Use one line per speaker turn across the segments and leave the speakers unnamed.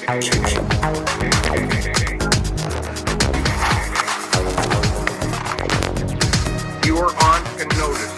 You are on to notice.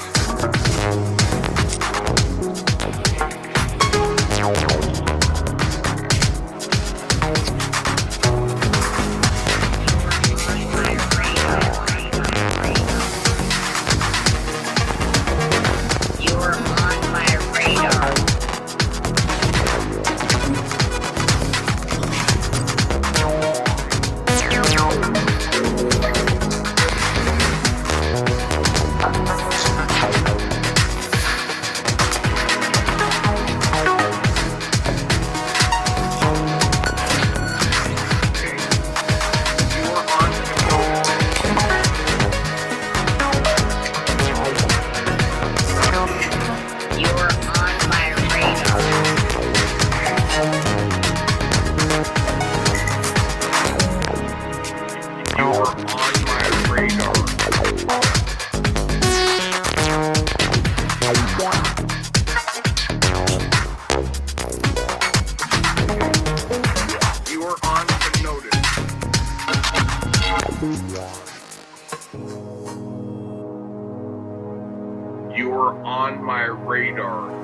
You are on my radar.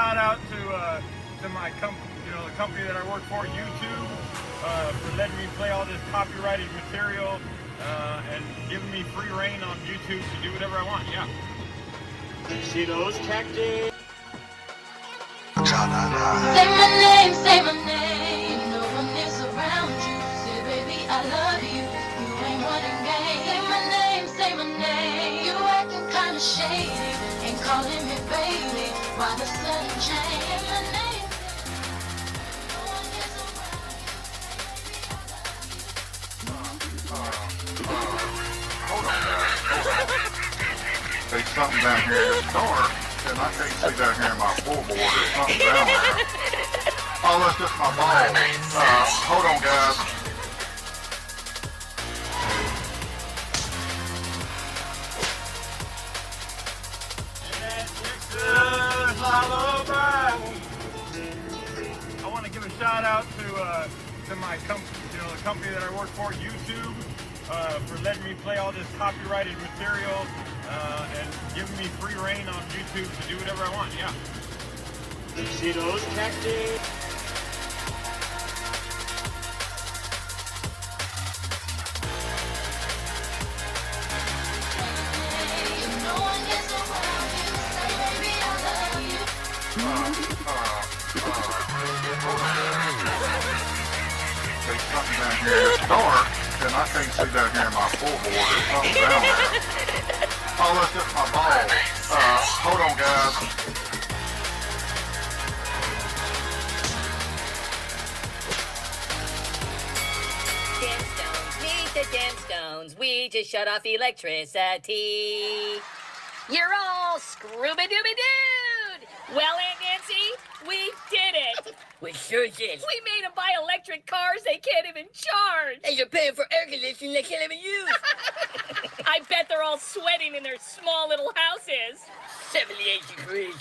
shout out to my company, the company that I work for, YouTube, for letting me play all this copyrighted material and giving me free reign on YouTube to do whatever I want. Yeah.
See those tactics?
Say my name, say my name. No one is around you. Say, baby, I love you. You ain't running game. Say my name. You acting kinda shady. Ain't calling me baby. Why the sudden change? Say my name. No one is around you.
Hold on, guys. There's something down here in the dark, and I can't see down here in my floorboard. There's something down there. Oh, that's just my ball. Hold on, guys.
It's all over. I want to give a shout out to my company, the company that I work for, YouTube, for letting me play all this copyrighted material and giving me free reign on YouTube to do whatever I want. Yeah.
See those tactics?
No one is around you. Say, baby, I love you.
There's something down here in the dark, and I can't see down here in my floorboard. There's something down there. Oh, that's just my ball. Hold on, guys.
Gemstones, meet the gemstones. We just shut off electricity. You're all scrooby-dooby-dooed. Well, Aunt Nancy, we did it.
We sure did.
We made them buy electric cars they can't even charge.
And you're paying for air conditioning they can't even use.
I bet they're all sweating in their small little houses.
78 degrees.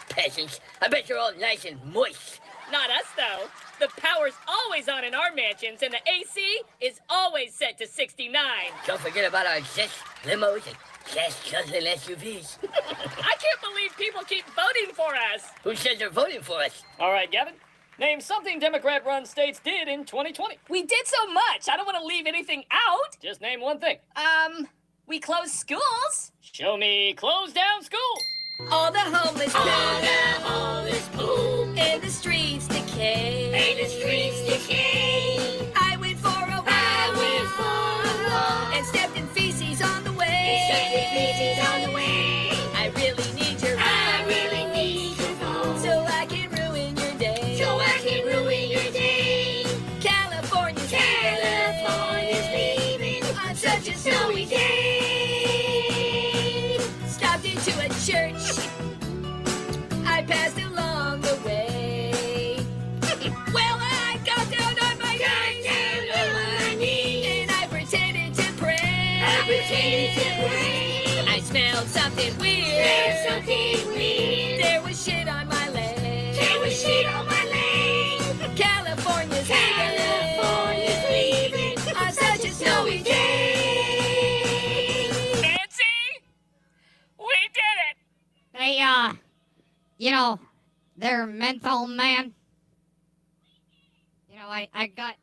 Peasants. I bet you're all nice and moist.
Not us, though. The power's always on in our mansions, and the AC is always set to 69.
Don't forget about our Zest limos and Zest guzzling SUVs.
I can't believe people keep voting for us.
Who says they're voting for us?
All right, Gavin. Name something Democrat-run states did in 2020.
We did so much. I don't want to leave anything out.
Just name one thing.
We closed schools.
Show me close down schools.
All the homeless pool. And the streets decay. I went for a walk. And stepped in feces on the way. I really need your phone. So I can ruin your day. California's leaving on such a snowy day. Stopped into a church. I passed along the way. Well, I got down on my knees. And I pretended to pray. I smelled something weird. There was shit on my leg. California's leaving on such a snowy day. Nancy, we did it.
Hey, they're menthol man. I got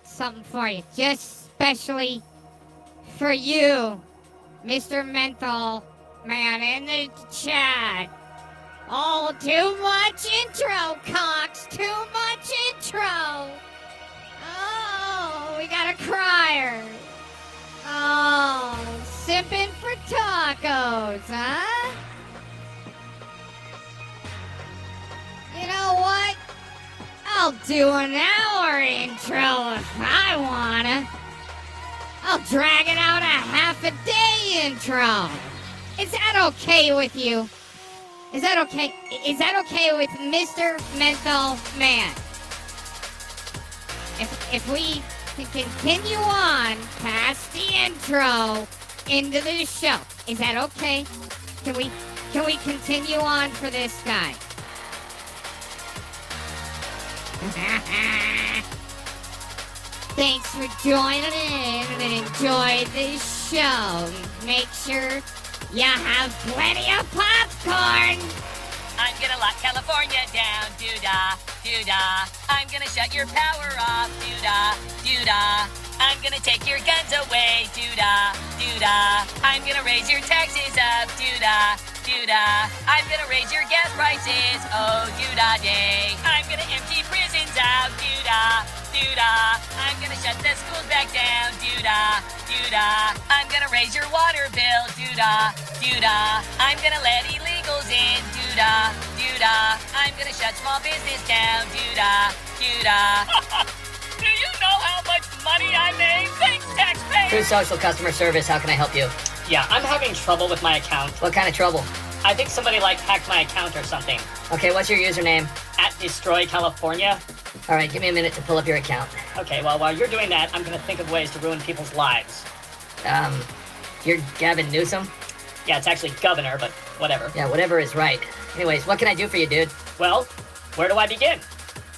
something for you, just specially for you, Mr. Menthol Man in the chat. Oh, too much intro, Cox. Too much intro. Oh, we got a crier. Oh, sipping for tacos, huh? You know what? I'll do an hour intro if I wanna. I'll drag it out a half a day intro. Is that okay with you? Is that okay? Is that okay with Mr. Menthol Man? If we can continue on past the intro into the show, is that okay? Can we continue on for this guy? Thanks for joining in and enjoy the show. Make sure you have plenty of popcorn.
I'm gonna lock California down. Doo-dah, doo-dah. I'm gonna shut your power off. Doo-dah, doo-dah. I'm gonna take your guns away. Doo-dah, doo-dah. I'm gonna raise your taxes up. Doo-dah, doo-dah. I'm gonna raise your gas prices. Oh, doo-dah day. I'm gonna empty prisons out. Doo-dah, doo-dah. I'm gonna shut the schools back down. Doo-dah, doo-dah. I'm gonna raise your water bill. Doo-dah, doo-dah. I'm gonna let illegals in. Doo-dah, doo-dah. I'm gonna shut small business down. Doo-dah, doo-dah. Do you know how much money I made? Thanks, taxpayers!
True Social Customer Service, how can I help you?
Yeah, I'm having trouble with my account.
What kind of trouble?
I think somebody hacked my account or something.
Okay, what's your username?
@DestroyCalifornia.
All right, give me a minute to pull up your account.
Okay, well, while you're doing that, I'm gonna think of ways to ruin people's lives.
You're Gavin Newsom?
Yeah, it's actually governor, but whatever.
Yeah, whatever is right. Anyways, what can I do for you, dude?
Well, where do I begin?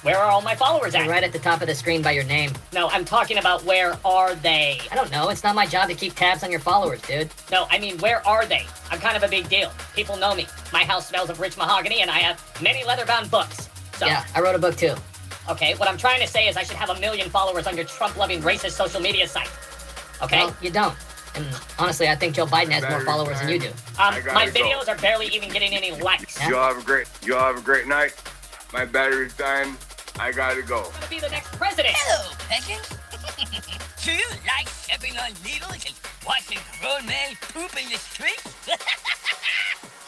Where are all my followers at?
They're right at the top of the screen by your name.
No, I'm talking about where are they?
I don't know. It's not my job to keep tabs on your followers, dude.
No, I mean, where are they? I'm kind of a big deal. People know me. My house smells of rich mahogany, and I have many leather-bound books. So,
Yeah, I wrote a book too.
okay, what I'm trying to say is I should have 1 million followers on your Trump-loving racist social media site. Okay?
Well, you don't. And honestly, I think Joe Biden has more followers than you do.
I gotta
My
go.
videos are barely even getting any likes.
Yeah.
You all have a great night. My battery's dying. I gotta go.
I'm gonna be the next president.
Hello, Peckins. Do you like stepping on needles and watching grown men poop in the streets?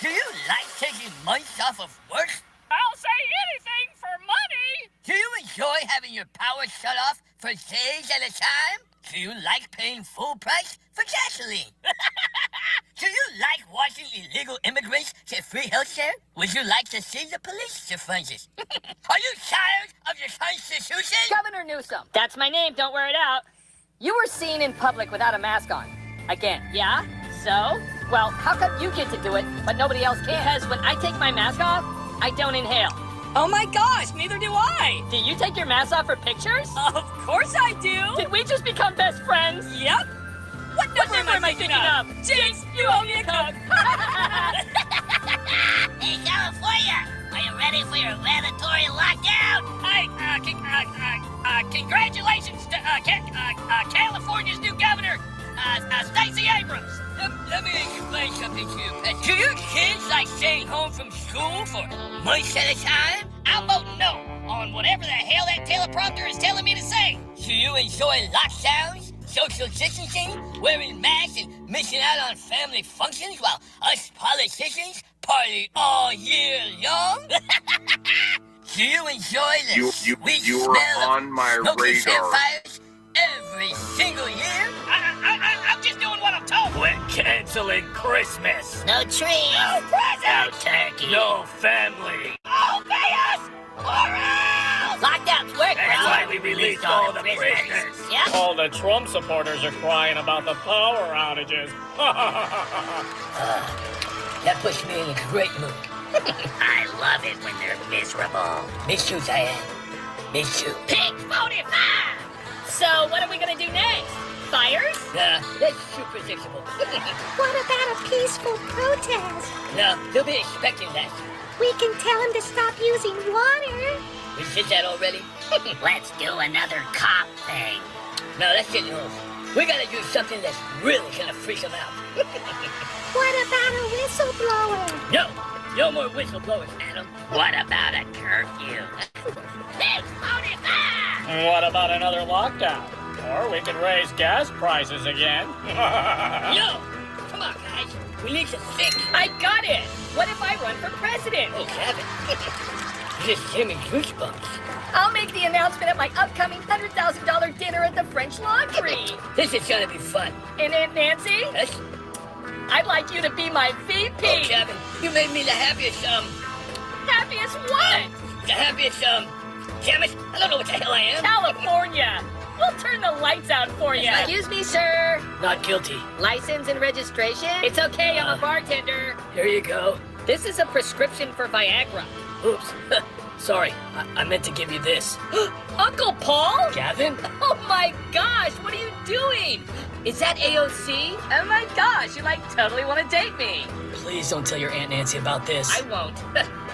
Do you like taking months off of work?
I'll say anything for money.
Do you enjoy having your power shut off for days at a time? Do you like paying full price for gasoline? Do you like watching illegal immigrants get free health care? Would you like to see the police defund it? Are you tired of your constitution?
Governor Newsom. That's my name, don't wear it out. You were seen in public without a mask on. Again, yeah? So? Well, how come you get to do it, but nobody else can? Because when I take my mask off, I don't inhale.
Oh my gosh, neither do I.
Do you take your mask off for pictures?
Of course I do.
Did we just become best friends?
Yep. What number am I thinking of? Jinx, you owe me a Coke.
Hey, California! Are you ready for your mandatory lockdown?
Congratulations to California's new governor, Stacey Abrams.
Let me explain something to you, Pet. Do your kids like staying home from school for months at a time?
I'll vote no on whatever the hell that teleprompter is telling me to say.
Do you enjoy lockdowns, social distancing, wearing masks, and missing out on family functions while us politicians party all year long? Do you enjoy the sweet
you
smell
are on
of
my
smoking
radar.
campfires every single year?
I'm just doing what I'm told.
We're canceling Christmas.
No trees.
No presents.
turkey.
No family.
Oh, pay us or else.
Lockdowns work.
That's why we released all the prisoners.
Yep.
All the Trump supporters are crying about the power outages.
That puts me in a great mood.
I love it when they're miserable.
Miss you, Diane. Miss you.
Pink 45! So, what are we gonna do next? Fires?
That's too predictable.
What about a peaceful protest?
No, they'll be expecting that.
We can tell them to stop using water.
We did that already?
Let's do another cop thing.
No, that's getting old. We gotta do something that's really gonna freak them out.
What about a whistleblower?
No more whistleblowers, Adam.
What about a curfew?
Pink 45!
What about another lockdown? Or we can raise gas prices again.
No! Come on, guys. We need to think.
I got it! What if I run for president?
Oh, Kevin. This gave me goosebumps.
I'll make the announcement at my upcoming $100,000 dinner at the French Laundry.
This is gonna be fun.
And Aunt Nancy,
Yes?
I'd like you to be my VP.
Oh, Kevin, you made me the happiest,
Happiest what?
damn it, I don't know what the hell I am.
California. We'll turn the lights out for you. Excuse me, sir.
Not guilty.
License and registration? It's okay, I'm a bartender.
Here you go.
This is a prescription for Viagra.
Oops. Sorry, I meant to give you this.
Uncle Paul?
Gavin?
Oh my gosh, what are you doing? Is that AOC? Oh my gosh, you like totally want to date me.
Please don't tell your Aunt Nancy about this.
I won't.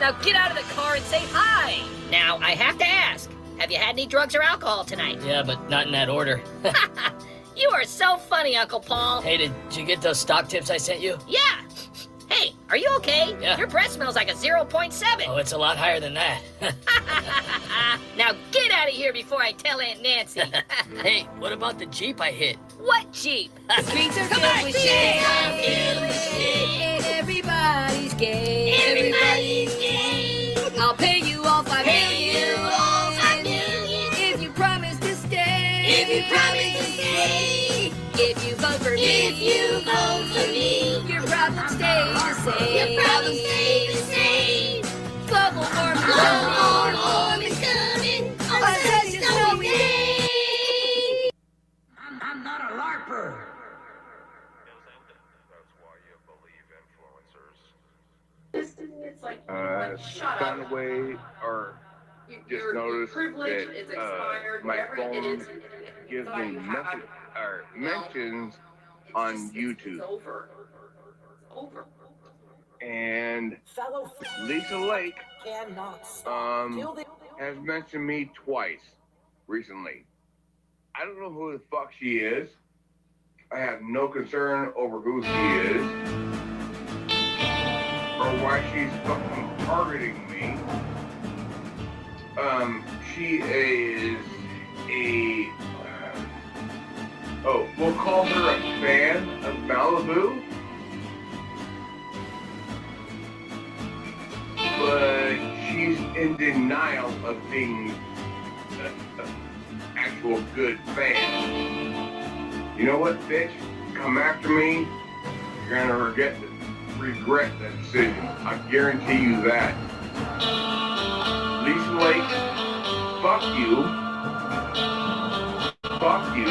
Now get out of the car and say hi.
Now, I have to ask, have you had any drugs or alcohol tonight?
Yeah, but not in that order.
You are so funny, Uncle Paul.
Hey, did you get those stock tips I sent you?
Yeah. Hey, are you okay?
Yeah.
Your breath smells like a 0.7.
Oh, it's a lot higher than that.
Now get out of here before I tell Aunt Nancy.
Hey, what about the Jeep I hit?
What Jeep?
Streets are filled with shame. Everybody's gay.
Everybody's gay.
I'll pay you all $5 million.
all $5 million.
If you promise to stay.
If you promise to stay.
If you vote for me.
If you vote for me.
Your problems stay the same.
Your problems stay the same.
Global warming.
Global warming's coming on such a snowy day.
I'm not a LARPer.
That's why you believe influencers. Sunway or just noticed that my phone gives me mentions on YouTube. And Lisa Lake has mentioned me twice recently. I don't know who the fuck she is. I have no concern over who she is or why she's fucking targeting me. She is we'll call her a fan of Malibu. But she's in denial of being an actual good fan. You know what, bitch? Come after me, you're gonna regret that decision. I guarantee you that. Lisa Lake, fuck you. Fuck you.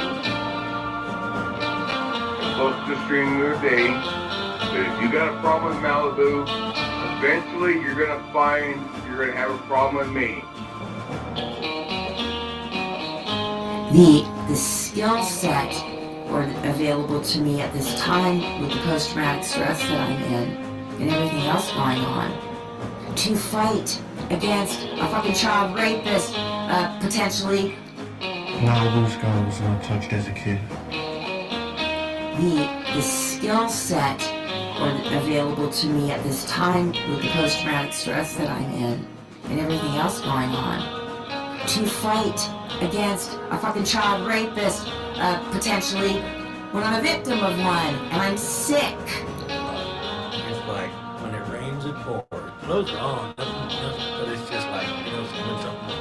You're supposed to stream your day. But if you got a problem with Malibu, eventually you're gonna have a problem with me.
The skill set available to me at this time with the post-traumatic stress that I'm in and everything else going on to fight against a fucking child rapist, potentially.
A lot of those guys was untouched as a kid.
The skill set available to me at this time with the post-traumatic stress that I'm in and everything else going on to fight against a fucking child rapist, potentially, when I'm a victim of one and I'm sick.
It's like when it rains, it pours. Those are on, nothing, but it's just like, something.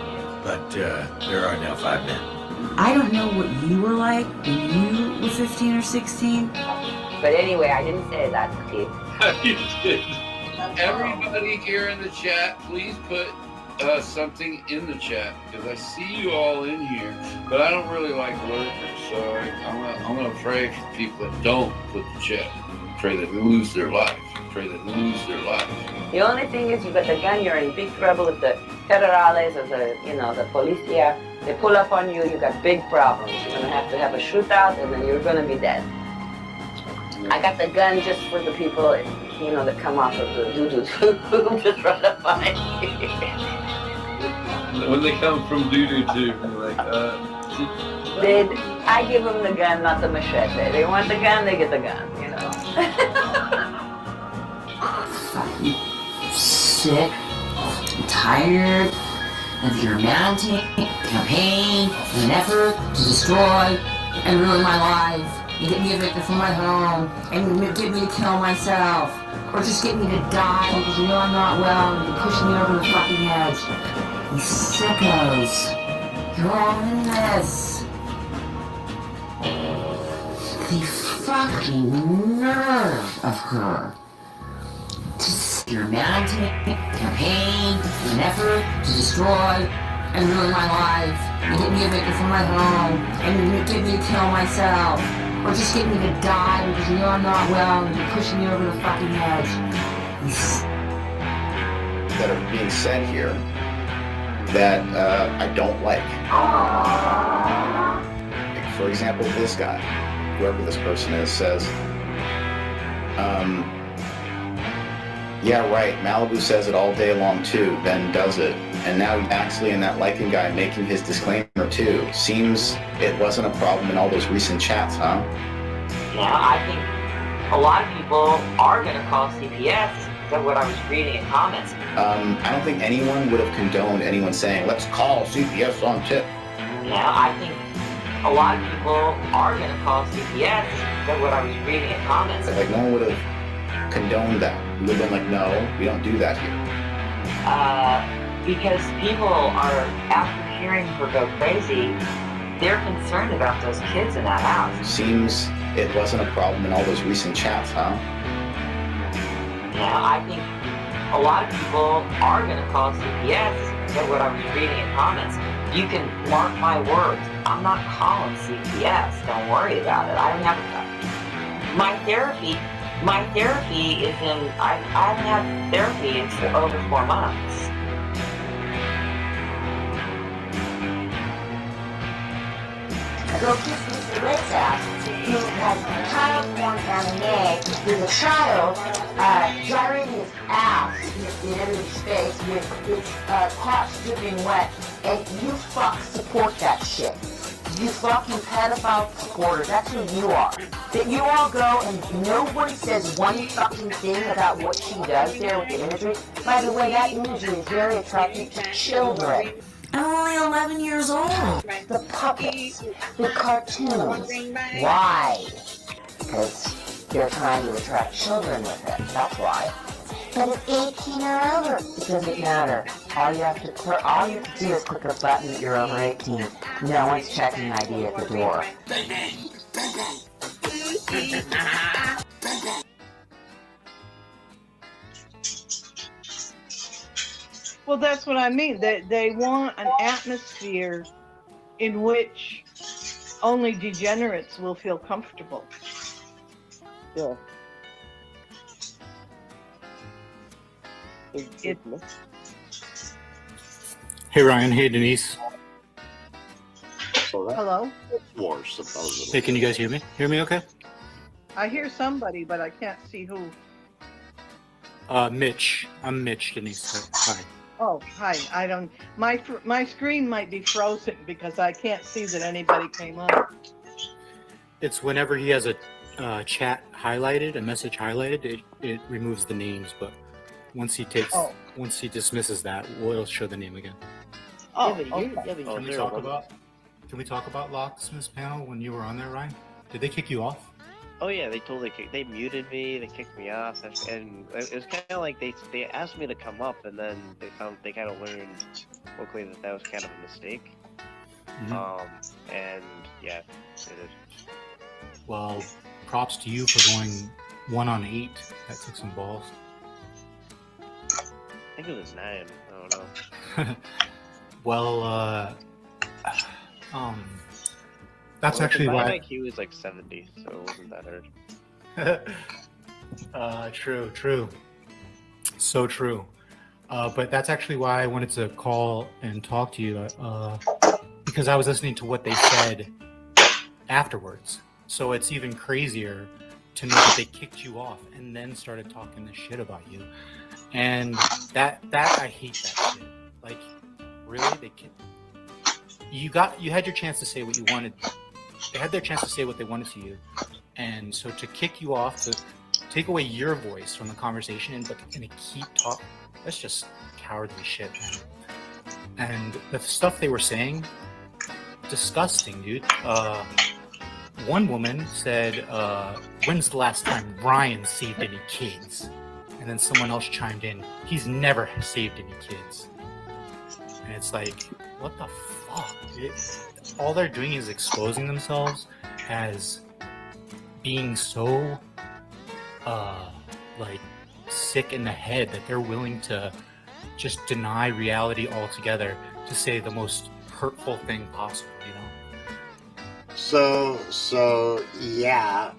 But there are now 5 men.
I don't know what you were like when you were 15 or 16.
But anyway, I didn't say that, Steve.
You did. Everybody here in the chat, please put something in the chat, because I see you all in here, but I don't really like lurkers, so I'm gonna pray for people that don't put the chat. Pray that they lose their lives. Pray that they lose their lives.
The only thing is, you got the gun, you're in big trouble with the federales or the policia. They pull up on you, you got big problems. You're gonna have to have a shootout, and then you're gonna be dead. I got the gun just for the people, that come off of the doo-doo tube, just run up on it.
When they come from doo-doo tube, they're like,
I give them the gun, not the machete. They want the gun, they get the gun,
Fucking sick, tired of your mounting campaign, an effort to destroy and ruin my life, and get me evicted from my home, and get me to kill myself, or just get me to die because you know I'm not well, and you're pushing me over the fucking edge. You sickos, you're all in this. The fucking nerve of her. Your mounting campaign, an effort to destroy and ruin my life, and get me evicted from my home, and get me to kill myself, or just get me to die because you know I'm not well and you're pushing me over the fucking edge.
That are being said here that I don't like. For example, this guy, whoever this person is, says, yeah, right, Malibu says it all day long too, then does it. And now Yaxley and that Lycan guy making his disclaimer too. Seems it wasn't a problem in all those recent chats, huh?
Yeah, I think a lot of people are going to call CPS. That's what I was reading in comments.
I don't think anyone would have condoned anyone saying, let's call CPS on tip.
Yeah, I think a lot of people are going to call CPS. That's what I was reading in comments.
Like, no one would have condoned that. We would have been like, no, we don't do that here.
Because people are, after hearing her go crazy, they're concerned about those kids in that house.
Seems it wasn't a problem in all those recent chats, huh?
Yeah, I think a lot of people are going to call CPS. That's what I was reading in comments. You can mark my words. I'm not calling CPS. Don't worry about it. I don't have my therapy is in. I haven't had therapy in over 4 months.
Go kiss Mr. Red's ass, who has child porn anime with a child gyrating his ass in everybody's face with its crotch dripping wet, and you support that shit. You fucking pedophile supporters, that's who you are. That you all go and nobody says one fucking thing about what she does there with the imagery. By the way, that imagery is very attractive to children. I'm only 11 years old. The puppets, the cartoons. Why? Because they're trying to attract children with it, that's why. But at 18 or over, it doesn't matter. All you have to do is click a button that you're over 18. No one's checking ID at the door.
Well, that's what I mean. They want an atmosphere in which only degenerates will feel comfortable.
Yeah.
Hey Ryan, hey Denise.
Hello?
War, supposedly.
Hey, can you guys hear me? Hear me okay?
I hear somebody, but I can't see who.
Mitch. I'm Mitch, Denise. Hi.
Oh, hi. I don't. My screen might be frozen because I can't see that anybody came up.
It's whenever he has a chat highlighted, a message highlighted, it removes the names, but once he dismisses that, it'll show the name again.
Oh,
Can we talk about Locksmith's panel when you were on there, Ryan? Did they kick you off?
Oh yeah, they muted me, they kicked me off, and it was kind of like they asked me to come up, and then they kind of learned quickly that was kind of a mistake.
Mhm.
And yeah, it is.
Well, props to you for going 1 on 8. That took some balls.
I think it was 9. I don't know.
Well, that's actually why.
My IQ is like 70, so it wasn't that hard.
True. So true. But that's actually why I wanted to call and talk to you, because I was listening to what they said afterwards. So it's even crazier to know that they kicked you off and then started talking this shit about you. And that I hate that shit. Like, really? You had your chance to say what you wanted. They had their chance to say what they wanted to you. And so to kick you off, to take away your voice from the conversation and keep talking, that's just cowardly shit, man. And the stuff they were saying, disgusting, dude. One woman said, when's the last time Ryan saved any kids? And then someone else chimed in, he's never saved any kids. And it's like, what the fuck? All they're doing is exposing themselves as being so, sick in the head that they're willing to just deny reality altogether to say the most hurtful thing possible, you know?
So yeah,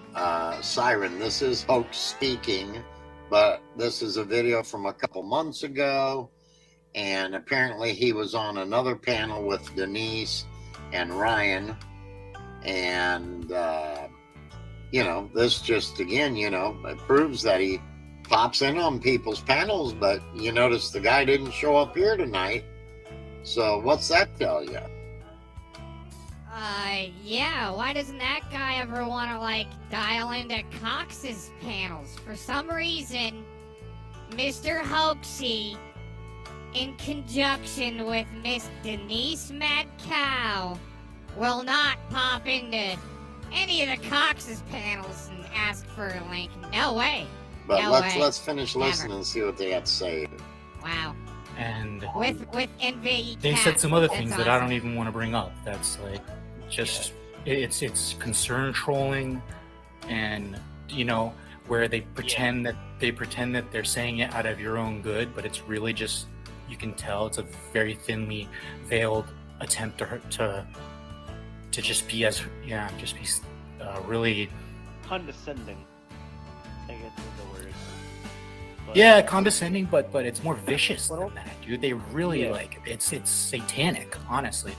Siren, this is Hoax speaking, but this is a video from a couple months ago, and apparently he was on another panel with Denise and Ryan, and this just again, it proves that he pops in on people's panels, but you notice the guy didn't show up here tonight. So what's that tell you?
Yeah, why doesn't that guy ever want to, dial into Cox's panels? For some reason, Mr. Hoaxy, in conjunction with Miss Denise Mad Cow, will not pop into any of the Cox's panels and ask for a link. No way.
But
no
let's
way.
finish
Never.
listening and see what they have to say.
Wow.
And
With envy.
they
Cat.
said some other
That's
things that I
awesome.
don't even want to bring up. That's it's concern trolling, and where they pretend that they're saying it out of your own good, but it's really just, you can tell it's a very thinly veiled attempt to just be really
Condescending, I guess is the word. But,
condescending, but it's more vicious than that, dude. They really it's satanic, honestly.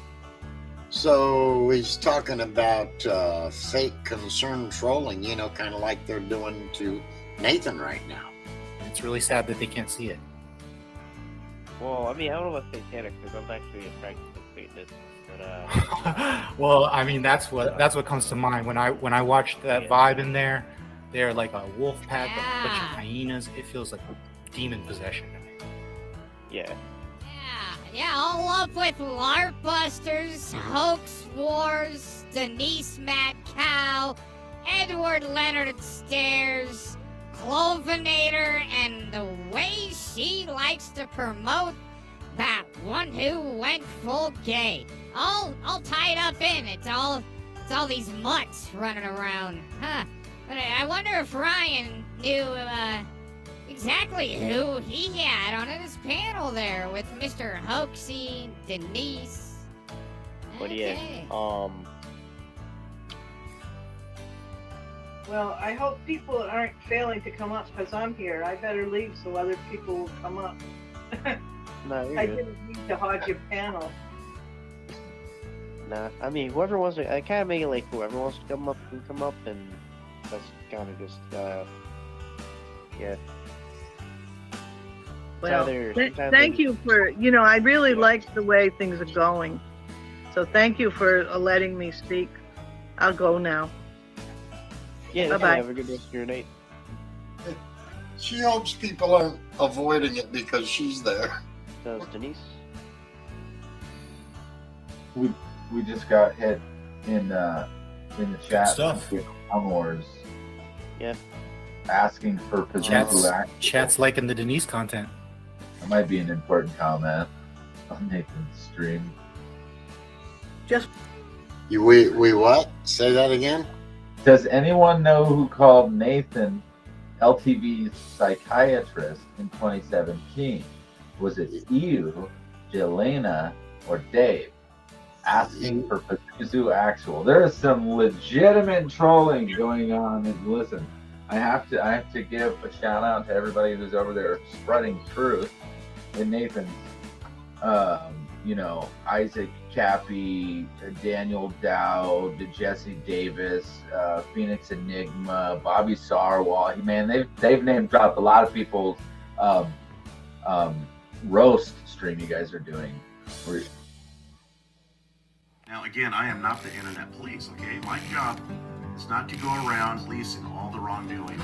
So he's talking about fake concern trolling, kind of like they're doing to Nathan right now.
It's really sad that they can't see it.
Well, I mean, I don't know about satanic because I'm actually attracted to Satanists, but
Well, I mean, that's what comes to mind when I watch that vibe in there. They're like a wolf pack, a bunch of hyenas. It feels like demon possession to me.
Yeah.
Yeah, all up with LARP Busters, Hoax Wars, Denise Mad Cow, Edward Leonard Stairs, Clovinator, and the way she likes to promote that one who went full gay. All tied up in it's all these mutts running around, huh? But I wonder if Ryan knew exactly who he had on his panel there with Mr. Hoaxy, Denise.
But
Okay.
Well, I hope people aren't failing to come up because I'm here. I better leave so other people will come up.
No, you're
I
good.
didn't need to hog your panel.
Nah, I mean, whoever wants to, I kind of make it like whoever wants to come up can come up, and that's kind of just, yeah.
Well,
Either sometimes
thank
they-
you for, I really like the way things are going. So thank you for letting me speak. I'll go now.
Yeah,
Bye-bye.
have a good rest of your night.
She hopes people aren't avoiding it because she's there.
Does Denise?
We just got hit in the chat.
stuff.
With Clone Wars.
Yeah.
Asking for Pazuzu act.
Chat's liking the Denise content.
That might be an important comment on Nathan's stream.
We what? Say that again?
Does anyone know who called Nathan LTV's psychiatrist in 2017? Was it you, Jelena, or Dave? Asking for Pazuzu Actual. There is some legitimate trolling going on. And listen, I have to give a shout out to everybody who's over there spreading truth in Nathan's Isaac Cappy, Daniel Dowd, Jesse Davis, Phoenix Enigma, Bobby Sarwal. They've name dropped a lot of people's roast stream you guys are doing.
Now, again, I am not the internet police, okay? My job is not to go around policing all the wrongdoing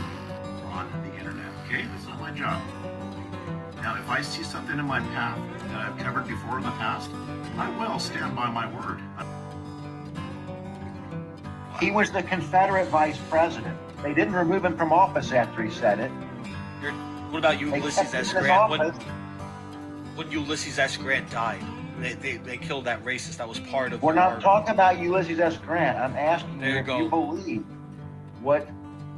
on the internet, okay? That's not my job. Now, if I see something in my path that I've covered before in the past, I will stand by my word.
He was the Confederate vice president. They didn't remove him from office after he said it.
What about
They
Ulysses
kept him
S.
in his
Grant?
office.
When Ulysses S. Grant died, they killed that racist that was part of
We're
their
not
army.
talking about Ulysses S. Grant. I'm asking
There
you
you
if
go.
you believe what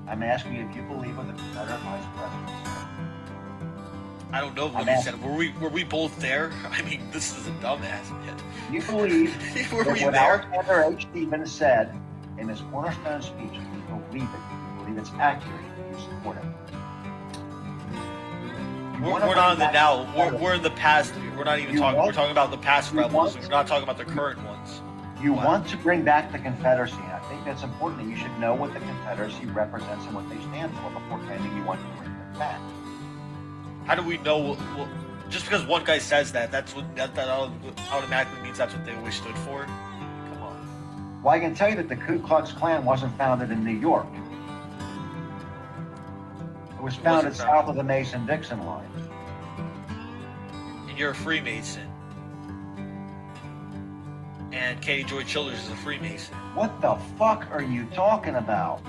I'm asking you if you believe what the Confederate vice president said.
I don't know what
I'm
he
asking-
said. Were we both there? I mean, this is a dumbass, man.
You believe
Were
that
we
what
there?
Alexander H. Stevens said in his cornerstone speech, you believe it. You believe it's accurate. You support it.
We're not in the now. We're in the past. We're not even talking. We're talking about the past rebels. We're not talking about the current ones.
You want to bring back the Confederacy. And I think that's important that you should know what the Confederacy represents and what they stand for before claiming you want to bring them back.
How do we know? Well, just because one guy says that, that automatically means that's what they always stood for. Come on.
Well, I can tell you that the Ku Klux Klan wasn't founded in New York. It was founded south of the Mason-Dixon line.
And you're a Freemason. And Katie Joy Childers is a Freemason.
What the fuck are you talking about?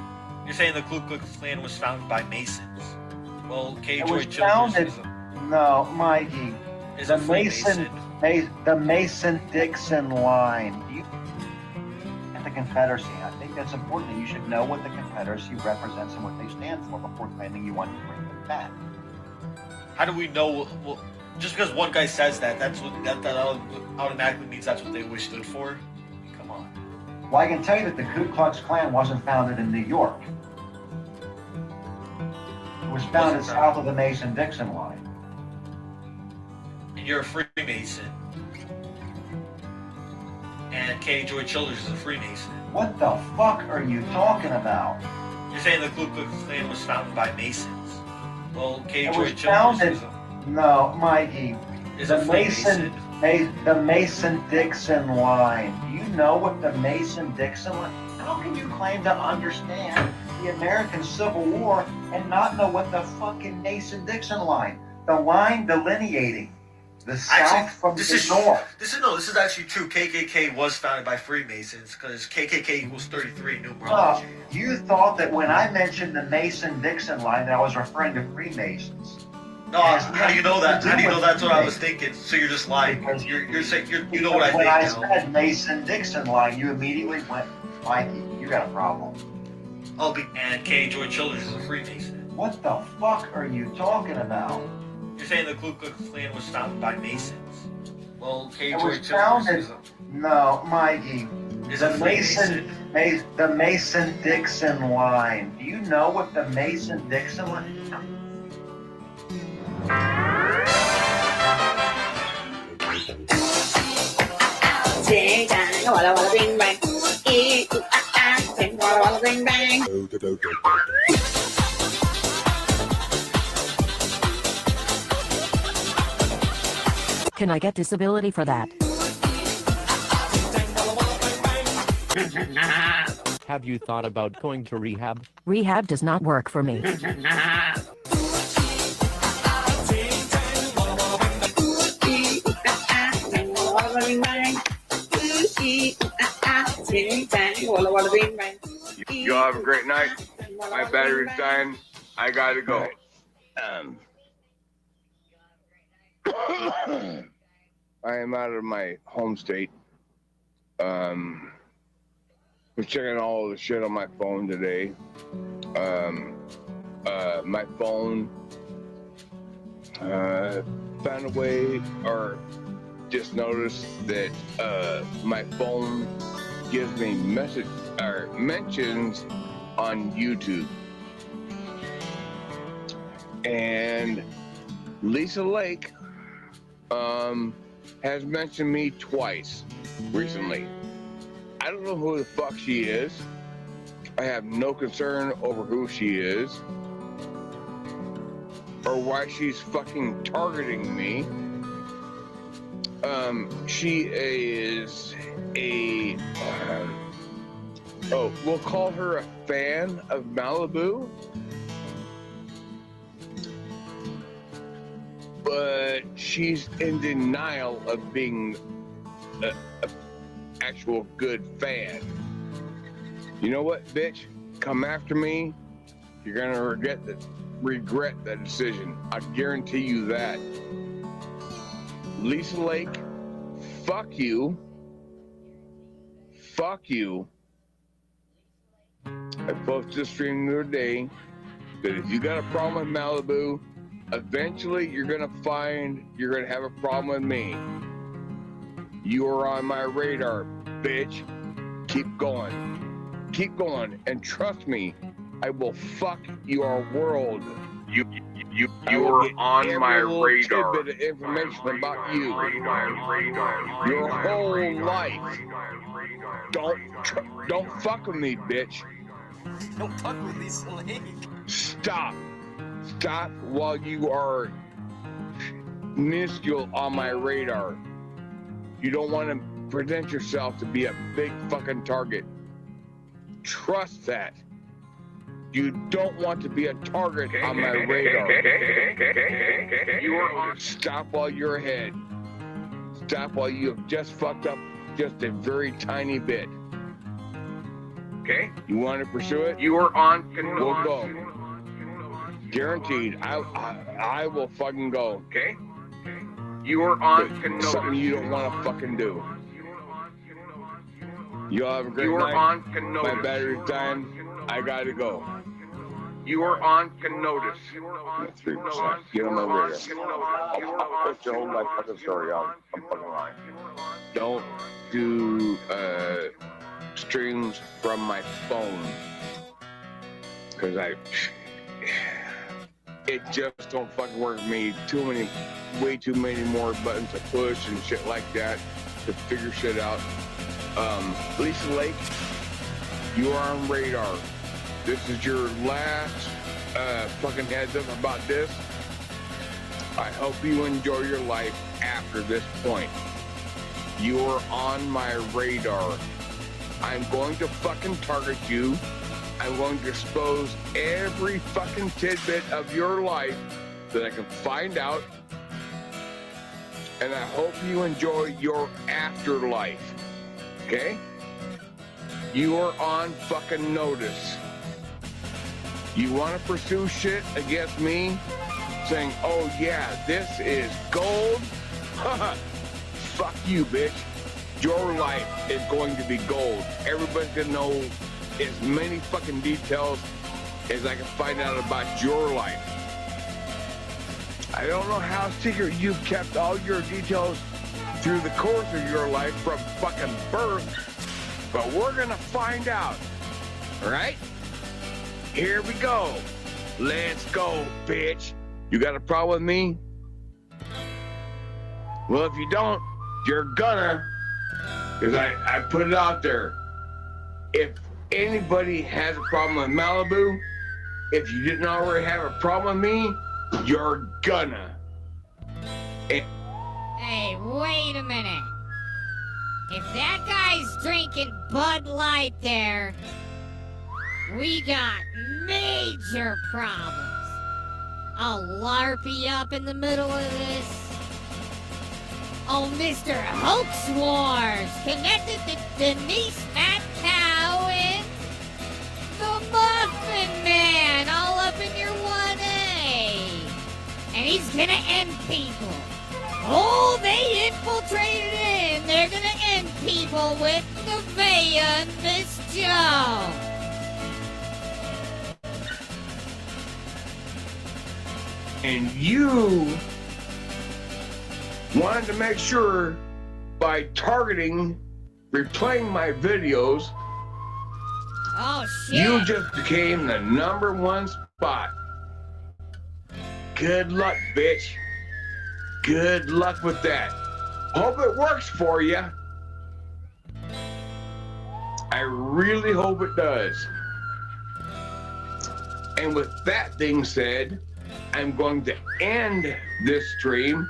You're saying the Ku Klux Klan was founded by Masons. Well, Katie
It
Joy
was
Childers
founded.
is a,
No, Mikey.
is
The
a Freemason.
the Mason-Dixon line. You at the Confederacy. I think that's important that you should know what the Confederacy represents and what they stand for before claiming you want to bring them back.
How do we know? Well, just because one guy says that, that automatically means that's what they always stood for. Come on.
Well, I can tell you that the Ku Klux Klan wasn't founded in New York. It was founded south of the Mason-Dixon line.
And you're a Freemason. And Katie Joy Childers is a Freemason.
What the fuck are you talking about?
You're saying the Ku Klux Klan was founded by Masons. Well, Katie
It
Joy
was
Childers
founded.
is a,
No, Mikey.
is
The
a Freemason.
the Mason-Dixon line. Do you know what the Mason-Dixon line? How can you claim to understand the American Civil War and not know what the fucking Mason-Dixon line? The line delineating the South from the North.
This is actually true. KKK was founded by Freemasons because KKK equals 33 numerology.
You thought that when I mentioned the Mason-Dixon line that I was referring to Freemasons.
No, how do you know that? How do you know that's what I was thinking? So you're just lying. You're saying you know what I think
When I
now.
said Mason-Dixon line, you immediately went, Mikey, you got a problem.
And Katie Joy Childers is a Freemason.
What the fuck are you talking about?
You're saying the Ku Klux Klan was founded by Masons. Well, Katie
It
Joy
was
Childers
founded.
is a,
No, Mikey.
is
The
a Freemason.
the Mason-Dixon line. Do you know what the Mason-Dixon line?
Can I get disability for that?
Have you thought about going to rehab?
Rehab does not work for me.
Y'all have a great night. My battery's dying. I gotta go. I am out of my home state. Was checking all the shit on my phone today. My phone found a way, or just noticed that my phone gives me message or mentions on YouTube. And Lisa Lake has mentioned me twice recently. I don't know who the fuck she is. I have no concern over who she is or why she's fucking targeting me. She is a we'll call her a fan of Malibu, but she's in denial of being a actual good fan. You know what, bitch? Come after me. You're gonna regret that decision. I guarantee you that. Lisa Lake, fuck you. Fuck you. I posted a stream the other day that if you got a problem with Malibu, eventually you're gonna have a problem with me. You are on my radar, bitch. Keep going. Keep going. And trust me, I will fuck your world. You You
will
are
get
on
every
my
little
radar.
tidbit of information about you. Your whole life. Don't fuck with me, bitch.
Don't fuck with Lisa Lake.
Stop. Stop while you are minuscule on my radar. You don't want to present yourself to be a big fucking target. Trust that. You don't want to be a target on my radar.
You are on.
Stop while you're ahead. Stop while you have just fucked up just a very tiny bit.
Okay?
You want to pursue it?
You are on.
We'll go. Guaranteed. I will fucking go.
Okay? You are on.
Something you don't want to fucking do. You'll have a great
You are
night.
on.
My battery's dying. I gotta go.
You are on Canotis.
3%. Get on my radar. Put your whole life fucking story on. I'm fucking lying. Don't do streams from my phone. Cause it just don't fucking work for me. Way too many more buttons to push and shit like that to figure shit out. Lisa Lake, you are on radar. This is your last fucking heads up about this. I hope you enjoy your life after this point. You are on my radar. I'm going to fucking target you. I'm going to expose every fucking tidbit of your life that I can find out. And I hope you enjoy your afterlife. Okay? You are on fucking notice. You want to pursue shit against me? Saying, oh yeah, this is gold? Fuck you, bitch. Your life is going to be gold. Everybody's gonna know as many fucking details as I can find out about your life. I don't know how secret you've kept all your details through the course of your life from fucking birth, but we're gonna find out. All right? Here we go. Let's go, bitch. You got a problem with me? Well, if you don't, you're gonna. Because I put it out there. If anybody has a problem with Malibu, if you didn't already have a problem with me, you're gonna.
Hey, wait a minute. If that guy's drinking Bud Light there, we got major problems. I'll LARPy up in the middle of this. Oh, Mr. Hoax Wars, connected to Denise Matkow and the Muffin Man, all up in your 1A. And he's gonna end people. Oh, they infiltrated in. They're gonna end people with Nevaeh and Miss Joe.
And you wanted to make sure by targeting, replaying my videos,
oh shit,
you just became the #1 spot. Good luck, bitch. Good luck with that. Hope it works for you. I really hope it does. And with that being said, I'm going to end this stream.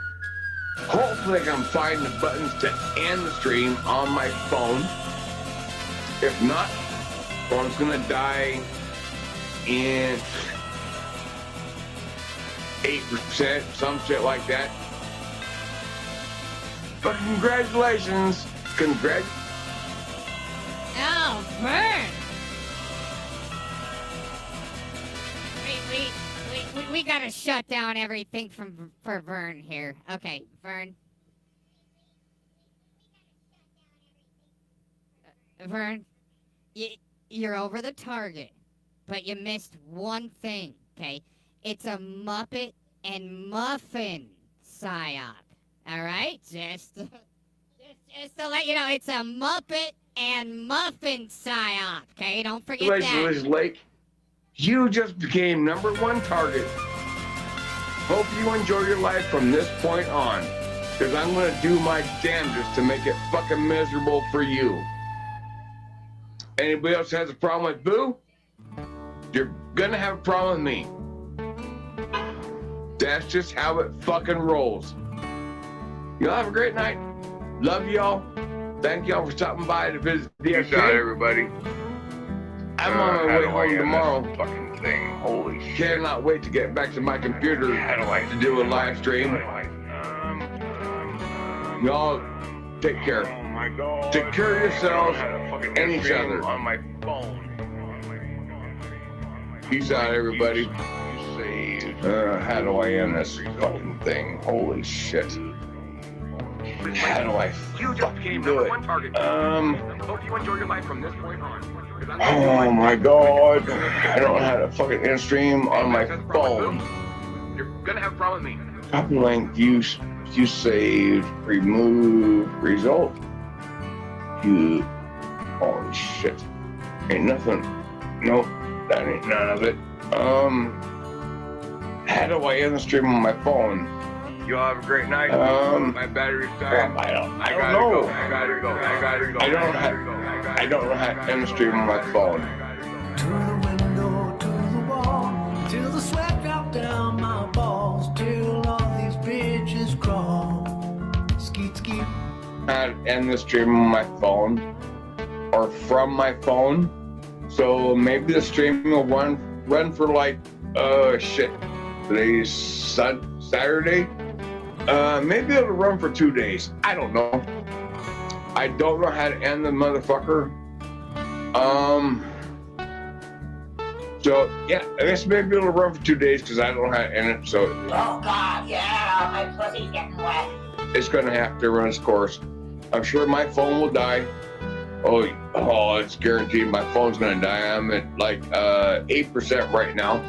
Hopefully I can find the buttons to end the stream on my phone. If not, phone's gonna die in 8%, some shit like that. But congratulations.
Oh, Vern. We gotta shut down everything for Vern here. Okay, Vern. Vern, you're over the target, but you missed one thing, okay? It's a Muppet and Muffin psyop, all right? Just to let you know, it's a Muppet and Muffin psyop, okay? Don't forget that.
Lake, you just became #1 target. Hope you enjoy your life from this point on, because I'm going to do my damnedest to make it fucking miserable for you. Anybody else has a problem with Boo? You're going to have a problem with me. That's just how it fucking rolls. Y'all have a great night. Love y'all. Thank y'all for stopping by to visit DFK.
Good night, everybody.
I'm on my way
how do I
home
end
tomorrow.
this fucking thing. Holy shit.
Cannot wait to get back to my computer to do a live stream. Y'all take care.
Oh my god.
Take care of yourselves and each other.
On my phone.
Peace out, everybody. How do I end this fucking thing? Holy shit. How do I fucking do it?
Hope you enjoy your life from this point on.
Oh my god. I don't know how to fucking end stream on my phone.
You're gonna have a problem with me.
Copy link, you saved, remove, result. You, holy shit. Ain't nothing. Nope, that ain't none of it. How do I end the stream on my phone?
You'll have a great night. My battery's dying.
I don't
gotta
know.
go. I gotta go. I gotta go.
I don't know how to end the stream on my phone.
Till the sweat drop down my balls, till all these bridges crawl. Skeet skeet.
How to end the stream on my phone or from my phone. So maybe the stream will run for like shit. Today's Saturday. Maybe it'll run for 2 days. I don't know. I don't know how to end the motherfucker. So yeah, I guess maybe it'll run for 2 days because I don't know how to end it. So
Oh God, yeah, my pussy's getting wet.
it's gonna have to run its course. I'm sure my phone will die. Oh, it's guaranteed my phone's gonna die. I'm at like 8% right now.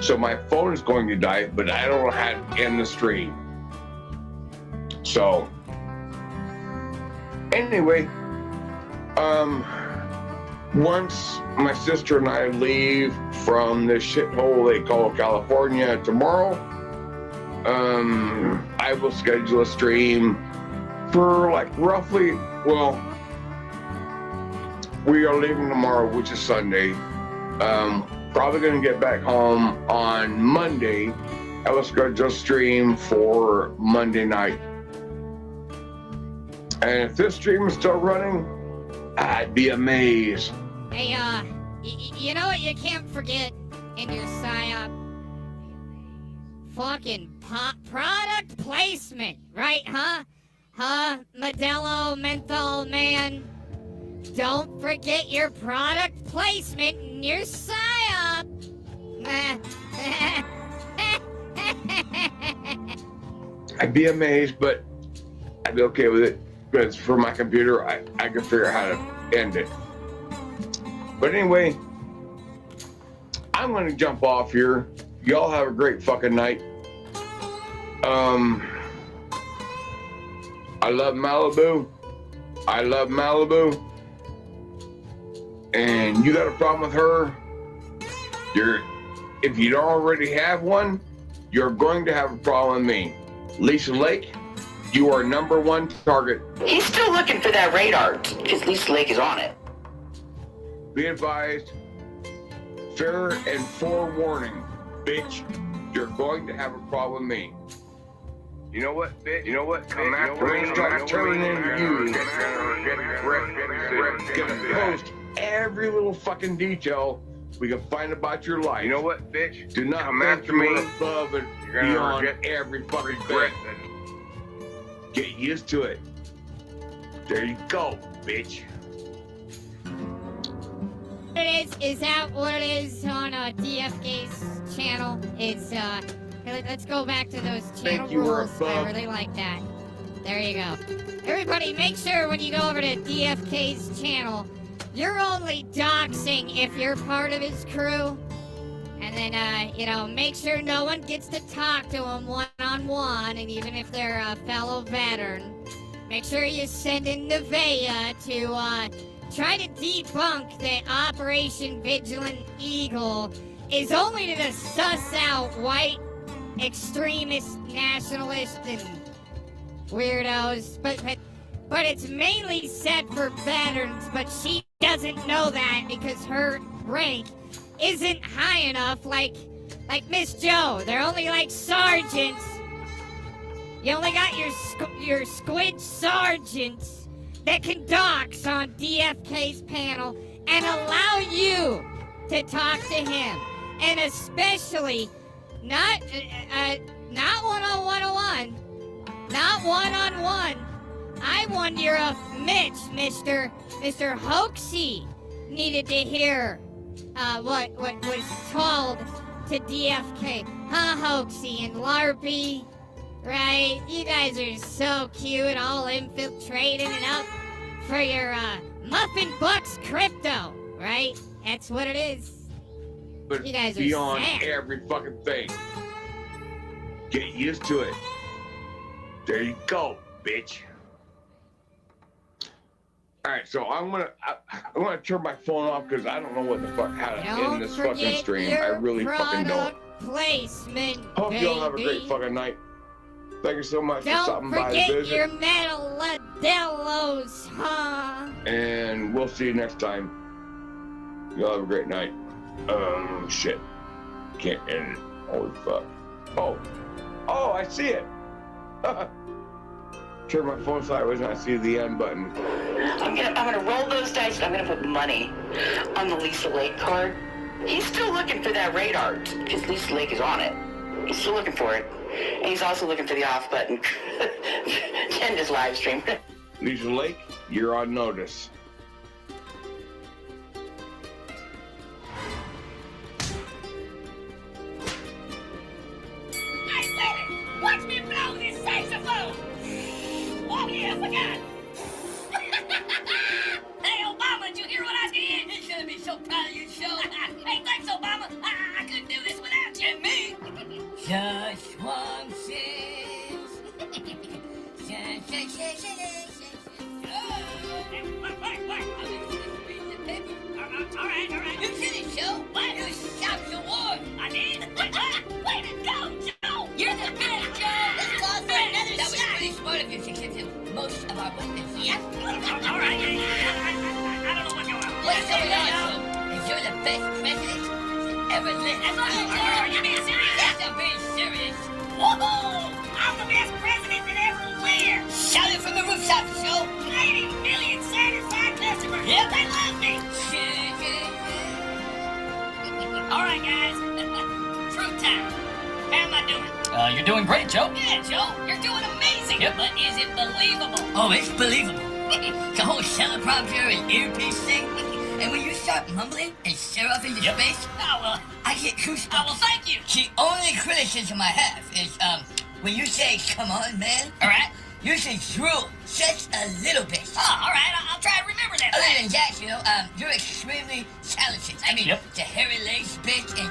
So my phone is going to die, but I don't know how to end the stream. So anyway, once my sister and I leave from this shithole they call California tomorrow, I will schedule a stream for like roughly, well, we are leaving tomorrow, which is Sunday. Probably gonna get back home on Monday. I will schedule a stream for Monday night. And if this stream is still running, I'd be amazed.
Hey, you know what you can't forget in your PSYOP? Fucking product placement, right, huh? Huh, Modelo Menthol Man? Don't forget your product placement in your PSYOP.
I'd be amazed, but I'd be okay with it. Because for my computer, I can figure out how to end it. But anyway, I'm gonna jump off here. Y'all have a great fucking night. I love Malibu. I love Malibu. And you got a problem with her, if you don't already have one, you're going to have a problem with me. Lisa Lake, you are #1 target.
He's still looking for that radar because Lisa Lake is on it.
Be advised, fair and forewarning, bitch, you're going to have a problem with me.
You know what, bitch? You know what? Come after
We're
me.
gonna start turning into you. Gonna post every little fucking detail we can find about your life.
You know what, bitch?
Do not
come
think
after
you
me.
are above and
You're gonna
beyond
regret
every fucking
regret
thing. Get used to it. There you go, bitch.
Is that what it is on DFK's channel? It's let's go back to those channel
Thank you, we're
rules. I
above.
really like that. There you go. Everybody, make sure when you go over to DFK's channel, you're only doxing if you're part of his crew. And then, make sure no one gets to talk to him one-on-one, and even if they're a fellow veteran, make sure you send in Nevaeh to, try to debunk that Operation Vigilant Eagle is only to suss out white extremist, nationalist, and weirdos. But it's mainly set for veterans, but she doesn't know that because her rank isn't high enough like Miss Joe. They're only like sergeants. You only got your squid sergeants that can dox on DFK's panel and allow you to talk to him. And especially not one-on-one, not one-on-one. I wonder if Mr. Hoaxy needed to hear what was told to DFK. Huh, Hoaxy and Larpy? Right? You guys are so cute, all infiltrated and up for your Muffin Bucks crypto, right? That's what it is.
But
You guys are
beyond
sad.
every fucking thing. Get used to it. There you go, bitch. All right, so I'm gonna turn my phone off because I don't know what the fuck how to end this fucking stream. I really fucking don't.
Placement,
Hope y'all have a great
baby.
fucking night. Thank you so much for
Don't
stopping by to
forget
visit,
your medalos, huh?
and we'll see you next time. Y'all have a great night. Shit, can't end it. Holy fuck. Oh, I see it. Turn my phone sideways and I see the end button.
I'm gonna roll those dice and I'm gonna put money on the Lisa Lake card. He's still looking for that radar because Lisa Lake is on it. He's still looking for it. And he's also looking for the off button to end his live stream.
Lisa Lake, you're on notice.
Hey, lady, watch me blow this saxophone! Oh, yeah, I forgot! Hey, Obama, did you hear what I did? He's gonna be so proud of your show. Hey, thanks, Obama. I couldn't do this without you and me. Just one says. All right. You finished, Joe. Why you shout your war? I did. Way to go, Joe. You're the best, Joe. Let's go for another shot. That was pretty smart of you to give him most of our weapons. Yep. All right. I don't know what's going on. What's going on, Joe? Is you're the best president ever lived. That's not it, Joe. Are you being serious? Yes, I'm being serious. Woohoo! I'm the best president that ever lived. Shout it from the rooftop, Joe. 80 million satisfied customers. Yep, they love me. All right, guys. Truth time. How am I doing?
You're doing great, Joe.
Yeah, Joe, you're doing amazing. Yep. But is it believable? Oh, it's believable. The whole teleprompter and earpiece thing. And when you start mumbling and stare off into space, oh, well, I get goosebumps. Oh, well, thank you. The only criticism I have is, when you say, come on, man, all right, you should drool just a little bit. Oh, all right, I'll try to remember that. Other than that, you're extremely talented. I mean, the hairy legs bitch and,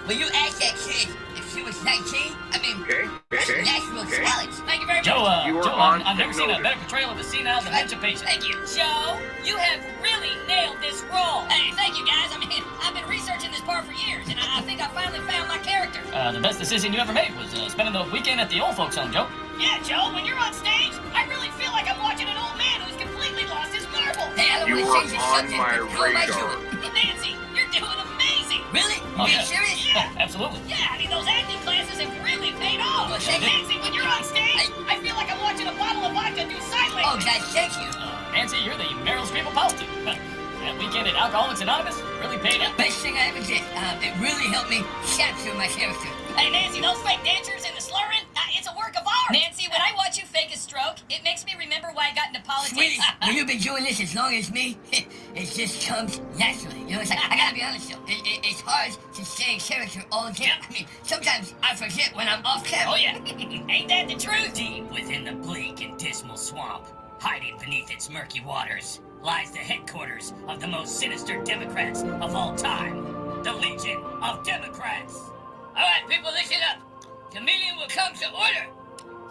when you asked that kid if she was 19, I mean, that's natural talent. Thank you very much.
Joe, I've never seen a better portrayal of a senile dementia patient.
Thank you. Joe, you have really nailed this role. Hey, thank you, guys. I mean, I've been researching this part for years, and I think I finally found my character.
The best decision you ever made was spending the weekend at the old folks' home, Joe.
Yeah, Joe, when you're on stage, I really feel like I'm watching an old man who's completely lost his marble. Hey, I don't want to change the subject, but how am I doing? Nancy, you're doing amazing. Really?
Oh,
Being
yeah.
serious? Yeah.
Absolutely.
Yeah, I mean, those acting classes have really paid off. Hey, Nancy, when you're on stage, I feel like I'm watching a bottle of vodka do sign language. Oh, guys, thank you.
Nancy, you're the Meryl Streep of politics. That weekend at Alcoholics Anonymous really paid off.
Best thing I ever did. It really helped me capture my character. Hey, Nancy, those fake dancers and the slurring, it's a work of art. Nancy, when I watch you fake a stroke, it makes me remember why I got into politics. Sweetie, when you've been doing this as long as me, it just comes naturally. You know, it's like, I gotta be honest though, it's hard to stay in character all the time. I mean, sometimes I forget when I'm off camera.
Oh, yeah.
Ain't that the truth?
Deep within the bleak and dismal swamp, hiding beneath its murky waters, lies the headquarters of the most sinister Democrats of all time, the Legion of Democrats.
All right, people, listen up. The meeting will come to order.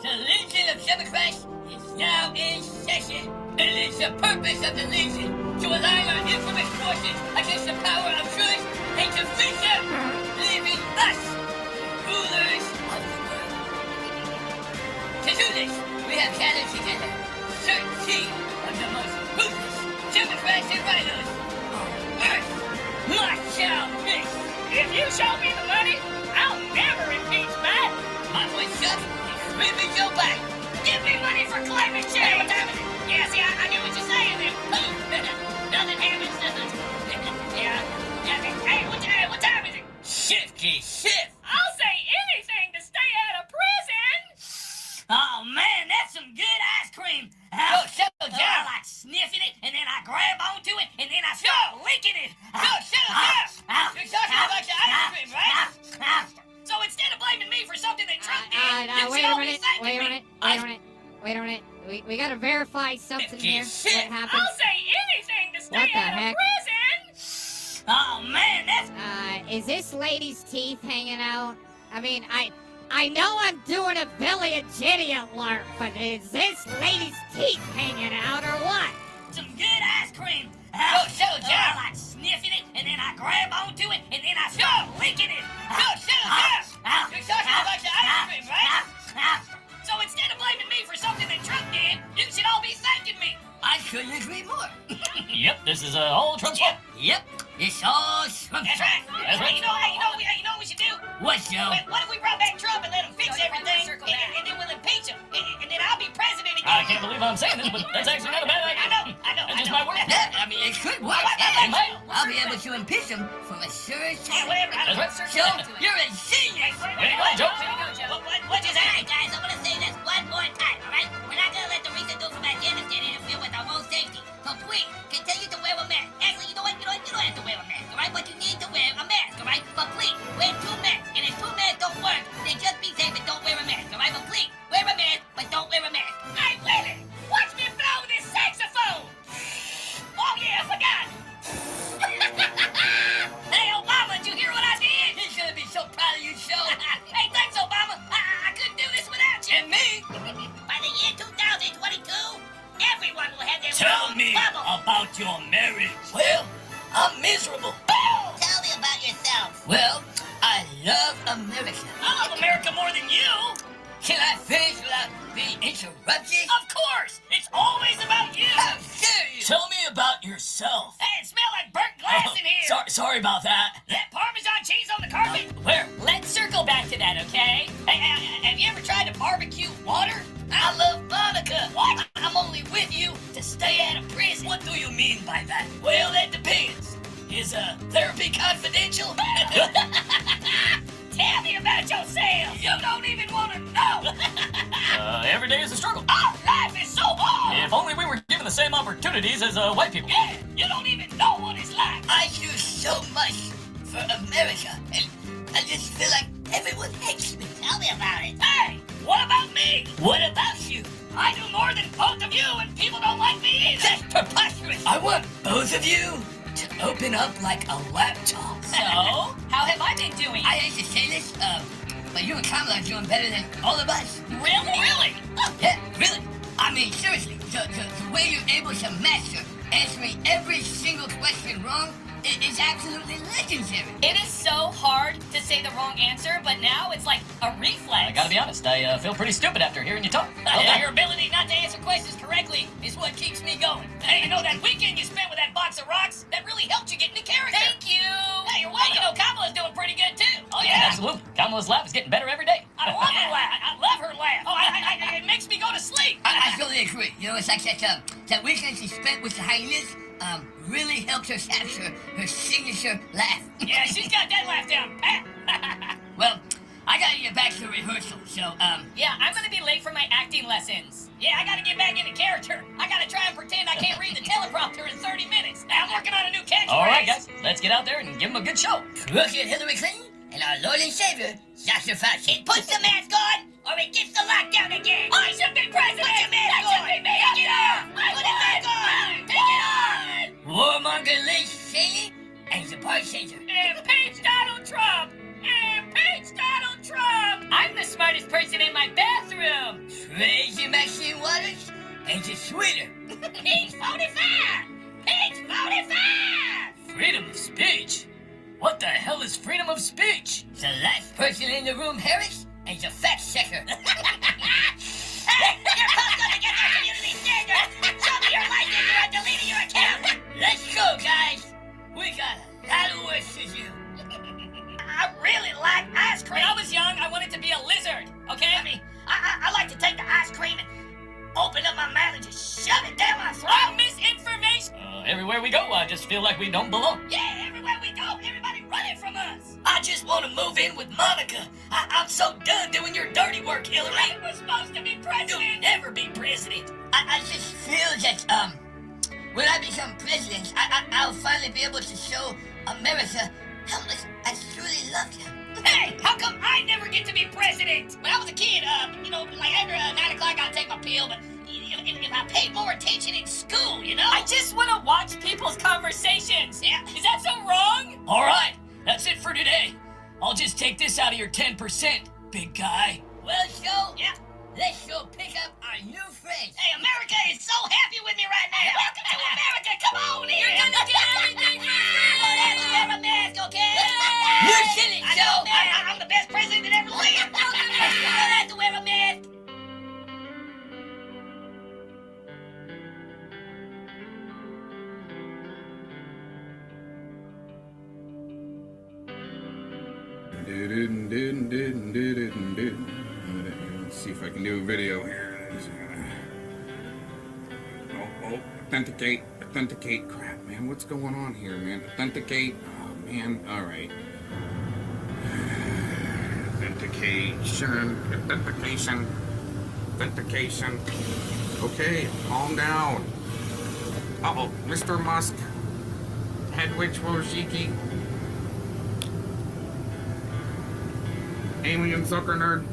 The Legion of Democrats is now in session. It is the purpose of the Legion to align our infamous forces against the power of good and defeat them, leaving us, rulers of do this. We have gathered together certain of the most ruthless Democrats and rhinos on Earth. Marshall Miss.
If you show me the money, I'll never impeach Matt.
My voice up and screaming Joe Biden.
Give me money for climate change. Hey, what time is it? Yeah, see, I knew what you're saying there.
Nothing happens, nothing.
Yeah. Hey, what time is it?
Shift.
I'll say anything to stay out of prison.
Oh man, that's some good ice cream. I like sniffing it, and then I grab onto it, and then I start licking it.
Shut up. You're talking about your ice cream, right? So instead of blaming me for something that Trump did, you
wait
should
a
all be
minute.
thanking me.
Wait a minute. We gotta verify something here. What happened?
I'll say anything to stay
What the
out
heck?
of prison.
Oh man, that's
Is this lady's teeth hanging out? I mean, I know I'm doing a Billy and Jenny alert, but is this lady's teeth hanging out or what?
some good ice cream. I like sniffing it, and then I grab onto it, and then I start licking it.
You're talking about your ice cream, right? So instead of blaming me for something that Trump did, you should all be thanking me.
I couldn't agree more.
Yep, this is all Trump's fault.
Yep, it's all Trump's
That's right.
fault.
That's right. You know what we should do?
What, Joe?
What if we brought back Trump and let him fix everything, and then we'll impeach him, and then I'll be president again?
I can't believe I'm saying this, but that's actually not a bad idea.
I know.
It just might work.
I mean, it could work.
It might.
I'll be able to impeach him from a sure
Yeah, whatever.
That's right.
Joe, you're a genius.
Way to go, Joe.
What is that?
Alright, guys, I'm gonna say this one more time, alright? We're not gonna let the recent news from Afghanistan interfere with our own safety. So please, continue to wear a mask. Actually, you know what? You don't have to wear a mask, alright? But you need to wear a mask, alright? But please, wear 2 masks. And if 2 masks don't work, then just be safe and don't wear a mask, alright? But please, wear a mask, but don't wear a mask.
Hey, Willie, watch me blow this saxophone. Oh yeah, I forgot. Hey, Obama, did you hear what I did?
He's gonna be so proud of you, Joe.
Hey, thanks, Obama. I couldn't do this without you.
And me?
By the year 2022, everyone will have their
Tell
own
me
bubble.
about your marriage.
Well, I'm miserable.
Tell me about yourself.
Well, I love America.
I love America more than you.
Can I finish without being interrupted?
Of course, it's always about you.
How dare you?
Tell me about yourself.
Hey, it smells like burnt glass in here.
Sorry about that.
That Parmesan cheese on the carpet?
Where?
Let's circle back to that, okay? Hey, have you ever tried to barbecue water?
I love Monica.
What?
I'm only with you to stay out of prison.
What do you mean by that?
Well, that depends. Is therapy confidential?
Tell me about yourself. You don't even want to know.
Every day is a struggle.
Oh, life is so hard.
If only we were given the same opportunities as white people.
Yeah, you don't even know what it's like.
I do so much for America, and I just feel like everyone hates me.
Tell me about it. Hey, what about me?
What about you?
I do more than both of you, and people don't like me either.
That's preposterous. I want both of you to open up like a laptop.
So, how have I been doing?
I hate to say this, but you and Kamala are doing better than all of us.
Really? Really?
Yeah, really. I mean, seriously, the way you're able to master answering every single question wrong is absolutely legendary.
It is so hard to say the wrong answer, but now it's like a reflex.
I gotta be honest, I feel pretty stupid after hearing you talk.
Your ability not to answer questions correctly is what keeps me going. Hey, you know that weekend you spent with that box of rocks? That really helped you get into character. Thank you. Hey, you're welcome. You know, Kamala's doing pretty good, too. Oh, yeah.
Absolutely. Kamala's laugh is getting better every day.
I love her laugh. I love her laugh. Oh, it makes me go to sleep.
I totally agree. You know, it's like that weekend she spent with the hyenas, really helped her capture her signature laugh.
Yeah, she's got that laugh down pat.
Well, I gotta get back to rehearsal, so,
Yeah, I'm gonna be late for my acting lessons. Yeah, I gotta get back into character. I gotta try and pretend I can't read the teleprompter in 30 minutes. I'm working on a new catchphrase.
All right, guys, let's get out there and give them a good show.
Crooked Hillary Clinton and our Lord and Savior, Dr. Fauci.
It puts the mask on, or it gets the lockdown again. I should be president. Put your mask on. That should be me. Take it off. Put it back on. Take it off.
Warmonger Liz Cheney and the bartender.
Impeach Donald Trump. Impeach Donald Trump. I'm the smartest person in my bathroom.
Crazy Maxine Waters and the sweeter.
Page 45. Page 45.
Freedom of speech? What the hell is freedom of speech?
The last person in the room, Harris, and he's a fat sicker. Hey, your post goes against our community standards. Show me your license or I'm deleting your account. Let's go, guys. We got a lot of work to do. I really like ice cream.
When I was young, I wanted to be a lizard, okay?
I mean, I like to take the ice cream and open up my mouth and just shove it down my throat.
Oh, misinformation! Everywhere we go, I just feel like we don't belong.
Yeah, everywhere we go, everybody running from us. I just want to move in with Monica. I'm so done doing your dirty work, Hillary. I was supposed to be president. You'll never be president. I just feel that, when I become president, I'll finally be able to show America how much I truly love them.
Hey, how come I never get to be president? When I was a kid, like after 9 o'clock, I'd take my pill, but if I paid more attention in school, you know? I just want to watch people's conversations. Yeah, is that so wrong? All right, that's it for today. I'll just take this out of your 10%, big guy.
Well, so, let's go pick up our new friends. Hey, America is so happy with me right now. Welcome to America. Come on in. You're gonna get everything for free. You don't have to wear a mask, okay? You're silly, Joe. I'm the best president that ever lived. You don't have to wear a mask.
Let's see if I can do a video here. Oh, authenticate. Crap, man, what's going on here, man? Authenticate. Oh, man, all right. Authentication. Okay, calm down. Uh-oh, Mr. Musk. Hedwig Wojcicki. Alien Sucker Nerd.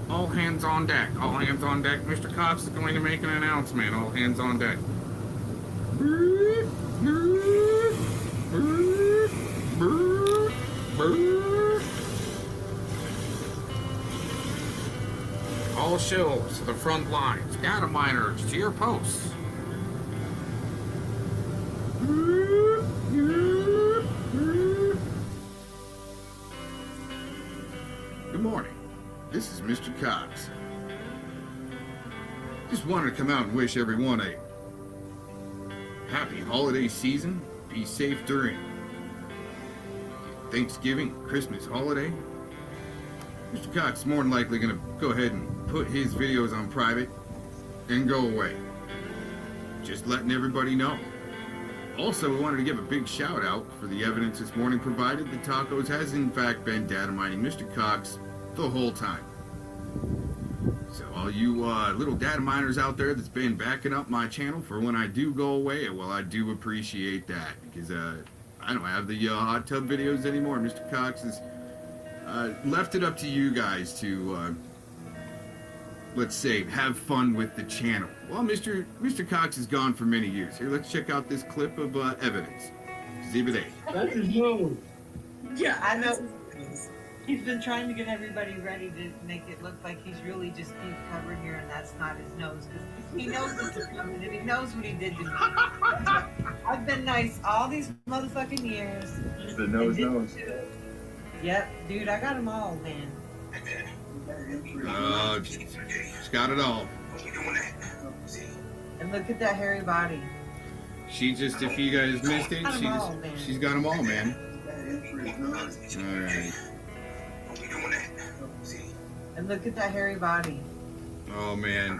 All hands on deck. Mr. Cox is going to make an announcement. All hands on deck. All shills to the front lines. Data miners to your posts. Good morning. This is Mr. Cox. Just wanted to come out and wish everyone a happy holiday season. Be safe during Thanksgiving, Christmas holiday. Mr. Cox is more than likely going to go ahead and put his videos on private and go away. Just letting everybody know. Also, we wanted to give a big shout out for the evidence this morning provided that Tacos has in fact been data mining Mr. Cox the whole time. So all you little data miners out there that's been backing up my channel for when I do go away, well, I do appreciate that, because I don't have the hot tub videos anymore. Mr. Cox has left it up to you guys to let's say have fun with the channel. Well, Mr. Cox is gone for many years. Here, let's check out this clip of evidence. Exhibit A.
That's his nose.
Yeah, I know. He's been trying to get everybody ready to make it look like he's really just being covered here, and that's not his nose. Because he knows this is coming, and he knows what he did to me. I've been nice all these motherfucking years.
The nose knows.
Yep, dude, I got them all, man.
Oh, she's got it all.
And look at that hairy body.
She just, if you guys missed it, she's got them all, man. All right.
And look at that hairy body.
Oh, man.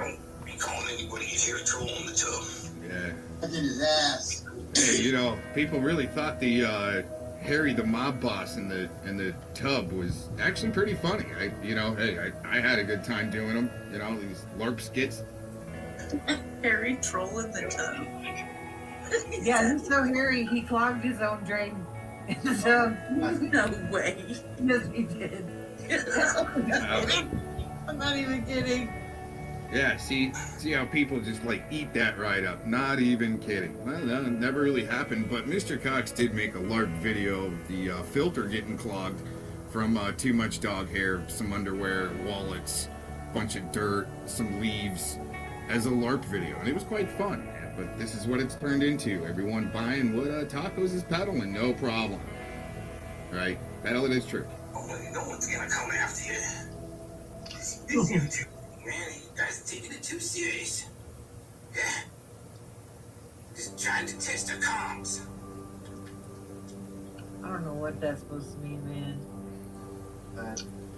Yeah.
That's in his ass.
Hey, you know, people really thought the Harry the mob boss in the tub was actually pretty funny. I had a good time doing them. You know, these LARP skits.
Harry troll in the tub. Yeah, he's so hairy, he clogged his own drain in the tub. No way. Yes, he did. I'm not even kidding.
Yeah, see how people just like eat that right up. Not even kidding. Well, that never really happened, but Mr. Cox did make a LARP video of the filter getting clogged from too much dog hair, some underwear, wallets, bunch of dirt, some leaves, as a LARP video, and it was quite fun. But this is what it's turned into. Everyone buying what Tacos is peddling, no problem. Right? Peddle it is true.
No one's gonna come after you.
Man, you guys taking it too serious. Yeah. Just trying to test the comms.
I don't know what that's supposed to mean, man.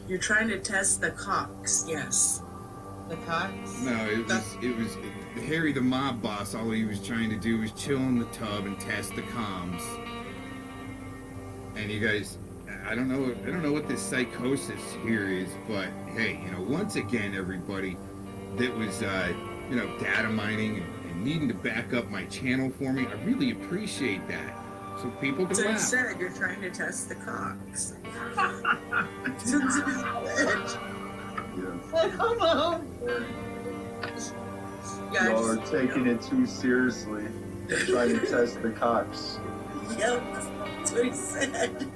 You're trying to test the cocks, yes.
The cocks?
No, it was Harry the mob boss. All he was trying to do was chill in the tub and test the comms. And you guys, I don't know what this psychosis here is, but hey, once again, everybody that was, data mining and needing to back up my channel for me, I really appreciate that. So people can
So you
laugh.
said you're trying to test the cocks.
Come on.
Y'all are taking it too seriously. Trying to test the cocks.
Yep, that's what he said.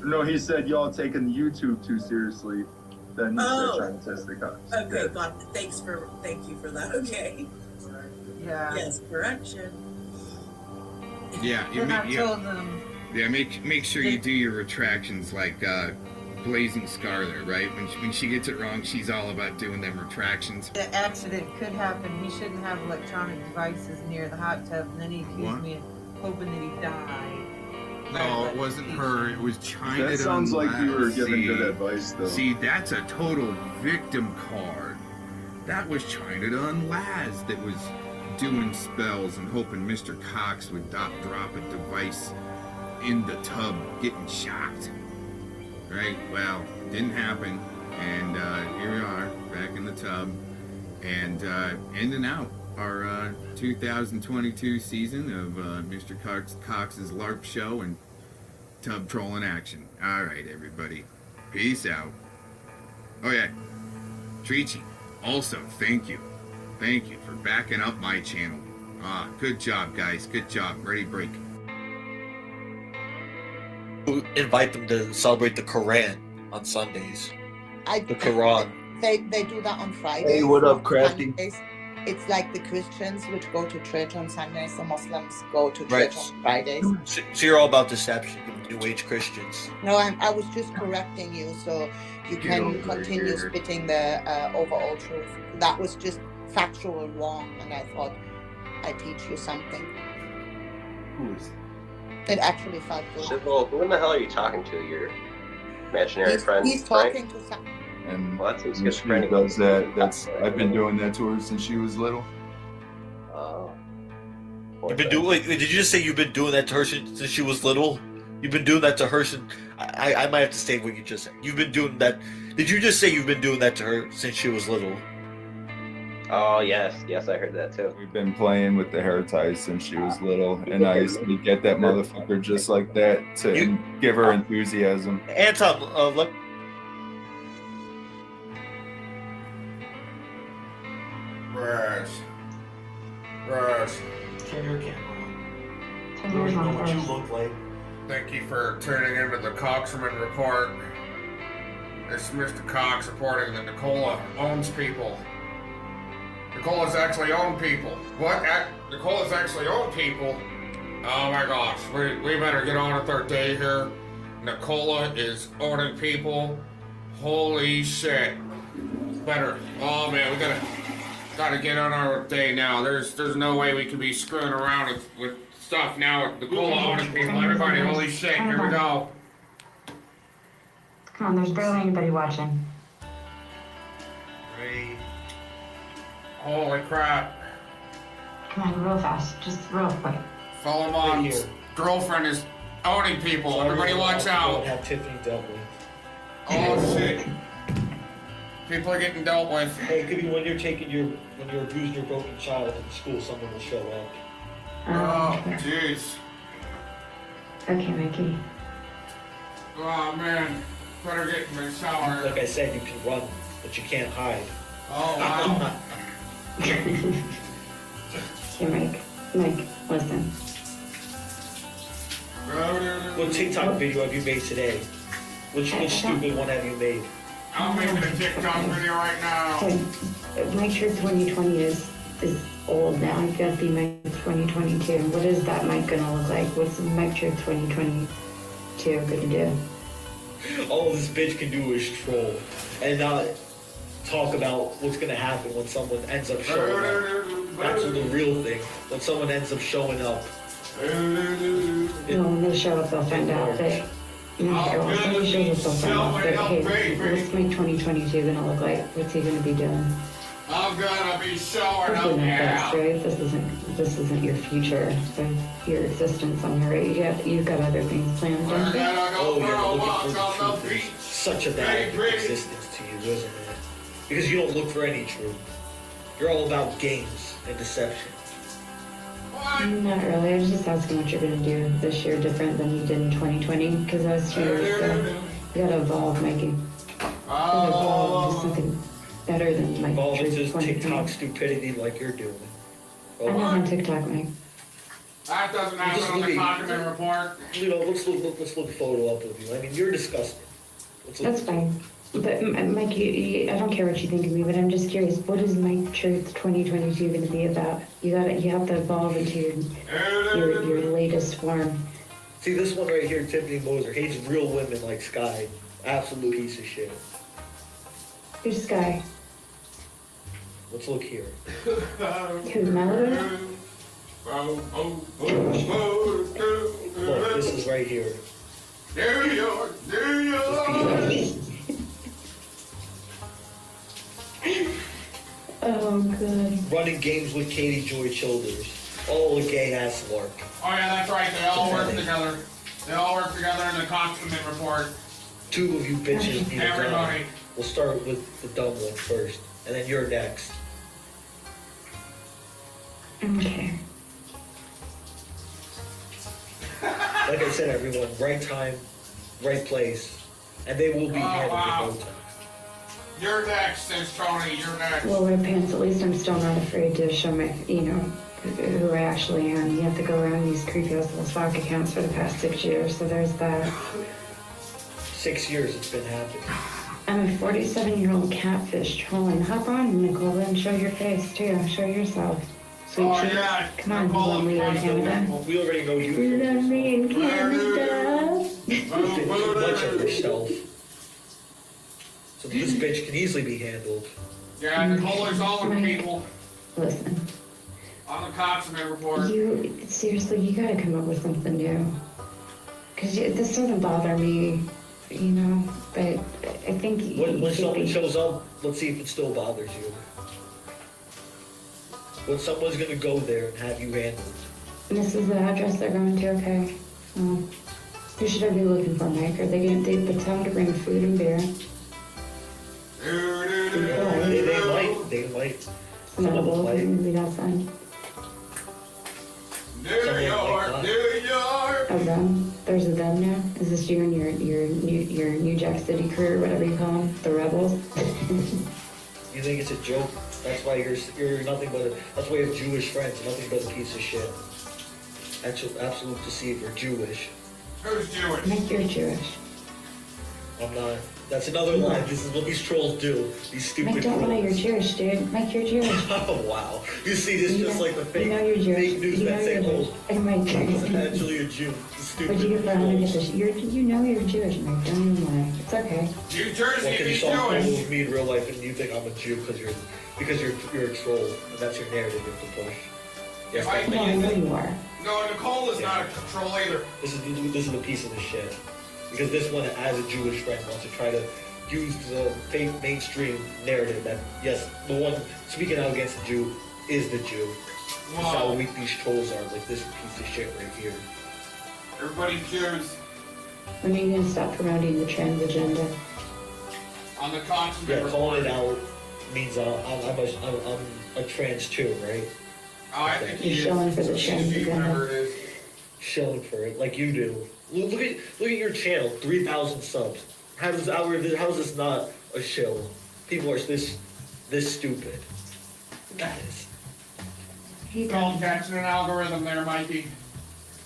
No, he said y'all taking YouTube too seriously. Then he
Oh.
said trying to test the cocks.
Okay, God, thank you for that. Okay.
Yeah.
Yes, correction.
Yeah,
Then I told them.
Yeah, make sure you do your retractions like Blazing Scarlet, right? When she gets it wrong, she's all about doing them retractions.
The accident could happen. He shouldn't have electronic devices near the hot tub, and then he accused
What?
me of hoping that he died.
No, it wasn't her. It was China.
That sounds like you were giving good advice, though.
See, that's a total victim card. That was China Dun Laz that was doing spells and hoping Mr. Cox would drop a device in the tub, getting shocked. Right? Well, didn't happen, and here we are, back in the tub, and ending out our 2022 season of Mr. Cox's LARP show and tub trolling action. All right, everybody. Peace out. Oh, yeah. Treachy, also, thank you. Thank you for backing up my channel. Good job, guys. Good job. Ready, break.
Invite them to celebrate the Quran on Sundays. The Quran.
They do that on Fridays.
Hey, what up,
on
Crafty?
Sundays. It's like the Christians which go to church on Sundays, the Muslims go to
Right.
church on Fridays.
So you're all about deception, you New Age Christians.
No, I was just correcting you so you
Get
can
over
continue
here.
spitting the overall truth. That was just factual wrong, and I thought I'd teach you something.
Who is
It actually felt good.
Sybil, who in the hell are you talking to? Your imaginary friend?
He's
Frank?
talking to some.
And
Well, that seems
when she
schizophrenic.
does that, I've been doing that to her since she was little.
Oh.
You've been doing. Wait, did you just say you've been doing that to her since she was little? You've been doing that to her since. I might have to state what you just said. You've been doing that. Did you just say you've been doing that to her since she was little?
Oh, yes. Yes, I heard that too.
We've been playing with the hair ties since she was little, and I used to get that motherfucker just like that to give her enthusiasm.
Anton, look.
Rush. Rush.
Turn your camera on.
yours
know
on
what you
first.
look like.
Thank you for tuning into the Coxerman Report. This is Mr. Cox reporting that Nicola owns people. Nicola's actually owned people. What? Nicola's actually owned people? Oh my gosh, we better get on with our day here. Nicola is owning people. Holy shit. Better. Oh man, we gotta get on our day now. There's no way we can be screwing around with stuff now with Nicola owning people. Everybody, holy shit, here we go.
Come on, there's barely anybody watching.
Three. Holy crap.
Come on, real fast. Just real quick.
Philemon's girlfriend is owning people. Everybody watch out.
Have Tiffany dealt with.
Oh shit. People are getting dealt with.
Hey, it could be when you're abusing your broken child at school, someone will show up.
Oh, jeez.
Okay, Mickey.
Oh man. Better get in the shower.
Like I said, you can run, but you can't hide.
Oh wow.
Okay, Mike, listen.
What TikTok video have you made today? Which stupid one have you made?
I'm making a TikTok video right now.
Mike Sure 2020 is old now. I've got to be Mike 2022. What is that Mike gonna look like? What's Mike Sure 2022 gonna do?
All this bitch can do is troll. And talk about what's gonna happen when someone ends up showing up. That's the real thing. When someone ends up showing up.
No, when they show up, they'll find out that. You know, when they show up, they'll find out that, hey, what's my 2022 gonna look like? What's he gonna be doing?
I'm gonna be showing
Hopefully
up
not
now.
this, right? This isn't your future, your existence on here, right? You've got other things planned, don't you?
Oh, you're looking for the truth. Such a bad existence to you, isn't it? Because you don't look for any truth. You're all about games and deception.
Not really. I was just asking what you're gonna do this year different than you did in 2020, because that was 2 years ago. You gotta evolve, Mikey. You gotta evolve into something better than like
Evolve into
2020.
TikTok stupidity like you're doing.
I'm not on TikTok, Mike.
That doesn't happen on the document report.
You know, let's look a photo up of you. I mean, you're disgusting.
That's fine. But Mike, I don't care what you think of me, but I'm just curious. What is Mike Truth 2022 going to be about? You have to evolve into your latest form.
See this one right here, Tiffany Moser, hates real women like Sky. Absolute piece of shit.
Who's Sky?
Let's look here.
Who's Malibu?
Look, this is right here.
New York, New York.
Oh, good.
Running games with Katie Joy Childers. All a gay ass lark.
Oh yeah, that's right. They all work together. They all work together in the document report.
Two of you bitches need a gun.
Everybody.
We'll start with the dumb one first, and then you're next.
Okay.
Like I said, everyone, right time, right place, and they will be handled in no time.
You're next, says Tony. You're next.
Well, Red Pants, at least I'm still not afraid to show my, who I actually am. You have to go around these creepy ass little sock accounts for the past 6 years, so there's that.
6 years it's been happening.
I'm a 47-year-old catfish trolling. Hop on, Nicole, and show your face, too. Show yourself. Sweet cheeks. Come on, you love me in Canada.
We already know you.
You love me in Canada.
You think too much of yourself. So this bitch can easily be handled.
Yeah, Nicole is all the people
Listen,
on the document report.
seriously, you gotta come up with something new. Because this doesn't bother me, but I think
When someone shows up, let's see if it still bothers you. When someone's gonna go there and have you handled.
This is the address they're going to, okay? Who should I be looking for, Mike? Are they pretend to bring food and beer?
They might.
No, well, maybe that's fine.
New York, New York.
A them? There's a them now? Is this you and your New Jack City crew, or whatever you call them? The rebels?
You think it's a joke? That's why you're nothing but that's why you have Jewish friends, nothing but a piece of shit. Absolute deceiver, Jewish.
Who's Jewish?
Mike, you're Jewish.
I'm not. That's another lie. This is what these trolls do. These stupid
Mike, don't
trolls.
lie, you're Jewish, dude. Mike, you're Jewish.
Oh, wow. You see this just like the fake,
You know you're Jewish.
fake news
You
that
know
say,
you're Jewish.
oh,
And Mike,
he's actually a Jew.
Where'd you get that? Let me get this. You know you're Jewish, Mike. Don't even lie. It's okay.
New Jersey,
Well, can you
be
saw a photo
Jewish.
of me in real life and you think I'm a Jew because you're a troll and that's your narrative you have to push. Yes,
Mike,
No, I know you are.
No, Nicole is not a control either.
This is a piece of the shit. Because this one, as a Jewish friend, wants to try to use the fake mainstream narrative that, yes, the one speaking out against the Jew is the Jew. That's how weak these trolls are, like this piece of shit right here.
Everybody's Jews
When are you going to stop promoting the trans agenda?
on the document
Yeah,
report.
calling it out means I'm a trans too, right?
Oh, I think
You're
he
showing
is.
for the trans
Whoever
agenda.
it is.
Shilling for it, like you do. Look at your channel, 3,000 subs. How is this not a shill? People are this stupid. That is.
Don't catch an algorithm there, Mikey.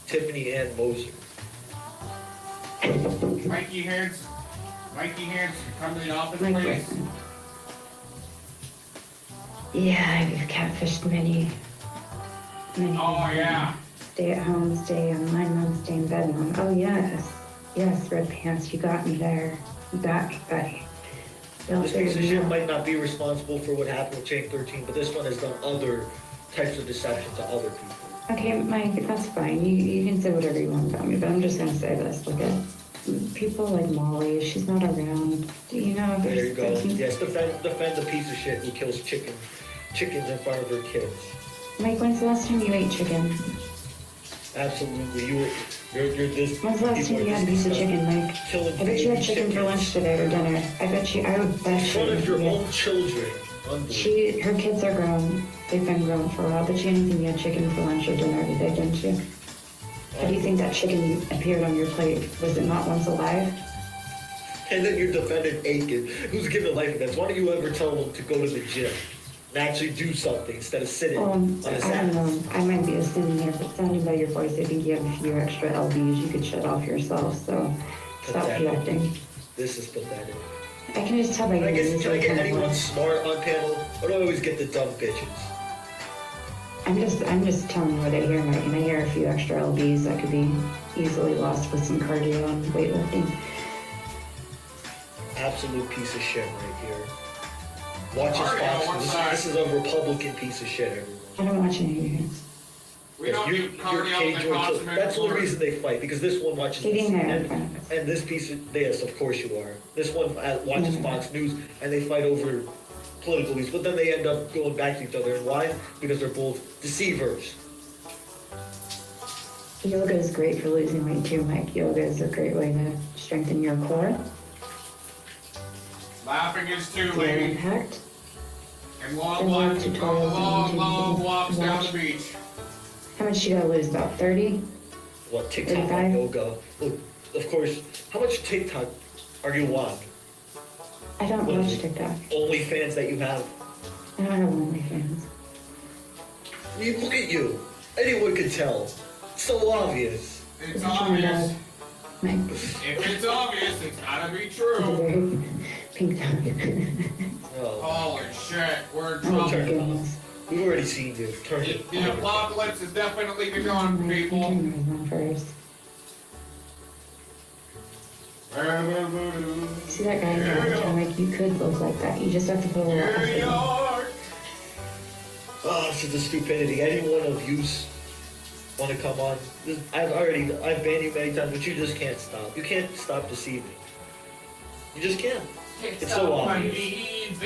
Tiffany Ann Moser.
Mikey Hands, come to the office,
Mike,
please.
listen. Yeah, I've catfished many.
Oh, yeah.
Stay at home, stay online mom, stay in bed mom. Oh, yes. Yes, Red Pants, you got me there. You got me, buddy.
This piece of shit might not be responsible for what happened with Chain 13, but this one has done other types of deception to other people.
Okay, Mike, that's fine. You can say whatever you want about me, but I'm just gonna say this. Look at people like Molly. She's not around. Do you know?
There you go. Yes, defend the piece of shit who kills chickens in front of her kids.
Mike, when's the last time you ate chicken?
Absolutely, you're this.
When's the last time you had a piece of chicken, Mike? I bet you had chicken for lunch today or dinner. I would bet you.
In front of your own children.
Her kids are grown. They've been grown for a while. But you didn't think you had chicken for lunch or dinner today, didn't you? How do you think that chicken appeared on your plate? Was it not once alive?
And then you're defending Aiken, who's given life events. Why don't you ever tell him to go to the gym and actually do something instead of sitting on his
I
ass?
don't know. I might be assuming here, but sounding by your voice, I think you have a few extra LBs you could shut off yourself. So stop
Pathetic.
reacting.
This is pathetic.
I can just tell by your
Can I
news
get
kind of
anyone
voice.
smart on panel? Or do I always get the dumb bitches?
I'm just telling you what I hear, Mike, and I hear a few extra LBs that could be easily lost with some cardio and weightlifting.
Absolute piece of shit right here. Watches Fox. This is a Republican piece of shit, everyone.
I don't watch any of you.
We don't do cardio. That's the only reason they fight, because this one watches
Sitting there.
and this piece of, yes, of course you are. This one watches Fox News, and they fight over political views, but then they end up going back to each other. And why? Because they're both deceivers.
Yoga is great for losing weight too, Mike. Yoga is a great way to strengthen your core.
Laughing is too,
Feel
lady.
impact.
And long walks down the beach.
How much you gotta lose? About 30?
What, TikTok
35?
and yoga? Well, of course, how much TikTok are you on?
I don't
What is
watch
it?
TikTok.
OnlyFans that you have?
I don't have OnlyFans.
I mean, look at you. Anyone could tell. It's so obvious.
It's obvious.
Mike.
If it's obvious, it's gotta be true.
Pink tongue.
Holy shit, we're in
Oh my
trouble.
goodness.
We've already seen you. Turn it.
The apocalypse has definitely begun, people.
First. See that guy in the picture, Mike? You could look like that. You just have to put a little effort in.
Oh, this is the stupidity. Any one of you want to come on? I've banned you many times, but you just can't stop. You can't stop deceiving. You just can't. It's so obvious.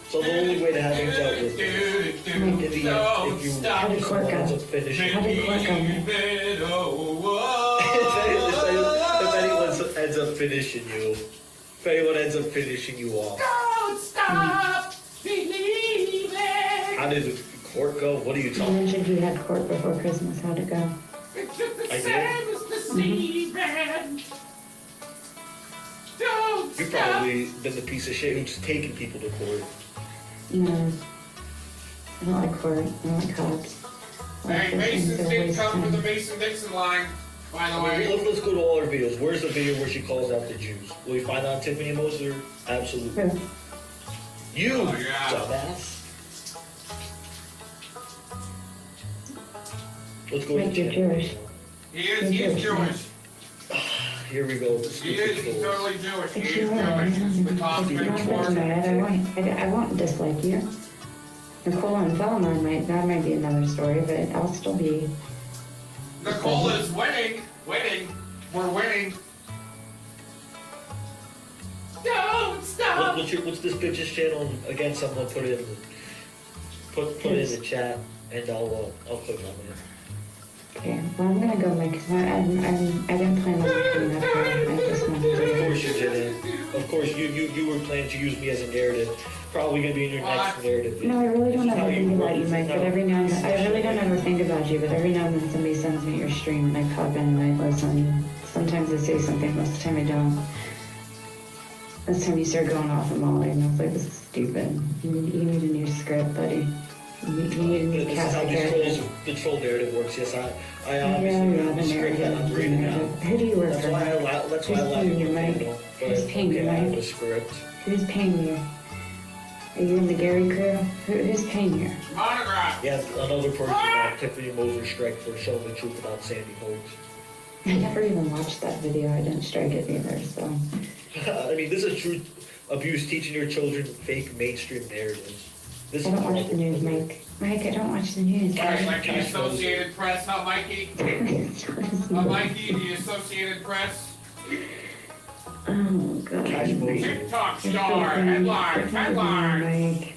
So the only way to have him dealt with is in the end, if you
How did court
ends
go?
up finishing.
How did court go, Mike?
If anyone ends up finishing you, if anyone ends up finishing you off,
Don't stop believing.
how did the court go? What are you
You
talking?
mentioned you had court before Christmas. How'd it go?
It's just the
I
same as deceiving. Don't
You've
stop.
probably been the piece of shit who's taking people to court.
No. I don't like court. I don't like cops. I like
Hey,
those things
Mason's
that
did
waste
come to the
time.
Mason-Dixon line, by the way.
Let's go to all our videos. Where's the video where she calls out the Jews? Will we find out Tiffany Moser? Absolutely.
Who?
You,
Oh, yeah.
dumbass. Let's go
Mike,
to
you're
Jen.
Jewish.
He is Jewish.
Here we go.
He is, he's totally Jewish. He
If
is
you are,
Jewish. It's the
if
cosmic
you're not
war.
vaccinated, I won't dislike you. Nicole and Felomar that might be another story, but I'll still be.
Nicole is winning. We're winning. Don't stop.
What's this bitch's channel? Again, someone put it in the chat, and I'll click on it.
Okay, well, I'm gonna go, Mike, because I didn't plan on doing that for you. I just wanted
Of
to.
course you didn't. Of course you were planning to use me as a narrative. Probably gonna be in your next narrative.
No, I really don't
This is how
ever
you
think
work.
about you,
This is
Mike, but
how-
every now and then, I really don't ever think about you, but every now and then somebody sends me your stream and I pop in and I listen. Sometimes I say something, most of the time I don't. This time you started going off on Molly and I was like, this is stupid. You need a new script, buddy. You need a new
This is
cast
how
of characters.
the troll narrative works. Yes, I
Yeah,
obviously
the
have the script that I'm
narrative.
reading out.
Who do you work
That's
for?
why I allow. That's why I
Who's
allow
paying
you
you,
to
Mike?
know.
Who's paying you,
Okay, I have
Mike?
a script.
Who's paying you? Are you in the Gary crew? Who's paying you?
Monograph.
Yeah, another person got Tiffany Moser strike for showing the truth about Sandy Hoax.
I never even watched that video. I didn't strike it either, so.
I mean, this is truth abuse, teaching your children fake mainstream narratives. This
I
is
don't watch the news, Mike. Mike, I don't watch the news.
Alright, like the Associated Press, huh, Mikey? Mikey, the Associated Press.
Oh, God.
TikTok star, headline.
Mike.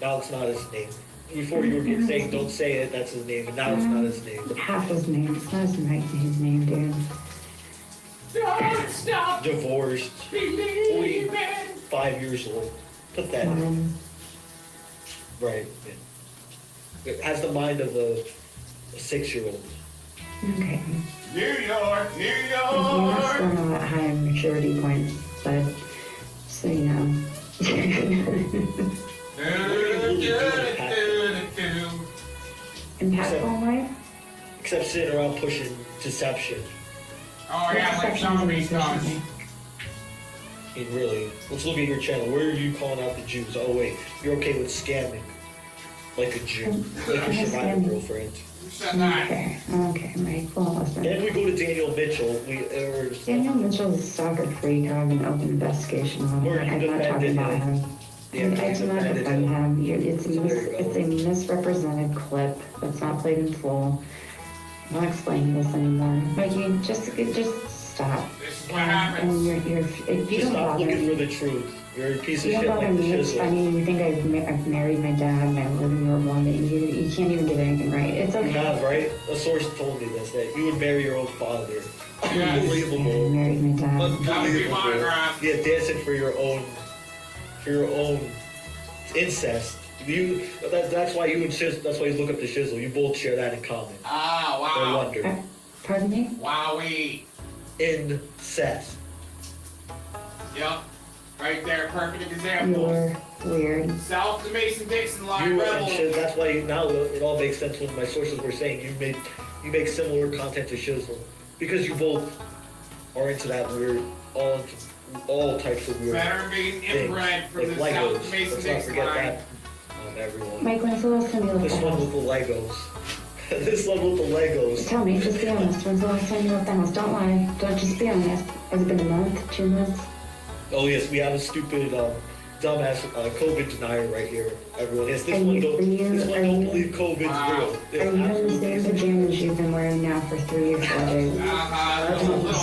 Now it's not his name. Before you were saying don't say it, that's his name, and now it's not his name.
Half his name. It's not his name, dude.
Don't stop
Divorced,
believing.
45 years old. Put that in. Right. Yeah. It has the mind of a 6-year-old.
Okay.
New York, New
He's not
York.
still not high maturity points, but so you know. Impactful life?
Except sitting around pushing deception.
Oh yeah, like zombie stuff.
I mean, really, let's look at your channel. Where are you calling out the Jews? Oh wait, you're okay with scamming. Like a Jew. Like your survivor girlfriend.
Okay, Mike, well, listen.
Then we go to Daniel Mitchell.
Daniel Mitchell's a soccer freak. I have an open investigation on him. I'm not talking about him. I do not defend him. It's a misrepresented clip that's not played in full. I'm not explaining this anymore. Mikey, just stop.
This is what happens.
And you're if you
Just
don't
stop
bother
looking for
me.
the truth. You're a piece of
You
shit
don't
like
bother
the
me. It's
shizzle.
funny. You think I've married my dad and I live in your woman. You can't even get anything right. It's okay.
You have, right? A source told me this, that you would marry your own father.
I
Unbelievable.
married my dad.
Unbelievable. Yeah, dancing for your own incest. That's why you and Shizzle, that's why you look up to Shizzle. You both share that in common.
Ah,
No
wow.
wonder.
Pardon me?
Wowee.
Incest.
Yep. Right there, perfect example.
You're weird.
South the Mason-Dixon line
You and
rebel.
Shizzle, that's why now it all makes sense when my sources were saying you make similar content to Shizzle. Because you both are into that weird, all types of weird
Better being
things.
inbred from
Like
the South
Legos.
the
Let's not
Mason-Dixon
forget
line.
that on everyone.
Mike, when's the last time you left
This
the
one
house?
with the Legos. This one with the Legos.
Tell me, just be honest. When's the last time you left the house? Don't lie. Don't just be honest. Has it been a month, 2 months?
Oh yes, we have a stupid, dumbass COVID denier right here. Everyone, yes, this
Are
one
you-
don't,
are you-
this one
are
don't
you-
believe COVID's real.
Are
Yeah,
you in the
absolutely.
same pajamas you've been wearing now for 3 or 4 days?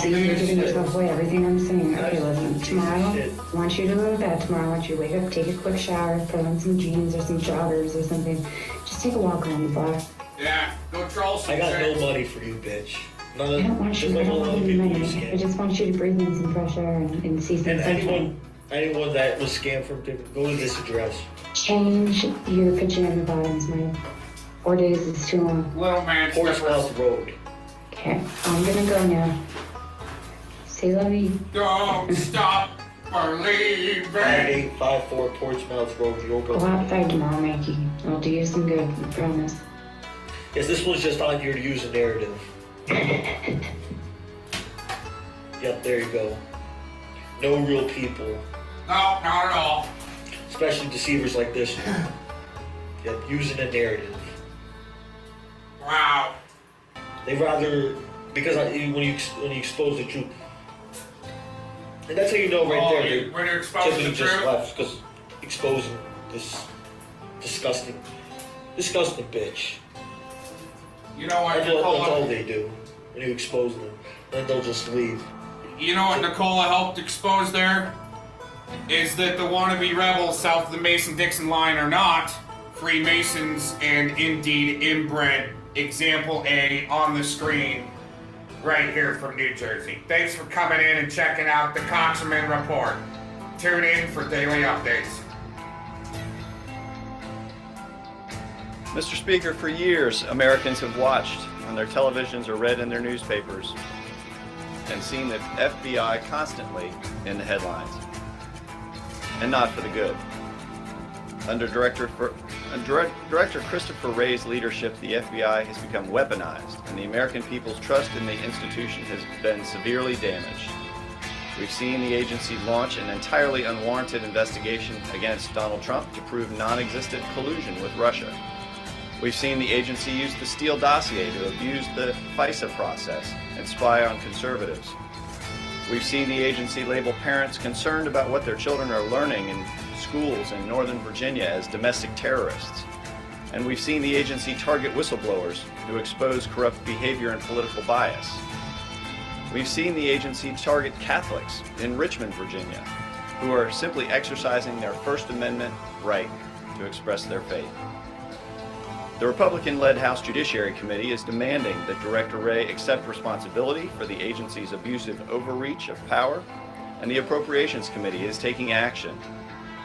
See, you're giving yourself away. Everything I'm saying. Okay, listen. Tomorrow, I want you to go to bed. Tomorrow, I want you to wake up, take a quick shower, put on some jeans or some joggers or something. Just take a walk around the block.
Yeah, go troll some
I got
shit.
no money for you, bitch. None
I
of,
don't want
just
you. I
like
don't
all the
want
other
any
people you
money. I
scam.
just want you to breathe in some fresh air and see some
And
sunshine.
anyone that was scammed from different, go to this address.
Change your pajama bottoms, Mike. 4 days is too long.
Little man
Portsmouth Road.
Okay, I'm gonna go now. Say love me.
Don't stop believing.
5854 Portsmouth Road,
Go
Yoga.
outside tomorrow, Mikey. I'll do you some good, I promise.
Yes, this one's just on here to use a narrative. Yep, there you go. No real people.
No, not at all.
Especially deceivers like this one. Yep, using a narrative.
Wow.
They rather, because when you expose the truth, and that's how you know right there. They
When you're exposing
typically
the
just
truth.
left because exposing this disgusting bitch.
You know what,
That's all
Nicola?
they do when you expose them. Then they'll just leave.
You know what Nicola helped expose there? Is that the wannabe rebels south of the Mason-Dixon line are not Freemasons and indeed inbred. Example A on the screen right here from New Jersey. Thanks for coming in and checking out the Coxman Report. Tune in for daily updates.
Mr. Speaker, for years, Americans have watched on their televisions or read in their newspapers and seen the FBI constantly in the headlines, and not for the good. Under Director Christopher Wray's leadership, the FBI has become weaponized, and the American people's trust in the institution has been severely damaged. We've seen the agency launch an entirely unwarranted investigation against Donald Trump to prove non-existent collusion with Russia. We've seen the agency use the Steele dossier to abuse the FISA process and spy on conservatives. We've seen the agency label parents concerned about what their children are learning in schools in Northern Virginia as domestic terrorists. And we've seen the agency target whistleblowers who expose corrupt behavior and political bias. We've seen the agency target Catholics in Richmond, Virginia, who are simply exercising their First Amendment right to express their faith. The Republican-led House Judiciary Committee is demanding that Director Wray accept responsibility for the agency's abusive overreach of power, and the Appropriations Committee is taking action,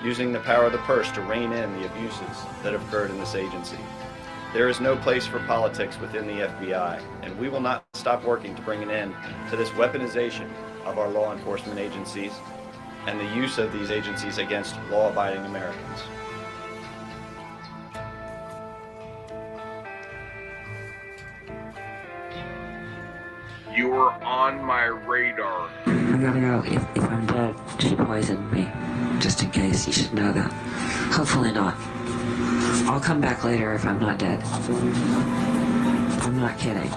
using the power of the purse to rein in the abuses that have occurred in this agency. There is no place for politics within the FBI, and we will not stop working to bring an end to this weaponization of our law enforcement agencies and the use of these agencies against law-abiding Americans.
You are on my radar.
I gotta go. If I'm dead, she poisoned me. Just in case, you should know that. Hopefully not. I'll come back later if I'm not dead. I'm not kidding.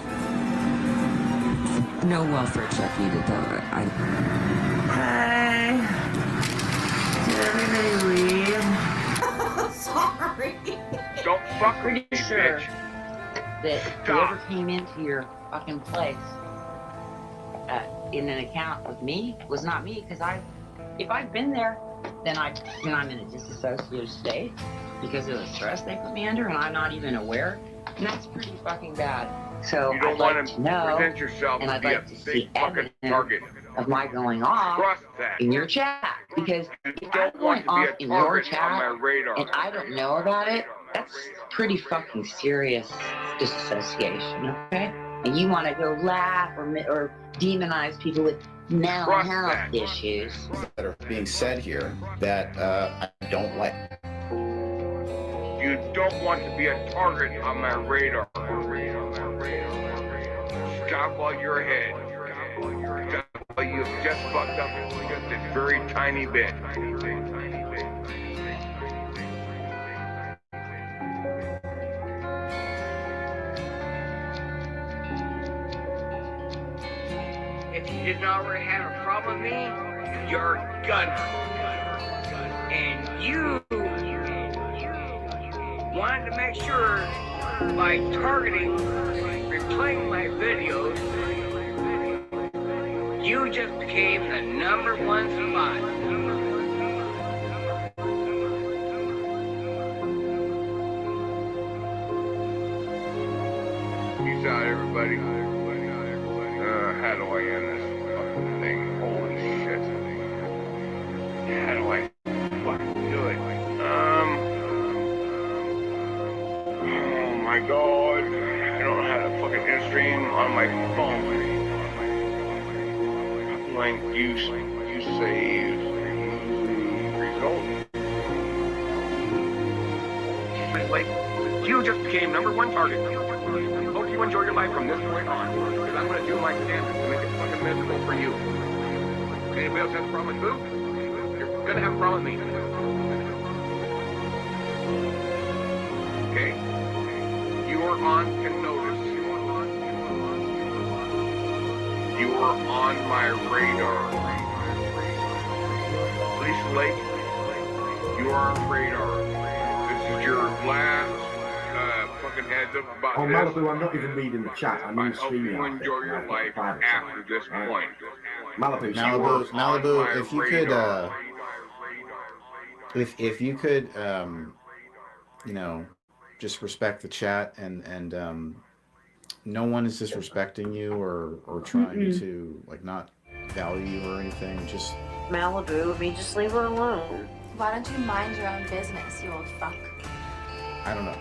No welfare check needed though.
Hey. Did everybody leave?
Sorry.
Don't fuck with me,
Sure.
bitch.
That whoever came into your fucking place in an account of me was not me, because if I've been there, then I'm in a disassociative state because of the stress they put me under, and I'm not even aware, and that's pretty fucking bad. So
You don't
I'd like
want
to
to
know,
present yourself
and
to
I'd
be
like
a
to
big
see
fucking
evidence
target.
of my going off
Trust that.
in your chat, because if I'm
Don't
going
want to be
off
a
in your
target on my
chat
radar.
and I don't know about it, that's pretty fucking serious disassociation, okay? And you want to go laugh or demonize people with mental health issues.
That are being said here that I don't like.
You don't want to be a target on my radar. Stop while you're ahead. Stop while you've just fucked up just a very tiny bit.
If you didn't already have a problem with me, you're gonna. And you wanted to make sure by targeting, replaying my videos, you just became the #1 spot.
Peace out, everybody. How do I end this fucking thing? Holy shit. How do I fucking do it? Oh my god. I don't know how to fucking end stream on my phone. Like you save result. Like, you just became #1 target. Hope you enjoy your life from this point on, because I'm going to do my damnedest to make it fucking miserable for you. Anybody else has a problem with Boo? You're going to have a problem with me. Okay? You are on to notice. You are on my radar. Lisa Lake, you are on radar. This is your last fucking heads up about
Oh,
this.
Malibu, I'm not even reading the chat. I'm
I
in
hope you
StreamYard.
enjoy your life after this point.
Malibu,
Malibu, if you could, if you could, you know, just respect the chat and no one is disrespecting you or trying to like not value you or anything. Just
Malibu, I mean, just leave her alone.
Why don't you mind your own business, you old fuck?
I don't know.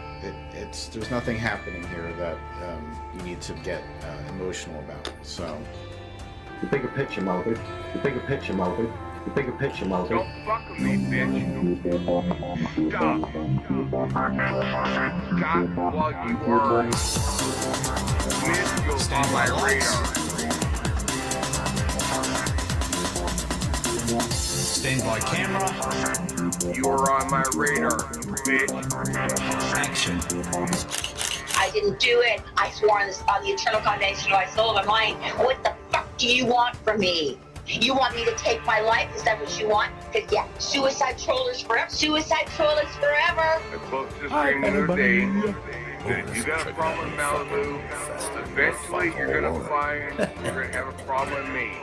It's there's nothing happening here that you need to get emotional about. So
the bigger picture, Malibu. The bigger picture, Malibu. The bigger picture, Malibu.
Don't fuck with me, bitch. Stop. Stop while you are minuscule on my radar.
Stand by camera.
You are on my radar, bitch.
Action.
I didn't do it. I swore on the eternal condemnation of my soul of my mind. What the fuck do you want from me? You want me to take my life? Is that what you want? Because, yeah, suicide trollers forever. Suicide trollers forever.
The closest dream of the day. You got a problem in Malibu. Eventually, you're gonna find you're gonna have a problem with me.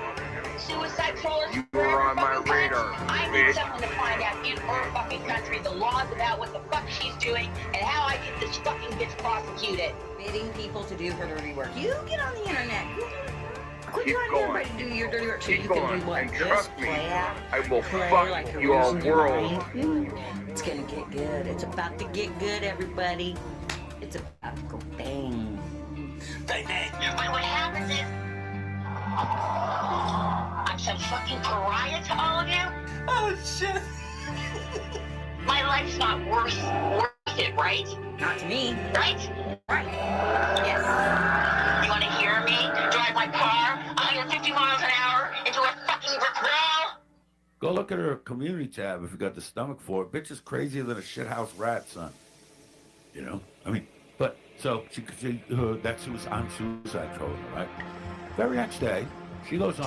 Suicide trollers
You
forever.
were on my
fucking
radar,
bitch. I need
bitch.
someone to find out in her fucking country the laws about what the fuck she's doing and how I get this fucking bitch prosecuted.
Bidding people to do her dirty work. You get on the internet. Quit
Keep
trying
going.
everybody to do your dirty work so
Keep
you
going.
can do what?
And
Just
trust me,
play out.
I will
Play
fuck
like a
your
rose in your
world.
mind. It's gonna get good. It's about to get good, everybody. It's about to go bang.
But what happens is, I'm some fucking pariah to all of you.
Oh shit.
My life's not worth it, right?
Not to me.
Right?
Right. Yes.
You want to hear me drive my car 150 miles an hour into a fucking brick wall?
Go look at her community tab if you got the stomach for it. Bitch is crazier than a shithouse rat, son. You know? I mean, but, so, that's who's on suicide trolling, right? Very next day, she goes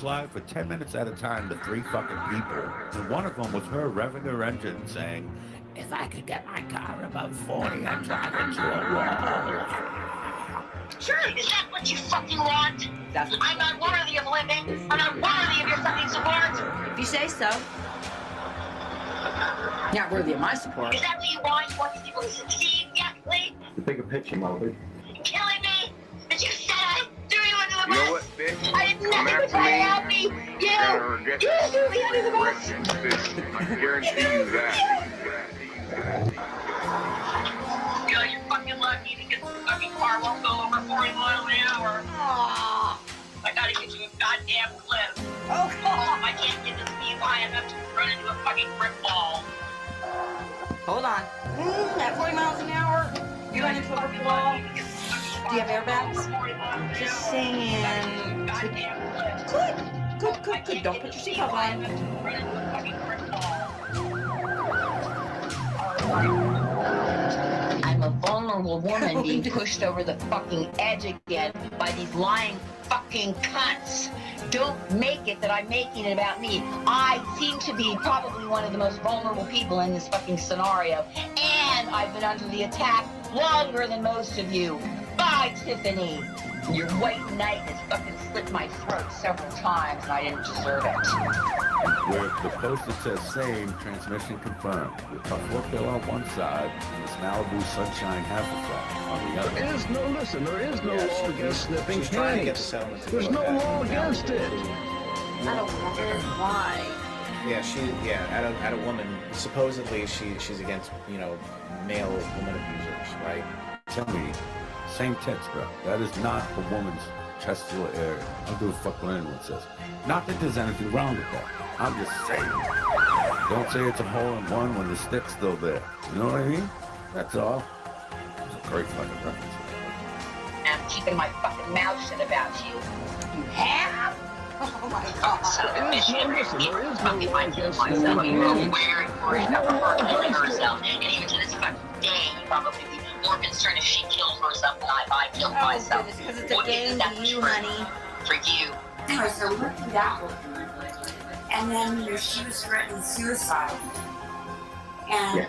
live for 10 minutes at a time to 3 fucking people. And one of them was her revving her engine saying, if I could get my car above 40, I'd drive into a wall.
Sure, is that what you fucking want? I'm not worthy of living. I'm not worthy of your fucking support.
If you say so. Not worthy of my support.
Is that what you want? You want these people to succeed? Yeah, please.
The bigger picture, Moby.
Killing me? But you said I threw you under the bus.
You know what, bitch?
I did
Come
nothing to
after
try to
me.
help me.
You're gonna regret
You threw me under the bus.
this decision. I guarantee you that.
You know, you're fucking lucky because the fucking car won't go over 40 miles an hour. Aww. I gotta get you a goddamn clip. Oh, I can't get the speed high enough to run into a fucking brick wall.
Hold on. At 40 miles an hour, you run into a brick wall. Do you have airbags? Just saying. Good. Don't put your seatbelt on.
I'm a vulnerable woman being pushed over the fucking edge again by these lying fucking cunts. Don't make it that I'm making it about me. I seem to be probably one of the most vulnerable people in this fucking scenario. And I've been under the attack longer than most of you. Bye, Tiffany. Your white knight has fucking slit my throat several times and I didn't deserve it.
Where the post that says same, transmission confirmed. With Buffalo Bill on one side, and this Malibu Sunshine Haverford on the other.
There is no, listen, there is no law against sniffing
she's trying to get the
panties.
settlement to
There's
go
no
ahead.
law against it.
I don't wonder why.
At a woman, supposedly she's against, male woman abusers, right?
Tell me, same tits, bro. That is not a woman's testicular area. I don't give a fuck what anyone says. Not that there's anything wrong with that. I'm just saying. Don't say it's a hole in one when the stick's still there. You know what I mean? That's all. It's a great fucking reference.
I'm keeping my fucking mouth shut about you. You have? Oh my god. So the mission is fucking myself. You're wearing for it. Never her killing herself. And even to this fucking day, you probably be more concerned if she kills herself than if I kill myself.
Because it's a game to you, honey.
For you. Anyway, so we went through that whole thing. And then she was threatening suicide. And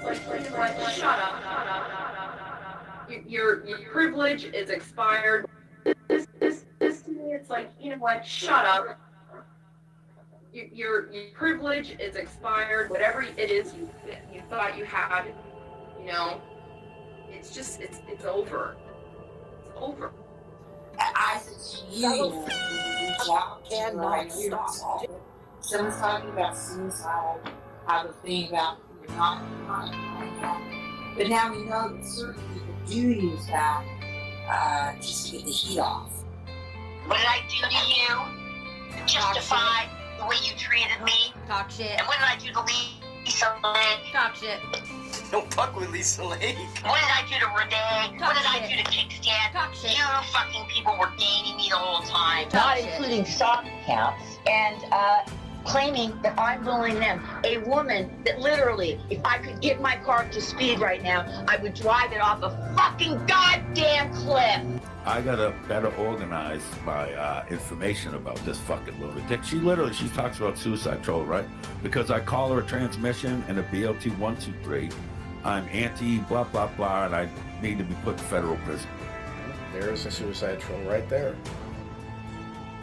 It's like, shut up. Your privilege is expired. This to me, it's like, you know what? Shut up. Your privilege is expired. Whatever it is you thought you had, it's just it's over. It's over.
I said to you, cannot stop. Someone's talking about suicide, how to think about you're not. But now we know that certain people do use that just to get the heat off. What did I do to you? Justify the way you treated me?
Talk shit.
And what did I do to Lisa Lake?
Talk shit.
Don't fuck with Lisa Lake.
What did I do to Renee? What did I do to Kickstand?
Talk shit.
You fucking people were gaining me the whole time.
Talk
Not
shit.
including stock accounts. And claiming that I'm bullying them. A woman that literally, if I could get my car up to speed right now, I would drive it off a fucking goddamn cliff.
I gotta better organize my information about this fucking lunatic. She talks about suicide troll, right? Because I call her a transmission and a BLT 123. I'm anti blah blah blah, and I need to be put in federal prison.
There's a suicide troll right there.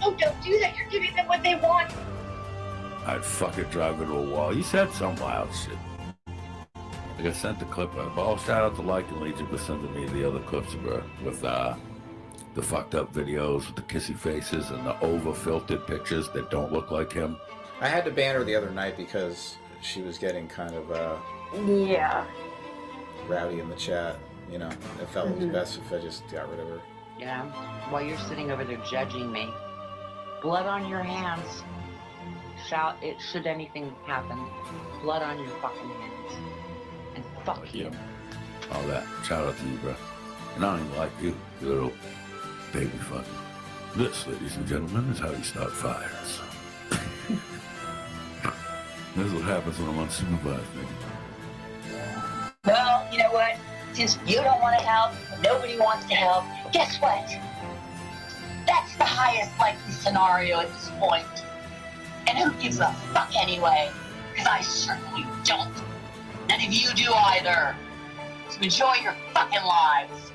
Oh, don't do that. You're giving them what they want.
I'd fucking drive into a wall. You said some wild shit. I got sent the clip of. Oh, shout out to Like and Legion for sending me the other clips of her with the fucked up videos with the kissy faces and the over-filtered pictures that don't look like him.
I had to ban her the other night because she was getting kind of
Yeah.
rowdy in the chat. You know, it felt it was best if I just got rid of her.
Yeah. While you're sitting over there judging me, blood on your hands. Should anything happen, blood on your fucking hands. And fuck you.
All that. Shout out to you, bro. And I don't even like you, you little baby fucker. This, ladies and gentlemen, is how you start fires. This is what happens when I'm unsupervised, nigga.
Well, you know what? Since you don't want to help, nobody wants to help, guess what? That's the highest likely scenario at this point. And who gives a fuck anyway? Because I certainly don't. None of you do either. So enjoy your fucking lives.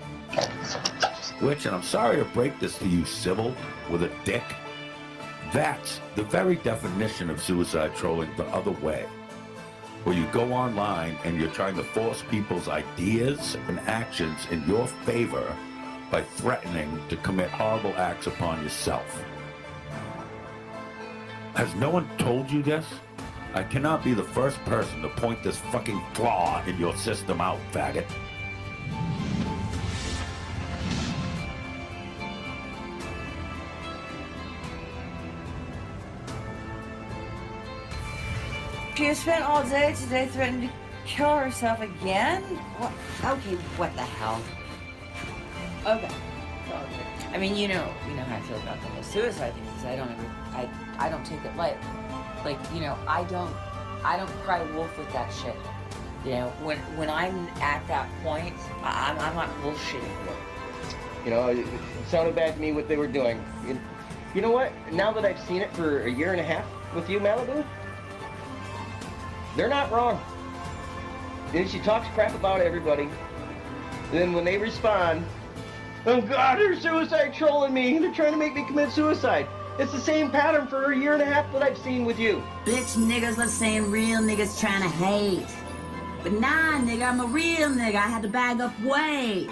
Which, and I'm sorry to break this to you, Sybil, with a dick, that's the very definition of suicide trolling the other way. Where you go online and you're trying to force people's ideas and actions in your favor by threatening to commit horrible acts upon yourself. Has no one told you this? I cannot be the first person to point this fucking flaw in your system out, faggot.
She has spent all day today threatening to kill herself again? What? Okay, what the hell? Okay. I mean, you know how I feel about the whole suicide thing because I don't take it light. Like, you know, I don't cry wolf with that shit. You know, when I'm at that point, I'm not bullshitting.
You know, it sounded bad to me what they were doing. You know what? Now that I've seen it for a year and a half with you, Malibu, they're not wrong. And she talks crap about everybody. And then when they respond, oh God, they're suicide trolling me. They're trying to make me commit suicide. It's the same pattern for a year and a half that I've seen with you.
Bitch niggas was saying real niggas trying to hate. But nah, nigga, I'm a real nigga. I had to bag up weight.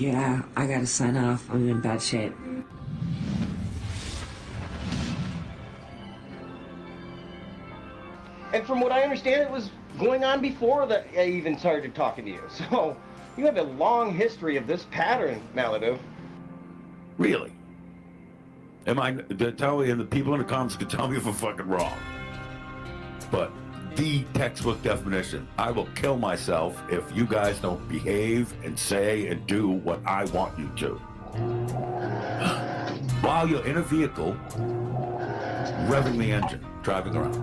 Yeah, I gotta sign off. I'm in bad shape.
And from what I understand, it was going on before that I even started talking to you. So you have a long history of this pattern, Malibu.
Really? Am I? Tell me, and the people in the comments can tell me if I'm fucking wrong. But the textbook definition: I will kill myself if you guys don't behave and say and do what I want you to. While you're in a vehicle, revving the engine, driving around.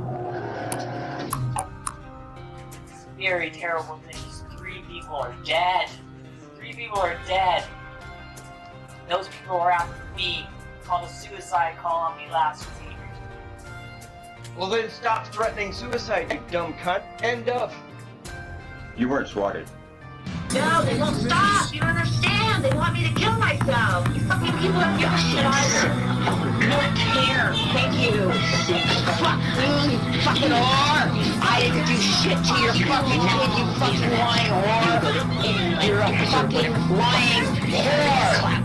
Very terrible things. 3 people are dead. 3 people are dead. Those people were after me. Called a suicide call on me last week.
Well, then stop threatening suicide, you dumb cunt. End up.
You weren't swatted.
No, they won't stop. You don't understand. They want me to kill myself. You fucking people don't give a shit either. You don't care. Thank you. Fuck you, you fucking whore. I didn't do shit to your fucking kid, you fucking lying whore. You're a fucking lying whore.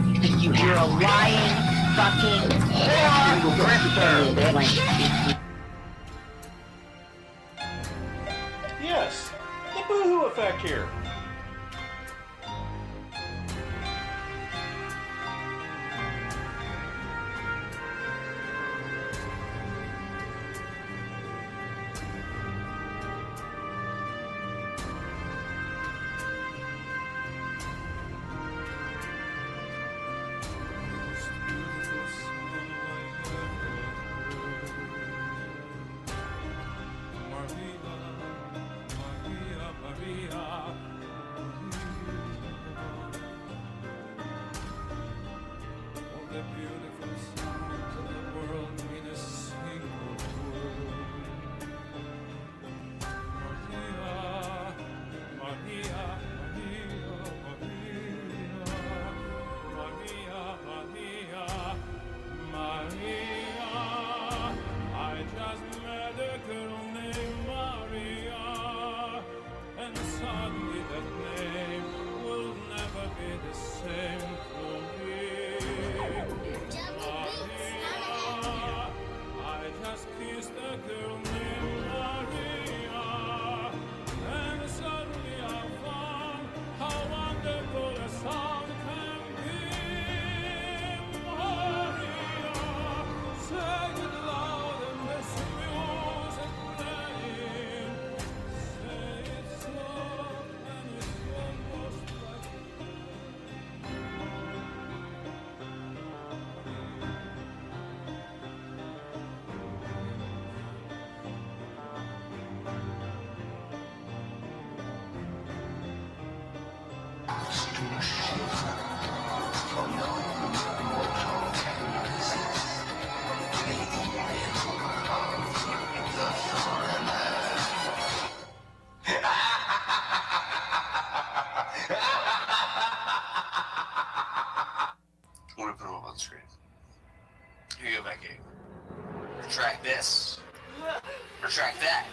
You're a lying fucking whore. Grifter.
Yes. The boohoo
into effect here.
I'm gonna put them up on the screen. Here you go, Becky. Retract this. Retract that.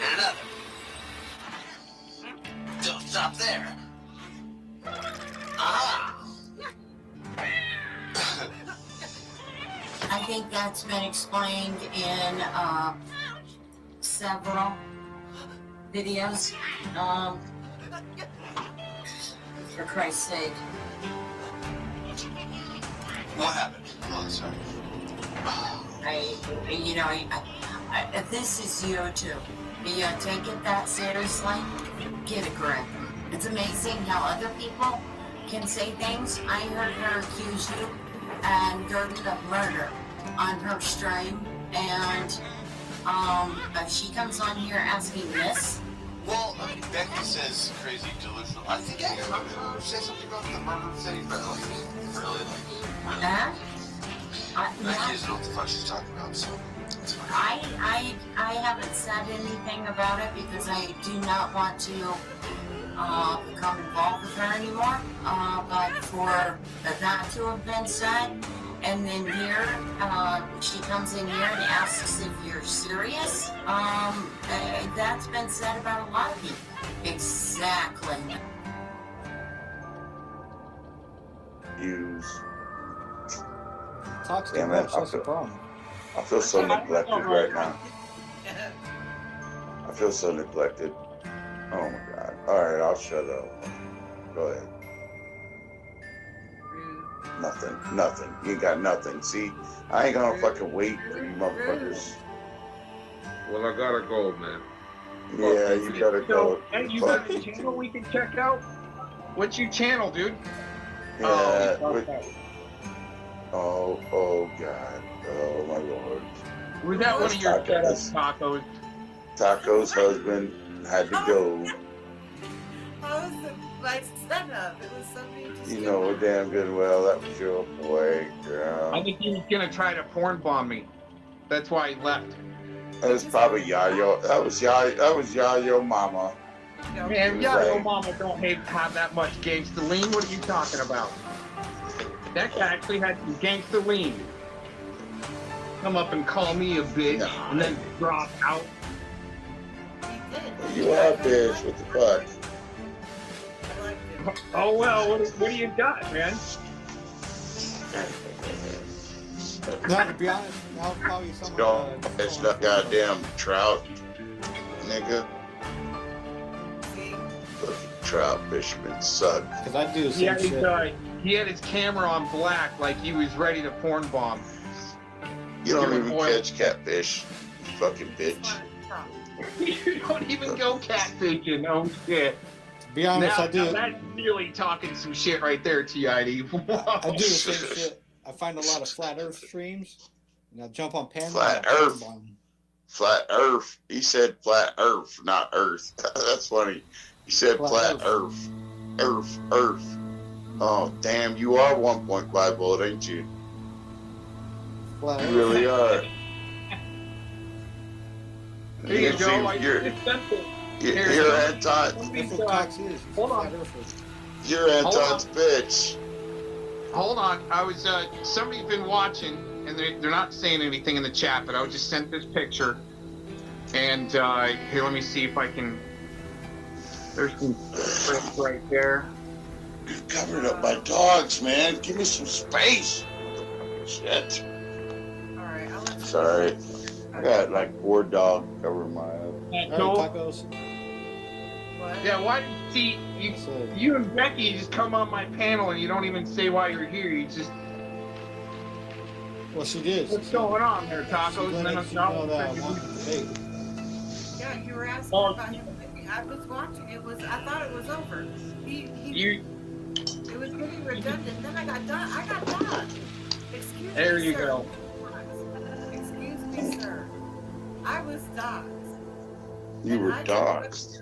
And another. Don't stop there. Aha!
I think that's been explained in several videos. For Christ's sake.
What happened? Oh, sorry.
If this is you too, you take it that seriously, get a grip. It's amazing how other people can say things. I heard her accuse you and girded up murder on her stream, and if she comes on here asking this.
Well, I mean, Becky says crazy, delusional. I think I heard her say something about the murder thing, but like, really, like.
That?
Becky doesn't know what the fuck she's talking about, so it's fine.
I haven't said anything about it because I do not want to become involved with her anymore. But for that to have been said, and then here she comes in here and asks if you're serious. That's been said about a lot of people. Exactly.
Use.
Talk to
Damn
them.
it,
What's the problem?
I feel so neglected right now. I feel so neglected. Oh my god. Alright, I'll shut up. Go ahead. Nothing. You got nothing. See, I ain't gonna fucking wait for you motherfuckers.
Well, I gotta go, man.
Yeah, you gotta go.
Hey, you got a channel we can check out? What's your channel, dude?
Yeah. Oh god. Oh my lord.
Was that one of your tacos?
Taco's husband had to go.
How was my setup? It was something just.
You know damn good and well that was your boy, girl.
I think he was gonna try to porn bomb me. That's why he left.
That was probably Yayo. That was Yayo mama.
Man, Yayo mama don't have that much gangsta lean. What are you talking about? That guy actually had some gangsta lean. Come up and call me a bitch and then drop out.
You are a bitch. What the fuck?
Oh well, what do you got, man?
No, to be honest, I'll call you someone.
Don't bitch that goddamn trout, nigga. trout fishermen suck.
Because I do the
He
same
had, his,
shit.
he had his camera on black like he was ready to porn bomb.
You don't
Doing
even
oil.
catch catfish, you fucking bitch.
You don't even go catfishing. Oh shit.
To be honest,
now,
I do.
now that's really talking some shit right there, TID.
I do the same shit. I find a lot of flat Earth streams, and I'll jump on Panda.
Flat
and I'll
Earth.
bomb.
Flat Earth. He said flat Earth, not Earth. That's funny. He said flat Earth. Earth. Oh, damn, you are 1.5 volt, ain't you?
Flat
You
Earth.
really are.
Here you
See,
go. I
You're,
just sent it.
you're,
Here,
you're
so-
Anton.
That's what Cox is. He's
Hold
a
on.
flat Earther.
You're
Hold
Anton's bitch.
Hold on. I was somebody's been watching, and they're not saying anything in the chat, but I was just sent this picture. And here, let me see if I can. There's some script right there.
You're covering up my dogs, man. Give me some space. Shit.
Alright, I'll let you
Sorry. I got like 4 dogs covering my up.
So-
Tacos.
Yeah, why did see you and Becky just come on my panel and you don't even say why you're here? You just
Well, she did.
what's going on there, tacos? And then I'm
know that I wanted to date.
Yeah, you were asking
Oh.
about him. I was watching. I thought it was over.
You
It was getting redundant. Then I got done. I got done. Excuse
there
me,
you
sir.
go.
Excuse me, sir. I was doxxed.
You were doxxed.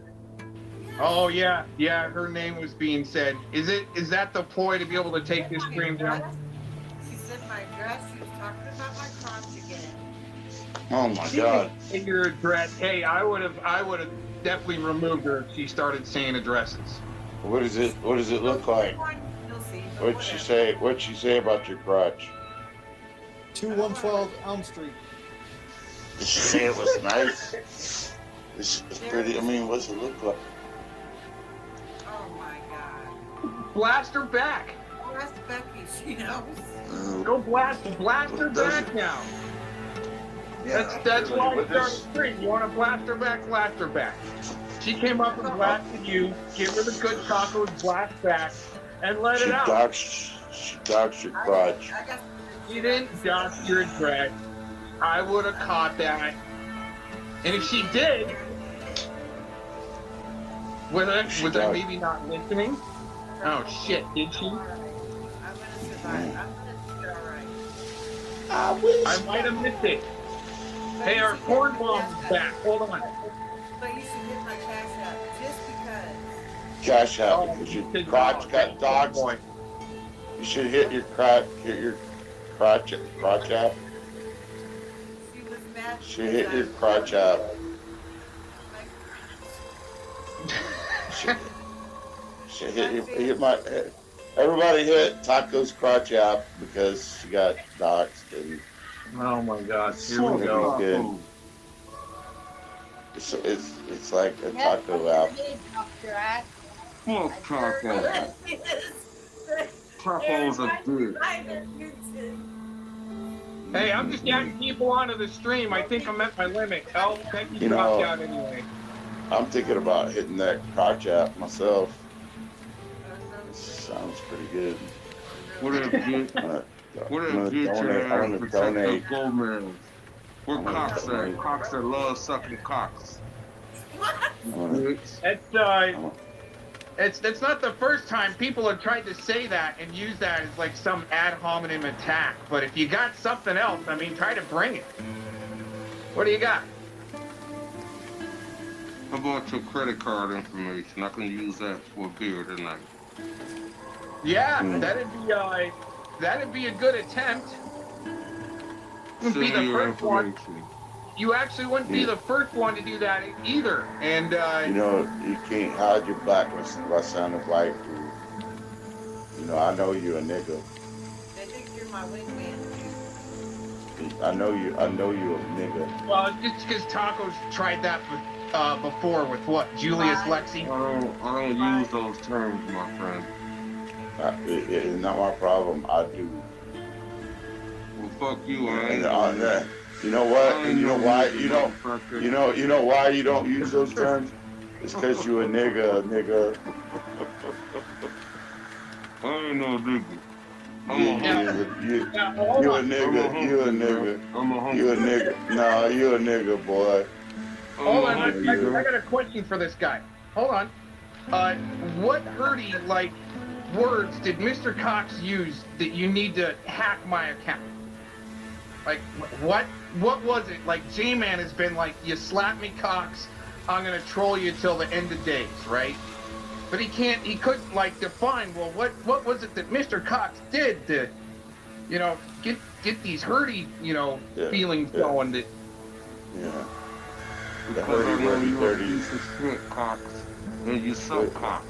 Oh yeah, her name was being said. Is that the ploy to be able to take this stream down?
She said my address. She was talking about my crotch again.
Oh my
She
God.
didn't say your address. Hey, I would have definitely removed her if she started saying addresses.
What does it look like?
You'll see.
What'd she say? What'd she say about your crotch?
2112 Elm Street.
Did she say it was nice? It's pretty. I mean, what's it look like?
Oh my God.
Blast her back.
Blast Becky. She knows.
Go blast her back now. That's why we started stream. You want to blast her back. She came up and blasted you. Give her the good tacos, blast back, and let it out.
She doxed your crotch.
She didn't dox your address. I would have caught that. And if she did, was I maybe not listening? Oh shit, did she?
I'm gonna survive. I'm gonna be alright.
I might have missed it. Hey, our corn bomb's back. Hold on.
But you should hit my cash out just because.
Cash out because your crotch got doxed. You should hit your crotch out.
She was mad.
Should hit your crotch out. Should hit my. Everybody hit Taco's crotch out because she got doxed and.
Oh my God! Here we go.
Good. It's like a taco out.
Fuck tacos. Tacos are good.
Hey, I'm just getting people onto the stream. I think I'm at my limit. Oh, thank you.
You
Dropped
know-
out anyway.
I'm thinking about hitting that crotch out myself. Sounds pretty good.
What if you
I'm gonna donate.
gold medals? Where cocks at? Cocks that love sucking cocks.
It's not the first time people have tried to say that and use that as like some ad hominem attack. But if you got something else, I mean, try to bring it. What do you got?
How about your credit card information? I can use that for beer tonight.
Yeah, that'd be a good attempt. Wouldn't be
Send
the
me your
first one.
information.
You actually wouldn't be the first one to do that either. And
You know, you can't hide your blackness by sounding white. You know, I know you a nigga.
I think you're my wingman.
I know you a nigga.
well, just because Tacos tried that before with what Julius Lexi.
I don't use those terms, my friend.
It is not my problem. I do.
Well, fuck you. I ain't
And,
doing that.
you know what?
I ain't
And you know
no
why
nigga,
you don't?
motherfucker.
You know why you don't use those terms? It's because you a nigga.
I ain't no nigga.
You a nigga. You a nigga. You a nigga. Nah, you a nigga, boy.
Hold on, I got a question for this guy. Hold on. What hurty, like, words did Mr. Cox use that you need to hack my account? Like, what was it? Like, J-Man has been like, you slap me, Cox, I'm gonna troll you till the end of days, right? But he couldn't, like, define, well, what was it that Mr. Cox did to, you know, get these hurty, you know, feelings going that...
Yeah.
The hurdy, piece of shit, Cox. And you suck cock.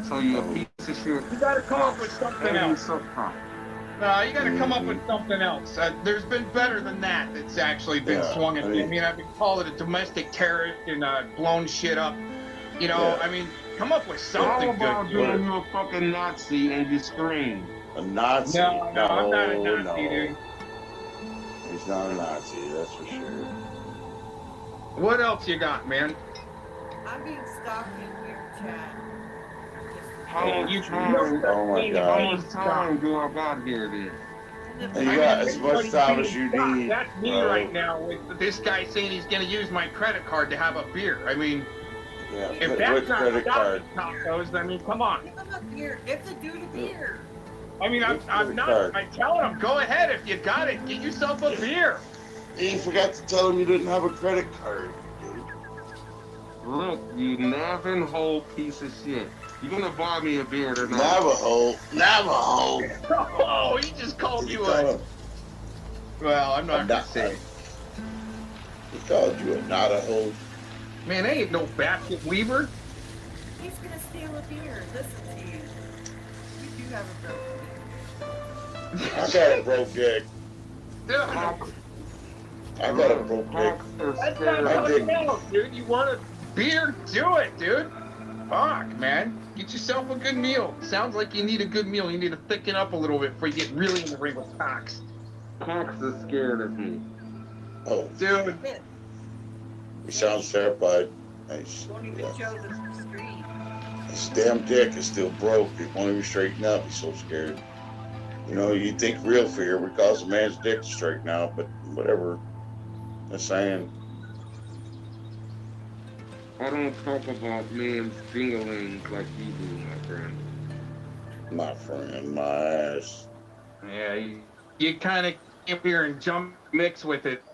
So you're a piece of shit.
You gotta come up with something else. No, you gotta come up with something else. There's been better than that that's actually been swung at me. I mean, I've been called a domestic terrorist and blown shit up. You know, I mean, come up with something good.
How about being you a fucking Nazi and you scream?
A Nazi?
No, I'm not a Nazi, dude.
He's not a Nazi, that's for sure.
What else you got, man?
I'm being stalked in your chat.
How much time do I got here then?
And you got as much time as you need.
That's me right now with this guy saying he's going to use my credit card to have a beer. I mean, if that's not stopping tacos, I mean, come on.
Give him a beer. Give the dude a beer.
I mean, I'm telling him, go ahead. If you got it, get yourself a beer.
You forgot to tell him you didn't have a credit card.
Look, you Navajo piece of shit. You gonna buy me a beer tonight?
Navajo.
Oh, he just called you a... Well, I'm not gonna say it.
He called you a Navajo.
Man, they ain't no basket weaver.
He's gonna steal a beer. Listen to you. You do have a broken dick.
I got a broke dick. I got a broke dick.
That's not something else, dude. You want a beer? Do it, dude. Fuck, man. Get yourself a good meal. Sounds like you need a good meal. You need to thicken up a little bit before you get really in the ring with Cox.
Cox is scared of me.
Oh.
Dude.
He sounds terrified.
Won't even show the street.
His damn dick is still broke. He won't even straighten up. He's so scared. You know, you think real fear would cause a man's dick to straighten out, but whatever. Just saying.
I don't talk about men's fingerlings like you do, my friend.
My friend, my ass.
Yeah, you kind of came here and jump mix with it.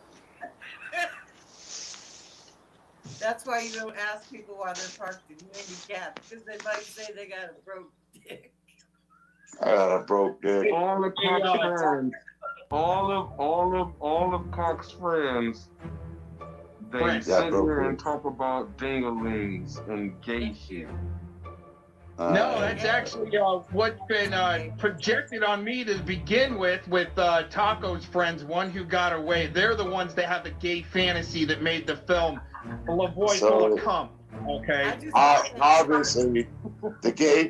That's why you don't ask people why they're parked in handicapped, because they might say they got a broke dick.
I got a broke dick.
All the Cox friends, all of Cox friends, they sit here and talk about dinglings and gay shit.
No, that's actually what's been projected on me to begin with Taco's friends, one who got away. They're the ones that have the gay fantasy that made the film La Boy Will Come. Okay.
Obviously, the gay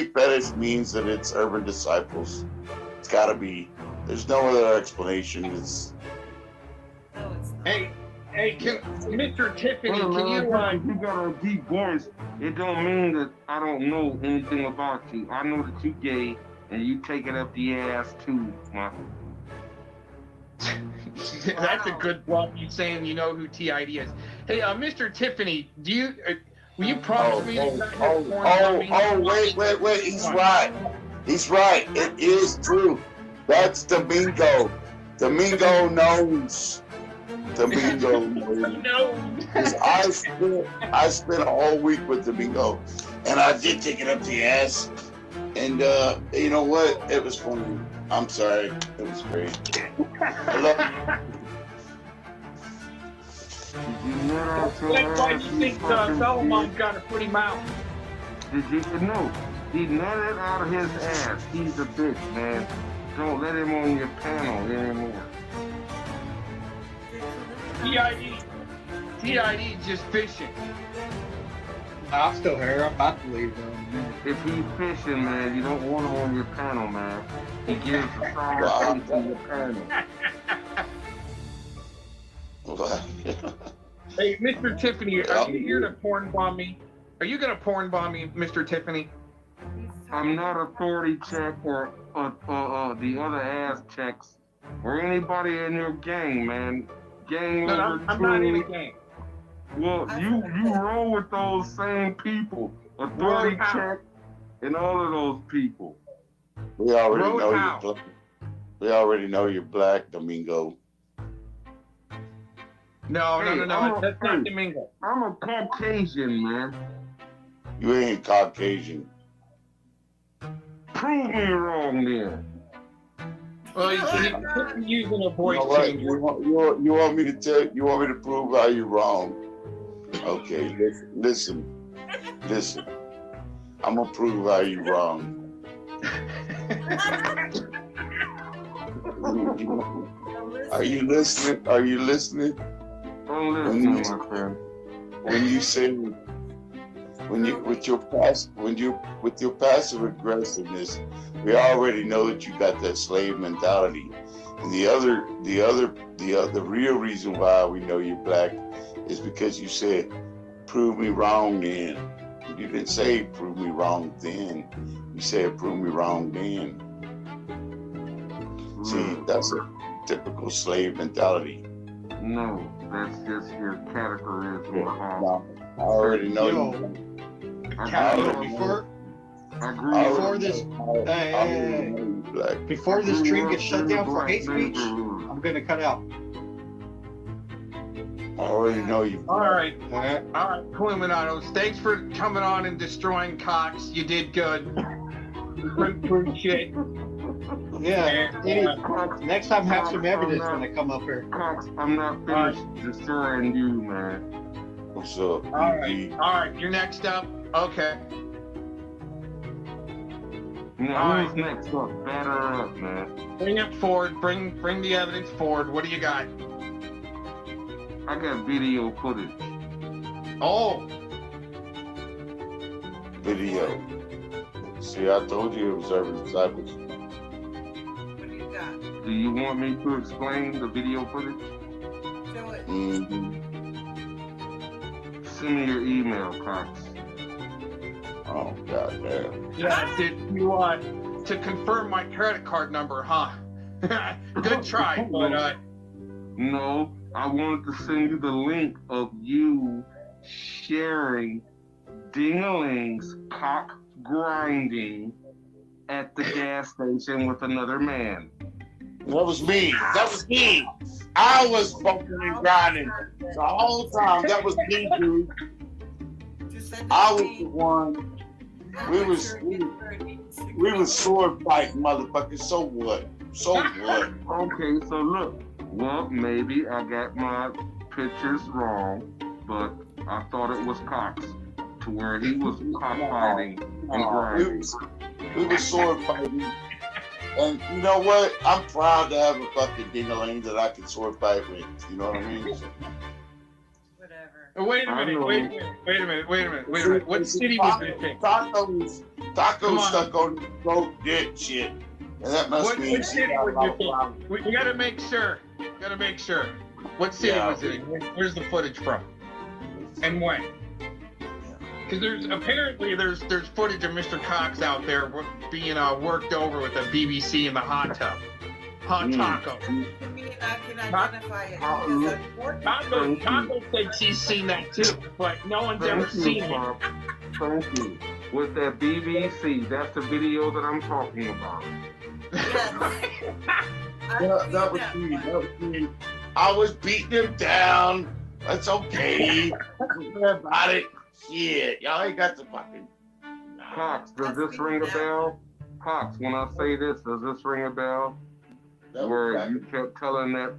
fetish means that it's urban disciples. It's got to be. There's no other explanation. It's.
Hey, Mr. Tiffany, can you?
You got a deep voice. It don't mean that I don't know anything about you. I know that you gay and you take it up the ass too, my.
That's a good one. You saying you know who TID is? Hey, Mr. Tiffany, will you promise me that you're not
Wait. He's right. It is true. That's Domingo. Domingo knows. Domingo knows. I spent a whole week with Domingo, and I did take it up the ass. And you know what? It was funny. I'm sorry. It was great. I love
That's why you think Solomon's got a pretty mouth.
Did you know? He nutted out of his ass. He's a bitch, man. Don't let him on your panel anymore.
TID just fishing.
I'm still here. I'm about to leave though.
If he's fishing, man, you don't want him on your panel, man. He gives a sour taste on your panel.
Hey, Mr. Tiffany, are you here to porn bomb me? Are you gonna porn bomb me, Mr. Tiffany?
He's talking
not authority check or the other ass checks or anybody in your gang, man. Gang
No,
leader
I'm not in a
too.
gang.
Well, you roll with those same people. Authority
Roll
check and all of those people.
We already
Roll
know
out.
you're black. We already know you're black, Domingo.
No,
Hey,
that's not Domingo.
I'm a Caucasian, man.
You ain't Caucasian.
Prove me wrong then.
Well, he's using a voice
You know what?
changer.
You want me to tell? You want me to prove how you're wrong? Okay, listen. I'm gonna prove how you're wrong. Are you listening? Are you listening?
I'm listening, my friend.
When you say with your passive aggressiveness, we already know that you got that slave mentality. And the real reason why we know you're black is because you said, "Prove me wrong then." You didn't say "prove me wrong then." You said "prove me wrong then." See, that's a typical slave mentality.
No, that's just your categorism.
No, I already know you.
Before this stream gets shut down for hate speech, I'm gonna cut out.
I already know you.
All right, Illuminados. Thanks for coming on and destroying Cox. You did good. Good shit.
Yeah. Next time, have some evidence when I come up here.
Cox, I'm not finished destroying you, man.
What's up?
All right, you're next up. Okay.
Now, who's next up? Batter up, man.
Bring it forward. Bring the evidence forward. What do you got?
I got video footage.
Oh.
Video. See, I told you observer disciples.
Do you want me to explain the video footage?
Mm-hmm.
Send me your email, Cox.
Oh, goddamn.
Yeah, did you to confirm my credit card number, huh? Good try, but
No, I wanted to send you the link of you sharing Ding-a-ling's cock grinding at the gas station with another man.
That was me. I was fucking and grinding the whole time. That was me, dude. I was the one. We was sword fighting, motherfucker. So what?
Okay, so look. Well, maybe I got my pictures wrong, but I thought it was Cox, to where he was cockfighting and grinding.
We was sword fighting. And you know what? I'm proud to have a fucking ding-a-ling that I can sword fight with. You know what I mean?
Wait a minute. What city was this in?
Tacos stuck on the throat, dick shit. And that must mean
what city was this in? We gotta make sure. What city was it in? Where's the footage from? And when? Because there's footage of Mr. Cox out there being worked over with the BBC in the hot tub. Hot taco.
I can identify it because unfortunately.
Taco said she's seen that too, but no one's ever seen it.
Thank you. With that BBC, that's the video that I'm talking about.
That was me. I was beating him down. That's okay. Don't worry about it. Shit, y'all ain't got the fucking.
Cox, does this ring a bell? Cox, when I say this, does this ring a bell? Where you kept telling that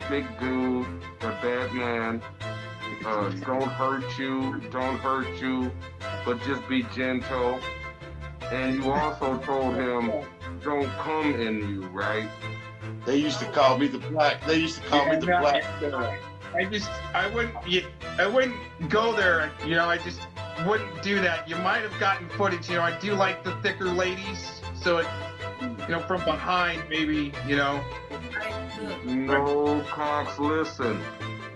big dude, that bad man, don't hurt you, but just be gentle. And you also told him, don't come in you, right?
They used to call me the black.
I wouldn't go there. I just wouldn't do that. You might have gotten footage. I do like the thicker ladies, so it, from behind maybe.
No, Cox, listen.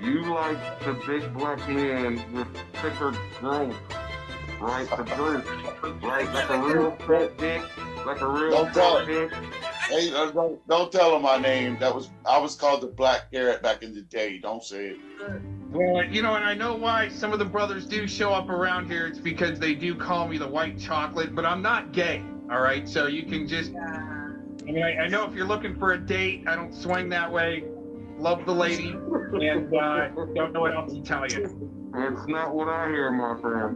You like the big black men with thicker growth.
right? The drink, right? Like a real fat dick, like a real
Don't tell
fat
him.
dick.
Hey, don't tell him my name. I was called the Black Carrot back in the day. Don't say it.
Well, you know, and I know why some of the brothers do show up around here. It's because they do call me the white chocolate, but I'm not gay. All right, so you can just. I mean, I know if you're looking for a date, I don't swing that way. Love the lady, and don't know what else to tell you.
That's not what I hear, my friend.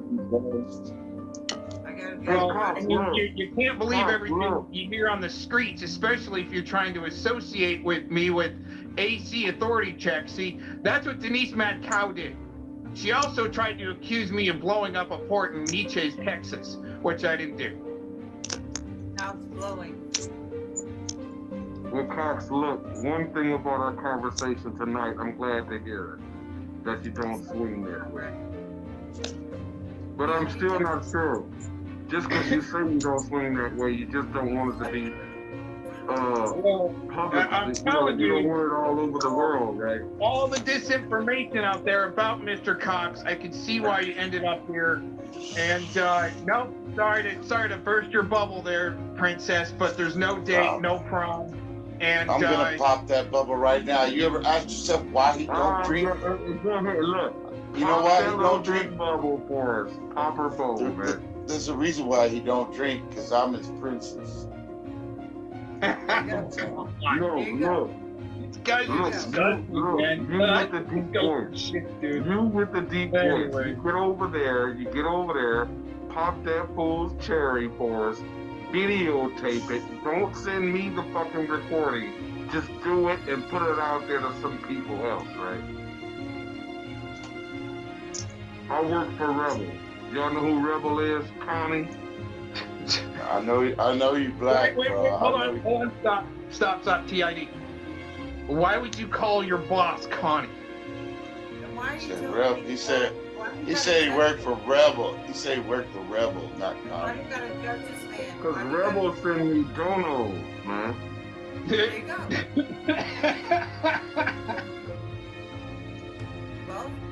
Well, I mean, you can't believe everything you hear on the streets, especially if you're trying to associate with me with AC authority checks. See, that's what Denise Matkow did. She also tried to accuse me of blowing up a port in Nietzsche's, Texas, which I didn't do.
Now it's blowing.
Well, Cox, look, one thing about our conversation tonight, I'm glad to hear it, that you don't swing that way. But I'm still not sure. Just because you say you don't swing that way, you just don't want it to be public.
I'm telling
you don't
you,
want it all over the world, right?
all the disinformation out there about Mr. Cox, I can see why you ended up here. And no, sorry to burst your bubble there, Princess, but there's no date, no prom. And
I'm gonna pop that bubble right now. You ever ask yourself why he don't drink?
Look,
You know why he don't
drink
drink?
bubble for us. Pop her bubble, man.
There's a reason why he don't drink, because I'm his princess.
Look.
These guys are disgusting, man.
You with the deep voice. You with the deep voice. You get over there, pop that fool's cherry for us, videotape it. Don't send me the fucking recording. Just do it and put it out there to some people else, right? I work for Rebel. Y'all know who Rebel is, Connie?
I know you black.
Wait, hold on, stop, TID. Why would you call your boss Connie?
He said he worked for Rebel. He said he worked for Rebel, not Connie.
Because Rebel send me donos, man.
There you go.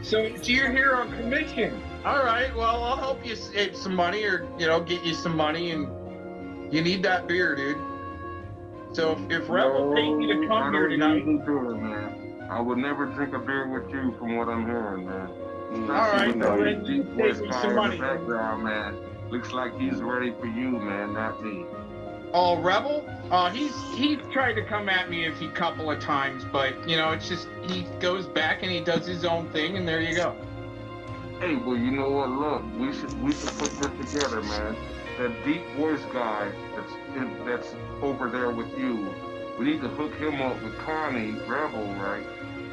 So you're here on commission. All right, well, I'll help you save some money or, get you some money, and you need that beer, dude. So if Rebel pays you to come here tonight...
Man. I would never drink a beer with you from what I'm hearing, man.
All right, well, then you save me some money.
Background, man. Looks like he's ready for you, man, not me.
Oh, Rebel? He's tried to come at me a couple of times, but, it's just, he goes back and he does his own thing, and there you go.
Hey, well, you know what? Look, we should put this together, man. That deep voice guy that's over there with you, we need to hook him up with Connie, Rebel, right?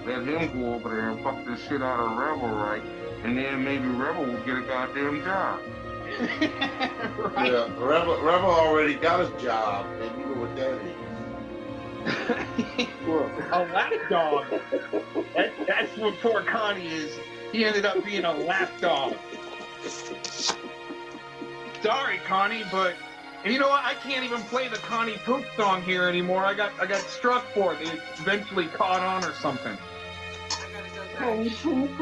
Let him go over there and fuck this shit out of Rebel, right? And then maybe Rebel will get a goddamn job.
Right.
Yeah, Rebel already got his job, and you know what that is.
A lapdog. That's what poor Connie is. He ended up being a lapdog. Sorry, Connie, but and you know what? I can't even play the Connie Poop song here anymore. I got struck for it. They eventually caught on or something.
Connie Poop,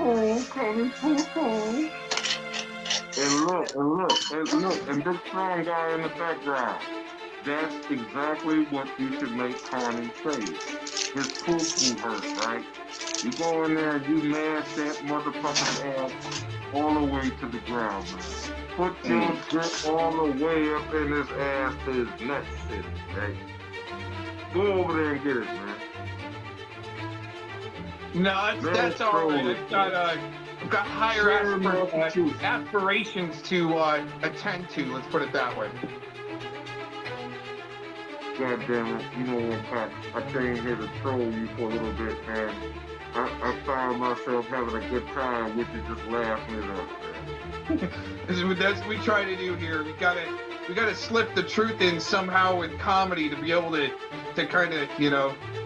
Connie Poop. And look, and this strong guy in the background. That's exactly what you should make Connie say. His poo-poo hurt, right? You go in there and you mash that motherfucker's ass all the way to the ground, man. Put your grip all the way up in his ass to his nuts, right? Go over there and get it, man.
No, that's all right. I've got higher aspirations to attend to. Let's put it that way.
God damn it, you know what, I came here to troll you for a little bit, man. I found myself having a good time with you, just laughing it up, man.
That's what we try to do here. We gotta slip the truth in somehow with comedy to be able to kind of,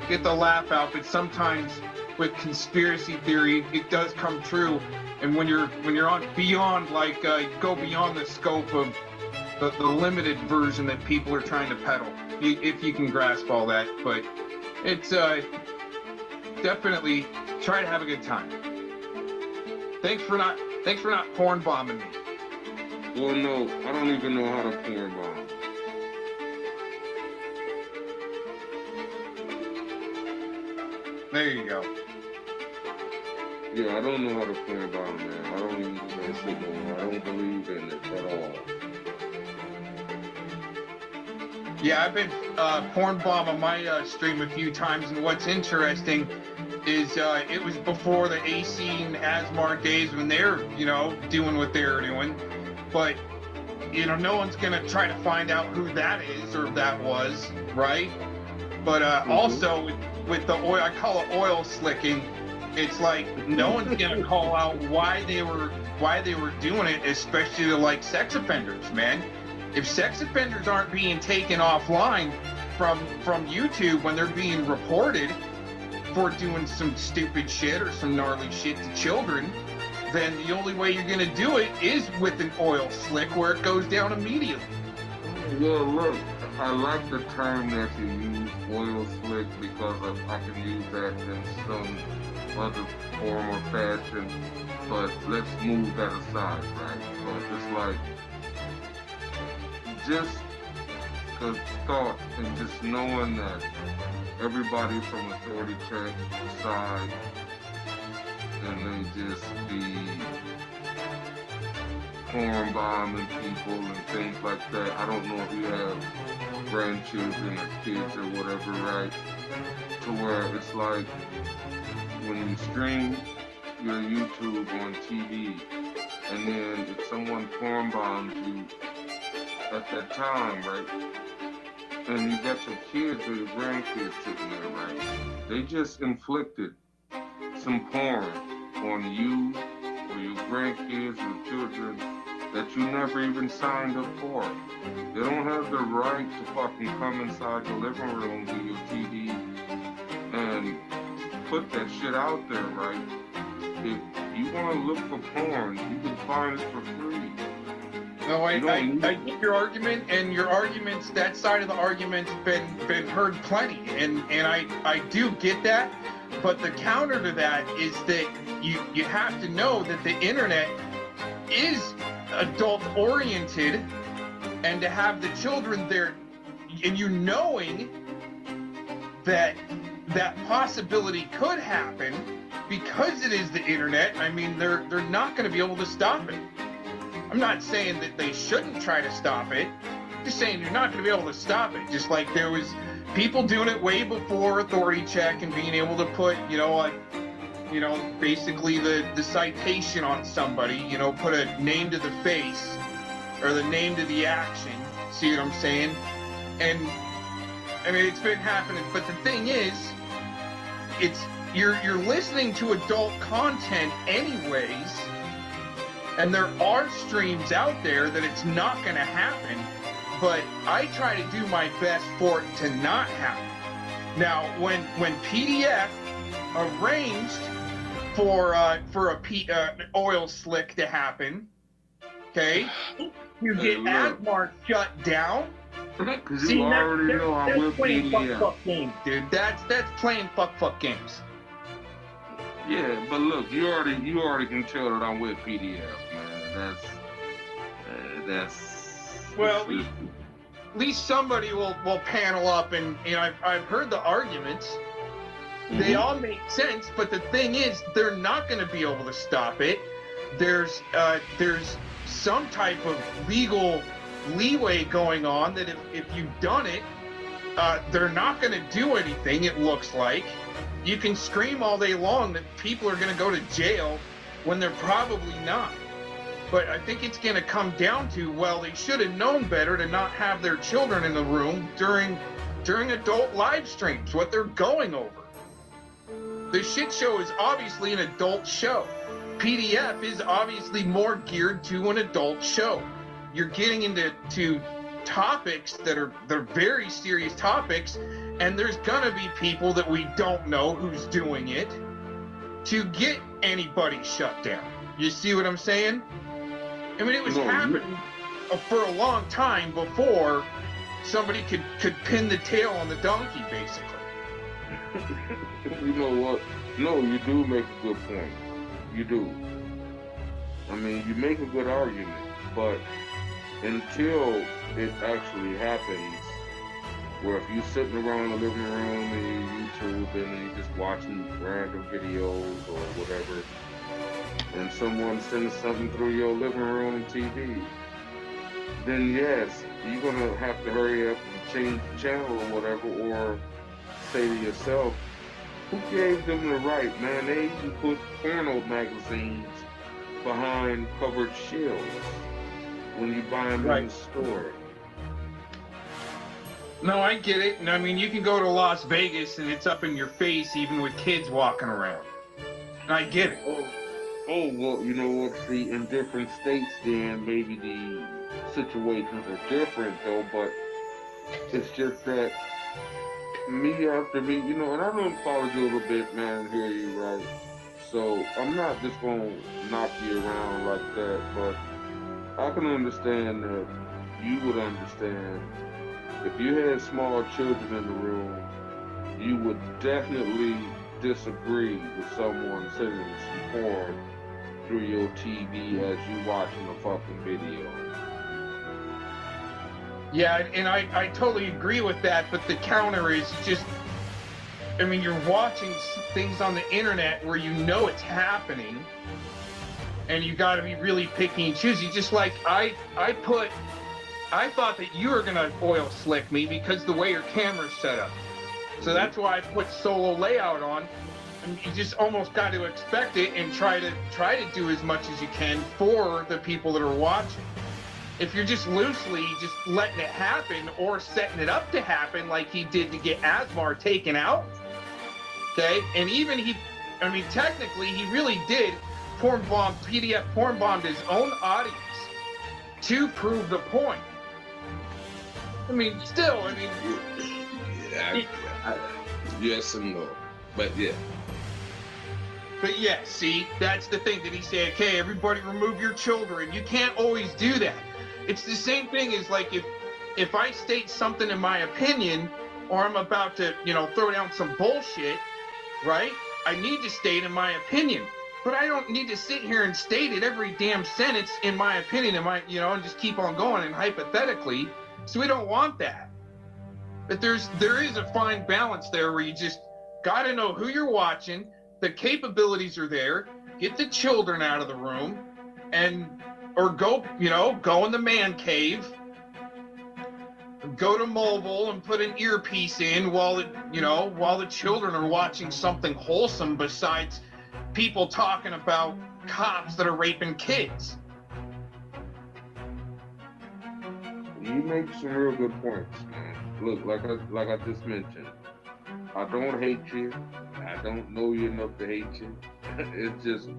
get the laugh out. But sometimes with conspiracy theory, it does come true. And when you're on beyond, go beyond the scope of the limited version that people are trying to peddle, if you can grasp all that. But it's definitely try to have a good time. Thanks for not porn bombing me.
Well, no, I don't even know how to porn bomb.
There you go.
Yeah, I don't know how to porn bomb, man. I don't even do that shit no more. I don't believe in it at all.
Yeah, I've been porn bomb on my stream a few times, and what's interesting is it was before the AC and Asmar days when they're, doing what they're doing. But, no one's going to try to find out who that is or that was, right? But also with the oil, I call it oil slicking. It's like no one's going to call out why they were doing it, especially to like sex offenders, man. If sex offenders aren't being taken offline from YouTube when they're being reported for doing some stupid shit or some gnarly shit to children, then the only way you're going to do it is with an oil slick where it goes down immediately.
Well, look, I like the term that you use, oil slick, because I can use that in some other form or fashion, but let's move that aside, right? So just like, just the thought and just knowing that everybody from Authority Check side, and they just be porn bombing people and things like that. I don't know if you have grandchildren or kids or whatever, right? To where it's like when you stream your YouTube on TV, and then if someone porn bombs you at that time, right? And you got your kids or your grandkids sitting there, right? They just inflicted some porn on you or your grandkids or children that you never even signed up for. They don't have the right to fucking come inside your living room to your TV and put that shit out there, right? If you want to look for porn, you can find it for free.
No, I get your argument, and your arguments, that side of the argument's been heard plenty, and I do get that, but the counter to that is that you have to know that the internet is adult-oriented, and to have the children there, and you knowing that possibility could happen because it is the internet, I mean, they're not going to be able to stop it. I'm not saying that they shouldn't try to stop it. I'm just saying you're not going to be able to stop it. Just like there was people doing it way before Authority Check and being able to put, basically the citation on somebody, put a name to the face or the name to the action. See what I'm saying? And I mean, it's been happening. But the thing is, you're listening to adult content anyways. And there are streams out there that it's not going to happen, but I try to do my best for it to not happen. Now, when PDF arranged for an oil slick to happen, okay, you get Asmar shut down.
Because you already know I will
playing
PDF.
fuck games, dude. That's playing fuck games.
Yeah, but look, you already can tell that I'm with PDF, man. That's.
Well, at least somebody will panel up, and I've heard the arguments. They all make sense, but the thing is, they're not going to be able to stop it. There's some type of legal leeway going on that if you've done it, they're not going to do anything. It looks like. You can scream all day long that people are going to go to jail when they're probably not. But I think it's going to come down to, well, they should have known better to not have their children in the room during adult live streams, what they're going over. The shit show is obviously an adult show. PDF is obviously more geared to an adult show. You're getting into topics they're very serious topics, and there's gonna be people that we don't know who's doing it to get anybody shut down. You see what I'm saying? I mean, it was happening for a long time before somebody could pin the tail on the donkey, basically.
You know what? No, you do make a good point. You do. I mean, you make a good argument. But until it actually happens, where if you're sitting around the living room and you YouTube and you're just watching random videos or whatever, and someone sends something through your living room TV, then yes, you're gonna have to hurry up and change the channel or whatever, or say to yourself, who gave them the right, man? They even put porno magazines behind covered shelves when you buy them in the store.
No, I get it. And I mean, you can go to Las Vegas and it's up in your face even with kids walking around. And I get it.
Oh, well, you know what? See, in different states then maybe the situations are different though, but it's just that me after me, you know, and I don't follow you a little bit, man, hear you, right? So I'm not just gonna knock you around like that, but I can understand that you would understand if you had small children in the room, you would definitely disagree with someone sending some porn through your TV as you watching a fucking video.
Yeah, and I totally agree with that, but the counter is just, I mean, you're watching things on the internet where you know it's happening, and you got to be really picky and choosy. Just like I thought that you were gonna oil slick me because the way your camera's set up. So that's why I put solo layout on. And you just almost got to expect it and try to do as much as you can for the people that are watching. If you're just loosely just letting it happen or setting it up to happen like he did to get Asmar taken out, okay? And even I mean, technically he really did PDF porn bombed his own audience to prove the point. I mean, still, I mean...
Yes and no, but yeah.
But yeah, see, that's the thing. Did he say, okay, everybody remove your children? You can't always do that. It's the same thing as like if I state something in my opinion, or I'm about to, you know, throw down some bullshit, right? I need to state in my opinion. But I don't need to sit here and state it every damn sentence in my opinion, you know, and just keep on going and hypothetically. So we don't want that. But there is a fine balance there where you just got to know who you're watching. The capabilities are there. Get the children out of the room, or go in the man cave. Go to mobile and put an earpiece in while the children are watching something wholesome besides people talking about cops that are raping kids.
You make some real good points, man. Look, like I just mentioned, I don't hate you. I don't know you enough to hate you. It's just,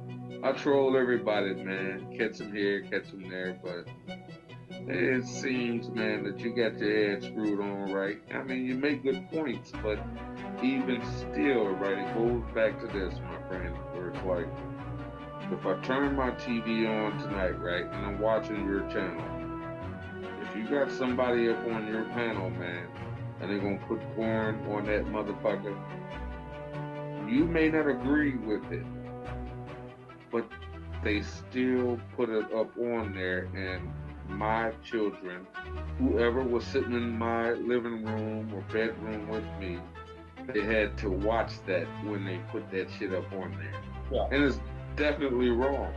I troll everybody, man. Catch them here, catch them there, but it seems, man, that you got your head screwed on right. I mean, you make good points, but even still, right, it goes back to this, my friend, where it's like, if I turn my TV on tonight, right, and I'm watching your channel, if you got somebody up on your panel, man, and they're gonna put porn on that motherfucker, you may not agree with it, but they still put it up on there, and my children, whoever was sitting in my living room or bedroom with me, they had to watch that when they put that shit up on there.
Yeah.
And it's definitely wrong.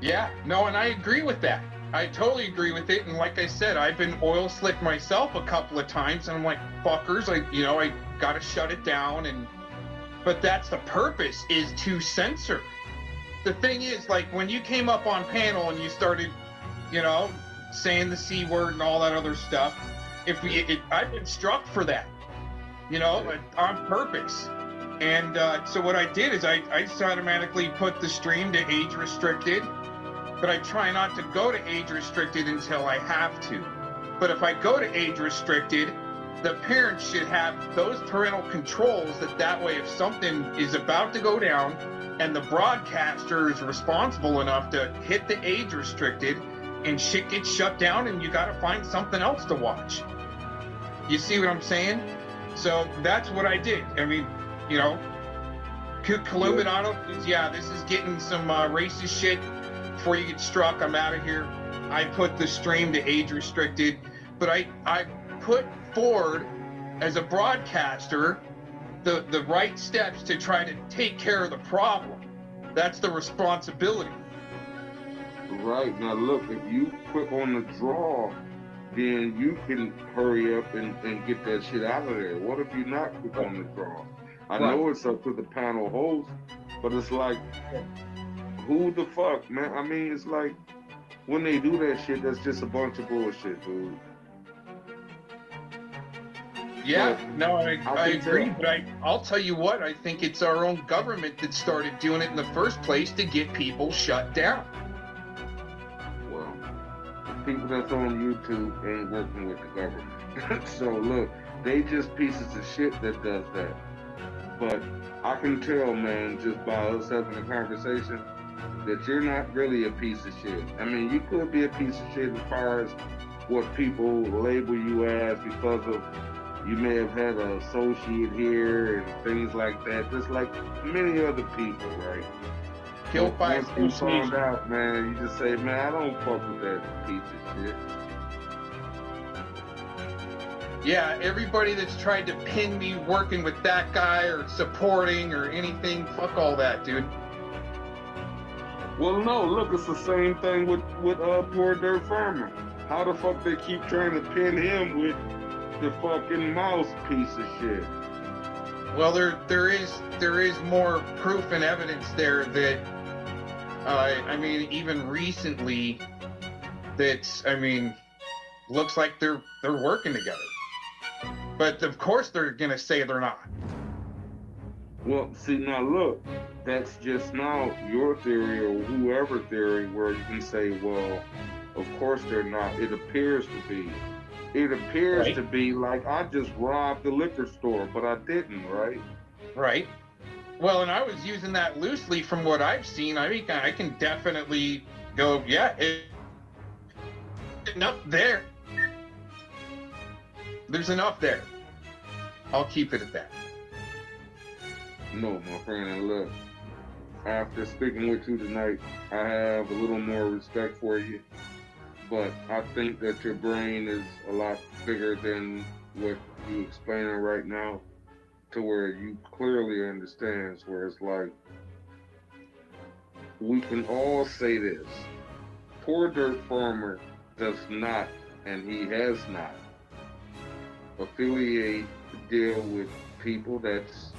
Yeah, no, and I agree with that. I totally agree with it. And like I said, I've been oil slicked myself a couple of times, and I'm like, fuckers, I gotta shut it down. But that's the purpose, is to censor. The thing is, like, when you came up on panel and you started, saying the C word and all that other stuff, I've been struck for that, on purpose. And so what I did is I just automatically put the stream to age restricted, but I try not to go to age restricted until I have to. But if I go to age restricted, the parents should have those parental controls that way if something is about to go down and the broadcaster is responsible enough to hit the age restricted and shit gets shut down and you got to find something else to watch. You see what I'm saying? So that's what I did. I mean, Columbidano, this is getting some racist shit before you get struck. I'm out of here. I put the stream to age restricted, but I put forward as a broadcaster the right steps to try to take care of the problem. That's the responsibility.
Right. Now look, if you click on the draw, then you can hurry up and get that shit out of there. What if you not click on the draw? I know it's up to the panel host, but it's like, who the fuck, man? I mean, it's like, when they do that shit, that's just a bunch of bullshit, dude.
Yeah, no, I agree,
tell.
but I'll tell you what, I think it's our own government that started doing it in the first place to get people shut down.
Well, the people that's on YouTube ain't working with the government. So look, they just pieces of shit that does that. But I can tell, man, just by us having a conversation, that you're not really a piece of shit. I mean, you could be a piece of shit as far as what people label you as because of you may have had an associate here and things like that, just like many other people, right?
Killed by
once you find out, man, you just say, man, I don't fuck with that piece of shit.
Yeah, everybody that's tried to pin me working with that guy or supporting or anything, fuck all that, dude.
Well, no, look, it's the same thing with Poor Dirt Farmer. How the fuck they keep trying to pin him with the fucking mouse piece of shit?
Well, there is more proof and evidence there that, I mean, even recently, that, I mean, looks like they're working together. But of course they're gonna say they're not.
Well, see, now look, that's just now your theory or whoever theory where you can say, well, of course they're not. It appears to be. It appears to be like I just robbed the liquor store, but I didn't, right?
Right. Well, and I was using that loosely from what I've seen. I mean, I can definitely go, yeah, enough there. There's enough there. I'll keep it at that.
No, my friend, and look, after speaking with you tonight, I have a little more respect for you. But I think that your brain is a lot bigger than what you explaining right now, to where you clearly understands where it's like, we can all say this. Poor Dirt Farmer does not, and he has not, affiliate deal with people that's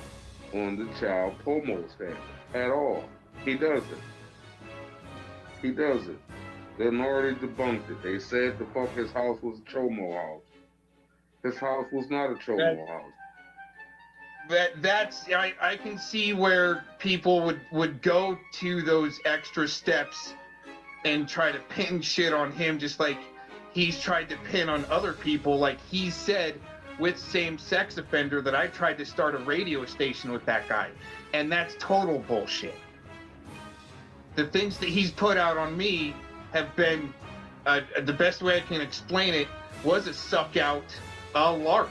on the child promo stand at all. He doesn't. He doesn't. They already debunked it. They said the fuck his house was a Chomo house. His house was not a Chomo house.
That's I can see where people would go to those extra steps and try to pin shit on him, just like he's tried to pin on other people. Like he said with same-sex offender that I tried to start a radio station with that guy, and that's total bullshit. The things that he's put out on me have been, the best way I can explain it, was a suck out LARP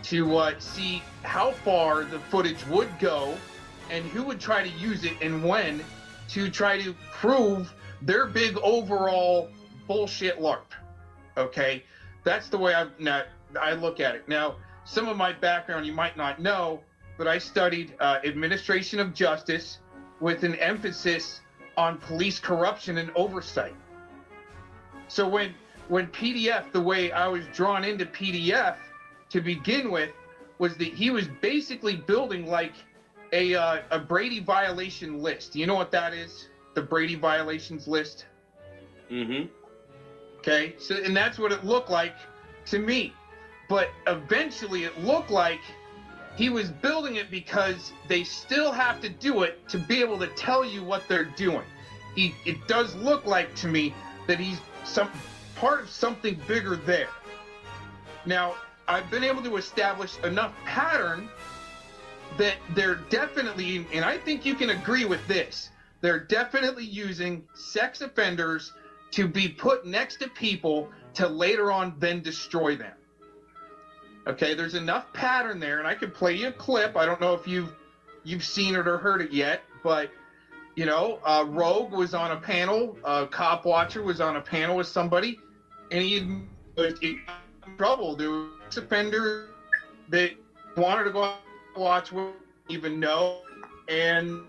to see how far the footage would go and who would try to use it and when to try to prove their big overall bullshit LARP. Okay? That's the way I look at it. Now, some of my background you might not know, but I studied administration of justice with an emphasis on police corruption and oversight. So when PDF, the way I was drawn into PDF to begin with, was that he was basically building like a Brady violation list. You know what that is? The Brady violations list?
Mm-hmm.
Okay, so and that's what it looked like to me. But eventually it looked like he was building it because they still have to do it to be able to tell you what they're doing. It does look like to me that he's some part of something bigger there. Now, I've been able to establish enough pattern that they're definitely, and I think you can agree with this, they're definitely using sex offenders to be put next to people to later on then destroy them. Okay, there's enough pattern there, and I could play you a clip. I don't know if you've seen it or heard it yet, but You know, Rogue was on a panel, Cop Watcher was on a panel with somebody, and he was in trouble. There was an offender that wanted to go out and watch, wouldn't even know, and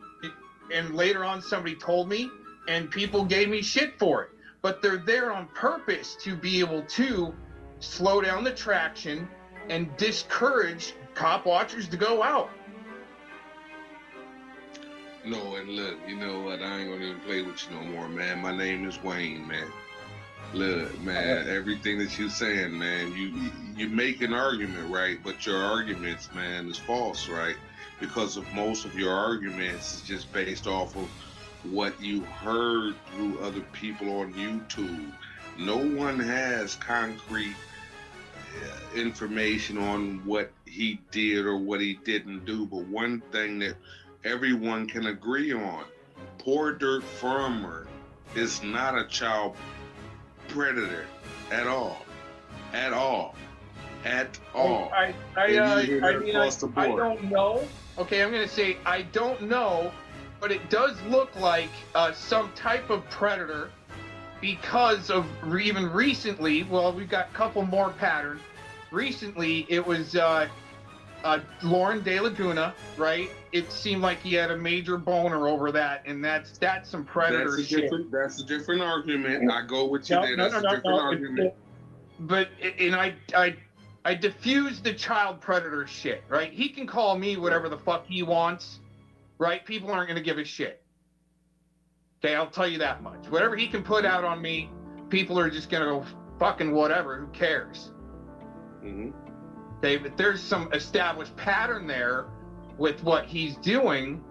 later on somebody told me, and people gave me shit for it. But they're there on purpose to be able to slow down the traction and discourage cop watchers to go out.
No, and look, you know what? I ain't gonna even play with you no more, man. My name is Wayne, man. Look, man, everything that you're saying, man, you make an argument, right? But your arguments, man, is false, right? Because of most of your arguments is just based off of what you heard through other people on YouTube. No one has concrete information on what he did or what he didn't do. But one thing that everyone can agree on, Poor Dirt Farmer is not a child predator at all. At all. At all.
I don't know. Okay, I'm going to say I don't know, but it does look like some type of predator because of even recently, well, we've got a couple more patterns. Recently, it was Lauren De Laguna, right? It seemed like he had a major boner over that, and that's some predator shit.
That's a different argument. I go with you there. That's a different argument.
But I diffuse the child predator shit, right? He can call me whatever the fuck he wants, right? People aren't gonna give a shit. Okay, I'll tell you that much. Whatever he can put out on me, people are just gonna go fucking whatever. Who cares?
Mm-hmm.
Okay, but there's some established pattern there with what he's doing,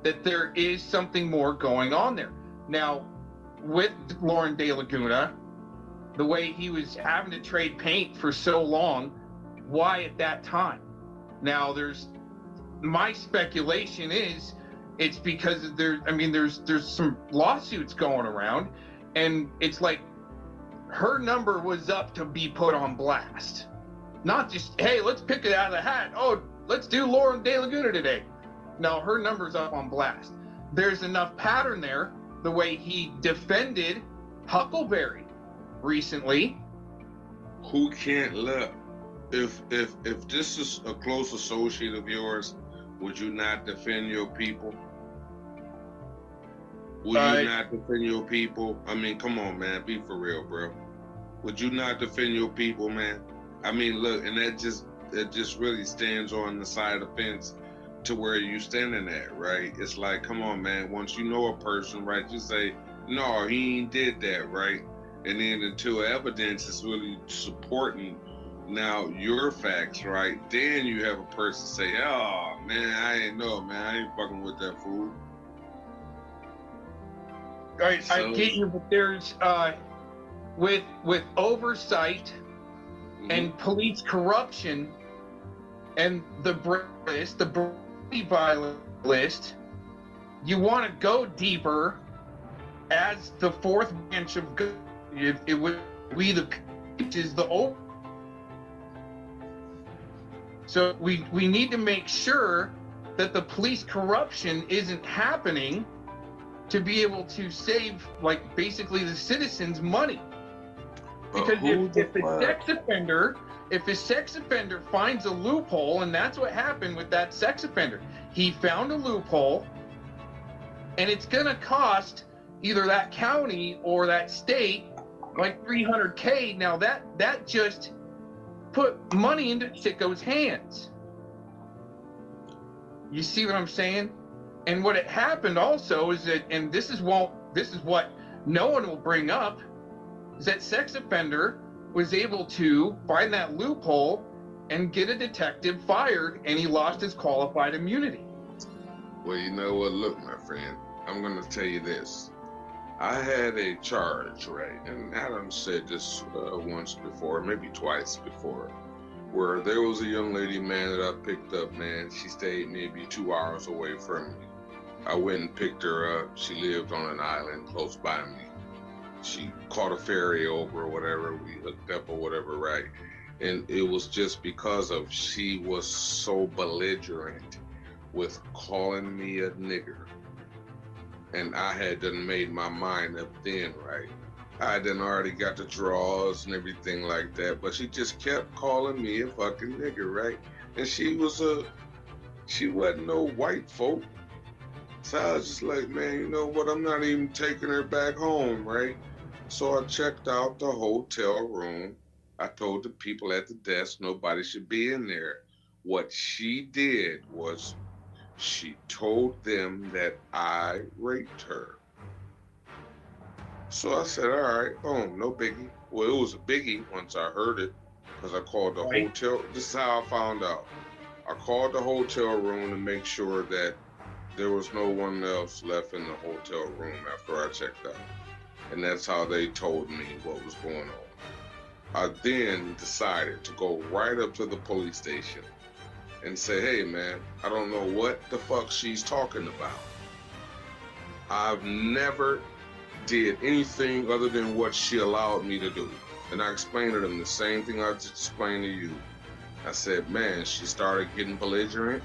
that there is something more going on there. Now, with Lauren De Laguna, the way he was having to trade paint for so long, why at that time? Now, my speculation is it's because there's some lawsuits going around, and it's like her number was up to be put on blast. Not just, hey, let's pick it out of the hat. Oh, let's do Lauren De Laguna today. No, her number's up on blast. There's enough pattern there, the way he defended Huckleberry recently.
Who can't look? If this is a close associate of yours, would you not defend your people? Would you not defend your people? I mean, come on, man, be for real, bro. Would you not defend your people, man? I mean, look, and that just really stands on the side of the fence to where you standing at, right? It's like, come on, man. Once you know a person, right, you say, no, he ain't did that, right? And then until evidence is really supporting now your facts, right? Then you have a person say, oh, man, I ain't know, man. I ain't fucking with that fool.
Right, so, I get you, but there's, with oversight and police corruption and the Brady violence list, you want to go deeper as the fourth branch of good. It would we the which is the old. So we need to make sure that the police corruption isn't happening to be able to save, like, basically the citizens money. Because if a sex offender finds a loophole, and that's what happened with that sex offender, he found a loophole, and it's gonna cost either that county or that state like $300K. Now that just put money into Chico's hands. You see what I'm saying? And what it happened also is that, and this is what no one will bring up, is that sex offender was able to find that loophole and get a detective fired, and he lost his qualified immunity.
Well, you know what? Look, my friend, I'm going to tell you this. I had a charge, right? And Adam said this once before, maybe twice before, where there was a young lady, man, that I picked up, man. She stayed maybe 2 hours away from me. I went and picked her up. She lived on an island close by me. She caught a ferry over or whatever. We hooked up or whatever, right? And it was just because of she was so belligerent with calling me a nigger. and I had done made my mind up then, right? I done already got the draws and everything like that, but she just kept calling me a fucking nigga, right? And she wasn't no white folk. So I was just like, man, you know what? I'm not even taking her back home, right? So I checked out the hotel room. I told the people at the desk nobody should be in there. What she did was she told them that I raped her. So I said, all right, boom, no biggie. Well, it was a biggie once I heard it, because I called the hotel. This is how I found out. I called the hotel room to make sure that there was no one else left in the hotel room after I checked out. And that's how they told me what was going on. I then decided to go right up to the police station and say, hey man, I don't know what the fuck she's talking about. I've never did anything other than what she allowed me to do. And I explained to them the same thing I just explained to you. I said, man, she started getting belligerent.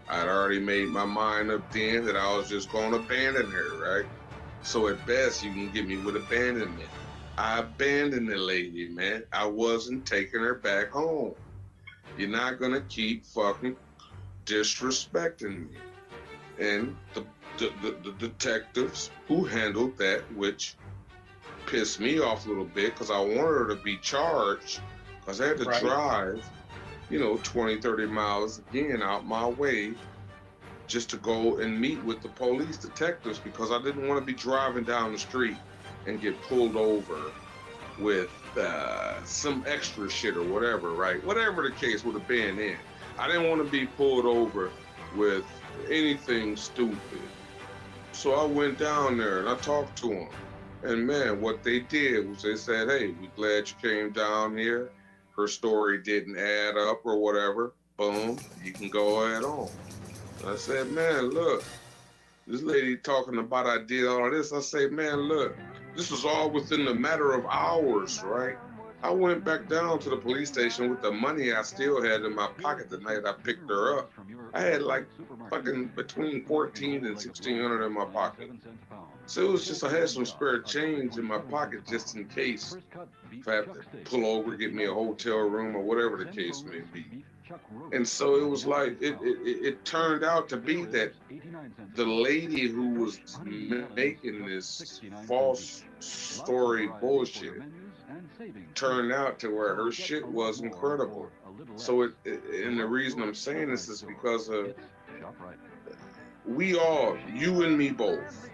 I'd already made my mind up then that I was just going to abandon her, right? So at best, you can get me with abandonment. I abandoned the lady, man. I wasn't taking her back home. You're not going to keep fucking disrespecting me. And the detectives who handled that, which pissed me off a little bit because I wanted her to be charged because I had to drive, 20, 30 miles again out my way just to go and meet with the police detectives because I didn't want to be driving down the street and get pulled over with some extra shit or whatever, right? Whatever the case would have been in. I didn't want to be pulled over with anything stupid. So I went down there and I talked to them. And man, what they did was they said, hey, we're glad you came down here. Her story didn't add up or whatever. Boom, you can go ahead on. I said, man, look, this lady talking about I did all this. I say, man, look, this was all within the matter of hours, right? I went back down to the police station with the money I still had in my pocket the night I picked her up. I had like fucking between 14 and 1600 in my pocket. So it was just, I had some spare change in my pocket just in case if I have to pull over, get me a hotel room or whatever the case may be. And so it was like, it turned out to be that the lady who was making this false story bullshit turned out to where her shit was incredible. So and the reason I'm saying this is because we all, you and me both,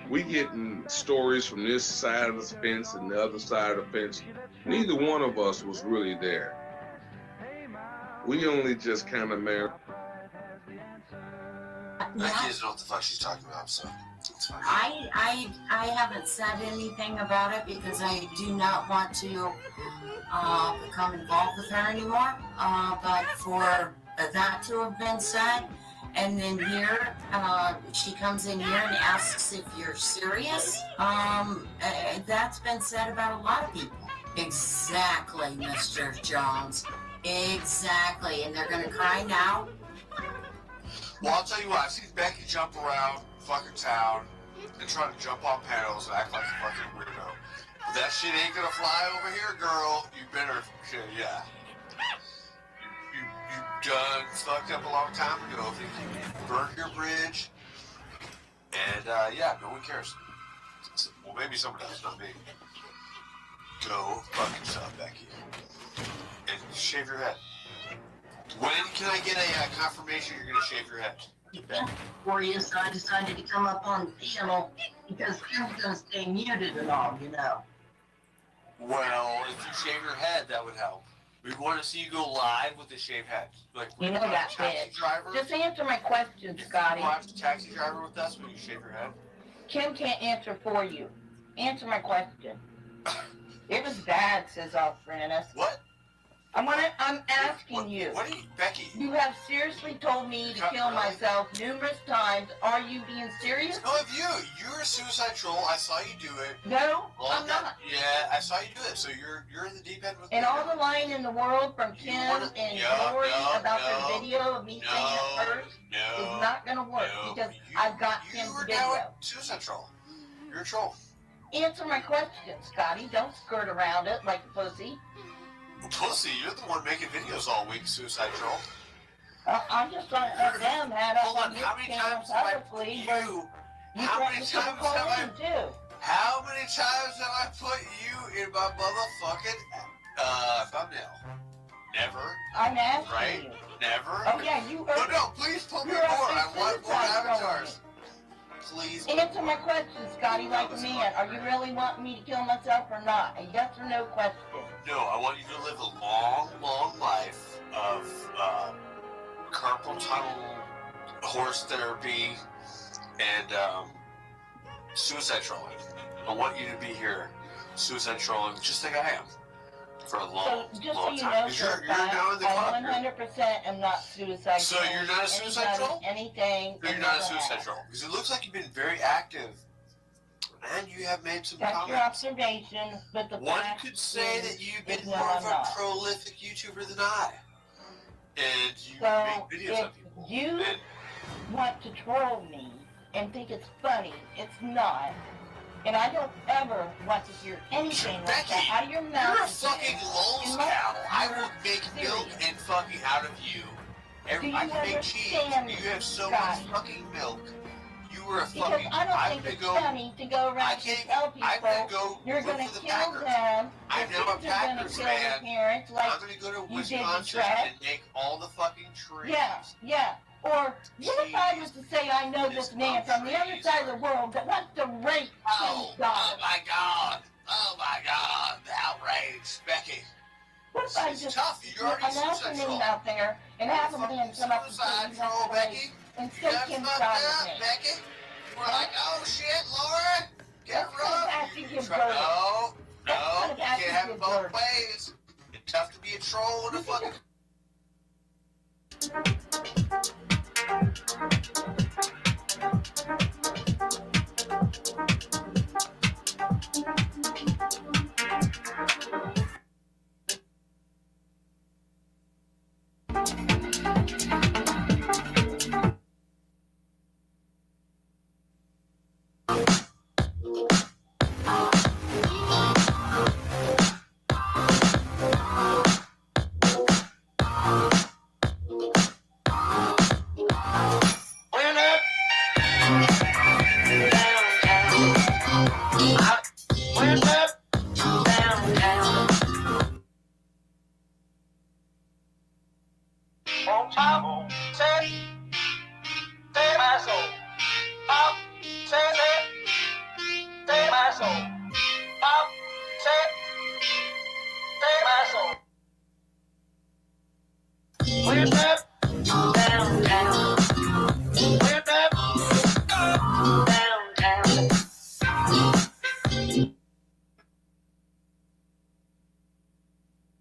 we getting stories from this side of the fence and the other side of the fence. Neither one of us was really there. We only just kind of man.
That kid doesn't know what the fuck she's talking about, so it's fine.
I haven't said anything about it because I do not want to become involved with her anymore. But for that to have been said, and then here she comes in here and asks if you're serious. That's been said about a lot of people. Exactly, Mr. Jones. Exactly, and they're gonna cry now.
Well, I'll tell you what, I've seen Becky jump around fucking town and try to jump on panels and act like a fucking weirdo. If that shit ain't gonna fly over here, girl, you better, yeah. You done fucked up a long time ago. Think you burned your bridge. And, yeah, no one cares. Well, maybe someone else, not me. Go fuck yourself, Becky. And shave your head. When can I get a confirmation you're gonna shave your head?
For you, so I decided to come up on the panel because I'm gonna stay muted and all,
Well, if you shave your head, that would help. We want to see you go live with a shaved head. Like,
You know that
taxi
bitch.
driver.
Just answer my question, Scotty.
You watch the taxi driver with us when you shave your head.
Kim can't answer for you. Answer my question. It was bad, says Alfrenis.
What?
I'm asking you.
What are you, Becky?
You have seriously told me to kill myself numerous times. Are you being serious?
No, of you. You're a suicide troll. I saw you do it.
No, I'm not.
Yeah, I saw you do it. So you're in the deep end with
And
me.
all the lying in the world from Kim and Lori about their video of me saying it first is not going to work because I've got Kim's
You're
video.
now a suicide troll. You're a troll.
Answer my question, Scotty. Don't skirt around it like a pussy.
Pussy, you're the one making videos all week, suicide troll.
I'm just trying to let them have
Hold
it
on, how many times have I put you? How many times have I? How many times have I put you in my motherfucking thumbnail? Never.
I'm asking
right?
you.
Never.
Oh yeah, you.
No, please put me more. I want more avatars. Please.
Answer my question, Scotty, like a man. Are you really wanting me to kill myself or not? A yes or no question.
No, I want you to live a long, long life of carpal tunnel, horse therapy, and suicide trolling. I want you to be here, suicide trolling, just like I am, for a long,
So just so
long
you
time.
know,
'Cause you're
Scott,
now in the club.
I 100% am not suicide.
So you're not a suicide troll?
Anything.
No, you're not a suicide troll. Because it looks like you've been very active, and you have made some
That's your
comments.
observation, but the
One
fact
could say
is-
that you've
is
been
no,
more
I'm
of a
not.
prolific YouTuber than I. And you
So
make videos
if
of people.
you want to troll me and think it's funny, it's not. And I don't ever want to hear anything like that out of your mouth.
You're a fucking lol's cow. I will make milk and fucking out of you. I can make cheese. You have so much fucking milk. You were a
Because
fucking.
I don't
I'm
think
gonna
it's
go.
funny to go around and tell
I'm gonna
people
go
you're
root
going
for
to
the
kill
Packers.
them.
I'm
Your
now a
kids are going to
Packers
kill
fan.
their parents like
I'm gonna go to
you did the
Wisconsin
trash.
and make all the fucking trees.
Yeah. Or what if I was to say I know this man from the other side of the world that wants to rape
Oh my god! Oh my god! The outrage, Becky.
What if I
It's
just
tough. You're already a
announce
suicide
the name
troll.
out there and have them then come up and say
Suicide
he's
troll,
not
Becky.
and
You
say
got
Kim's
fucked
side
up,
of it?
Becky. We're like, oh shit, Laura, get
That's kind of
rough.
acting
No,
converted.
no,
That's kind
you
of
can't
acting
have it both
converted.
ways. It's tough to be a troll and a fucking.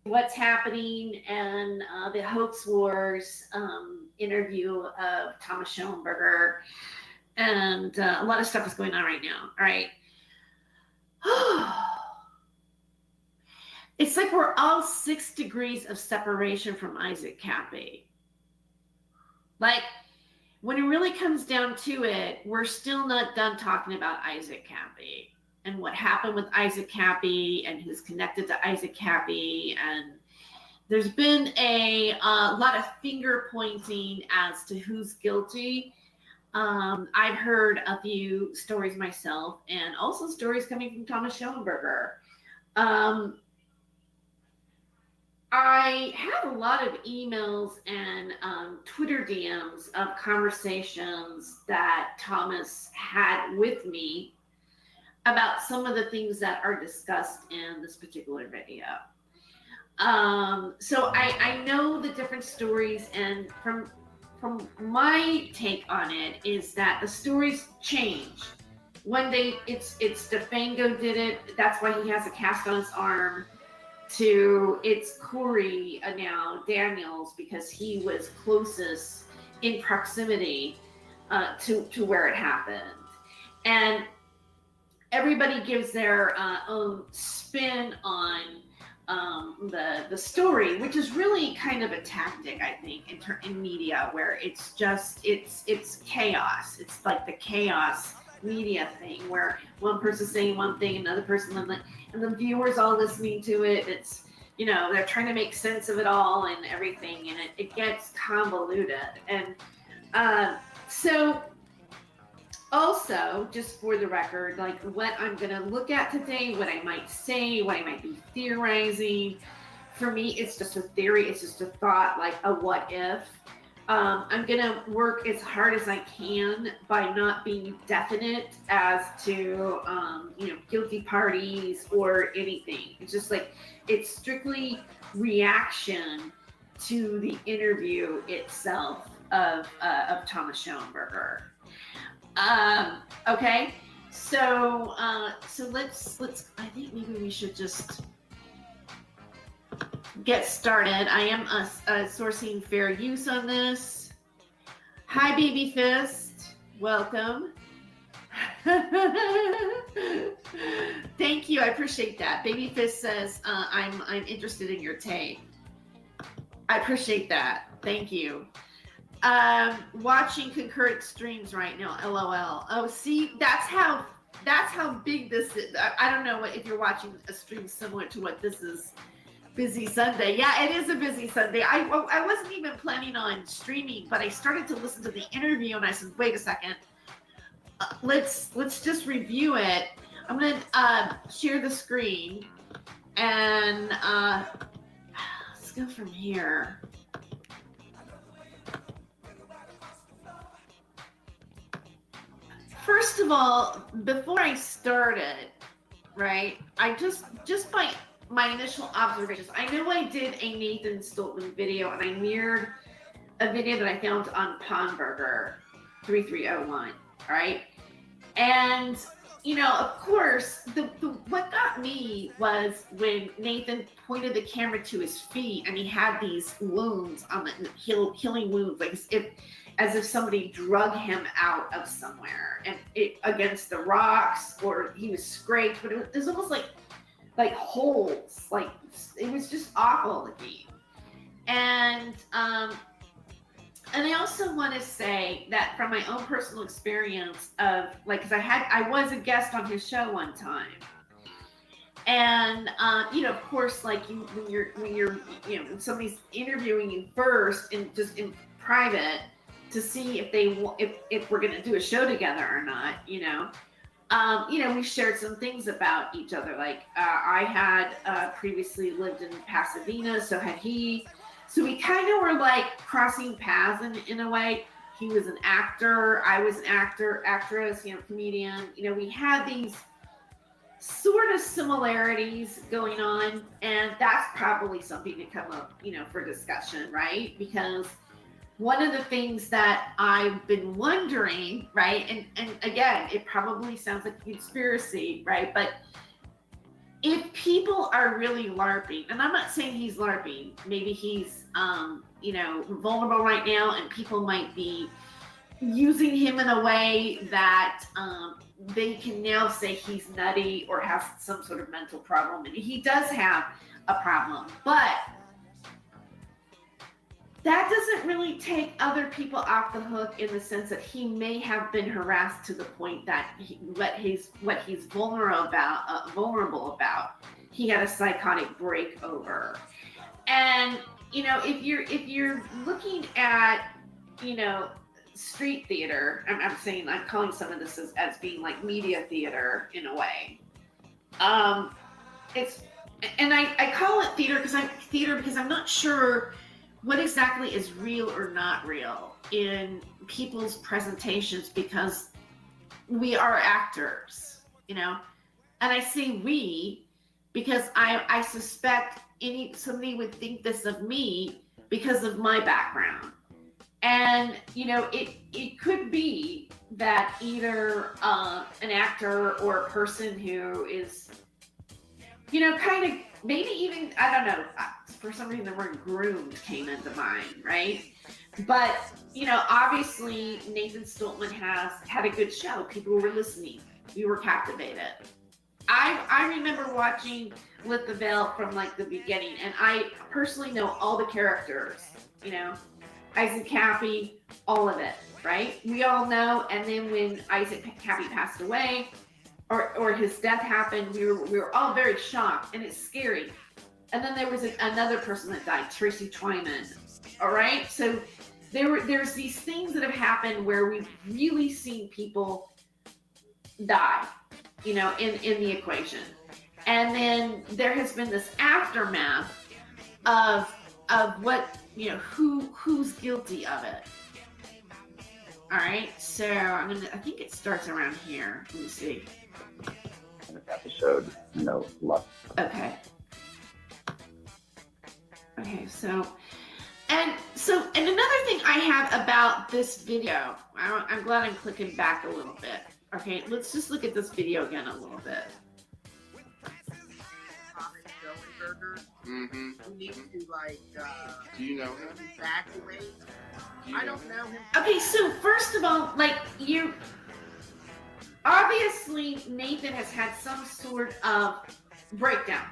What's happening and the Hoax Wars interview of Thomas Schoenberger, and a lot of stuff is going on right now. All right. It's like we're all 6 degrees of separation from Isaac Cappy. Like, when it really comes down to it, we're still not done talking about Isaac Cappy and what happened with Isaac Cappy and who's connected to Isaac Cappy. And there's been a lot of finger pointing as to who's guilty. I've heard a few stories myself, and also stories coming from Thomas Schoenberger. I have a lot of emails and Twitter DMs of conversations that Thomas had with me about some of the things that are discussed in this particular video. So I know the different stories, and from my take on it is that the stories change. One day it's DeFango did it, that's why he has a cast on his arm. to it's Corey now Daniels because he was closest in proximity to where it happened, and everybody gives their own spin on the story, which is really kind of a tactic, I think, in media, where it's chaos. It's like the chaos media thing, where one person's saying one thing, another person, and the viewers all listening to it. It's, they're trying to make sense of it all and everything, and it gets convoluted. And so also, just for the record, like what I'm going to look at today, what I might say, what I might be theorizing, for me, it's just a theory. It's just a thought, like a what if. I'm going to work as hard as I can by not being definite as to, guilty parties or anything. It's just like, it's strictly reaction to the interview itself of Thomas Schoenberger. Okay, so let's I think maybe we should just get started. I am sourcing fair use on this. Hi, Baby Fist, welcome. Thank you, I appreciate that. Baby Fist says I'm interested in your take. I appreciate that. Thank you. Watching concurrent streams right now. LOL. Oh, see, that's how big this is. I don't know if you're watching a stream similar to what this is. Busy Sunday. Yeah, it is a busy Sunday. I wasn't even planning on streaming, but I started to listen to the interview and I said, wait a second. Let's just review it. I'm gonna share the screen and let's go from here. First of all, before I started, right, I just by my initial observations, I know I did a Nathan Stoltman video and I mirrored a video that I found on Pawnburger 3301, right? And, of course, the what got me was when Nathan pointed the camera to his feet and he had these wounds on the healing wounds, like as if somebody drug him out of somewhere and against the rocks, or he was scraped, but it was almost like holes, like it was just awful looking. And I also want to say that from my own personal experience of because I was a guest on his show one time, and of course, like when you're when somebody's interviewing you first and just in private to see if we're going to do a show together or not, we shared some things about each other. Like I had previously lived in Pasadena, so had he. So we kind of were like crossing paths in a way. He was an actor, I was an actress, comedian. We had these sort of similarities going on, and that's probably something to come up, for discussion, right? Because one of the things that I've been wondering, right, and again, it probably sounds like a conspiracy, right? But if people are really LARPing, and I'm not saying he's LARPing, maybe he's, vulnerable right now, and people might be using him in a way that they can now say he's nutty or has some sort of mental problem, and he does have a problem, but that doesn't really take other people off the hook in the sense that he may have been harassed to the point that what he's vulnerable about, he had a psychotic break over. And if you're looking at street theater, I'm calling some of this as being like media theater in a way. I call it theater because I'm not sure what exactly is real or not real in people's presentations, because we are actors, and I say we because I suspect somebody would think this of me because of my background. And it could be that either an actor or a person who is kind of maybe even, I don't know, for some reason the word groomed came into mind, right? But, you know, obviously Nathan Stoltman has had a good show. People were listening. We were captivated. I remember watching Lift the Veil from like the beginning, and I personally know all the characters, you know, Isaac Cappy, all of it, right? We all know. And then when Isaac Cappy passed away, or his death happened, we were all very shocked, and it's scary. And then there was another person that died, Tracy Twyman. All right, so there's these things that have happened where we've really seen people die, you know, in the equation. And then there has been this aftermath of what, you know, who's guilty of it. All right, so I think it starts around here. Let me see.
Episode, no luck.
Okay. Okay, so another thing I have about this video, I'm glad I'm clicking back a little bit. Okay, let's just look at this video again a little bit.
Mm-hmm.
We need to like.
Do you know him?
Evacuate. I don't know him.
Okay, so first of all, like you, obviously Nathan has had some sort of breakdown.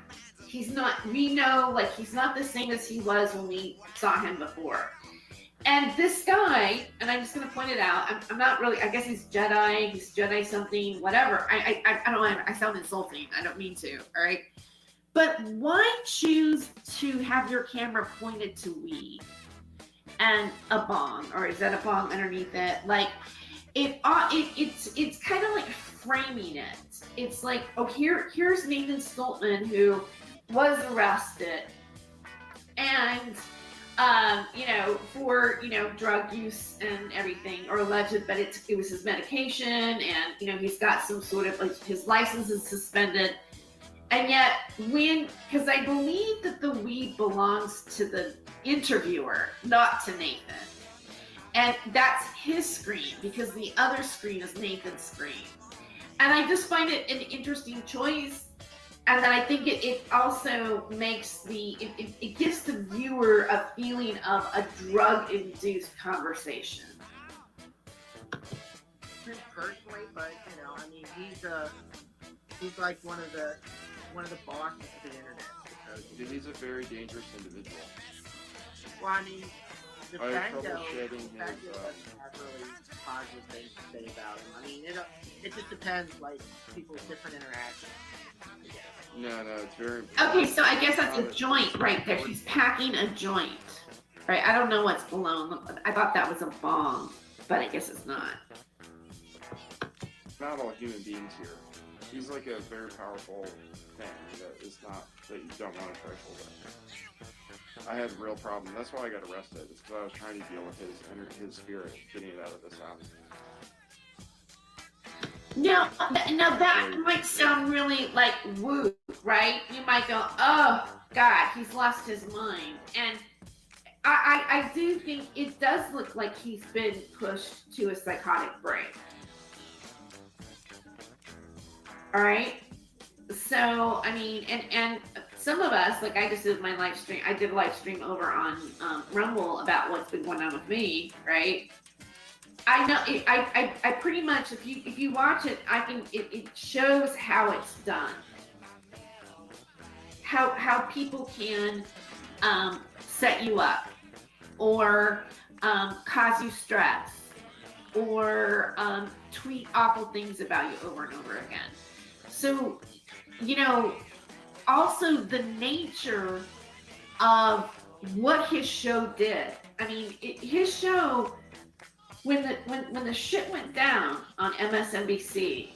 He's not, we know, like he's not the same as he was when we saw him before. And this guy, and I'm just going to point it out, I'm not really, I guess he's Jedi something, whatever. I don't know, I sound insulting. I don't mean to, all right? But why choose to have your camera pointed to weed and a bong, or is that a bong underneath it? Like, it's kind of like framing it. It's like, oh, here's Nathan Stoltman, who was arrested, and you know, for, you know, drug use and everything, or alleged, but it was his medication, and, you know, he's got some sort of, like, his license is suspended. And yet, because I believe that the weed belongs to the interviewer, not to Nathan. And that's his screen, because the other screen is Nathan's screen. And I just find it an interesting choice. And then I think it also makes it gives the viewer a feeling of a drug-induced conversation.
Personally, but you know, I mean, he's like one of the bosses of the internet.
He's a very dangerous individual.
Well, I mean, the
I have
Fango
trouble shedding
doesn't have really positive things to say about him. I mean, it just depends, like, people's different interactions.
No, it's very.
Okay, so I guess that's a joint right there. He's packing a joint, right? I don't know what's below. I thought that was a bong, but I guess it's not.
Not all human beings here. He's like a very powerful thing that is not, that you don't want to trifle with. I had a real problem. That's why I got arrested. It's because I was trying to deal with his spirit, getting it out of this house.
Now that might sound really like woo, right? You might go, oh God, he's lost his mind. And I do think it does look like he's been pushed to a psychotic break. All right. So, I mean, and some of us, like I just did my live stream, I did a live stream over on Rumble about what's been going on with me, right? I know, I pretty much, if you watch it, it shows how it's done. How people can set you up, or cause you stress, or tweet awful things about you over and over again. So, you know, also the nature of what his show did. I mean, his show, when the shit went down on MSNBC,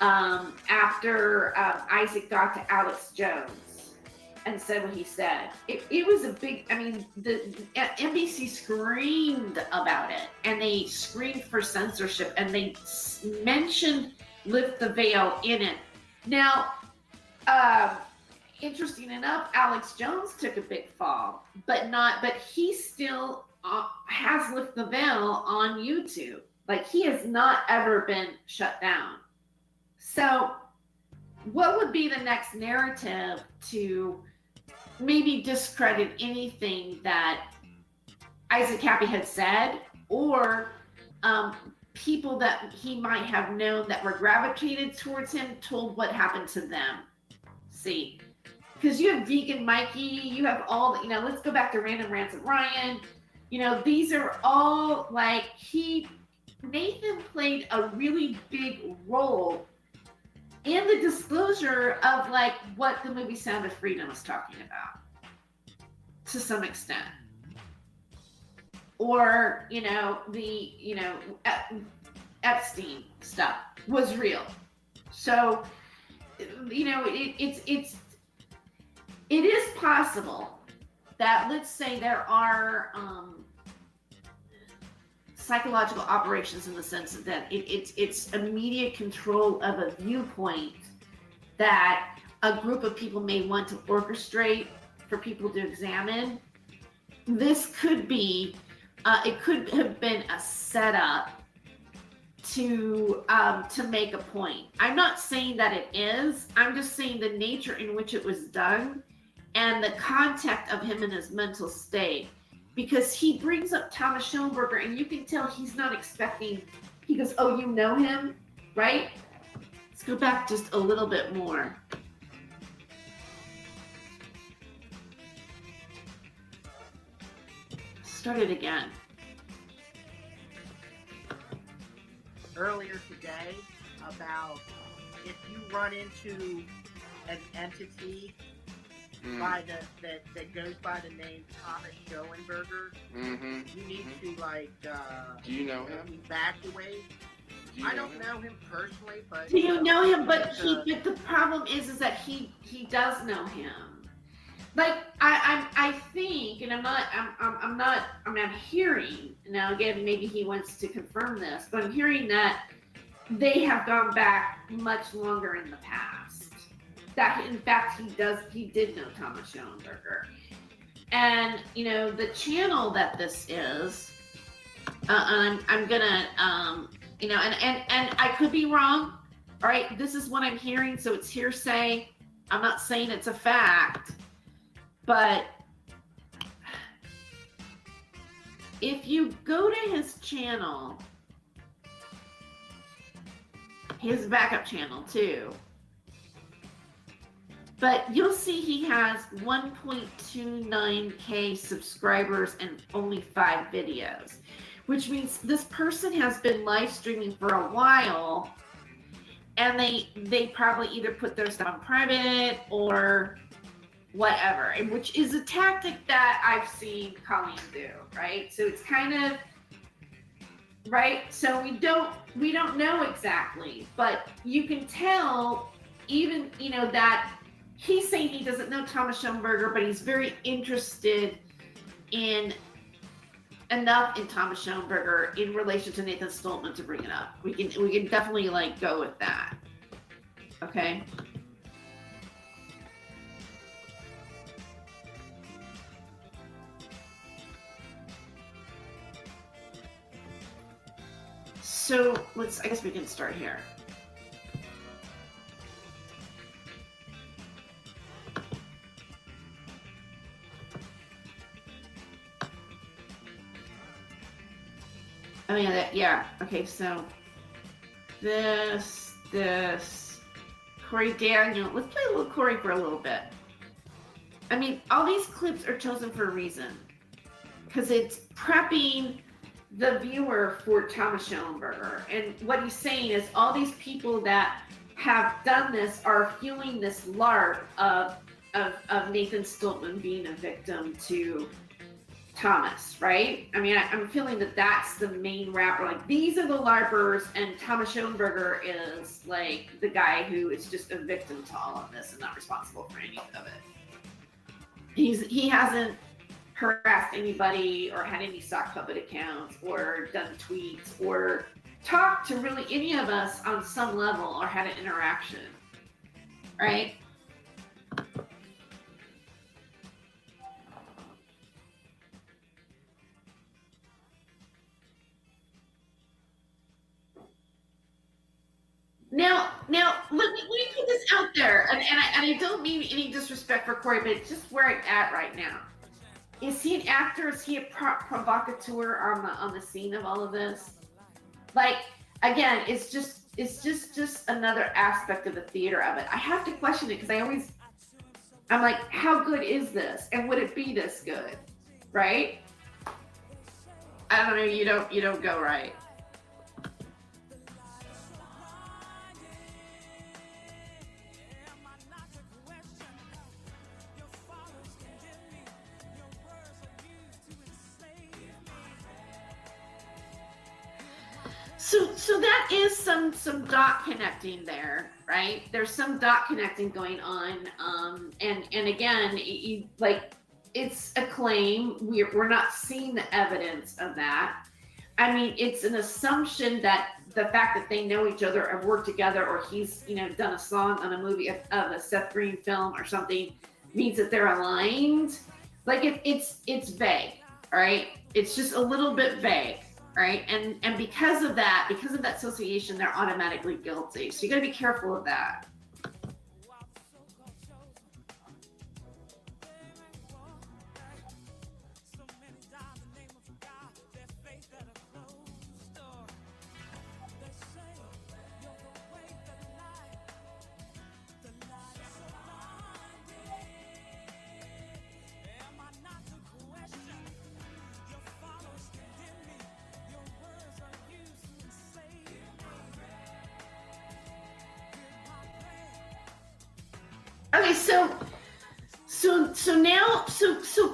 after Isaac got to Alex Jones and said what he said, it was a big, I mean, the NBC screamed about it, and they screamed for censorship, and they mentioned Lift the Veil in it. Now, interesting enough, Alex Jones took a big fall, but he still has Lift the Veil on YouTube. Like, he has not ever been shut down. So, what would be the next narrative to maybe discredit anything that Isaac Cappy had said, or people that he might have known that were gravitated towards him told what happened to them? See, because you have Vegan Mikey, you have all the, let's go back to Random Rants of Ryan. These are all like, Nathan played a really big role in the disclosure of like what the movie Sound of Freedom was talking about to some extent. Or, Epstein stuff was real. So, it is possible that, let's say, there are psychological operations in the sense that it's immediate control of a viewpoint that a group of people may want to orchestrate for people to examine. This could be, it could have been a setup to make a point. I'm not saying that it is. I'm just saying the nature in which it was done and the context of him in his mental state. Because he brings up Thomas Schoenberger, and you can tell he's not expecting. He goes, "Oh, you know him, right?" Let's go back just a little bit more. Start it again.
Earlier today, about if you run into an entity by that goes by the name Thomas Schoenberger, you need to
do you know him?
Evacuate. I don't know him personally, but
do you know him? But the problem is that he does know him. Like I think, and I'm not hearing now. Again, maybe he wants to confirm this, but I'm hearing that they have gone back much longer in the past. That in fact he did know Thomas Schoenberger, and the channel that this is, I'm gonna and I could be wrong. All right, this is what I'm hearing, so it's hearsay. I'm not saying it's a fact, but if you go to his channel, his backup channel too. But you'll see he has 1.29K subscribers and only 5 videos, which means this person has been live streaming for a while, and they probably either put their stuff on private or whatever, which is a tactic that I've seen Colleen do, right? So it's kind of, right? So we don't know exactly, but you can tell even, that he's saying he doesn't know Thomas Schoenberger, but he's very interested in enough in Thomas Schoenberger in relation to Nathan Stoltman to bring it up. We can definitely go with that. Okay. So I guess we can start here. I mean, yeah. Okay, so this, Corey Daniel. Let's play a little Corey for a little bit. I mean, all these clips are chosen for a reason, because it's prepping the viewer for Thomas Schoenberger. And what he's saying is all these people that have done this are fueling this LARP of Nathan Stoltman being a victim to Thomas, right? I mean, I'm feeling that that's the main rapper. Like, these are the LARPers, and Thomas Schoenberger is like the guy who is just a victim to all of this and not responsible for any of it. He hasn't harassed anybody or had any sock puppet accounts or done tweets or talked to really any of us on some level or had an interaction, right? Now, let me put this out there. I don't mean any disrespect for Corey, but it's just where I'm at right now. Is he an actor? Is he a provocateur on the scene of all of this? Like, again, it's just another aspect of the theater of it. I have to question it because I'm like, how good is this? And would it be this good? Right? I don't know. You don't go right. So that is some dot connecting there, right? There's some dot connecting going on, and again, it's a claim. We're not seeing the evidence of that. I mean, it's an assumption that the fact that they know each other or work together, or he's done a song on a movie of a Seth Green film or something, means that they're aligned. Like it's vague, right? It's just a little bit vague. Right, and because of that association, they're automatically guilty. So you got to be careful of that. Okay, so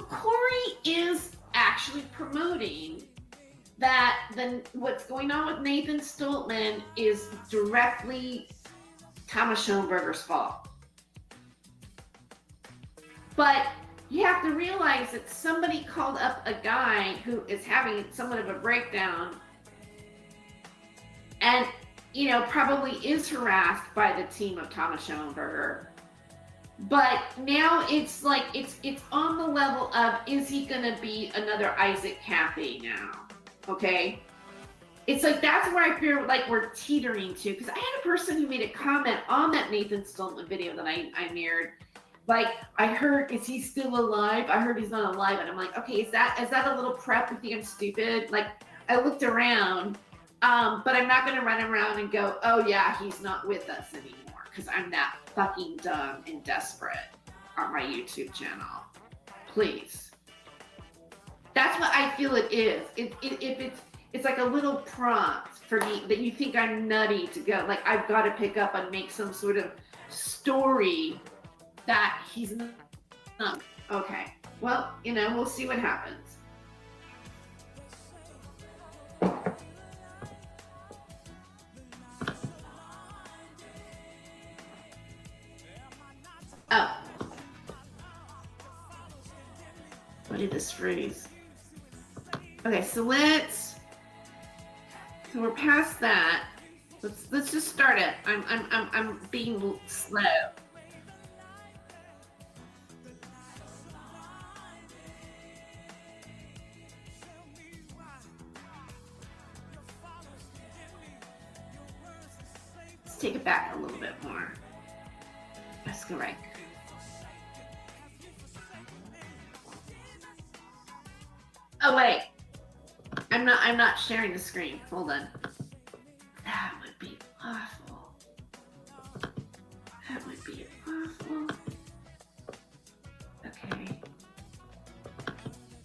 Corey is actually promoting that what's going on with Nathan Stoltman is directly Thomas Schoenberger's fault. But you have to realize that somebody called up a guy who is having somewhat of a breakdown and probably is harassed by the team of Thomas Schoenberger. But now it's like it's on the level of, is he gonna be another Isaac Cappy now? Okay, it's like that's where I feel like we're teetering to, because I had a person who made a comment on that Nathan Stoltman video that I mirrored. Like, I heard, is he still alive? I heard he's not alive, and I'm like, okay, is that a little prep? You think I'm stupid? Like, I looked around, but I'm not gonna run around and go, oh yeah, he's not with us anymore, because I'm that fucking dumb and desperate on my YouTube channel. Please. That's what I feel it is. It's like a little prompt for me that you think I'm nutty to go, like, I've got to pick up and make some sort of story that he's not. Okay. Well, we'll see what happens. Oh. What did this freeze? Okay, so we're past that. Let's just start it. I'm being slow. Let's take it back a little bit more. Let's go right. Oh wait, I'm not sharing the screen. Hold on. That would be awful. That would be awful. Okay.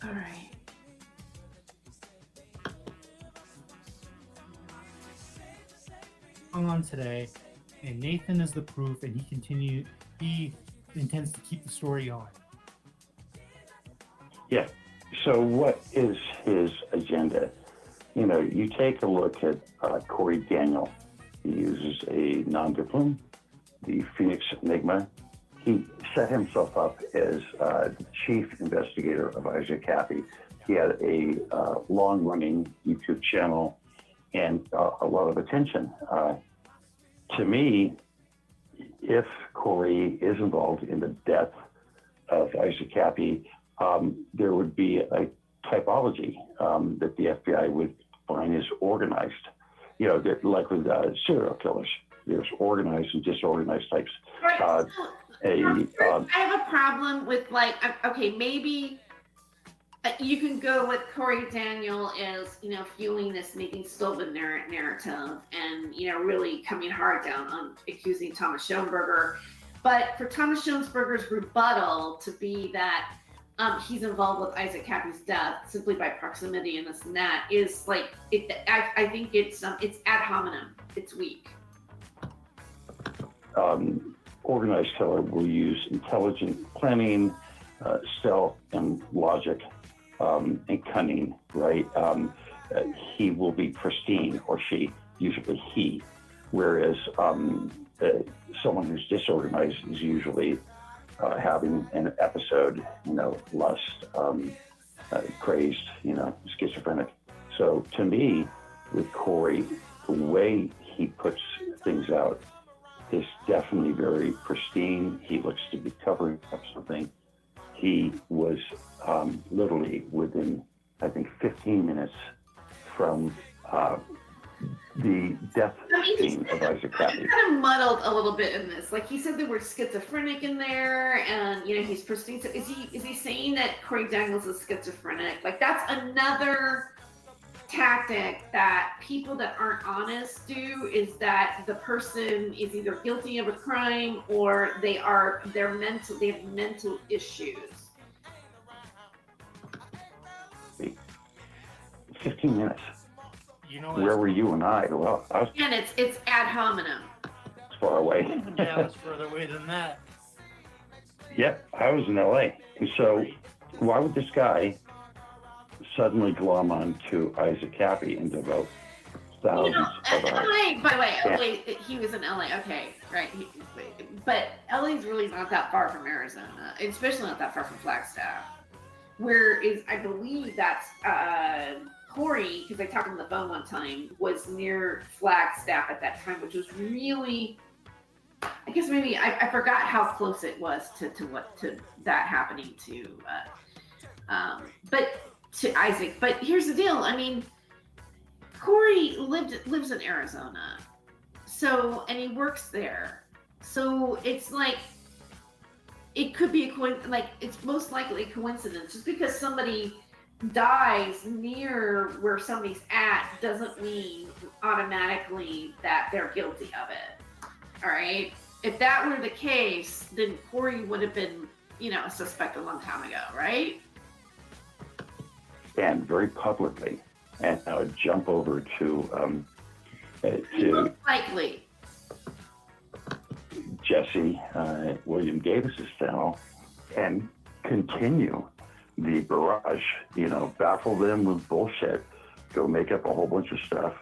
All right.
On today, and Nathan is the proof, and he intends to keep the story on.
Yeah. So what is his agenda? You take a look at Corey Daniel. He uses a non-diplom, the Phoenix Enigma. He set himself up as the chief investigator of Isaac Cappy. He had a long-running YouTube channel and a lot of attention. To me, if Corey is involved in the death of Isaac Cappy, there would be a typology that the FBI would find is organized, like with serial killers. there's organized and disorganized types.
Right. I have a problem with like, okay, maybe you can go with Corey Daniel as, you know, fueling this making Stolben narrative and, you know, really coming hard down on accusing Thomas Schoenberger. But for Thomas Schoenberger's rebuttal to be that he's involved with Isaac Cappy's death simply by proximity and this and that is like, I think it's ad hominem. It's weak.
Organized killer will use intelligent planning, stealth, and logic, and cunning, right? He will be pristine, or she, usually he, whereas someone who's disorganized is usually having an episode, you know, lust, crazed, you know, schizophrenic. So to me, with Corey, the way he puts things out is definitely very pristine. He looks to be covering up something. He was literally within, I think, 15 minutes from the death scene of Isaac Cappy.
He's kind of muddled a little bit in this. Like he said the word schizophrenic in there, and you know he's pristine. So is he saying that Corey Daniels is schizophrenic? Like that's another tactic that people that aren't honest do, is that the person is either guilty of a crime or they have mental issues.
15 minutes.
You know,
where were you and I? Well, I was
And it's ad hominem.
far away.
Yeah, it's further away than that.
Yep, I was in LA. And so why would this guy suddenly glom on to Isaac Cappy and devote thousands of hours?
LA, by the way,
Yeah.
LA, he was in LA. Okay, right. But LA's really not that far from Arizona, especially not that far from Flagstaff. Whereas I believe that's Corey, because I talked on the phone one time, was near Flagstaff at that time, which was really, I guess maybe I forgot how close it was to that happening to Isaac. But here's the deal. I mean, Corey lives in Arizona, so, and he works there. So it's like, it could be it's most likely a coincidence. Just because somebody dies near where somebody's at doesn't mean automatically that they're guilty of it. All right. If that were the case, then Corey would have been, you know, a suspect a long time ago, right?
And very publicly. And I would jump over to
Most likely.
Jesse William Davis's channel and continue the barrage, you know, baffle them with bullshit, go make up a whole bunch of stuff.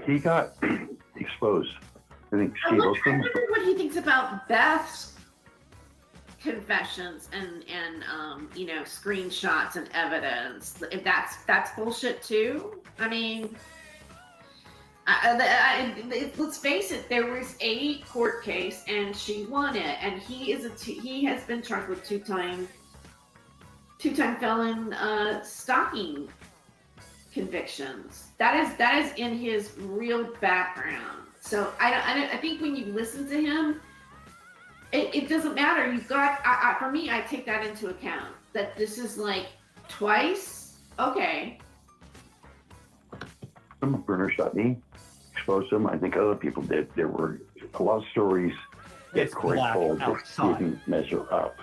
He got exposed. I think
I
Steve
wonder
Oakland.
what he thinks about Beth's confessions and you know, screenshots and evidence. If that's bullshit too. I mean, let's face it. There was a court case and she won it, and he has been charged with two-time felon stalking convictions. That is in his real background. So I think when you listen to him, it doesn't matter. You've got, for me, I take that into account, that this is like twice. Okay.
Bernard shot me, exposed him. I think other people did. There were a lot of stories that
It's
Corey
black
told that
outside.
didn't measure up.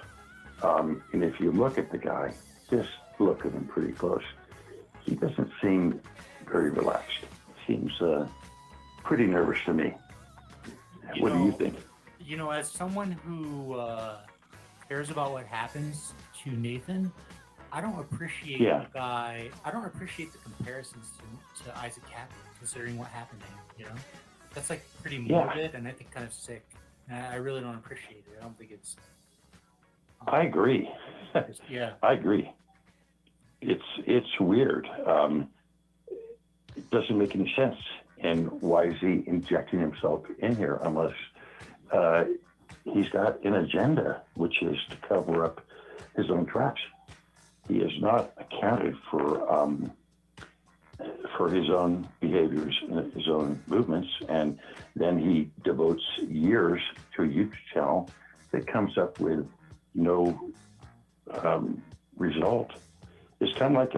And if you look at the guy, just look at him pretty close, he doesn't seem very relaxed. Seems pretty nervous to me. What do you think?
You know, as someone who cares about what happens to Nathan, I don't appreciate the guy. I don't appreciate the comparisons to Isaac Cappy, considering what happened to him. You know, that's like pretty morbid and I think kind of sick. And I really don't appreciate it. I don't think it's.
I agree.
Yeah.
I agree. It's weird. It doesn't make any sense. And why is he injecting himself in here unless he's got an agenda, which is to cover up his own tracks? He is not accounted for for his own behaviors and his own movements, and then he devotes years to a YouTube channel that comes up with no result. It's kind of like,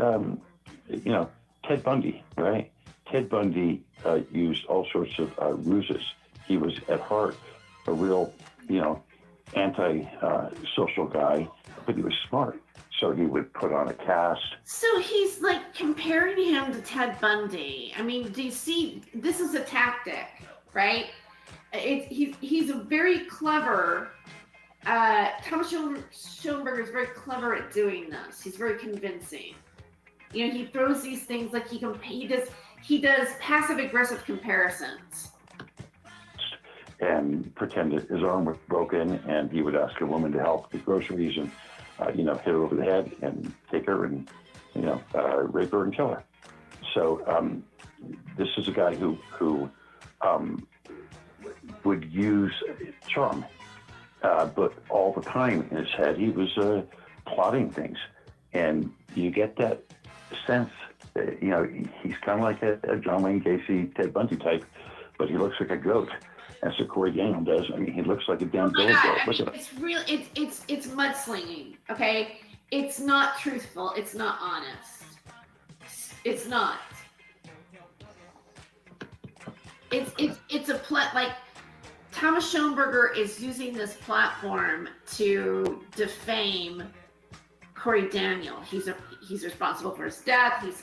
Ted Bundy, right? Ted Bundy used all sorts of ruses. He was at heart a real, anti-social guy, but he was smart. So he would put on a cast.
So he's like comparing him to Ted Bundy. I mean, do you see? This is a tactic, right? He's a very clever. Thomas Schoenberger is very clever at doing this. He's very convincing. He throws these things like he does passive aggressive comparisons.
And pretend that his arm was broken, and he would ask a woman to help with groceries and, hit her over the head and take her and, rape her and kill her. So this is a guy who would use charm, but all the time in his head he was plotting things, and you get that sense that, he's kind of like a John Wayne Gacy, Ted Bundy type, but he looks like a goat. That's what Corey Daniel does. I mean, he looks like a damn billy goat.
It's real. It's mudslinging. Okay, it's not truthful. It's not honest. It's not. It's a like Thomas Schoenberger is using this platform to defame Corey Daniel. He's responsible for his death. He's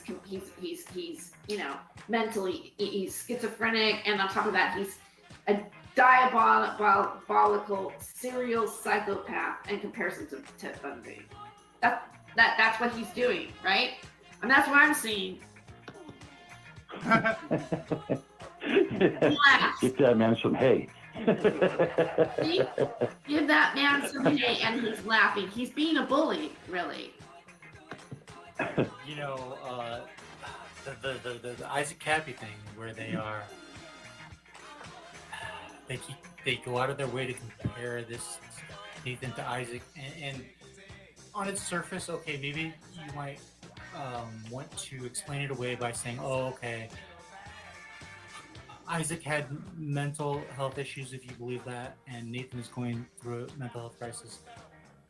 mentally he's schizophrenic, and on top of that, he's a diabolical serial psychopath in comparison to Ted Bundy. That's what he's doing, right? And that's what I'm seeing.
Get that man some hay.
Give that man some hay, and he's laughing. He's being a bully, really.
The Isaac Cappy thing, where they go out of their way to compare this Nathan to Isaac, and on its surface, okay, maybe you might want to explain it away by saying, oh, okay, Isaac had mental health issues, if you believe that, and Nathan is going through a mental health crisis,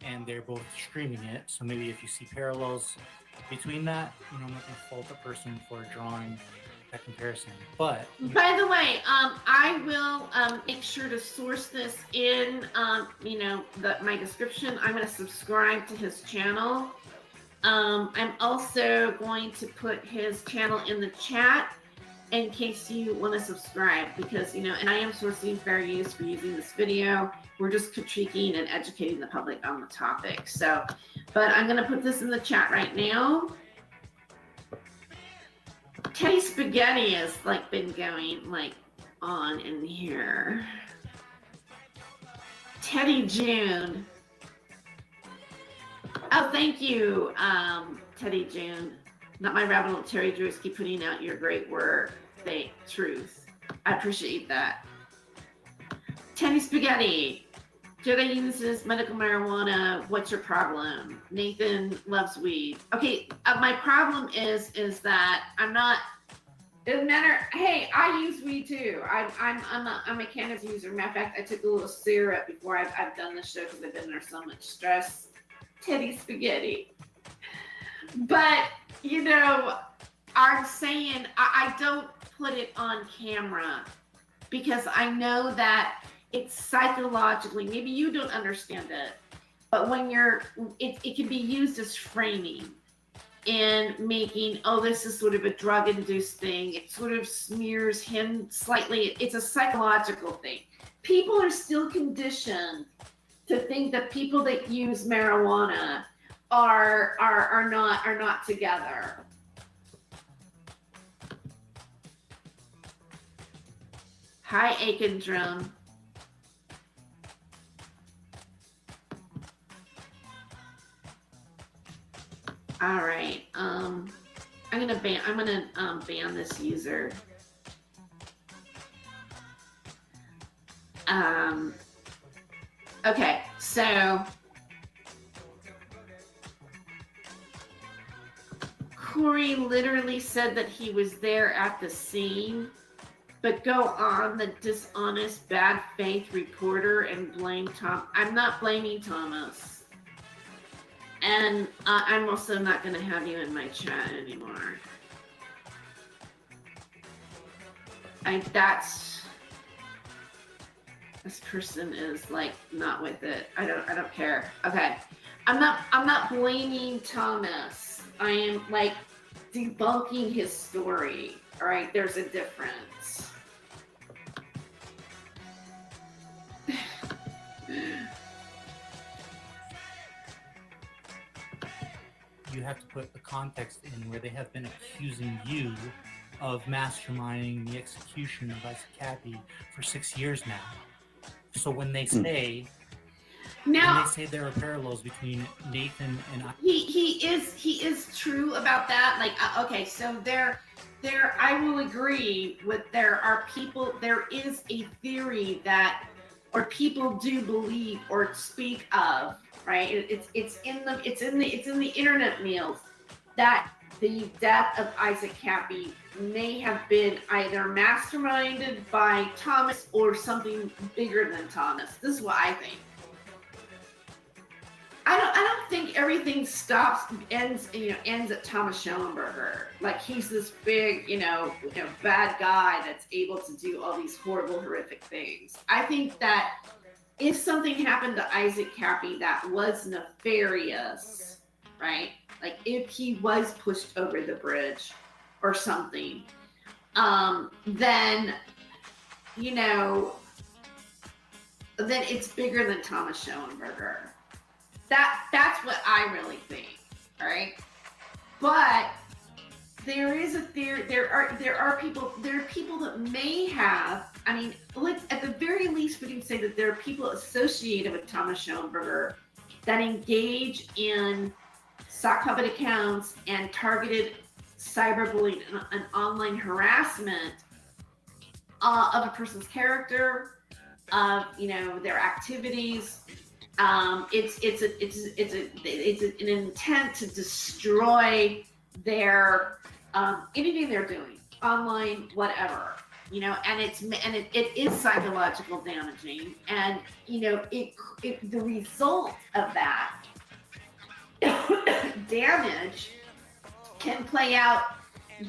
and they're both streaming it. So maybe if you see parallels between that, I'm not going to fault the person for drawing that comparison. But
by the way, I will make sure to source this in my description. I'm going to subscribe to his channel. I'm also going to put his channel in the chat in case you want to subscribe, because and I am sourcing fair use for using this video. We're just critiquing and educating the public on the topic. So, but I'm going to put this in the chat right now. Teddy Spaghetti has been going on in here. Teddy June. Oh, thank you, Teddy June. Not my rabbit, Terry Drews. Keep putting out your great work. Truth. I appreciate that. Teddy Spaghetti. Jedi uses medical marijuana. What's your problem? Nathan loves weed. Okay, my problem is that I'm not. Doesn't matter. Hey, I use weed too. I'm a cannabis user. Matter of fact, I took a little syrup before I've done this show because I've been under so much stress. Teddy Spaghetti. But I'm saying I don't put it on camera because I know that it's psychologically, maybe you don't understand it, but when it can be used as framing in making, oh, this is sort of a drug-induced thing. It sort of smears him slightly. It's a psychological thing. People are still conditioned to think that people that use marijuana are not together. Hi, Aiken Drum. All right. I'm gonna ban this user. Okay, so Corey literally said that he was there at the scene, but go on the dishonest, bad faith reporter and blame Tom. I'm not blaming Thomas. And I'm also not going to have you in my chat anymore. This person is like not with it. I don't care. Okay. I'm not blaming Thomas. I am like debunking his story. All right, there's a difference.
You have to put the context in where they have been accusing you of masterminding the execution of Isaac Cappy for 6 years now. So when they say there are parallels between Nathan and
he is true about that. Like okay, so there I will agree with there is a theory that or people do believe or speak of, right? It's in the internet meals that the death of Isaac Cappy may have been either masterminded by Thomas or something bigger than Thomas. This is what I think. I don't think everything ends at Thomas Schellenberger. Like he's this big, bad guy that's able to do all these horrible, horrific things. I think that if something happened to Isaac Cappy that was nefarious, right? Like if he was pushed over the bridge or something, then it's bigger than Thomas Schellenberger. That's what I really think, all right? But there is a theory. There are people that may have. I mean, at the very least, we can say that there are people associated with Thomas Schellenberger that engage in sock puppet accounts and targeted cyberbullying and online harassment of a person's character, of their activities. It's an intent to destroy their anything they're doing online, whatever, and it is psychological damaging, and the result of that damage can play out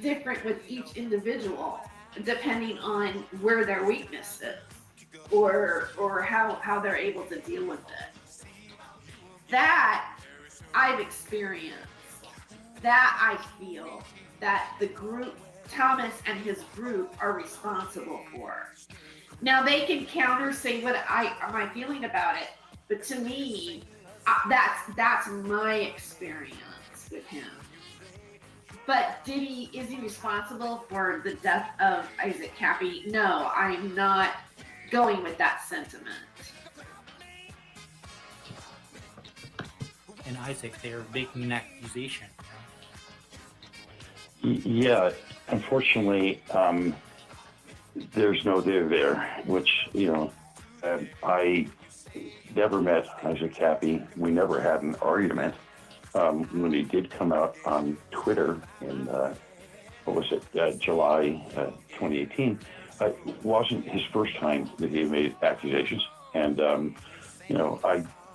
different with each individual depending on where their weakness is or how they're able to deal with it. That I've experienced. That I feel that the group, Thomas and his group, are responsible for. Now they can counter, say what am I feeling about it, but to me, that's my experience with him. But is he responsible for the death of Isaac Cappy? No, I'm not going with that sentiment.
And Isaac, they're making an accusation.
Yeah, unfortunately, there's no there, which, I never met Isaac Cappy. We never had an argument. When he did come out on Twitter in, July 2018, it wasn't his first time that he made accusations. And,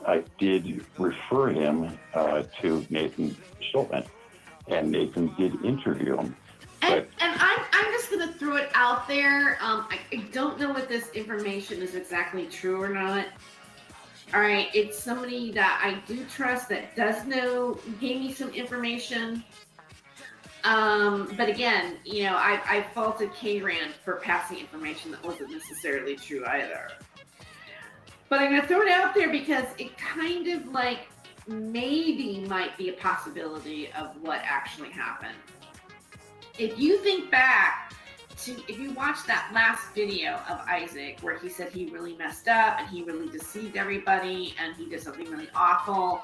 I did refer him to Nathan Stoltman, and Nathan did interview him.
And I'm just going to throw it out there. I don't know if this information is exactly true or not. All right, it's somebody that I do trust that does know, gave me some information. But again, I faulted K-Rand for passing information that wasn't necessarily true either. But I'm going to throw it out there because it kind of like maybe might be a possibility of what actually happened. If you think back to, if you watch that last video of Isaac where he said he really messed up and he really deceived everybody and he did something really awful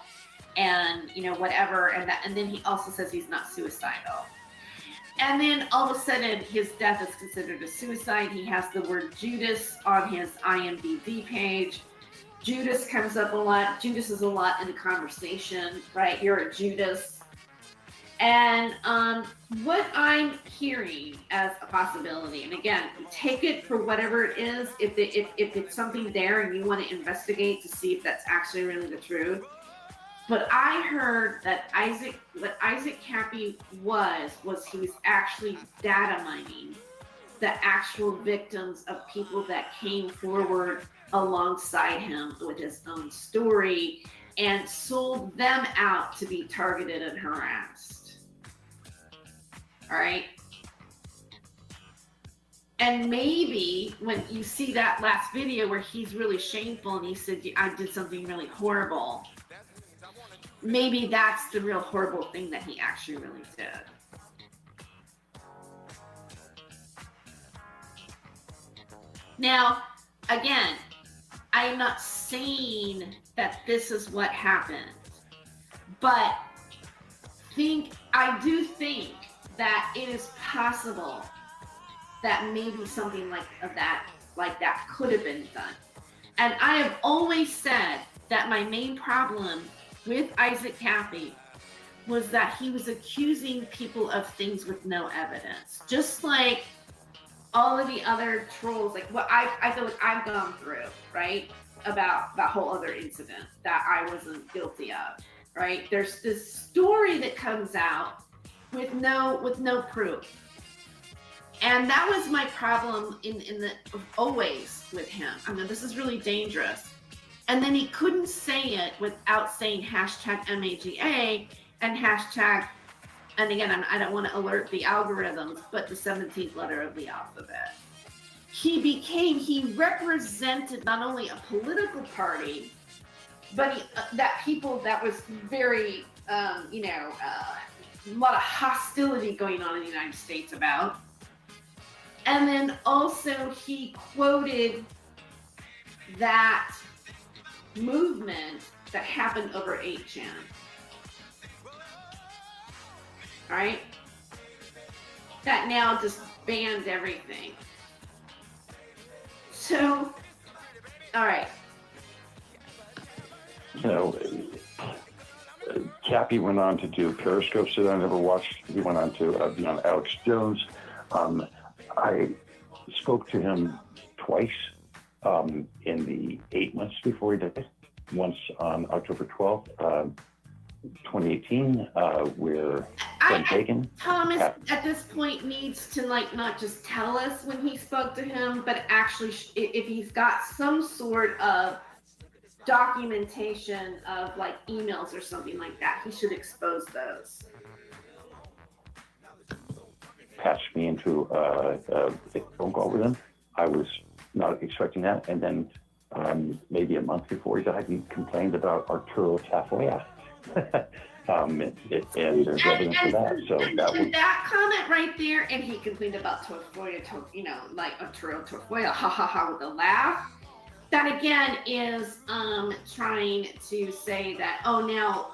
and whatever, and then he also says he's not suicidal. And then all of a sudden his death is considered a suicide. He has the word Judas on his IMDb page. Judas comes up a lot. Judas is a lot in the conversation, right? You're a Judas. And what I'm hearing as a possibility, and again, take it for whatever it is, if it's something there and you want to investigate to see if that's actually really the truth. But I heard that what Isaac Cappy was he was actually data mining the actual victims of people that came forward alongside him with his own story and sold them out to be targeted and harassed. All right. And maybe when you see that last video where he's really shameful and he said, I did something really horrible, maybe that's the real horrible thing that he actually really did. Now, again, I'm not saying that this is what happened, but I do think that it is possible that maybe something like that could have been done. And I have always said that my main problem with Isaac Cappy was that he was accusing people of things with no evidence. Just like all of the other trolls, like what I feel like I've gone through, right? About that whole other incident that I wasn't guilty of, right? There's this story that comes out with no proof. And that was my problem always with him. I mean, this is really dangerous. And then he couldn't say it without saying hashtag MAGA and hashtag, and again, I don't want to alert the algorithms, but the 17th letter of the alphabet. He represented not only a political party, but that people that was very, a lot of hostility going on in the United States about. And then also he quoted that movement that happened over 8chan. All right? That now just banned everything. So, all right.
Cappy went on to do Periscopes that I never watched. He went on to be on Alex Jones. I spoke to him twice in the 8 months before he died. Once on October 12th, 2018, where Ken Kagan.
Thomas, at this point, needs to not just tell us when he spoke to him, but actually, if he's got some sort of documentation of emails or something like that, he should expose those.
Patched me into a phone call with him. I was not expecting that, and then maybe a month before he died, he complained about Arturo Tafoya. And there's evidence for that. So
that comment right there, and he complained about Tafoya, Arturo Tafoya, ha ha ha, with a laugh. That again is trying to say that now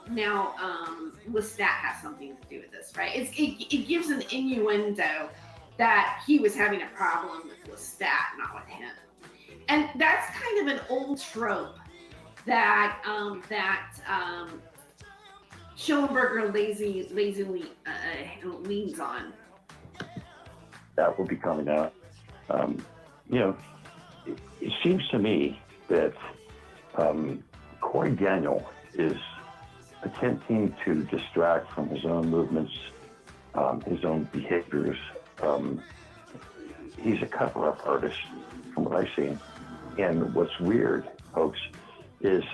Lestat has something to do with this, right? It gives an innuendo that he was having a problem with Lestat, not with him, and that's kind of an old trope that Schoenberger lazily leans on.
That will be coming out. It seems to me that Corey Daniel is attempting to distract from his own movements, his own behaviors. He's a cover-up artist, from what I've seen. And what's weird, folks, is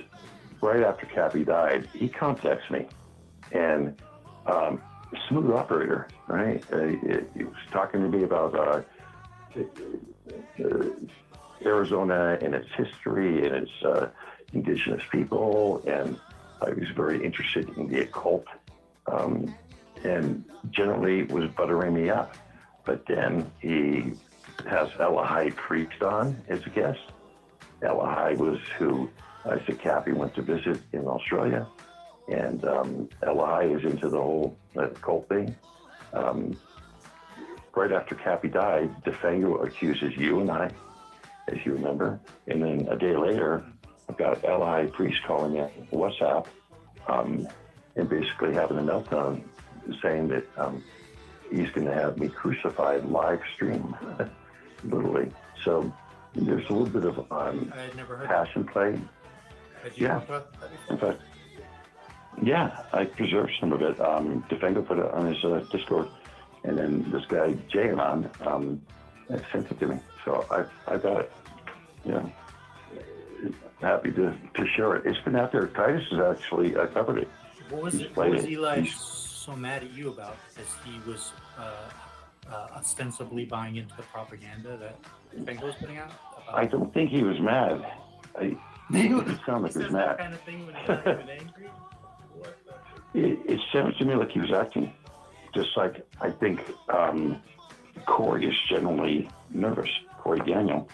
right after Cappy died, he contacts me. And smooth operator, right? He was talking to me about Arizona and its history and its indigenous people, and I was very interested in the occult, and generally was buttering me up. But then he has Elahai Priest on as a guest. Elahai was who Isaac Cappy went to visit in Australia, and Elahai is into the whole occult thing. Right after Cappy died, DeFango accuses you and I, as you remember, and then a day later, I've got Elahai Priest calling me on WhatsApp, and basically having a meltdown saying that he's going to have me crucified live stream, literally. So there's a little bit of
I had never heard
passion play.
Had you
Yeah.
talked about that before?
In fact, yeah, I preserved some of it. Defendo put it on his Discord, and then this guy Jaylon sent it to me. So I got it. Yeah, happy to share it. It's been out there. Titus has actually covered it.
What was
He's
it?
played
What was
it.
Eli
He's-
so mad at you about? Because he was ostensibly buying into the propaganda that Bengal was putting out.
I don't think he was mad. It sounded like he was mad.
Kind of thing when he's not even angry.
It sounds to me like he was acting just like I think Corey is generally nervous. Corey Daniel.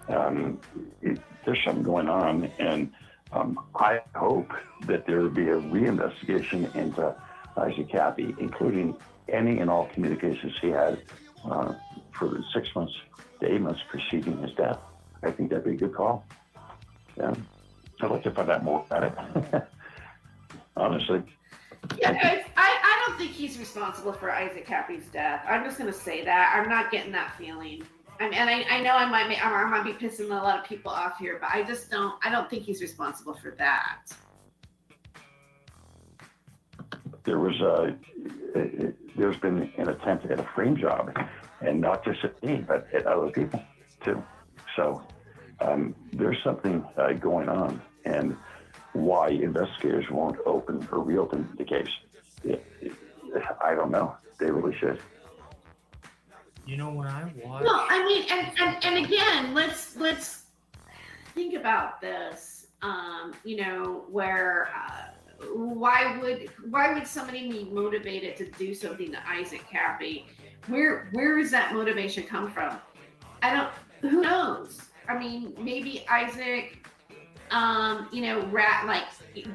There's something going on, and I hope that there will be a reinvestigation into Isaac Cappy, including any and all communications he had for the 6 months to 8 months preceding his death. I think that'd be a good call. Yeah, I'd like to find out more about it. Honestly.
Yeah, I don't think he's responsible for Isaac Cappy's death. I'm just gonna say that. I'm not getting that feeling. And I know I might be pissing a lot of people off here, but I don't think he's responsible for that.
There's been an attempt at a frame job, and not just at me, but at other people too. So there's something going on, and why investigators won't open or reopen the case, I don't know. They really should.
You know, when I watch.
No, I mean, and again, let's think about this. You know, where why would somebody be motivated to do something to Isaac Cappy? Where does that motivation come from? Who knows? I mean, maybe Isaac, you know,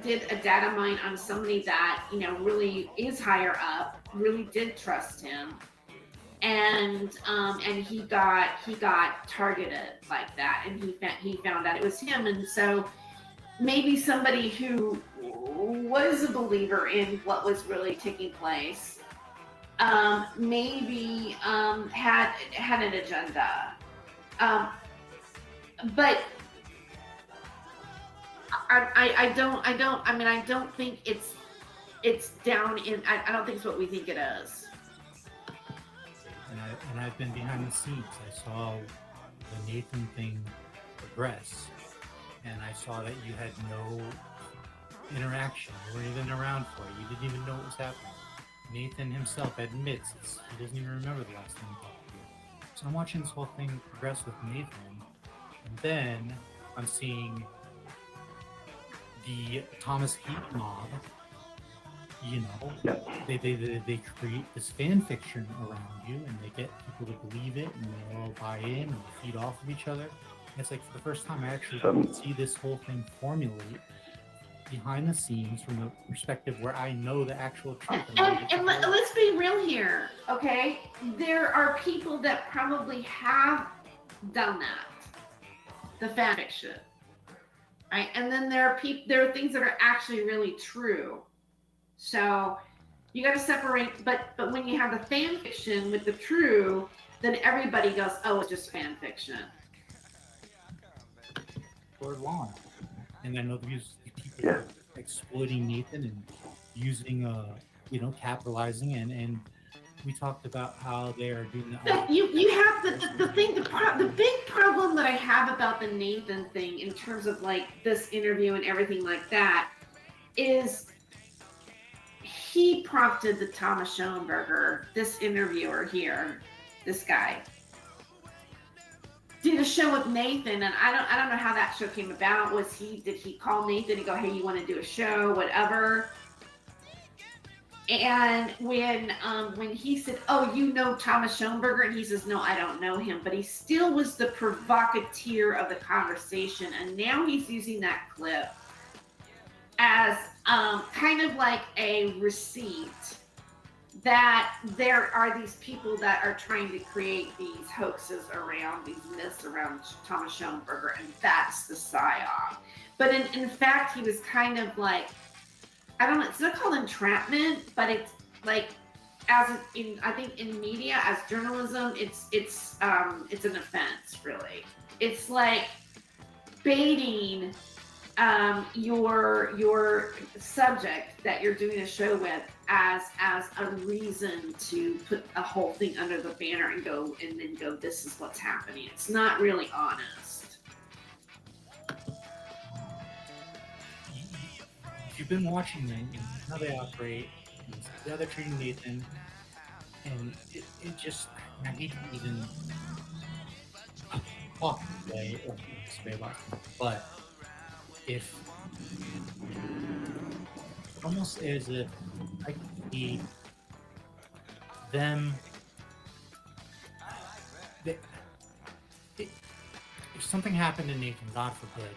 did a data mine on somebody that, you know, really is higher up, really did trust him. And he got targeted like that, and he found out it was him. And so maybe somebody who was a believer in what was really taking place, maybe had an agenda. But I don't think it's down in. I don't think it's what we think it is.
And I've been behind the scenes. I saw the Nathan thing progress, and I saw that you had no interaction. You weren't even around for it. You didn't even know what was happening. Nathan himself admits he doesn't even remember the last time he talked to you. So I'm watching this whole thing progress with Nathan, and then I'm seeing the Thomas Heat mob. You know, they create this fan fiction around you, and they get people to believe it, and they all buy in and feed off of each other. And it's like, for the first time, I actually see this whole thing formulate behind the scenes from the perspective where I know the actual truth.
And let's be real here, okay? There are people that probably have done that, the fan fiction, right? And then there are things that are actually really true. So you got to separate, but when you have the fan fiction with the true, then everybody goes, oh, it's just fan fiction.
For long. And I know these people are exploiting Nathan and using, you know, capitalizing, and we talked about how they are doing that.
You have the big problem that I have about the Nathan thing in terms of like this interview and everything like that is he prompted the Thomas Schoenberger, this interviewer here, this guy, did a show with Nathan, and I don't know how that show came about. Did he call Nathan and go, hey, you want to do a show, whatever? And when he said, oh, you know Thomas Schoenberger, and he says, no, I don't know him, but he still was the provocateur of the conversation, and now he's using that clip as kind of like a receipt that there are these people that are trying to create these hoaxes around, these myths around Thomas Schoenberger, and that's the psyop. But in fact, he was kind of like, I don't know, it's not called entrapment, but it's like I think in media, as journalism, it's an offense, really. It's like baiting your subject that you're doing a show with as a reason to put a whole thing under the banner and then go, this is what's happening. It's not really honest.
You've been watching them and how they operate, and how they're treating Nathan, and it just, I hate to even talk today or this way about it, but if almost as if I could see them, if something happened to Nathan, God forbid,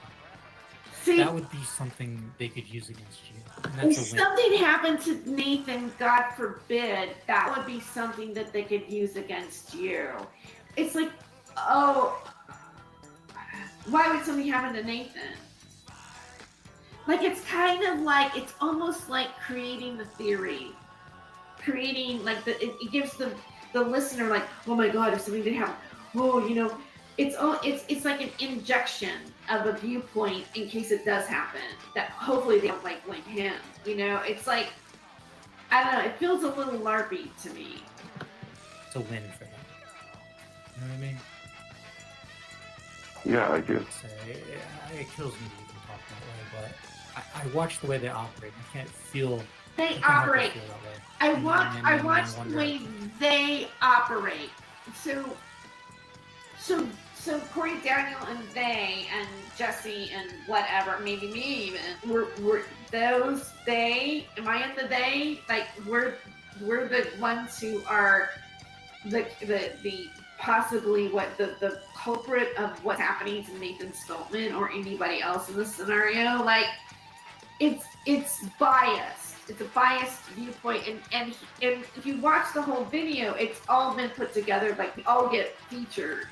that would be something they could use against you. And
If
that's a win.
something happened to Nathan, God forbid, that would be something that they could use against you. It's like, oh, why would something happen to Nathan? Like, it's kind of like, it's almost like creating the theory. Creating, like, it gives the listener, like, oh my God, if something did happen, oh, you know, it's like an injection of a viewpoint in case it does happen, that hopefully they don't, like, blame him, you know? It's like, I don't know, it feels a little LARPy to me.
It's a win for them. You know what I mean?
Yeah, I do.
So, it kills me to even talk that way, but I watch the way they operate. I can't feel.
They
I can't help but
operate.
feel that way.
I watch the way they operate. So Corey Daniel and they and Jesse and whatever, maybe me even, we're those they. Am I in the they? Like we're the ones who are the possibly what the culprit of what's happening to Nathan Stoltman or anybody else in this scenario. Like it's biased. It's a biased viewpoint, and if you watch the whole video, it's all been put together. Like we all get featured,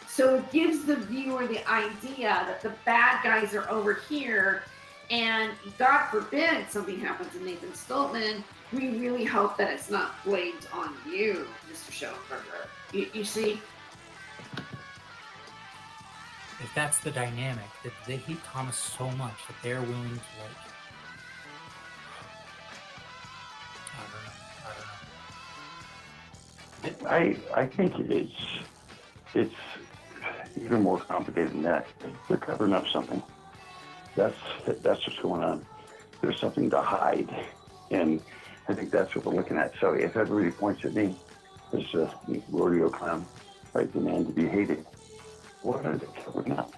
so it gives the viewer the idea that the bad guys are over here, and God forbid something happens to Nathan Stoltman. We really hope that it's not blamed on you, Mr. Schoenberger. You see?
If that's the dynamic, that they hate Thomas so much that they're willing to like.
I think it's even more complicated than that. They're covering up something. That's what's going on. There's something to hide, and I think that's what we're looking at. So if everybody points at me as a rodeo clown, right, the man to be hated, what are they covering up?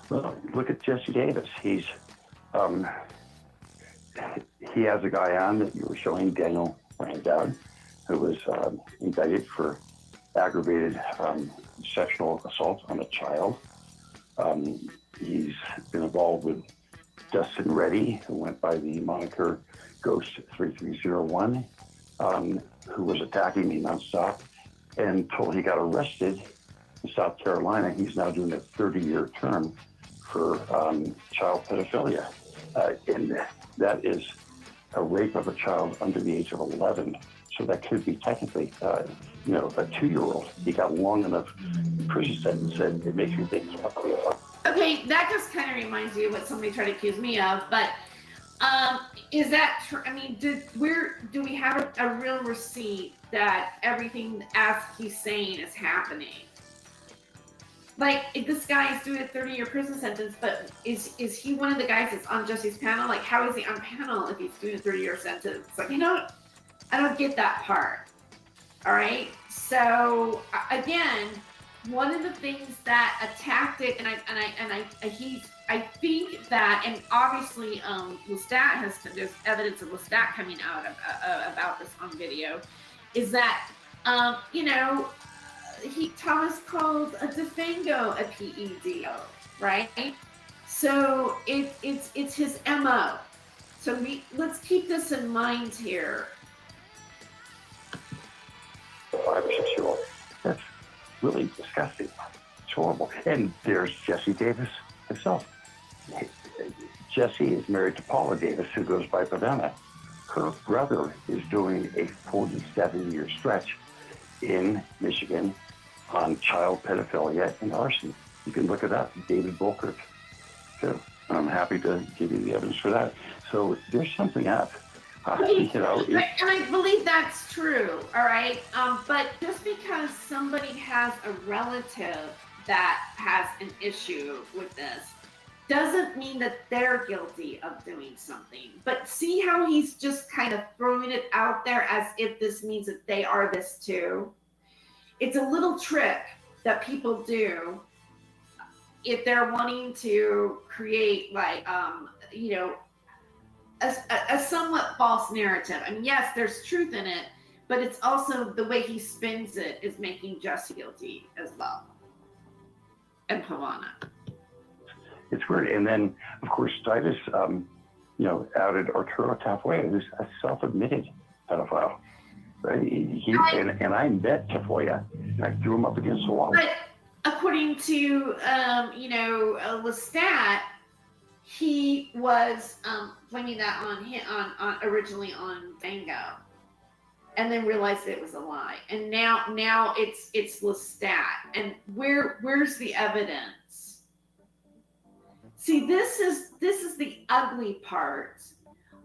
Well, look at Jesse Davis. He has a guy on that you were showing, Daniel Randowd, who was indicted for aggravated sexual assault on a child. He's been involved with Dustin Reddy, who went by the moniker Ghost 3301, who was attacking me nonstop until he got arrested in South Carolina. He's now doing a 30-year term for child pedophilia. And that is a rape of a child under the age of 11. So that could be technically, a 2-year-old. He got long enough prison sentence, and it makes me think it's probably
Okay, that just kind of reminds me of what somebody tried to accuse me of, but is that true? I mean, do we have a real receipt that everything as he's saying is happening? Like, if this guy is doing a 30-year prison sentence, but is he one of the guys that's on Jesse's panel? Like, how is he on panel if he's doing a 30-year sentence? Like, I don't get that part. All right. So again, one of the things that a tactic, I think that, and obviously Lestat there's evidence of Lestat coming out about this on video, is that Thomas called a Defango a PEDO, right? So it's his MO. So let's keep this in mind here.
5 or 6 year old. That's really disgusting. It's horrible. And there's Jesse Davis himself. Jesse is married to Paula Davis, who goes by Pavena. her brother is doing a 47-year stretch in Michigan on child pedophilia and arson. You can look it up, David Volkert. So I'm happy to give you the evidence for that. So there's something up. You know,
and I believe that's true, all right? But just because somebody has a relative that has an issue with this doesn't mean that they're guilty of doing something. But see how he's just kind of throwing it out there as if this means that they are this too? It's a little trick that people do if they're wanting to create like, you know, a somewhat false narrative. I mean, yes, there's truth in it, but it's also the way he spins it is making Jesse guilty as well. And Havana.
It's weird. And then, of course, Titus, you know, outed Arturo Tafoya, who's a self-admitted pedophile. Right? And I met Tafoya. I threw him up against the wall.
But according to, you know, Lestat, he was blaming that on originally on Vango, and then realized it was a lie. And now it's Lestat. And where's the evidence? See, this is the ugly part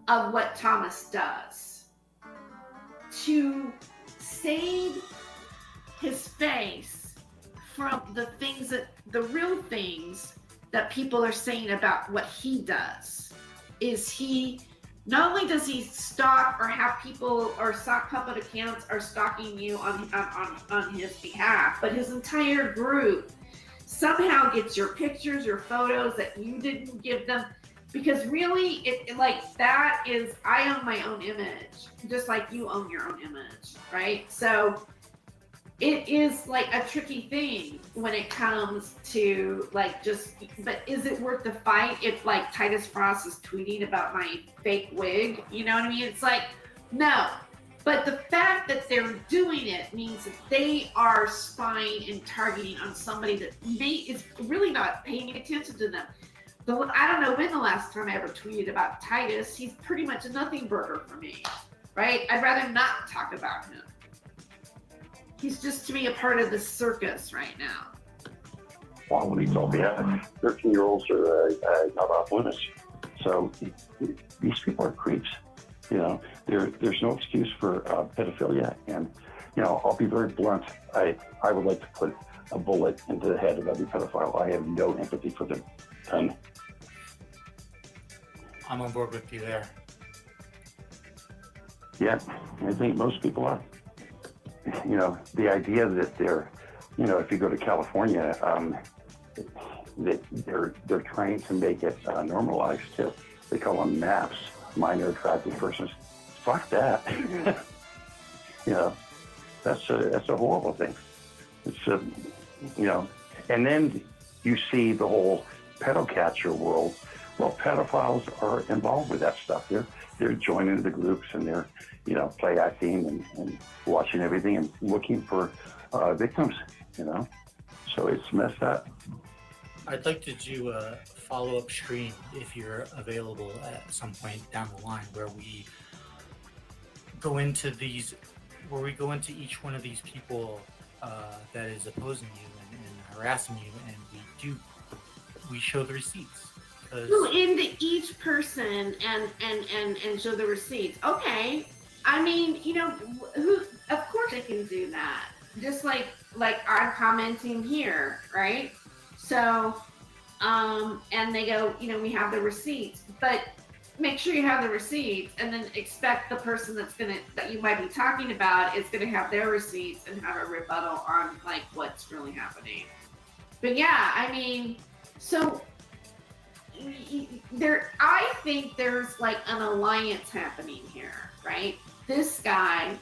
of what Thomas does. To save his face from the real things that people are saying about what he does, is he not only does he stalk or have people or sock puppet accounts are stalking you on his behalf, but his entire group somehow gets your pictures, your photos that you didn't give them. Because really, it like that is, I own my own image, just like you own your own image, right? So it is like a tricky thing when it comes to like but is it worth the fight if like Titus Frost is tweeting about my fake wig? You know what I mean? It's like, no. But the fact that they're doing it means that they are spying and targeting on somebody that is really not paying attention to them. I don't know when the last time I ever tweeted about Titus. He's pretty much a nothing burger for me, right? I'd rather not talk about him. He's just to me a part of the circus right now.
Well, when he told me 13-year-olds are not off limits. So these people are creeps. You know, there's no excuse for pedophilia. And, you know, I'll be very blunt. I would like to put a bullet into the head of every pedophile. I have no empathy for them.
I'm on board with you there.
Yeah, I think most people are. You know, the idea that they're, you know, if you go to California, that they're trying to make it normalized too. They call them MAPS, minor attracted persons. Fuck that. You know, that's a horrible thing. It's you know, and then you see the whole pedocatcher world. Well, pedophiles are involved with that stuff. They're joining the groups and they're, you know, play acting and watching everything and looking for victims, you know. So it's messed up.
I'd like to do a follow-up stream if you're available at some point down the line where we go into each one of these people that is opposing you and harassing you, and we show the receipts.
Go into each person and show the receipts. Okay, I mean, you know, of course they can do that. Just like I'm commenting here, right? So, and they go, you know, we have the receipts, but make sure you have the receipts, and then expect the person that you might be talking about is gonna have their receipts and have a rebuttal on like what's really happening. But yeah, I mean, so. I think there's like an alliance happening here, right? This guy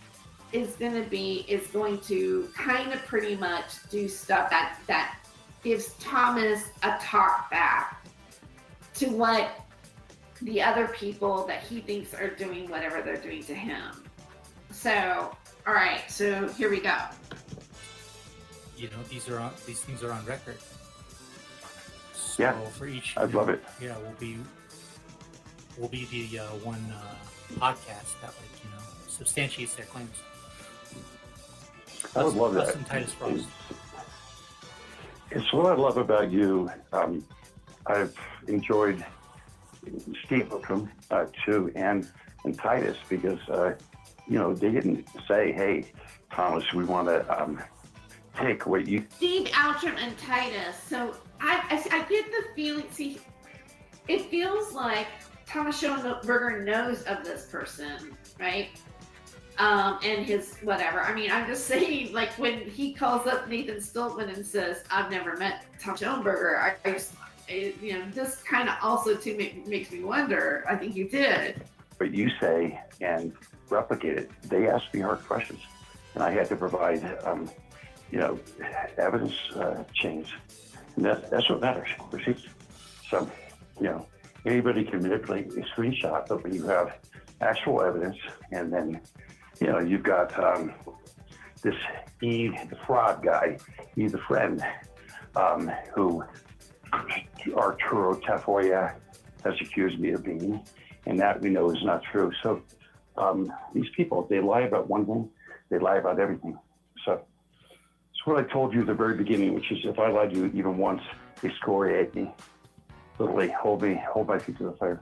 is going to kind of pretty much do stuff that gives Thomas a talk back to what the other people that he thinks are doing whatever they're doing to him. So, all right, so here we go.
You know, these things are on record. So
yeah,
for each,
I'd love it.
Yeah, we'll be will be the one podcast that substantiates their claims.
I would love
Us
that.
and Titus Frost.
It's what I love about you. I've enjoyed Steve Hookham too, and Titus, because they didn't say, "Hey, Thomas, we want to take what you."
Steve Outram and Titus. So I get the feeling. See, it feels like Thomas Schoenberger knows of this person, right? And his whatever. I mean, I'm just saying, like when he calls up Nathan Stoltman and says, "I've never met Tom Schoenberger," this kind of also too makes me wonder. I think you did.
What you say and replicate it. They asked me hard questions, and I had to provide, evidence chains, and that's what matters. Receipts. So, anybody can manipulate a screenshot, but when you have actual evidence, and then, you've got this Eve, the fraud guy, Eve the friend, who Arturo Tafoya has accused me of being, and that we know is not true. So these people, they lie about one thing, they lie about everything. So it's what I told you at the very beginning, which is if I lied to you even once, excoriate me, literally hold my feet to the fire.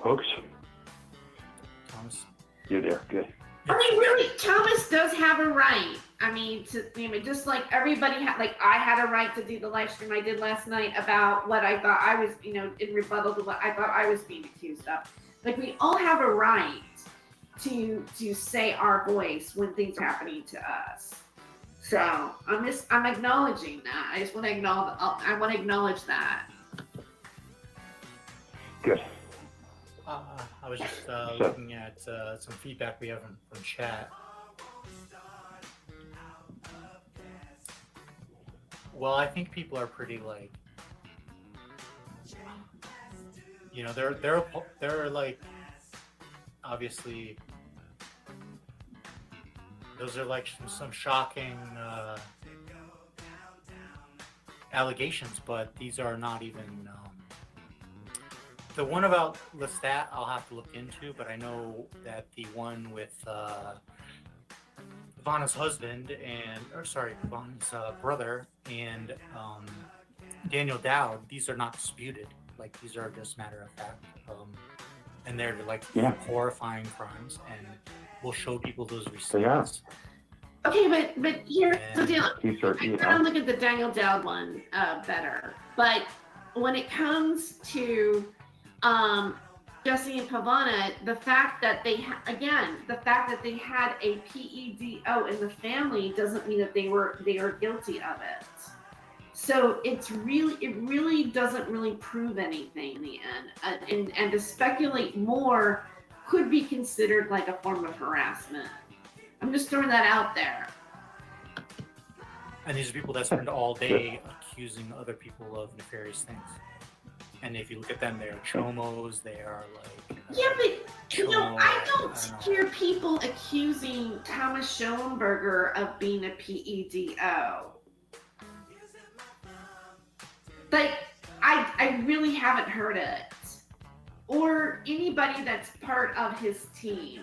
Folks,
Thomas,
you're there, good.
I mean, really, Thomas does have a right. I mean, just like everybody I had a right to do the live stream I did last night about what I thought I was, in rebuttal to what I thought I was being accused of. Like, we all have a right to say our voice when things are happening to us. So I'm acknowledging that. I just want to acknowledge that.
Good.
I was just looking at some feedback we have from chat. Well, I think people are pretty they're like, obviously, those are like some shocking allegations, but these are not even. The one about Lestat, I'll have to look into, but I know that the one with Ivana's husband Ivana's brother and Daniel Dowd, these are not disputed. Like, these are just matter of fact. And they're like horrifying crimes, and we'll show people those receipts.
Okay, but here's the deal. I kind of look at the Daniel Dowd one better. But when it comes to Jesse and Pavana, the fact that they had a PEDO in the family doesn't mean that they are guilty of it. So it really doesn't really prove anything in the end, and to speculate more could be considered like a form of harassment. I'm just throwing that out there.
And these are people that spend all day accusing other people of nefarious things. And if you look at them, they're chomos, they are like...
Yeah, but, I don't hear people accusing Thomas Schoenberger of being a PEDO. Like, I really haven't heard it. Or anybody that's part of his team.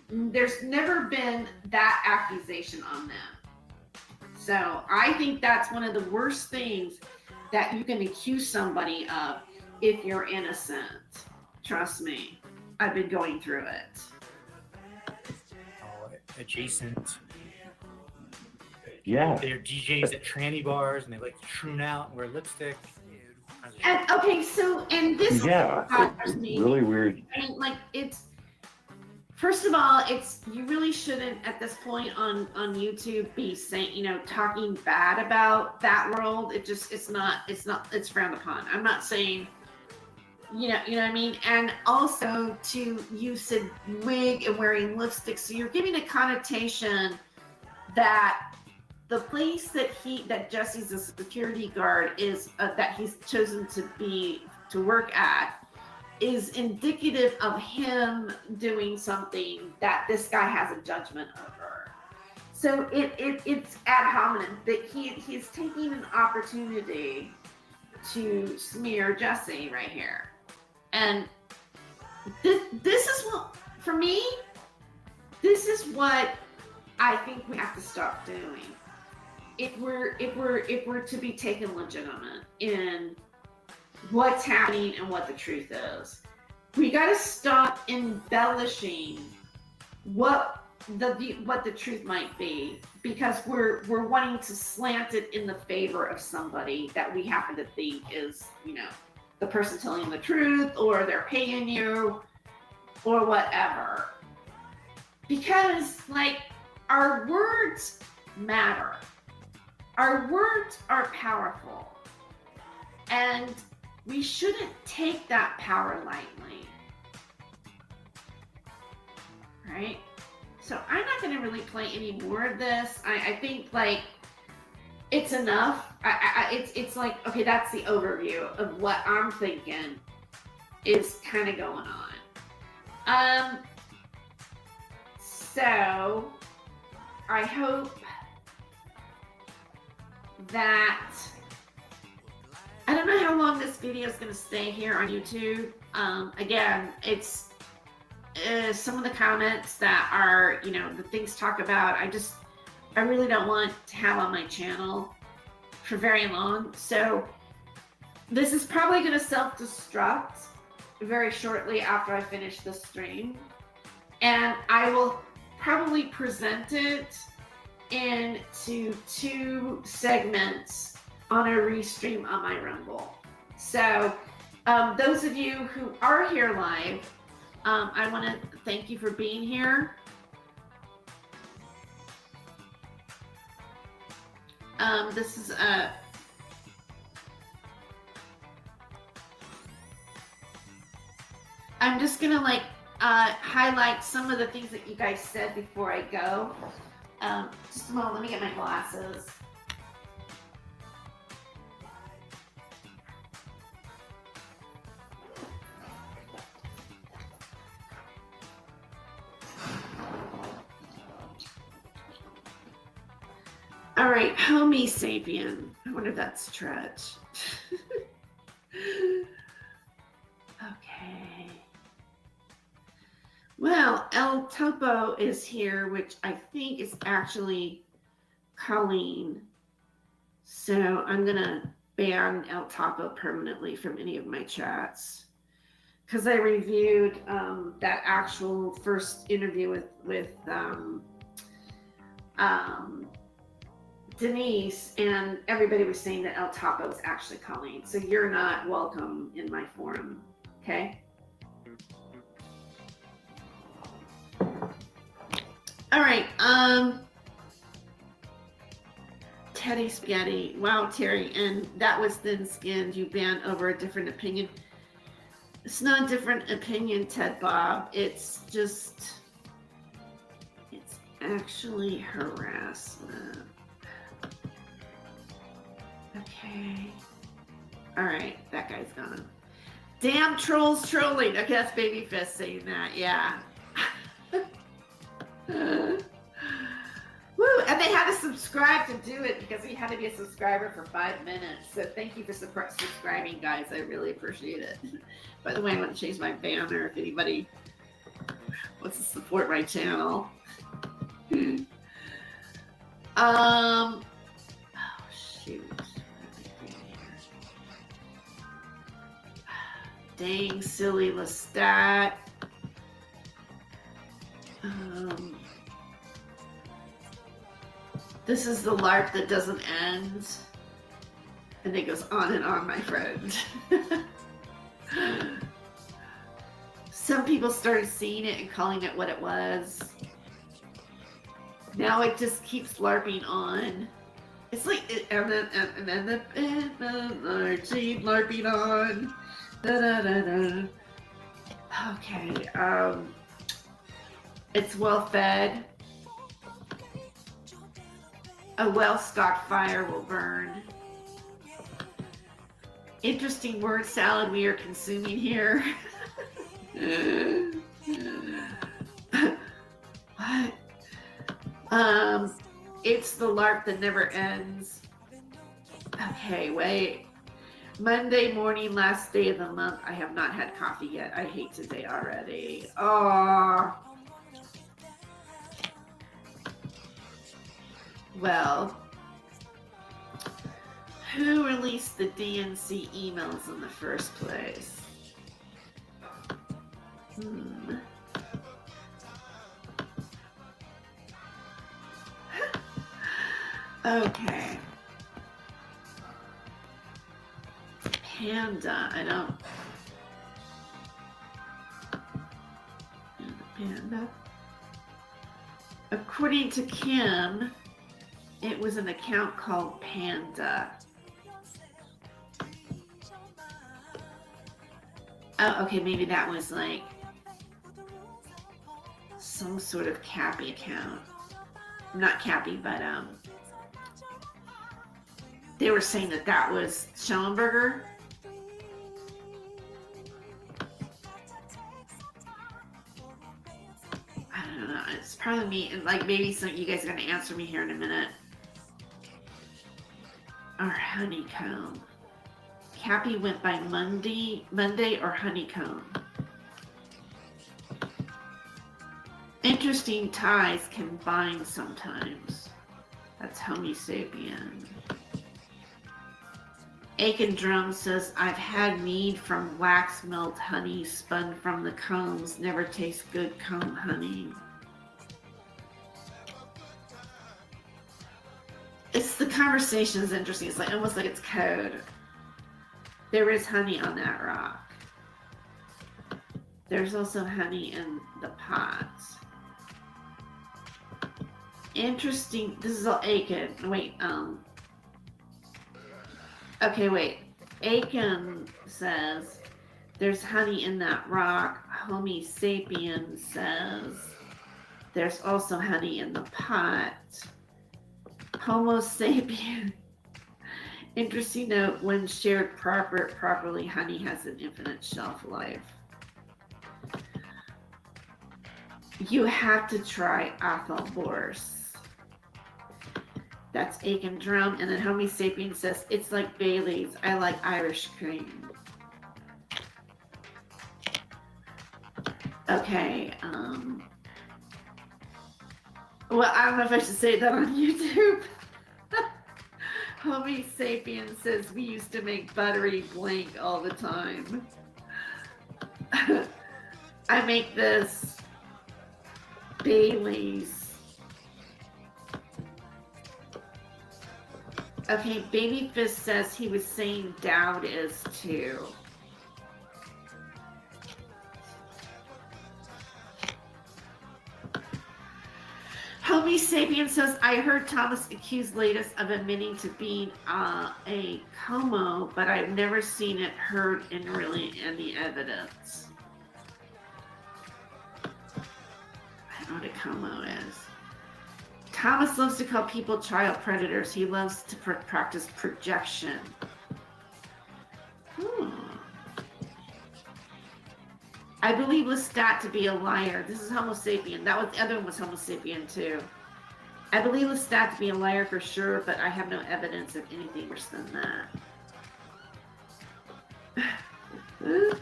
There's never been that accusation on them. So I think that's one of the worst things that you can accuse somebody of if you're innocent. Trust me, I've been going through it.
Adjacent.
Yeah.
They're DJs at tranny bars, and they like to troon out and wear lipstick.
And okay, so and this
bothers me. Really weird.
And like it's. First of all, you really shouldn't at this point on YouTube be saying, talking bad about that world. It's frowned upon. I'm not saying, you know what I mean? And also you said wig and wearing lipstick. So you're giving a connotation that the place that Jesse's a security guard is, that he's chosen to work at, is indicative of him doing something that this guy has a judgment over. So it's ad hominem that he's taking an opportunity to smear Jesse right here. And this is what, for me, this is what I think we have to stop doing. If we're to be taken legitimate in what's happening and what the truth is, we got to stop embellishing what the truth might be, because we're wanting to slant it in the favor of somebody that we happen to think is, you know, the person telling the truth, or they're paying you, or whatever. Because, like, our words matter. Our words are powerful. And we shouldn't take that power lightly. Right? So I'm not going to really play any more of this. I think, like, it's enough. It's like, okay, that's the overview of what I'm thinking is kind of going on. So I hope that, I don't know how long this video is going to stay here on YouTube. Again, it's some of the comments that are, you know, the things talk about, I really don't want to have on my channel for very long. So this is probably going to self-destruct very shortly after I finish the stream. And I will probably present it into 2 segments on a restream on my Rumble. So those of you who are here live, I want to thank you for being here. This is I'm just gonna like highlight some of the things that you guys said before I go. Just a moment, let me get my glasses. All right, Homo sapien. I wonder if that's stretch. Okay. Well, El Topo is here, which I think is actually Colleen. So I'm going to ban El Topo permanently from any of my chats, because I reviewed that actual first interview with Denise, and everybody was saying that El Topo is actually Colleen. So you're not welcome in my forum, okay? All right, Teddy Spaghetti. Wow, Terry, and that was thin-skinned. You banned over a different opinion. It's not a different opinion, Ted Bob. It's just, it's actually harassment. Okay. All right, that guy's gone. Damn trolls trolling. Okay, that's Baby Fist saying that. Yeah. Woo! And they had to subscribe to do it, because we had to be a subscriber for 5 minutes. So thank you for subscribing, guys. I really appreciate it. By the way, I want to change my banner if anybody wants to support my channel. Oh shoot. Dang, silly Lestat. This is the LARP that doesn't end. And it goes on, my friend. Some people started seeing it and calling it what it was. Now it just keeps LARPing on. It's like, and then the keep LARPing on. Da, da, da, da. Okay, it's well fed. A well-stocked fire will burn. Interesting word salad we are consuming here. What? It's the LARP that never ends. Okay, wait. Monday morning, last day of the month. I have not had coffee yet. I hate today already. Oh. Well, who released the DNC emails in the first place? Okay. Panda, I don't. Panda. According to Kim, it was an account called Panda. Oh, okay, maybe that was like some sort of Cappy account. Not Cappy, but they were saying that that was Schellenberger. I don't know. It's probably me, and like maybe some you guys are gonna answer me here in a minute. Or Honeycomb. Cappy went by Monday or Honeycomb. Interesting ties can bind sometimes. That's Homo sapien. Aiken Drum says, I've had mead from wax melt honey spun from the combs. Never tastes good comb honey. It's the conversation is interesting. It's like almost like it's code. There is honey on that rock. There's also honey in the pot. Interesting. This is all Aiken. Wait, okay, wait. Aiken says there's honey in that rock. Homo sapien says there's also honey in the pot. Homo sapien. Interesting note, when shared properly, honey has an infinite shelf life. You have to try Athol Bourse. That's Aiken Drum. And then Homo sapien says, it's like Bailey's. I like Irish cream. Okay. Well, I don't know if I should say that on YouTube. Homo sapien says we used to make buttery blank all the time. I make this Bailey's. Okay, Baby Fist says he was saying Dowd is too. Homo sapien says, I heard Thomas accuse Latest of admitting to being a Como, but I've never seen it heard in really any evidence. I don't know what a Como is. Thomas loves to call people child predators. He loves to practice projection. I believe Lestat to be a liar. This is Homo sapien. That was the other one was Homo sapien too. I believe Lestat to be a liar for sure, but I have no evidence of anything worse than that.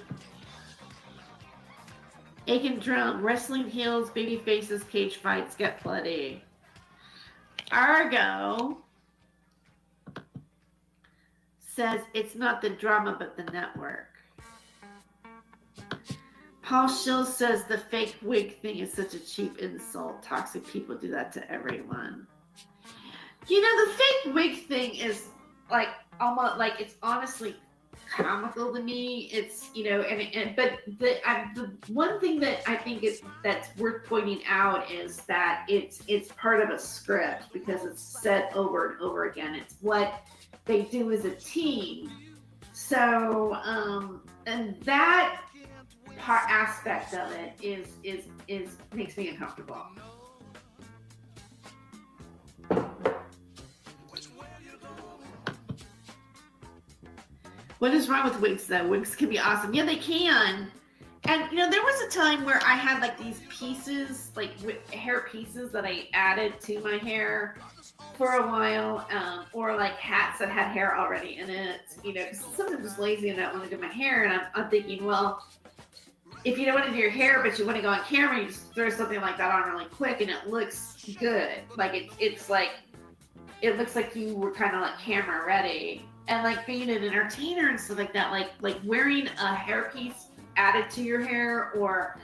Aiken Drum, wrestling heels, baby faces, cage fights, get bloody. Argo says it's not the drama but the network. Paul Schill says the fake wig thing is such a cheap insult. Toxic people do that to everyone. You know, the fake wig thing is like almost like it's honestly comical to me. It's, you know, but the one thing that I think that's worth pointing out is that it's part of a script because it's said over and over again. It's what they do as a team. So and that aspect of it is makes me uncomfortable. What is wrong with wigs though? Wigs can be awesome. Yeah, they can. And you know, there was a time where I had like these pieces, like hair pieces that I added to my hair. for a while, or like hats that had hair already in it, because sometimes I'm just lazy and I don't want to do my hair, and I'm thinking, well, if you don't want to do your hair but you want to go on camera, you just throw something like that on really quick and it looks good. Like it's like, it looks like you were kind of like camera ready. And like being an entertainer and stuff like that, like wearing a hairpiece added to your hair or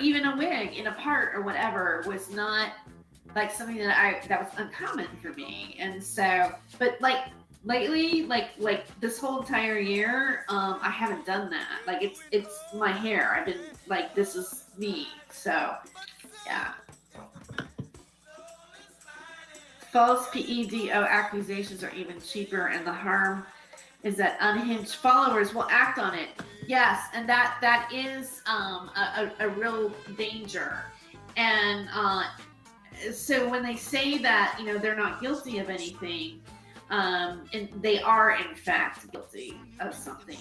even a wig in a part or whatever was not like something that was uncommon for me. And so, but like lately, like this whole entire year, I haven't done that. Like it's my hair. I've been like, this is me. So yeah. False PEDO accusations are even cheaper, and the harm is that unhinged followers will act on it. Yes, and that is a real danger. And so when they say that, they're not guilty of anything, and they are in fact guilty of something.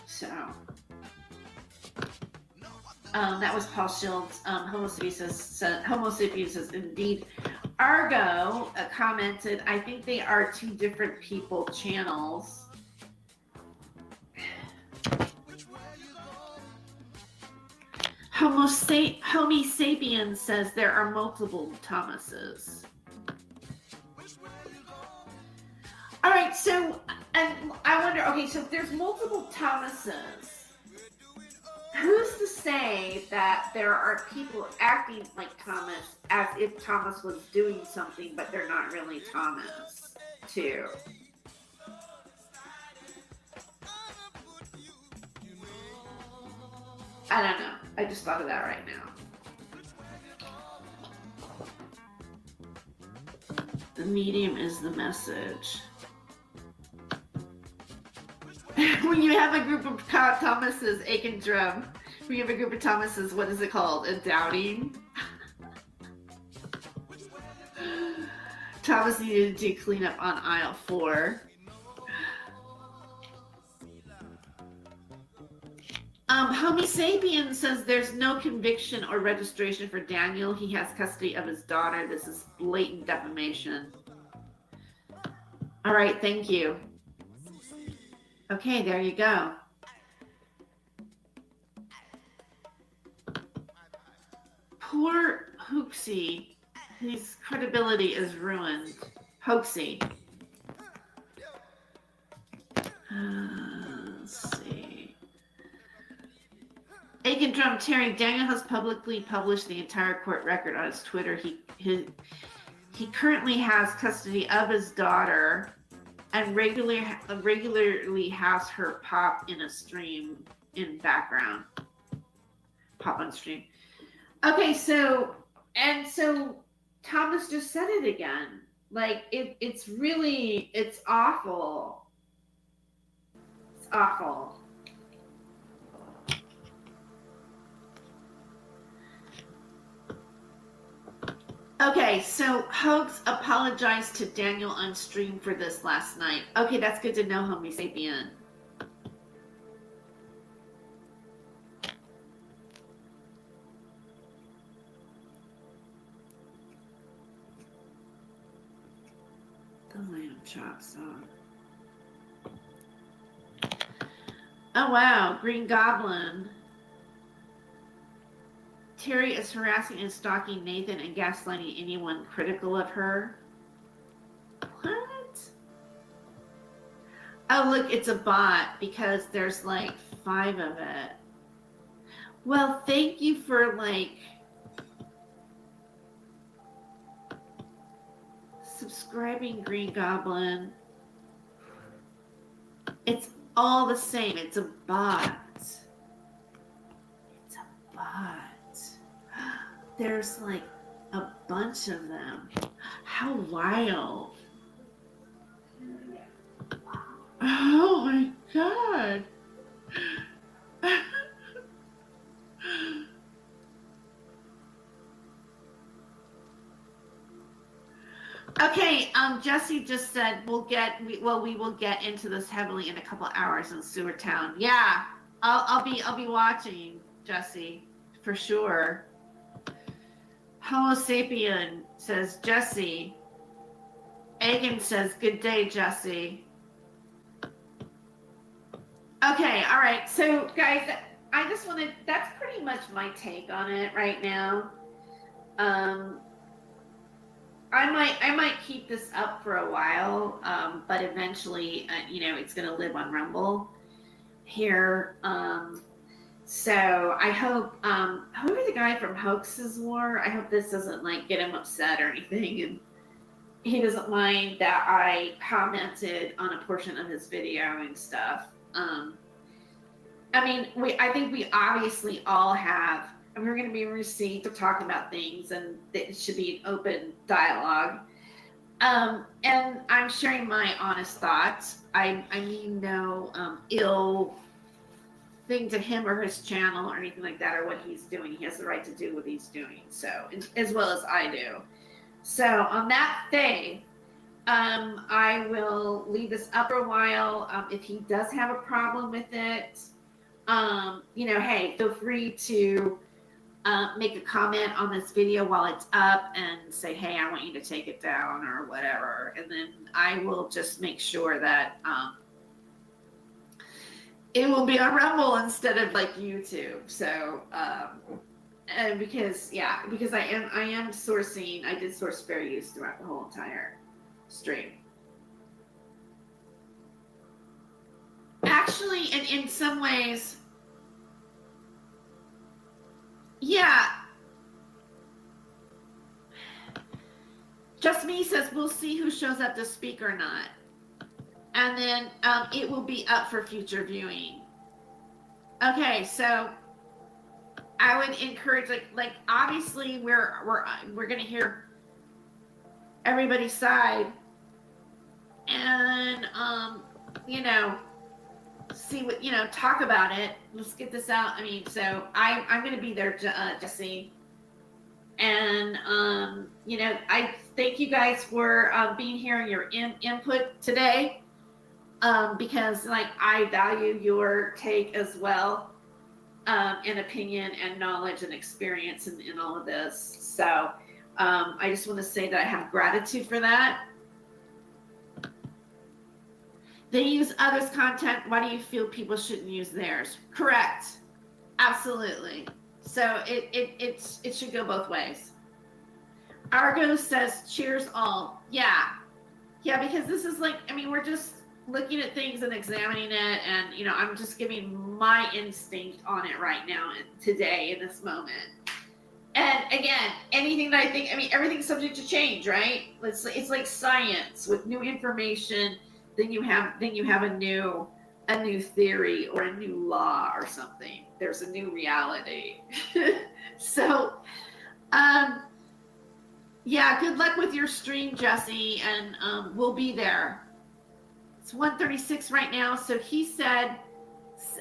So that was Paul Shields. Homo sapiens says indeed. Argo commented, I think they are two different people channels. Homo sapiens says there are multiple Thomases. All right, so, and I wonder, okay, so if there's multiple Thomases, who's to say that there are people acting like Thomas as if Thomas was doing something, but they're not really Thomas, too? I don't know. I just thought of that right now. The medium is the message. When you have a group of Thomases, Aiken Drum, when you have a group of Thomases, what is it called? A doubting? Thomas needed to clean up on aisle 4. Homo sapien says there's no conviction or registration for Daniel. He has custody of his daughter. This is blatant defamation. All right, thank you. Okay, there you go. Poor Hoaxy. His credibility is ruined. Hoaxy. Let's see. Aiken Drum Terry, Daniel has publicly published the entire court record on his Twitter. He currently has custody of his daughter and regularly has her pop in a stream in background. Pop on stream. Okay, so Thomas just said it again. Like it's awful. It's awful. Okay, so Hoax apologized to Daniel on stream for this last night. Okay, that's good to know, Homo sapien. The lamb chop song. Oh wow, Green Goblin. Terry is harassing and stalking Nathan and gaslighting anyone critical of her. What? Oh, look, it's a bot because there's like 5 of it. Well, thank you for like subscribing, Green Goblin. It's all the same. It's a bot. It's a bot. There's like a bunch of them. How wild. Oh my God. Okay, Jesse just said we will get into this heavily in a couple hours in Sewer Town. Yeah, I'll be watching, Jesse, for sure. Homo sapien says, Jesse, Egan says, "Good day, Jesse." Okay, all right. So, guys, I just wanted. That's pretty much my take on it right now. I might keep this up for a while, but eventually, it's going to live on Rumble here. So I hope whoever the guy from Hoax's War, I hope this doesn't like get him upset or anything, and he doesn't mind that I commented on a portion of his video and stuff. I mean, I think we obviously all have. And we're going to be received for talking about things, and it should be an open dialogue. And I'm sharing my honest thoughts. I mean no ill thing to him or his channel or anything like that, or what he's doing. He has the right to do what he's doing, so as well as I do. So on that thing, I will leave this up for a while. If he does have a problem with it, hey, feel free to make a comment on this video while it's up and say, hey, I want you to take it down or whatever. And then I will just make sure that it will be on Rumble instead of like YouTube. So, and because I am sourcing, I did source fair use throughout the whole entire stream. Actually, and in some ways, yeah. Just Me says, we'll see who shows up to speak or not. And then it will be up for future viewing. Okay, so I would encourage, like obviously we're gonna hear everybody's side, and see what talk about it. Let's get this out. I mean, so I'm gonna be there, Jesse, and I thank you guys for being here and your input today, because like I value your take as well, and opinion and knowledge and experience in all of this. So I just want to say that I have gratitude for that. They use others' content. Why do you feel people shouldn't use theirs? Correct. Absolutely. So it should go both ways. Argo says, cheers all. Yeah, because this is like, I mean, we're just looking at things and examining it, and I'm just giving my instinct on it right now, today, in this moment. And again, anything that I think, I mean, everything's subject to change, right? It's like science with new information. Then you have a new theory or a new law or something. There's a new reality. So, yeah, good luck with your stream, Jesse, and we'll be there. It's 1:36 right now, so he said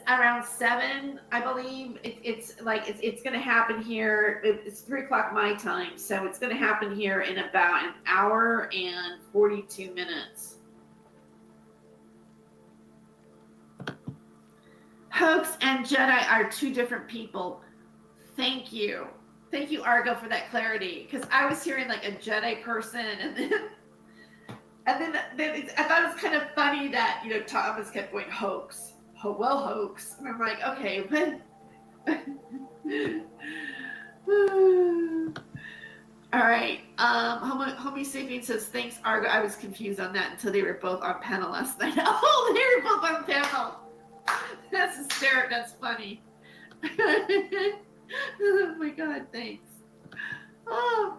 around 7, I believe. It's going to happen here. It's 3 o'clock my time, so it's going to happen here in about an hour and 42 minutes. Hoax and Jedi are two different people. Thank you, Argo, for that clarity. Because I was hearing like a Jedi person, and then I thought it was kind of funny that Thomas kept going hoax, hoax, and I'm like, okay, but all right. Homie Sapien says, thanks, Argo. I was confused on that until they were both on panel last night. Oh, they were both on panel. That's hysterical. That's funny. Oh my God, thanks. Oh,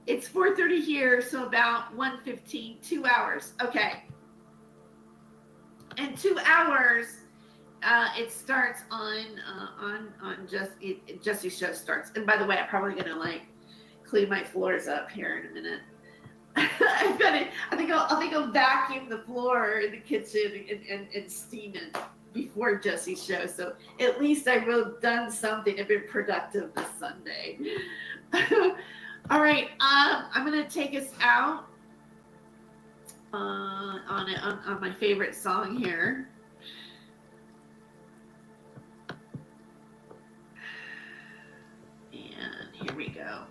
it's 4:30 here, so about 1:15, 2 hours. Okay. In 2 hours, it starts on Jesse's show starts. And by the way, I'm probably gonna like clean my floors up here in a minute. I think I'll vacuum the floor in the kitchen and steam it before Jesse's show. So at least I will have done something and been productive this Sunday. All right, I'm gonna take us out on my favorite song here. And here we go.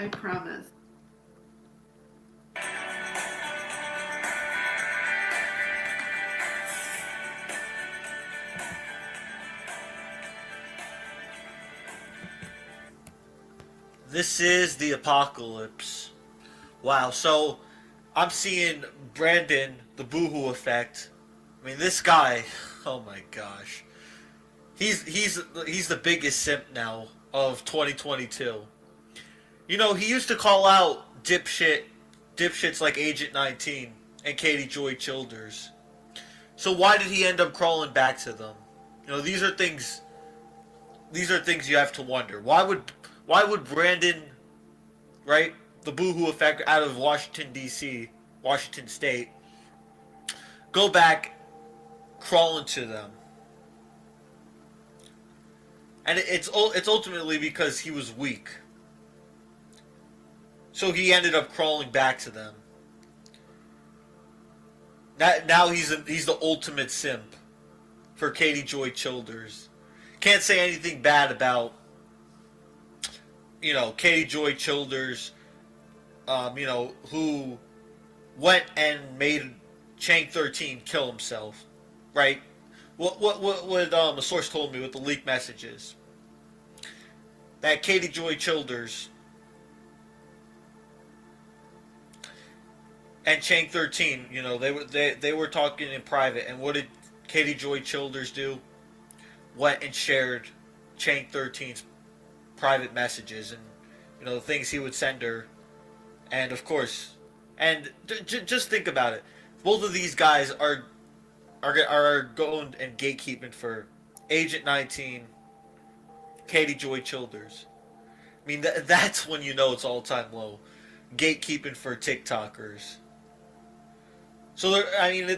I promise.
This is the apocalypse. Wow, so I'm seeing Brandon, the Boohoo effect. I mean, this guy, oh my gosh. He's the biggest simp now of 2022. You know, he used to call out dipshits like Agent 19 and Katie Joy Childers. So why did he end up crawling back to them? You know, these are things you have to wonder. Why would Brandon, right, the Boohoo effect out of Washington D.C., Washington State, go back crawling to them? And it's ultimately because he was weak. So he ended up crawling back to them. Now he's the ultimate simp for Katie Joy Childers. Can't say anything bad about, you know, Katie Joy Childers, you know, who went and made Chang 13 kill himself, right? What a source told me with the leaked messages, that Katie Joy Childers and Chang 13, you know, they were talking in private, and what did Katie Joy Childers do? Went and shared Chang 13's private messages and, you know, the things he would send her, and of course, and just think about it. Both of these guys are going and gatekeeping for Agent 19, Katie Joy Childers. I mean, that's when you know it's all-time low. Gatekeeping for TikTokers. So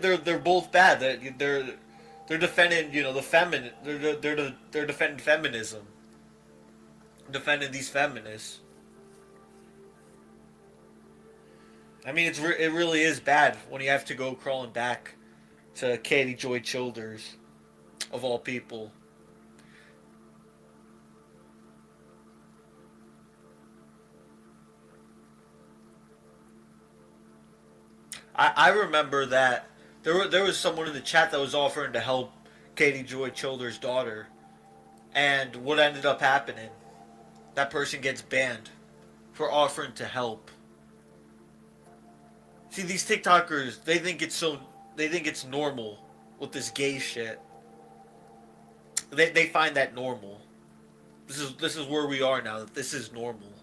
they're both bad. They're defending, you know, the feminine. They're defending feminism. Defending these feminists. I mean, it really is bad when you have to go crawling back to Katie Joy Childers, of all people. I remember that there was someone in the chat that was offering to help Katie Joy Childers' daughter, and what ended up happening, that person gets banned for offering to help. See, these TikTokers, they think it's normal with this gay shit. They find that normal. This is where we are now. That this is normal.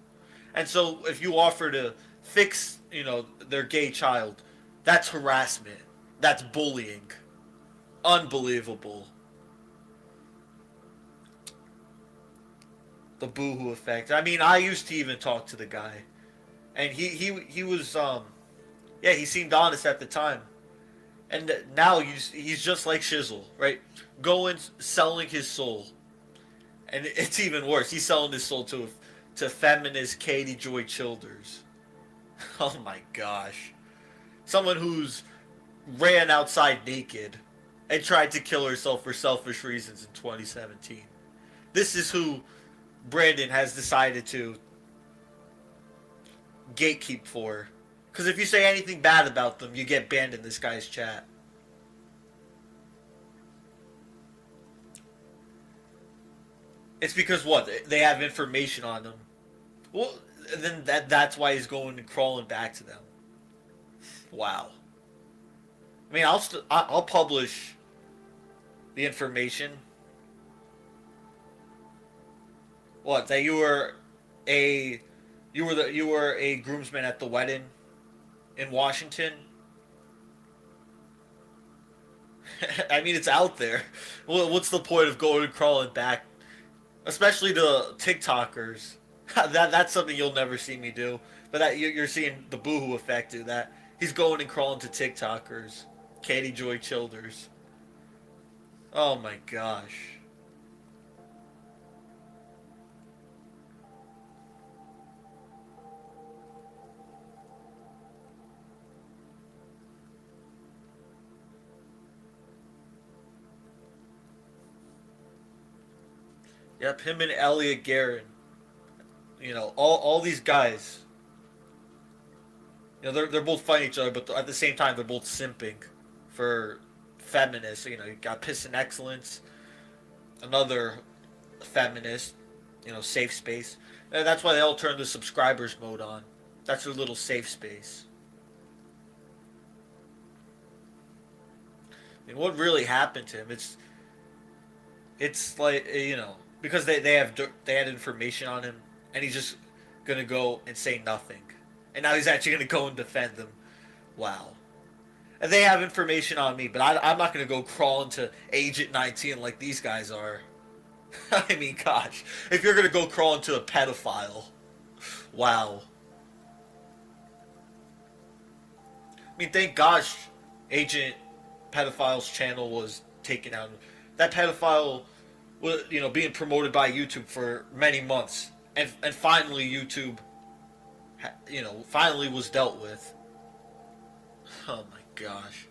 And so if you offer to fix, you know, their gay child, that's harassment. That's bullying. Unbelievable. The Boohoo effect. I mean, I used to even talk to the guy, and he was yeah, he seemed honest at the time. And now he's just like Shizzle, right? Going, selling his soul. And it's even worse. He's selling his soul to feminist Katie Joy Childers. Oh my gosh. Someone who's ran outside naked and tried to kill herself for selfish reasons in 2017. This is who Brandon has decided to gatekeep for. Because if you say anything bad about them, you get banned in this guy's chat. It's because what? They have information on them. Well, then that's why he's going and crawling back to them. Wow. I mean, I'll publish the information. What? That you were a groomsman at the wedding in Washington? I mean, it's out there. Well, what's the point of going and crawling back? Especially to TikTokers. That's something you'll never see me do. But that you're seeing the Boohoo effect do that. He's going and crawling to TikTokers. Katie Joy Childers. Oh my gosh. Yep, him and Elliot Guerin. You know, all these guys, you know, they're both fighting each other, but at the same time, they're both simping for feminists. You know, you got Piss and Excellence, another feminist, you know, safe space. And that's why they all turn the subscribers mode on. That's their little safe space. I mean, what really happened to him? It's like, you know, because they had information on him, and he's just gonna go and say nothing, and now he's actually gonna go and defend them. Wow. And they have information on me, but I'm not gonna go crawl into Agent 19 like these guys are. I mean, gosh, if you're gonna go crawl into a pedophile, wow. I mean, thank gosh, Agent Pedophile's channel was taken out. That pedophile was, you know, being promoted by YouTube for many months, and finally YouTube, you know, finally was dealt with. Oh my gosh.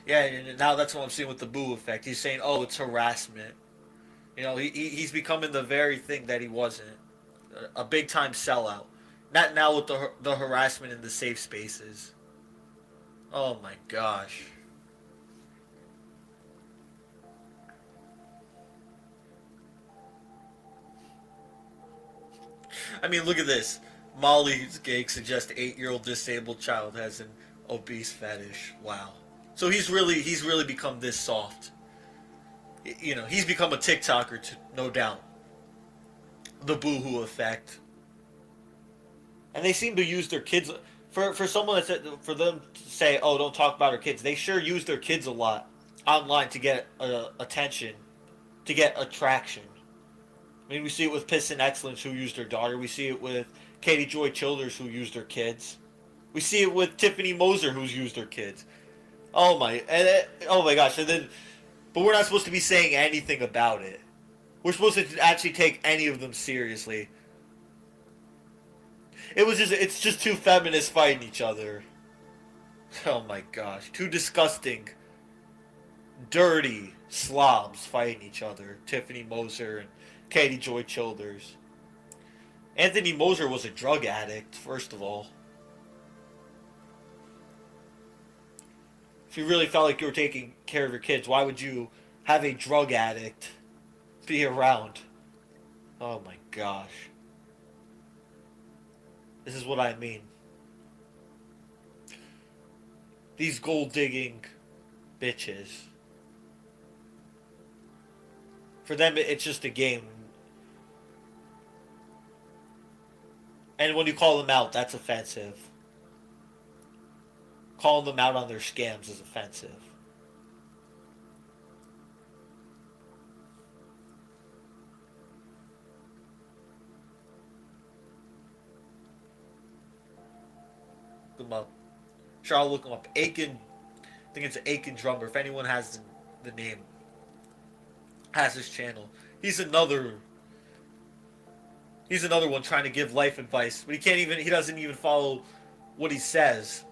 Yeah, and now that's what I'm seeing with the Boo effect. He's saying, oh, it's harassment. You know, he's becoming the very thing that he wasn't. A big-time sellout. Not now with the harassment in the safe spaces. Oh my gosh. I mean, look at this. Molly's Gig suggests 8-year-old disabled child has an obese fetish. Wow. So he's really become this soft. You know, he's become a TikToker, no doubt. The Boohoo effect. And they seem to use their kids for someone for them to say, "Oh, don't talk about our kids." They sure use their kids a lot online to get attention, to get attraction. I mean, we see it with Piss and Excellence, who used their daughter. We see it with Katie Joy Childers, who used their kids. We see it with Tiffany Moser, who's used their kids. Oh my gosh! And then, but we're not supposed to be saying anything about it. We're supposed to actually take any of them seriously. It's just two feminists fighting each other. Oh my gosh. Two disgusting, dirty slobs fighting each other. Tiffany Moser and Katie Joy Childers. Anthony Moser was a drug addict, first of all. If you really felt like you were taking care of your kids, why would you have a drug addict be around? Oh my gosh. This is what I mean. These gold-digging bitches. For them, it's just a game. And when you call them out, that's offensive. Calling them out on their scams is offensive. Look them up. Sure, I'll look them up. Aiken, I think it's Aiken Drummer. If anyone has the name, has his channel. He's another one trying to give life advice, but he doesn't even follow what he says.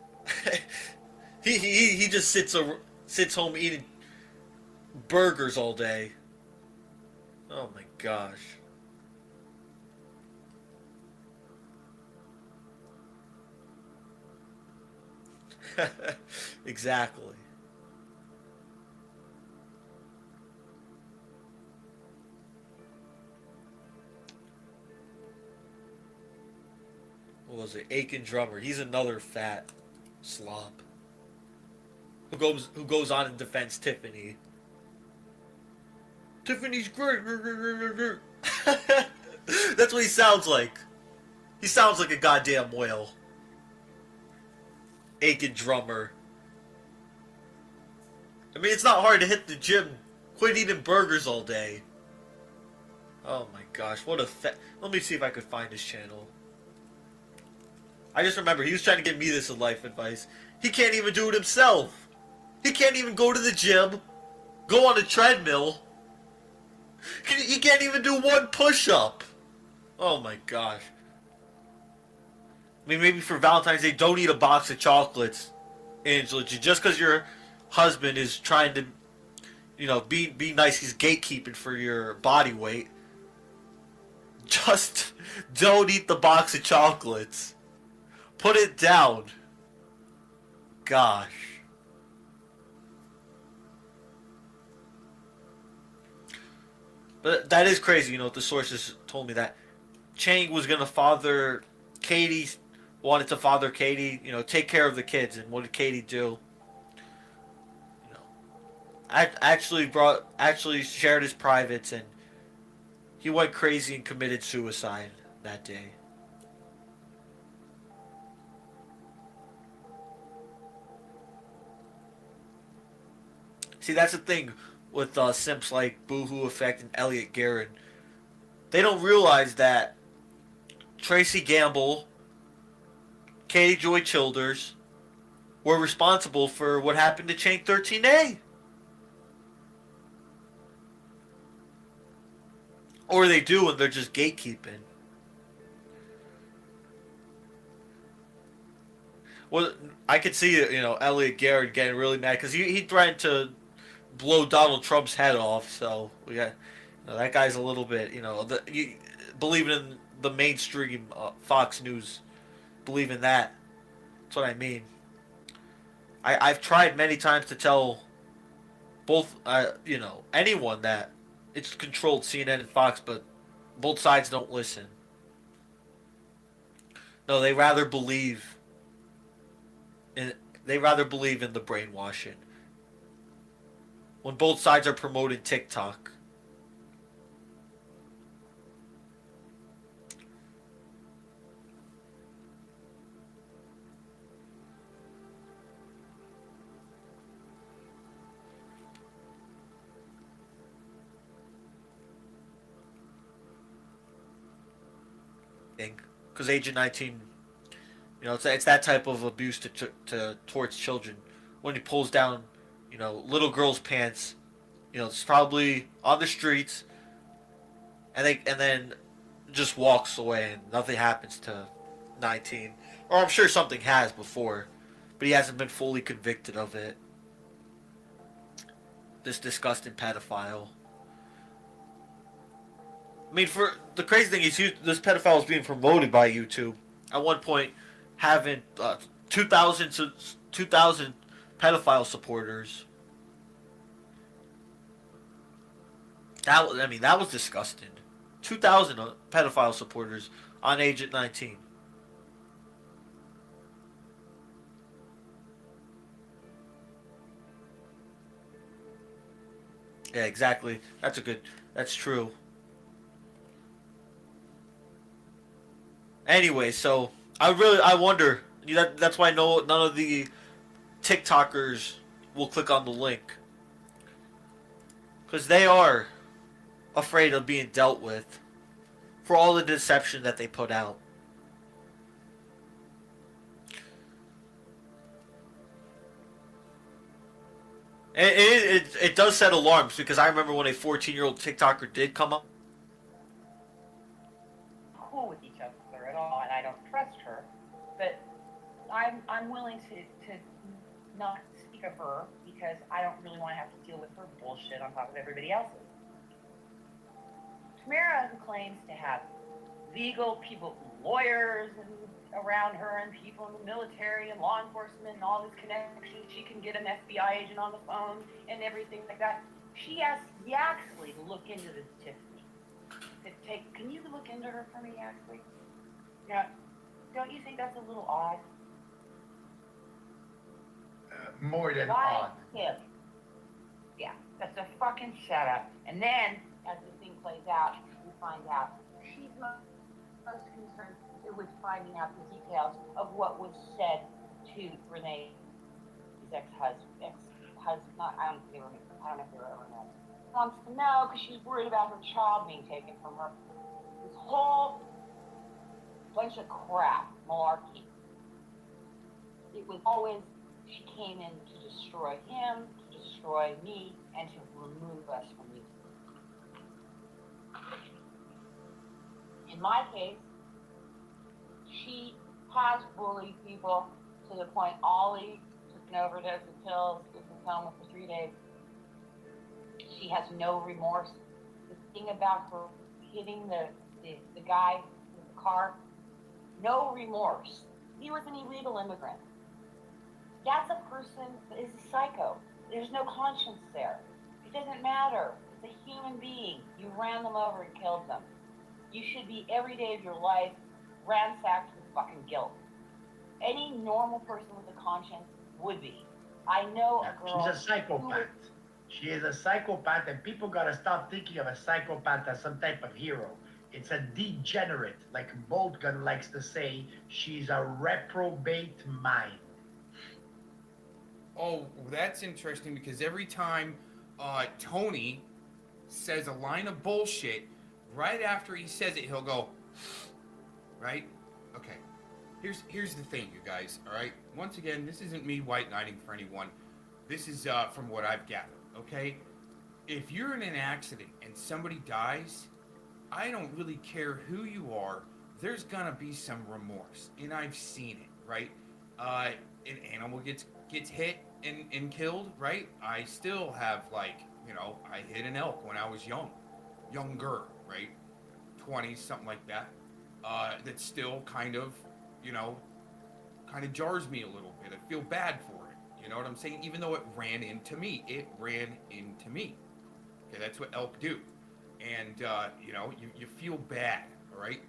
he just sits home eating burgers all day. Oh my gosh. Exactly. What was it? Aiken Drummer. He's another fat slob who goes on and defends Tiffany. Tiffany's great. That's what he sounds like. He sounds like a goddamn whale. Aiken Drummer. I mean, it's not hard to hit the gym. Quit eating burgers all day. Oh my gosh, what a let me see if I could find his channel. I just remember he was trying to give me this life advice. He can't even do it himself. He can't even go to the gym, go on a treadmill. He can't even do one push-up. Oh my gosh. I mean, maybe for Valentine's Day, don't eat a box of chocolates, Angela, just because your husband is trying to you know, be nice. He's gatekeeping for your body weight. Just don't eat the box of chocolates. Put it down. Gosh. But that is crazy, you know, the sources told me that Chang was going to father Katie, wanted to father Katie, you know, take care of the kids. And what did Katie do? You know, actually shared his privates, and he went crazy and committed suicide that day. See, that's the thing with simps like Boohoo Effect and Elliot Garrett. They don't realize that Tracy Gamble, Katie Joy Childers were responsible for what happened to Chang 13A. Or they do, and they're just gatekeeping. Well, I could see, you know, Elliot Garrett getting really mad because he threatened to blow Donald Trump's head off. So we got, you know, that guy's a little bit, you know, believing in the mainstream Fox News, believing that. That's what I mean. I've tried many times to tell both, you know, anyone that it's controlled, CNN and Fox, but both sides don't listen. No, they rather believe in the brainwashing. When both sides are promoting TikTok. Because Agent 19, you know, it's that type of abuse towards children. When he pulls down, you know, little girls' pants, you know, it's probably on the streets, and then just walks away and nothing happens to 19. Or I'm sure something has before, but he hasn't been fully convicted of it. This disgusting pedophile. I mean, for the crazy thing is, this pedophile is being promoted by YouTube. At one point, having 2,000 pedophile supporters. That was disgusting. 2,000 pedophile supporters on Agent 19. Yeah, exactly. That's true. Anyway, so I wonder. That's why none of the TikTokers will click on the link, because they are afraid of being dealt with for all the deception that they put out. It does set alarms, because I remember when a 14-year-old TikToker did come up.
Cool with each other at all, and I don't trust her, but I'm willing to not speak of her because I don't really want to have to deal with her bullshit on top of everybody else's. Tamara, who claims to have legal people, lawyers and around her, and people in the military and law enforcement and all these connections, she can get an FBI agent on the phone and everything like that. She asked Yaxley to look into this Tiffany. Can you look into her for me, Yaxley? Yeah. Don't you think that's a little odd?
More than
Why
odd.
him? Yeah, that's a fucking setup. And then, as the thing plays out, we find out she's most concerned with finding out the details of what was said to Renee's ex-husband. I don't know if they were ever met. Wants to know because she's worried about her child being taken from her. This whole bunch of crap, malarkey. It was always, she came in to destroy him, to destroy me, and to remove us from you. In my case, she has bullied people to the point Ollie took an overdose of pills, was in coma for 3 days. she has no remorse. The thing about her hitting the guy in the car, no remorse. He was an illegal immigrant. That's a person that is a psycho. There's no conscience there. It doesn't matter. It's a human being. You ran them over and killed them. You should be every day of your life ransacked with fucking guilt. Any normal person with a conscience would be. I know a girl.
She's a psychopath. She is a psychopath, and people gotta stop thinking of a psychopath as some type of hero. It's a degenerate, like Boltgun likes to say. She's a reprobate mind.
Oh, that's interesting because every time Tony says a line of bullshit, right after he says it, he'll go, right? Okay. Here's the thing, you guys, all right? Once again, this isn't me white knighting for anyone. This is from what I've gathered, okay? If you're in an accident and somebody dies, I don't really care who you are, there's gonna be some remorse. And I've seen it, right? An animal gets hit and killed, right? I still have, like, you know, I hit an elk when I was younger, right? 20s, something like that. That still kind of, you know, kind of jars me a little bit. I feel bad for it. You know what I'm saying? Even though it ran into me. Okay, that's what elk do. And, you know, you feel bad, all right?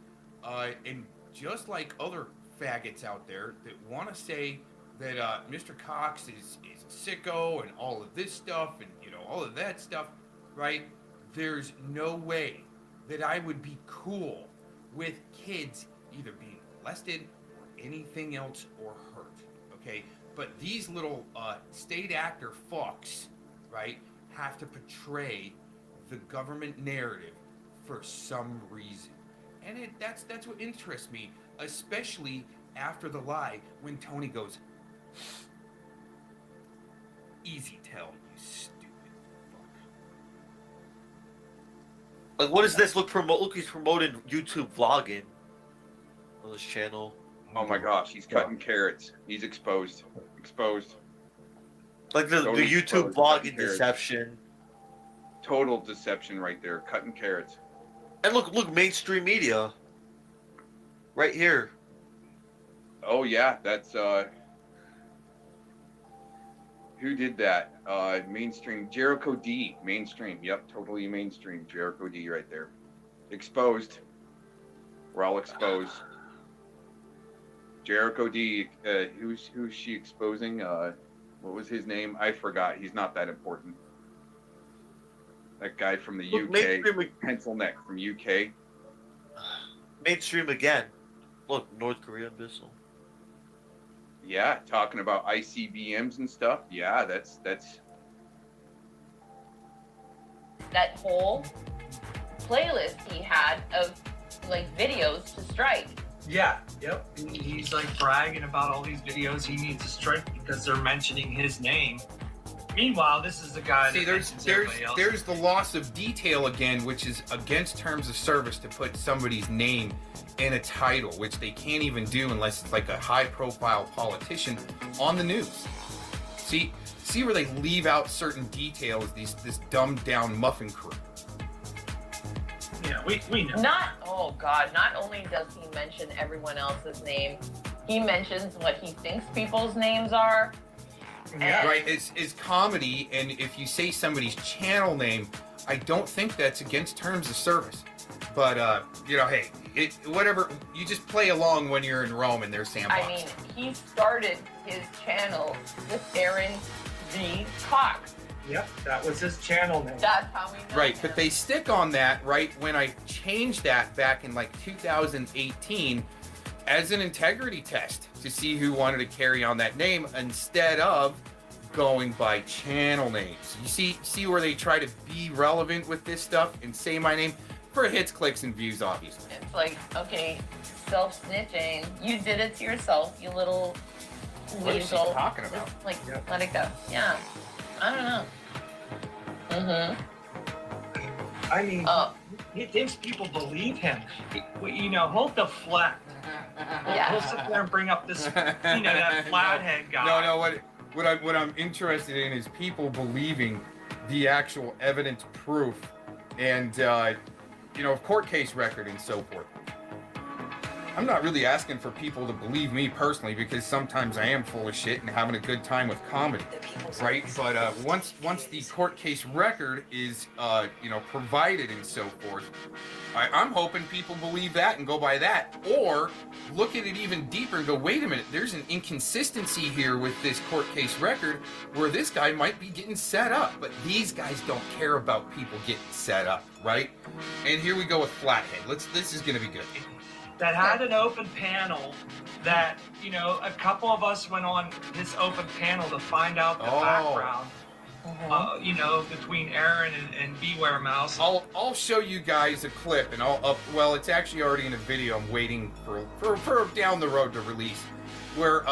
And just like other faggots out there that want to say that Mr. Cox is a sicko and all of this stuff and, you know, all of that stuff, right? There's no way that I would be cool with kids either being molested or anything else or hurt, okay? But these little state actor fucks, right, have to portray the government narrative for some reason. And that's what interests me, especially after the lie when Tony goes, easy tell, you stupid fuck.
Like, what is this? Look, he's promoting YouTube vlogging on this channel.
Oh my gosh, he's cutting carrots. He's exposed.
Like the YouTube vlogging deception.
Total deception right there, cutting carrots.
And look, mainstream media. Right here.
Oh yeah, that's who did that? Mainstream. Jericho D. Mainstream. Yep, totally mainstream. Jericho D right there. Exposed. We're all exposed. Jericho D. Who's she exposing? What was his name? I forgot. He's not that important. That guy from the UK. Pencil neck from UK.
Mainstream again. Look, North Korean missile.
Yeah, talking about ICBMs and stuff. Yeah, that's
that whole playlist he had of like videos to strike.
Yeah, yep. He's like bragging about all these videos he needs to strike because they're mentioning his name. Meanwhile, this is the guy.
See, there's the loss of detail again, which is against terms of service to put somebody's name in a title, which they can't even do unless it's like a high-profile politician on the news. See where they leave out certain details. This dumbed-down muffin crew.
Yeah, we know.
Not only does he mention everyone else's name, he mentions what he thinks people's names are.
Yeah. Right, it's comedy, and if you say somebody's channel name, I don't think that's against terms of service. But, you know, hey, whatever, you just play along when you're in Rome and there's sandbox.
I mean, he started his channel with Aaron V. Cox.
Yep, that was his channel name.
That's how we know
Right,
him.
but they stick on that, right, when I changed that back in like 2018 as an integrity test to see who wanted to carry on that name instead of going by channel names. You see where they try to be relevant with this stuff and say my name for hits, clicks, and views, obviously.
It's like, okay, self-snitching. You did it to yourself, you little
What is she
weasel.
talking about?
Just, like, let it go. Yeah. I don't know.
I mean, he thinks people believe him. You know, he'll deflect.
Yeah.
He'll sit there and bring up this, you know, that flathead guy.
No, what I'm interested in is people believing
the actual evidence, proof, and court case record and so forth. I'm not really asking for people to believe me personally, because sometimes I am full of shit and having a good time with comedy, right? But once the court case record is provided and so forth, I'm hoping people believe that and go by that, or look at it even deeper and go, wait a minute, there's an inconsistency here with this court case record where this guy might be getting set up, but these guys don't care about people getting set up, right? And here we go with Flathead. This is gonna be good.
That had an open panel that, a couple of us went on this open panel to find out the background, between Aaron and Beware Mouse.
I'll show you guys a clip, and it's actually already in a video I'm waiting for down the road to release, where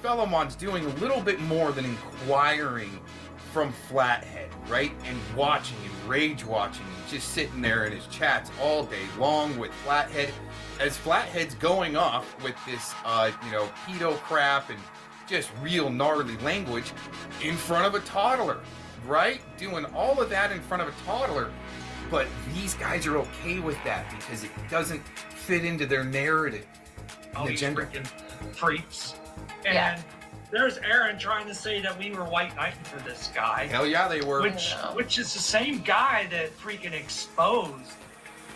Philemon's doing a little bit more than inquiring from Flathead, right? And watching and rage watching, and just sitting there in his chats all day long with Flathead, as Flathead's going off with this, pedo crap and just real gnarly language in front of a toddler, right? Doing all of that in front of a toddler, but these guys are okay with that because it doesn't fit into their narrative.
Oh, these freaking freaks. And there's Aaron trying to say that we were white knighting for this guy.
Hell yeah, they were.
Which is the same guy that freaking exposed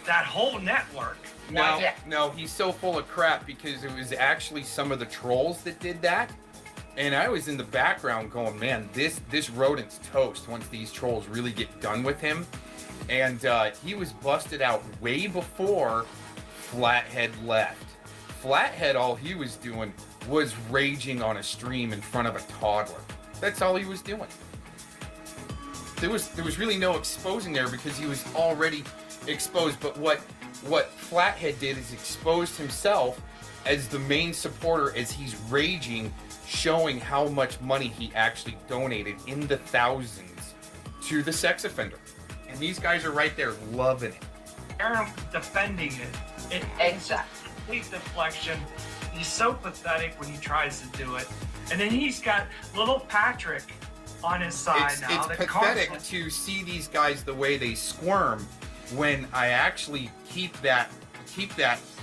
that whole network.
No, he's so full of crap because it was actually some of the trolls that did that. And I was in the background going, man, this rodent's toast once these trolls really get done with him. And he was busted out way before Flathead left. Flathead, all he was doing was raging on a stream in front of a toddler. That's all he was doing. There was really no exposing there because he was already exposed. But what Flathead did is exposed himself as the main supporter as he's raging, showing how much money he actually donated in the thousands to the sex offender. And these guys are right there loving it.
Aaron defending it. It's a complete deflection. He's so pathetic when he tries to do it. And then he's got little Patrick on his side now.
It's pathetic to see these guys the way they squirm when I actually keep that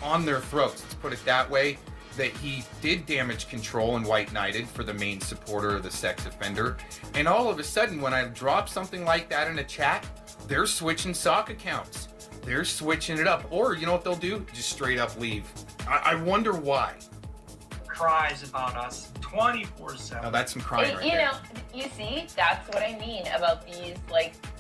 on their throats. Let's put it that way. That he did damage control and white knighted for the main supporter of the sex offender. And all of a sudden, when I drop something like that in a chat, they're switching sock accounts. They're switching it up. Or you know what they'll do? Just straight up leave. I wonder why.
Cries about us 24/7.
Now that's some crying right there.
You see, that's what I mean about these,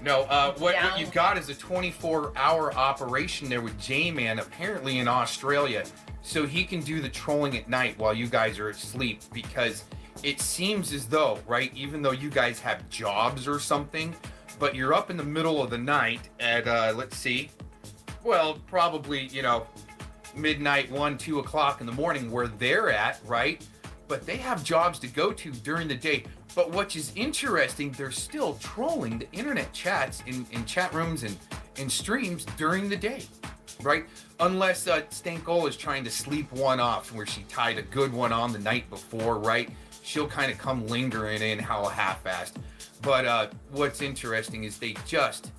No, what you've got is a 24-hour operation there with J-Man, apparently in Australia, so he can do the trolling at night while you guys are asleep, because it seems as though, right, even though you guys have jobs or something, but you're up in the middle of the night at, let's see, well, probably, midnight, 1, 2 o'clock in the morning where they're at, right? But they have jobs to go to during the day. But what is interesting, they're still trolling the internet chats in chat rooms and in streams during the day, right? Unless Stankola is trying to sleep one off where she tied a good one on the night before, right? She'll kind of come lingering in how half-assed. But what's interesting is they just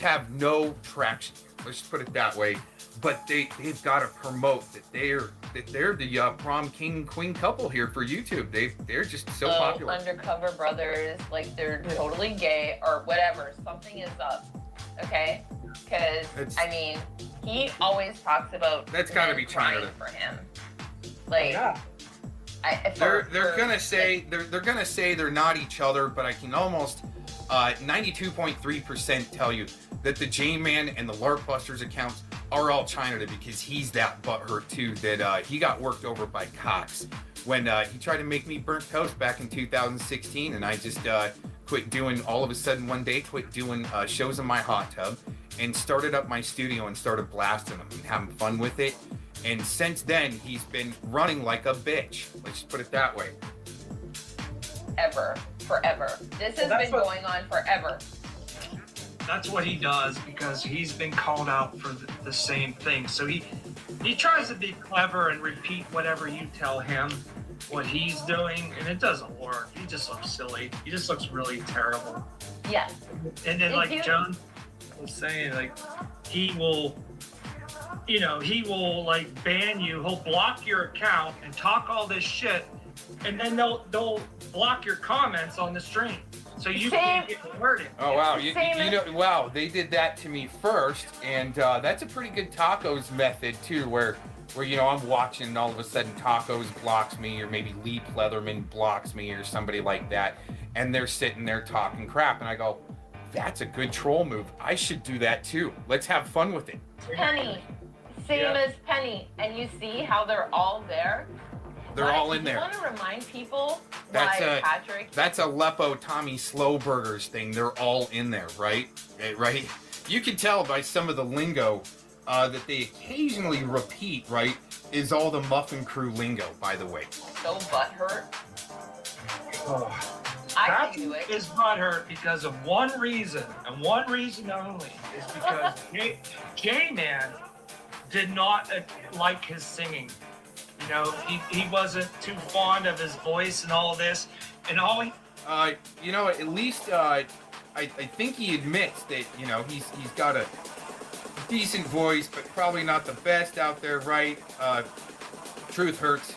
have no traction. Let's just put it that way. But they've got to promote that they're the prom king and queen couple here for YouTube. They're just so popular.
Undercover brothers, they're totally gay or whatever. Something is up, okay? Because he always talks about
that's got to be China
for him.
They're gonna say they're not each other, but I can almost 92.3% tell you that the J-Man and the Lark Busters accounts are all China because he's that butthurt too that he got worked over by Cox when he tried to make me burnt toast back in 2016, and I just quit doing all of a sudden one day quit doing shows in my hot tub and started up my studio and started blasting them and having fun with it. And since then, he's been running like a bitch. Let's just put it that way.
Forever. This has been going on forever.
That's what he does because he's been called out for the same thing. So he tries to be clever and repeat whatever you tell him. what he's doing, and it doesn't work. He just looks silly. He just looks really terrible.
Yes.
And then, like Joan was saying, like, he will, like ban you. He'll block your account and talk all this shit, and then they'll block your comments on the stream, so you can't get converted.
Oh wow, you know, wow, they did that to me first, and that's a pretty good tacos method too, where I'm watching and all of a sudden Tacos blocks me, or maybe Lee Pleatherman blocks me, or somebody like that, and they're sitting there talking crap, and I go, that's a good troll move. I should do that too. Let's have fun with it.
Penny, same as Penny, and you see how they're all there.
They're all in there.
I want to remind people
That's
why
a
Patrick.
That's a Aleppo Tommy Slowburgers thing. They're all in there, right? Right. You can tell by some of the lingo that they occasionally repeat. Right, is all the Muffin Crew lingo, by the way.
So butthurt.
I can do it. Is butthurt because of one reason, and one reason only, is because J-Man did not like his singing. He wasn't too fond of his voice and all of this, and all he.
At least I think he admits that he's got a decent voice, but probably not the best out there, right? Truth hurts,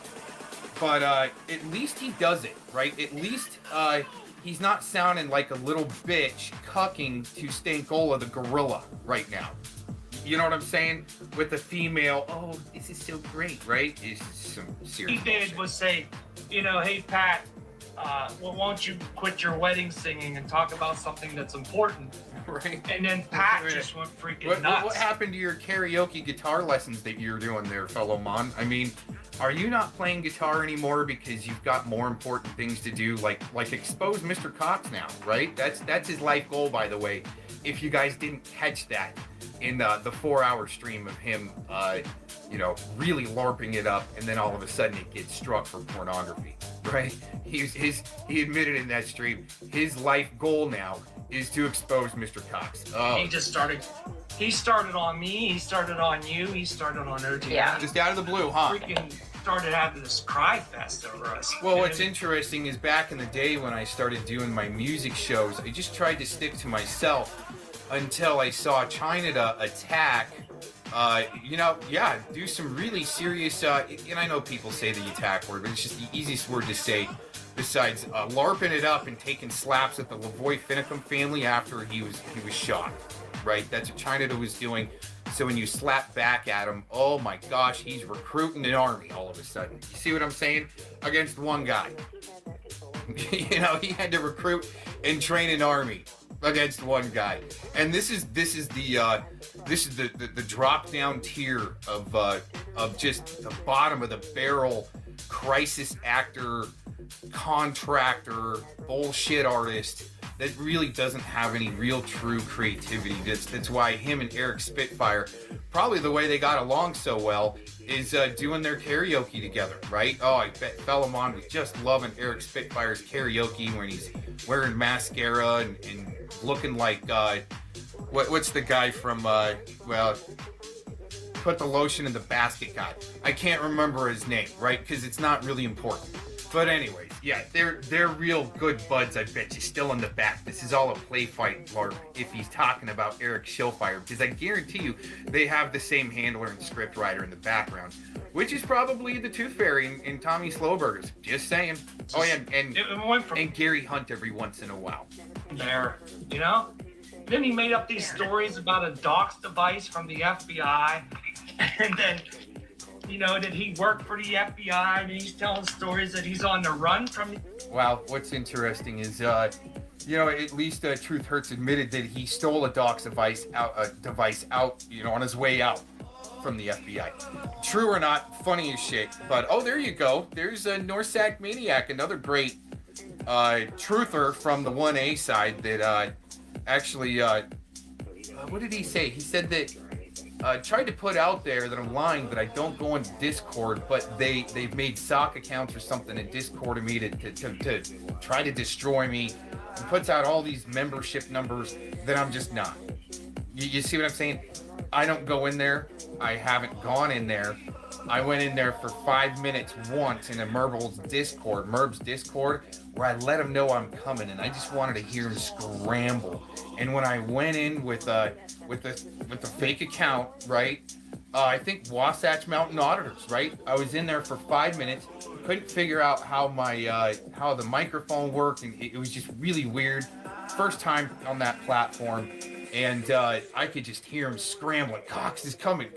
but at least he does it, right? At least he's not sounding like a little bitch cucking to Stankola the gorilla right now. You know what I'm saying? With the female, oh, this is so great, right? It's some serious
He did was say, hey Pat, well, won't you quit your wedding singing and talk about something that's important?
Right.
And then Pat just went freaking nuts.
What happened to your karaoke guitar lessons that you're doing there, fellow Mon? I mean, are you not playing guitar anymore because you've got more important things to do, like expose Mr. Cox now, right? That's his life goal, by the way. If you guys didn't catch that in the 4-hour stream of him, really LARPing it up, and then all of a sudden it gets struck for pornography, right? He admitted in that stream, his life goal now is to expose Mr. Cox. Oh.
He started on me, he started on you, he started on OG.
Yeah.
Just out of the blue, huh?
Freaking started having this cry fest over us.
Well, what's interesting is back in the day when I started doing my music shows, I just tried to stick to myself until I saw China attack, do some really serious, and I know people say the attack word, but it's just the easiest word to say besides LARPing it up and taking slaps at the Lavoy Finicum family after he was shot, right? That's what China was doing. So when you slap back at him, oh my gosh, he's recruiting an army all of a sudden. You see what I'm saying? Against one guy. He had to recruit and train an army against one guy. And this is the drop down tier of just the bottom of the barrel crisis actor, contractor, bullshit artist that really doesn't have any real true creativity. That's why him and Eric Spitfire, probably the way they got along so well is doing their karaoke together, right? Oh, I bet Fellamon was just loving Eric Spitfire's karaoke when he's wearing mascara and looking like, what's the guy from, put the lotion in the basket guy. I can't remember his name, right? Because it's not really important. But anyways, yeah, they're real good buds, I bet you, still in the back. This is all a play fight LARP if he's talking about Eric Shillfire, because I guarantee you they have the same handler and script writer in the background, which is probably the Tooth Fairy and Tommy Slowburgers. Just saying. Oh yeah, and Gary Hunt every once in a while.
There, Then he made up these stories about a dox device from the FBI, and then did he work for the FBI? And he's telling stories that he's on the run from.
Well, what's interesting is, at least Truth Hurts admitted that he stole a dox device out, on his way out from the FBI. True or not, funny as shit. But oh, there you go. There's a Norsac Maniac, another great truther from the 1A side that actually. What did he say? He said that. Tried to put out there that I'm lying, that I don't go into Discord, but they've made sock accounts or something in Discord of me to try to destroy me, and puts out all these membership numbers that I'm just not. You see what I'm saying? I don't go in there. I haven't gone in there. I went in there for 5 minutes once in a Merb's Discord, where I let him know I'm coming, and I just wanted to hear him scramble. And when I went in with the fake account, right? I think Wasatch Mountain Auditors, right? I was in there for 5 minutes, couldn't figure out how my how the microphone worked, and it was just really weird. First time on that platform, and I could just hear him scrambling. Cox is coming,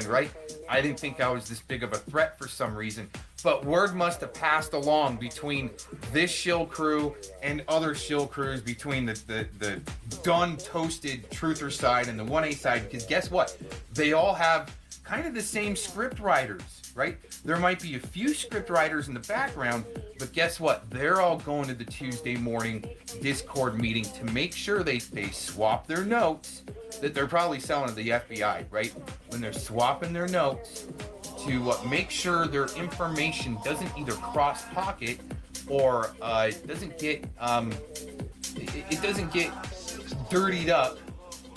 right? I didn't think I was this big of a threat for some reason, but word must have passed along between this shill crew and other shill crews, between the done toasted truther side and the 1A side, because guess what? They all have kind of the same script writers, right? There might be a few script writers in the background, but guess what? They're all going to the Tuesday morning Discord meeting to make sure they swap their notes that they're probably selling to the FBI, right? When they're swapping their notes to make sure their information doesn't either cross pocket or doesn't get it doesn't get dirtied up,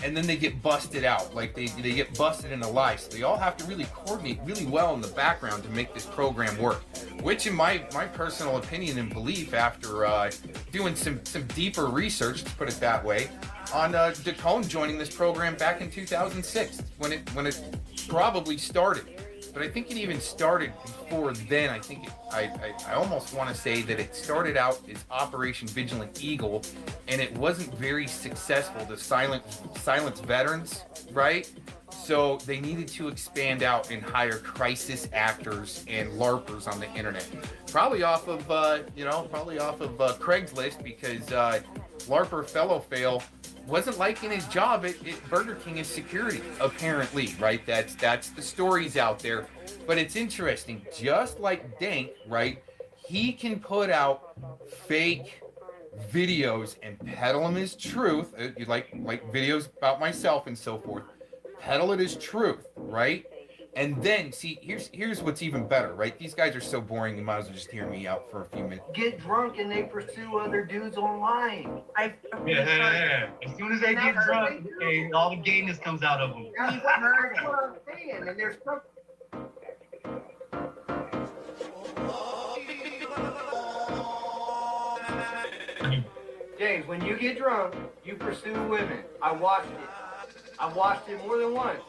and then they get busted out, like they get busted in a lie. So they all have to really coordinate really well in the background to make this program work, which in my personal opinion and belief, after doing some deeper research, to put it that way, on Dacone joining this program back in 2006 when it probably started. But I think it even started before then. I think I almost want to say that it started out as Operation Vigilant Eagle, and it wasn't very successful to silence veterans, right? So they needed to expand out and hire crisis actors and LARPers on the internet. Probably off of Craigslist, because LARPer Fellow Fail wasn't liking his job at Burger King as security, apparently, right? That's the stories out there. But it's interesting, just like Dank, right? He can put out fake videos and peddle them as truth, like videos about myself and so forth. Peddle it as truth, right? And then, see, here's what's even better, right? These guys are so boring, you might as well just hear me out for a few minutes.
Get drunk and they pursue other dudes online.
Yeah. As soon as they get drunk, all the gayness comes out of them.
That's what I'm saying. And there's some... James, when you get drunk, you pursue women. I watched it more than once.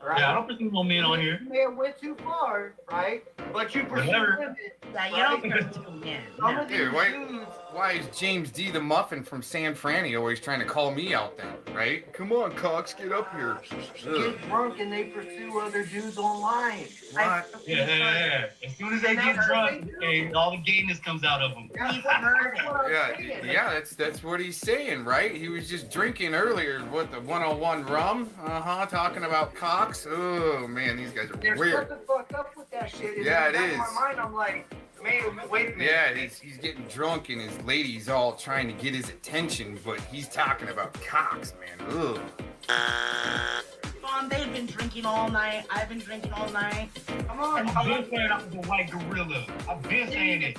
Right?
Yeah, I don't pursue no men on here.
You may have went too far, right? But you pursue women.
Yeah, you don't pursue men. No.
Dude, why is James D. the Muffin from San Franny always trying to call me out then, right? Come on, Cox, get up here.
Get drunk and they pursue other dudes online.
What? Yeah. As soon as they get drunk, all the gayness comes out of them.
Yeah, that's what he's saying, right? He was just drinking earlier, the 101 rum? Talking about Cox? Oh, man, these guys are
There's
weird.
something fucked up with that shit.
Yeah, it
In
is.
my mind, I'm like, man, wait a minute.
Yeah, he's getting drunk and his lady's all trying to get his attention, but he's talking about Cox, man. Ugh.
They've been drinking all night. I've been drinking all night.
Come on.
I've been saying I was a white gorilla. I've been saying it.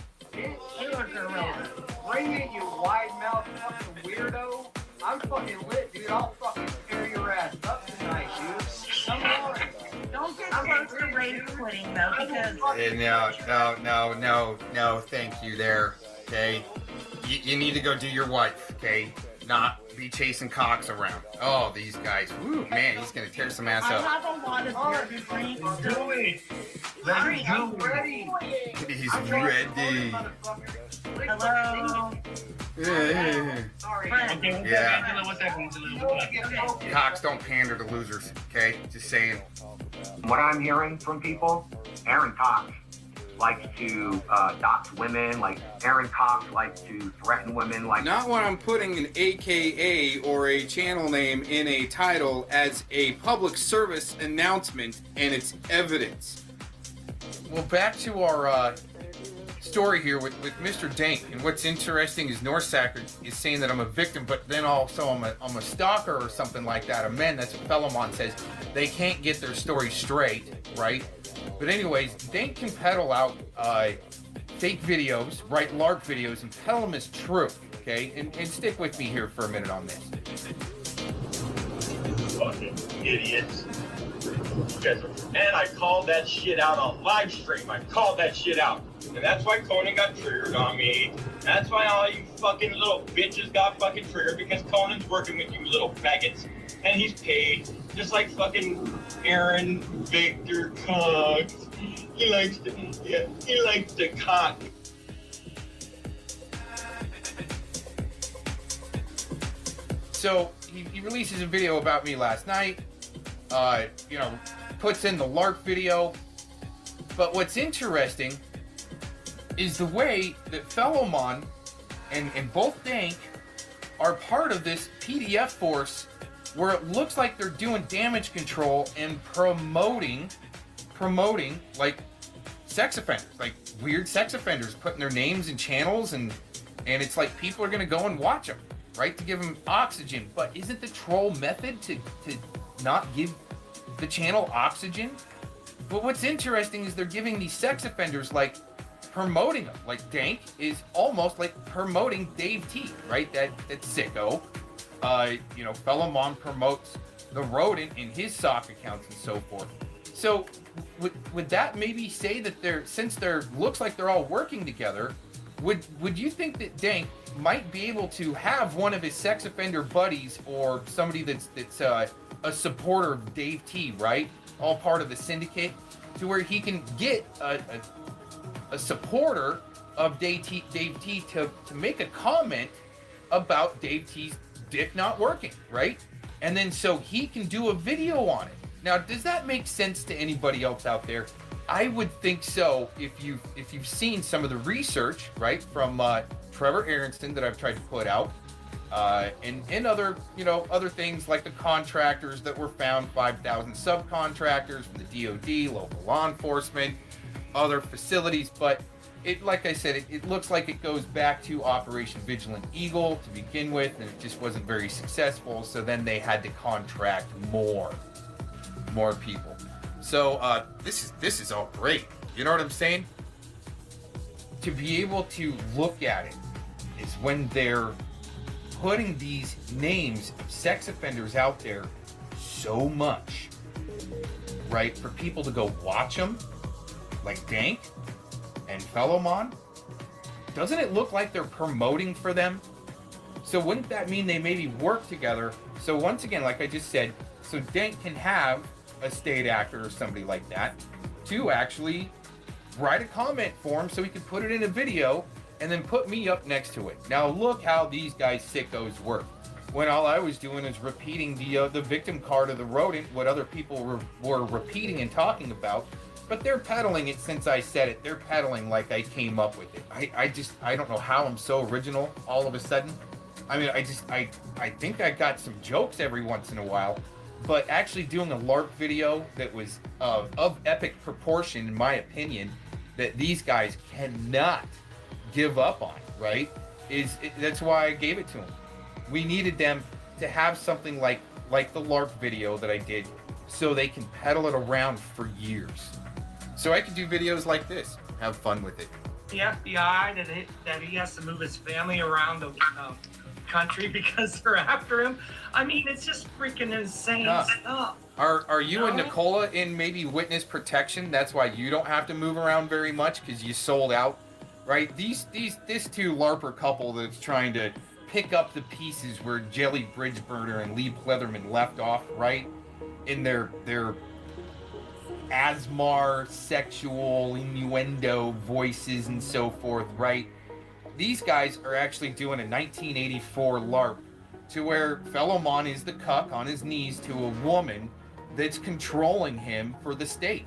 You're a gorilla. Bring it, you wide mouth fucking weirdo. I'm fucking lit, dude. I'll fucking tear your ass up tonight, dude. Come on.
Don't get close to rage quitting, though, because...
No, thank you there, okay? You need to go do your wife, okay? Not be chasing Cox around. Oh, these guys. Woo, man, he's gonna tear some ass
I
up.
have a lot of beer to drink.
Do it.
Let's go. Ready.
He's ready.
Hello.
Sorry.
Yeah.
Angela, what's that, Angela?
Cox, don't pander to losers, okay? Just saying.
What I'm hearing from people, Aaron Cox likes to dox women, like Aaron Cox likes to threaten women, like...
Not when I'm putting an AKA or a channel name in a title as a public service announcement and it's evidence. Well, back to our story here with Mr. Dank, and what's interesting is Norsacker is saying that I'm a victim, but then also I'm a stalker or something like that. A man, that's what Fellomon says. They can't get their story straight, right? But anyways, Dank can peddle out fake videos, write LARP videos, and peddle them as truth, okay? And stick with me here for a minute on this.
Fucking idiots. You guys are
And I called that shit out on live stream. I called that shit out. And that's why Conan got triggered on me. That's why all you fucking little bitches got fucking triggered, because Conan's working with you little faggots. And he's paid. Just like fucking Aaron Victor Cox. He likes to cock.
So he releases a video about me last night. You know, puts in the LARP video. But what's interesting is the way that Fellowmon and both Dank are part of this PDF force where it looks like they're doing damage control and promoting like sex offenders, like weird sex offenders, putting their names in channels, and it's like people are gonna go and watch them, right, to give them oxygen. But isn't the troll method to not give the channel oxygen? But what's interesting is they're giving these sex offenders, like, promoting them. Like Dank is almost like promoting Dave T, right? That sicko. You know, Fellowmon promotes the rodent in his sock accounts and so forth. So would that maybe say that since looks like they're all working together, would you think that Dank might be able to have one of his sex offender buddies or somebody that's a supporter of Dave T, right? All part of the syndicate, to where he can get a supporter of Dave T to make a comment about Dave T's dick not working, right? And then so he can do a video on it. Now, does that make sense to anybody else out there? I would think so if you've seen some of the research, right, from Trevor Aronson that I've tried to put out, and other, you know, other things like the contractors that were found, 5,000 subcontractors from the DOD, local law enforcement, other facilities. But it, like I said, it looks like it goes back to Operation Vigilant Eagle to begin with, and it just wasn't very successful. So then they had to contract more people. So this is all great. You know what I'm saying? To be able to look at it is when they're putting these names of sex offenders out there so much, right? For people to go watch them, like Dank and Fellowmon. Doesn't it look like they're promoting for them? So wouldn't that mean they maybe work together? So once again, like I just said, so Dank can have a state actor or somebody like that to actually write a comment for him so he could put it in a video and then put me up next to it. Now look how these guys sickos work. When all I was doing is repeating the victim card of the rodent, what other people were repeating and talking about, but they're peddling it since I said it. They're peddling like I came up with it. I don't know how I'm so original all of a sudden. I mean, I think I got some jokes every once in a while, but actually doing a LARP video that was of epic proportion, in my opinion, that these guys cannot give up on, right? That's why I gave it to them. We needed them to have something like the LARP video that I did, so they can peddle it around for years. So I can do videos like this, have fun with it.
The FBI that he has to move his family around the country because they're after him. I mean, it's just freaking insane stuff.
Are you and Nicola in maybe witness protection? That's why you don't have to move around very much, because you sold out, right? This two LARPer couple that's trying to pick up the pieces where Jelly Bridgeburner and Lee Pleatherman left off, right? In their Asmar sexual innuendo voices and so forth, right? These guys are actually doing a 1984 LARP to where Fellowmon is the cuck on his knees to a woman that's controlling him for the state,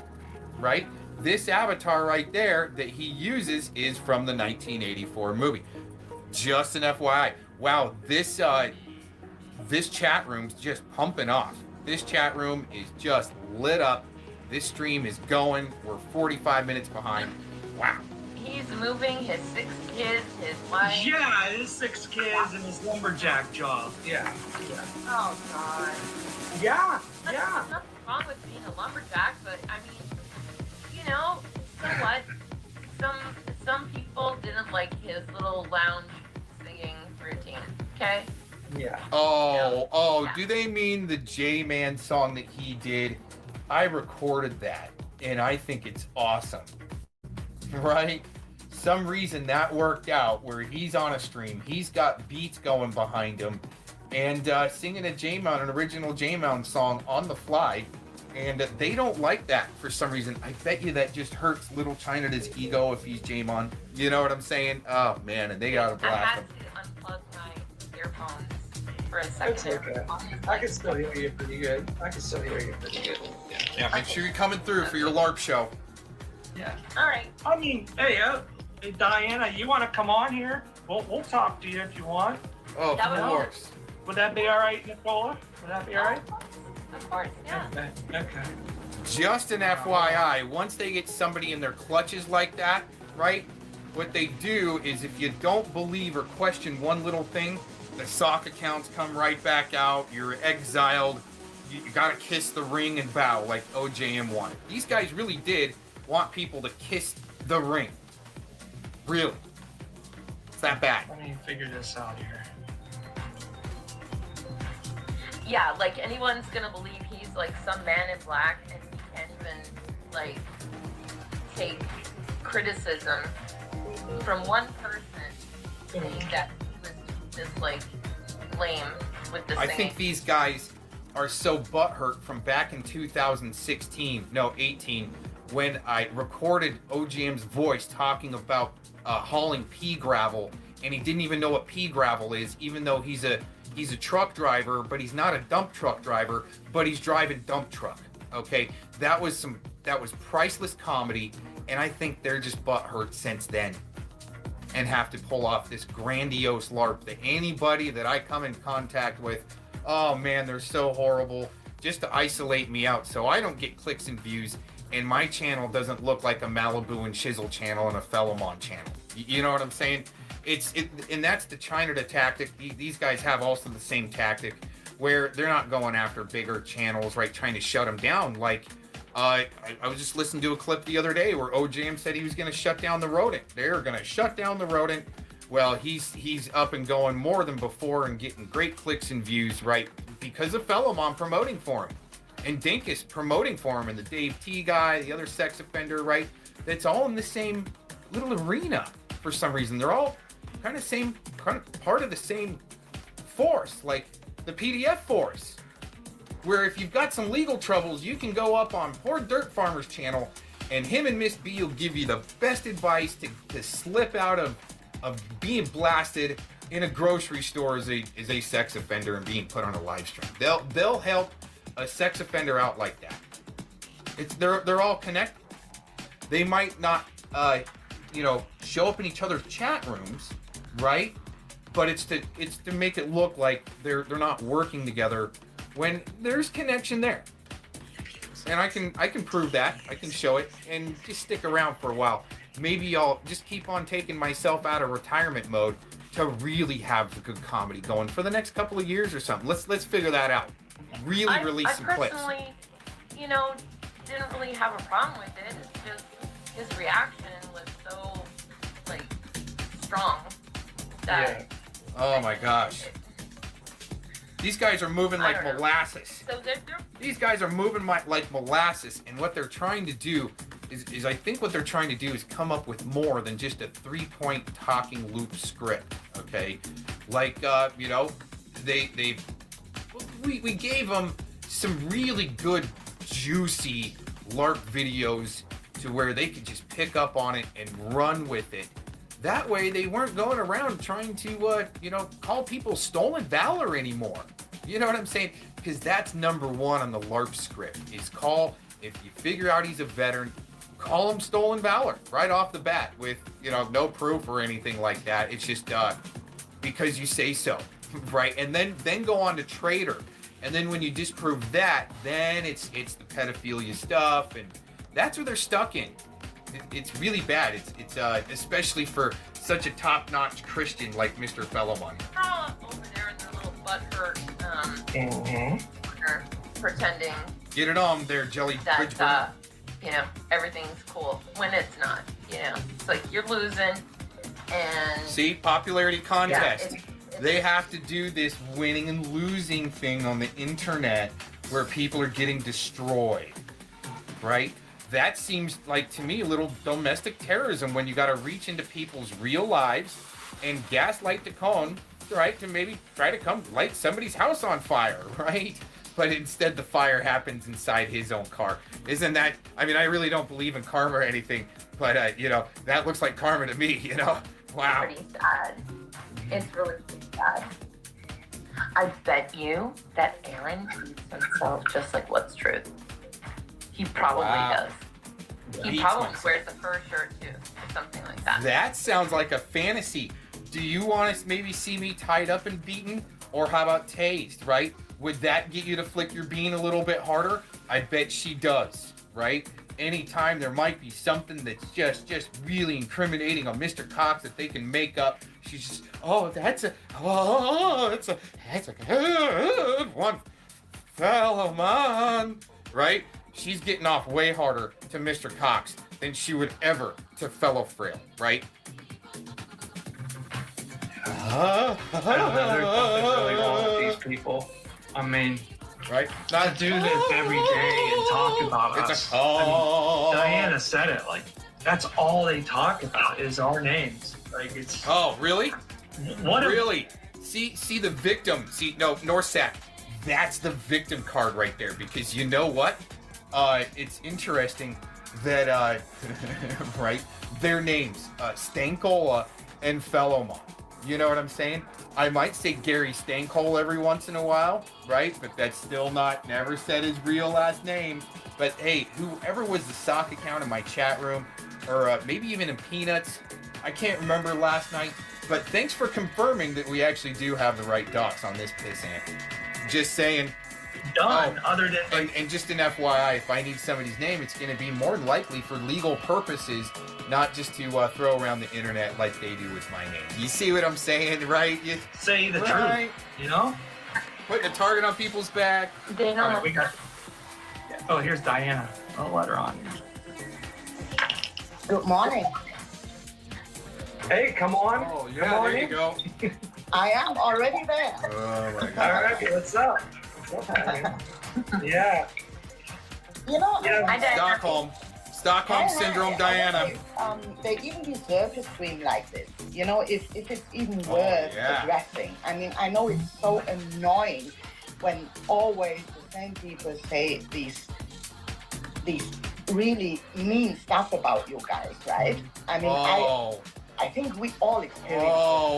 right? This avatar right there that he uses is from the 1984 movie. Just an FYI. Wow, this chat room's just pumping off. This chat room is just lit up. This stream is going. We're 45 minutes behind. Wow.
He's moving his 6 kids, his wife.
Yeah, his 6 kids and his lumberjack job. Yeah.
Oh, God.
Yeah.
There's nothing wrong with being a lumberjack, but I mean, you know, so what? Some people didn't like his little lounge singing routine, okay?
Yeah.
Do they mean the J-Man song that he did I recorded that, and I think it's awesome. Right? Some reason that worked out where he's on a stream, he's got beats going behind him, and singing a J-Mound, an original J-Mound song on the fly, and they don't like that for some reason. I bet you that just hurts Little China's ego if he's J-Mon. You know what I'm saying? Oh man, and they gotta blast him.
I had to unplug my earphones for a second.
It's okay. I can still hear you pretty good.
Yeah, make sure you're coming through for your LARP show.
Yeah.
All right.
I mean, hey, Diana, you want to come on here? We'll talk to you if you want.
Oh, of course.
Would that be all right, Nicola? Would that be all right?
Of course, yeah.
Okay.
Just an FYI, once they get somebody in their clutches like that, right? What they do is if you don't believe or question one little thing, the sock accounts come right back out. You're exiled. You gotta kiss the ring and bow like OJM wanted. These guys really did want people to kiss the ring. Really. It's that bad.
Let me figure this out here.
Yeah, like anyone's gonna believe he's like some man in black and he can't even like take criticism from one person saying that he was just like lame with the
I
singing.
think these guys are so butthurt from back in 18, when I recorded OGM's voice talking about hauling pea gravel, and he didn't even know what pea gravel is, even though he's a truck driver, but he's not a dump truck driver, but he's driving dump truck. Okay, that was priceless comedy, and I think they're just butthurt since then, and have to pull off this grandiose LARP that anybody that I come in contact with, oh man, they're so horrible, just to isolate me out so I don't get clicks and views, and my channel doesn't look like a Malibu and Shizzle channel and a Felomon channel. You know what I'm saying? And that's the China tactic. These guys have also the same tactic, where they're not going after bigger channels, right? Trying to shut them down. Like, I was just listening to a clip the other day where OJM said he was going to shut down the Rodent. They're going to shut down the Rodent. Well, he's up and going more than before and getting great clicks and views, right? Because of Felomon promoting for him, and Dinkus promoting for him, and the Dave T guy, the other sex offender, right? That's all in the same little arena for some reason. They're all kind of part of the same force, like the PDF force, where if you've got some legal troubles, you can go up on Poor Dirt Farmer's channel, and him and Miss B will give you the best advice to slip out of being blasted in a grocery store as a sex offender and being put on a live stream. They'll help a sex offender out like that. They're all connected. They might not show up in each other's chat rooms, right? But it's to make it look like they're not working together when there's connection there. And I can prove that. I can show it, and just stick around for a while. Maybe I'll just keep on taking myself out of retirement mode to really have the good comedy going for the next couple of years or something. Let's figure that out. Really release some clips.
I personally, didn't really have a problem with it. It's just his reaction was so strong that.
Yeah. Oh my gosh. These guys are moving like molasses.
So
These guys are moving like molasses, and what they're trying to do is I think what they're trying to do is come up with more than just a 3-point talking loop script. Okay, like we gave them some really good juicy LARP videos to where they could just pick up on it and run with it. That way they weren't going around trying to call people stolen valor anymore. You know what I'm saying? Because that's number one on the LARP script, is if you figure out he's a veteran, call him stolen valor right off the bat with no proof or anything like that. It's just because you say so, right? And then go on to traitor, and then when you disprove that, then it's the pedophilia stuff, and that's where they're stuck in. It's really bad. It's especially for such a top-notch Christian like Mr. Felomon.
they're all over there in their little butthurt pretending
Get it on there, Jelly Bridge.
that everything's cool when it's not. It's like you're losing, and
See, popularity contest.
Yeah,
they have to do this winning and losing thing on the internet where people are getting destroyed. right? That seems like, to me, a little domestic terrorism when you got to reach into people's real lives and gaslight the cone, right, to maybe try to come light somebody's house on fire, right? But instead the fire happens inside his own car. Isn't that, I mean, I really don't believe in karma or anything, but, that looks like karma to me, Wow.
It's pretty sad. It's really sad. I bet you that Aaron treats himself just like What's Truth. He probably does. He
Beats
probably
myself.
wears a fur shirt too, or something like that.
That sounds like a fantasy. Do you want to maybe see me tied up and beaten? Or how about tased, right? Would that get you to flick your bean a little bit harder? I bet she does, right? Anytime there might be something that's just really incriminating on Mr. Cox that they can make up, she's just, that's a good one, fellow man, right? She's getting off way harder to Mr. Cox than she would ever to fellow Frail, right?
I don't know, there's something really wrong with these people. I mean,
right?
To do this every day and talk about us. Diana said it, like, that's all they talk about is our names. Like, it's...
Oh, really?
What
really? See the victim. Norsat. That's the victim card right there, because you know what? It's interesting that, right, their names, Stankola and Fellowmon. You know what I'm saying? I might say Gary Stankola every once in a while, right? But that's still never said his real last name. But hey, whoever was the sock account in my chat room, or maybe even in Peanuts, I can't remember last night. But thanks for confirming that we actually do have the right docs on this pissant. Just saying.
Done. Other than
and just an FYI, if I need somebody's name, it's going to be more than likely for legal purposes, not just to throw around the internet like they do with my name. You see what I'm saying, right?
Say the truth,
Putting a target on people's back.
They don't.
All right, we got. Oh, here's Diana. I'll let her on.
Good morning.
Hey, come on.
Oh,
yeah, come on
there
in.
you go.
I am already there.
Oh, my God.
All right, what's up? Yeah.
Stockholm Syndrome, Diana.
They even deserve to scream like this. If it's even worth addressing. I mean, I know it's so annoying when always the same people say these really mean stuff about you guys, right? I mean, I think we all experience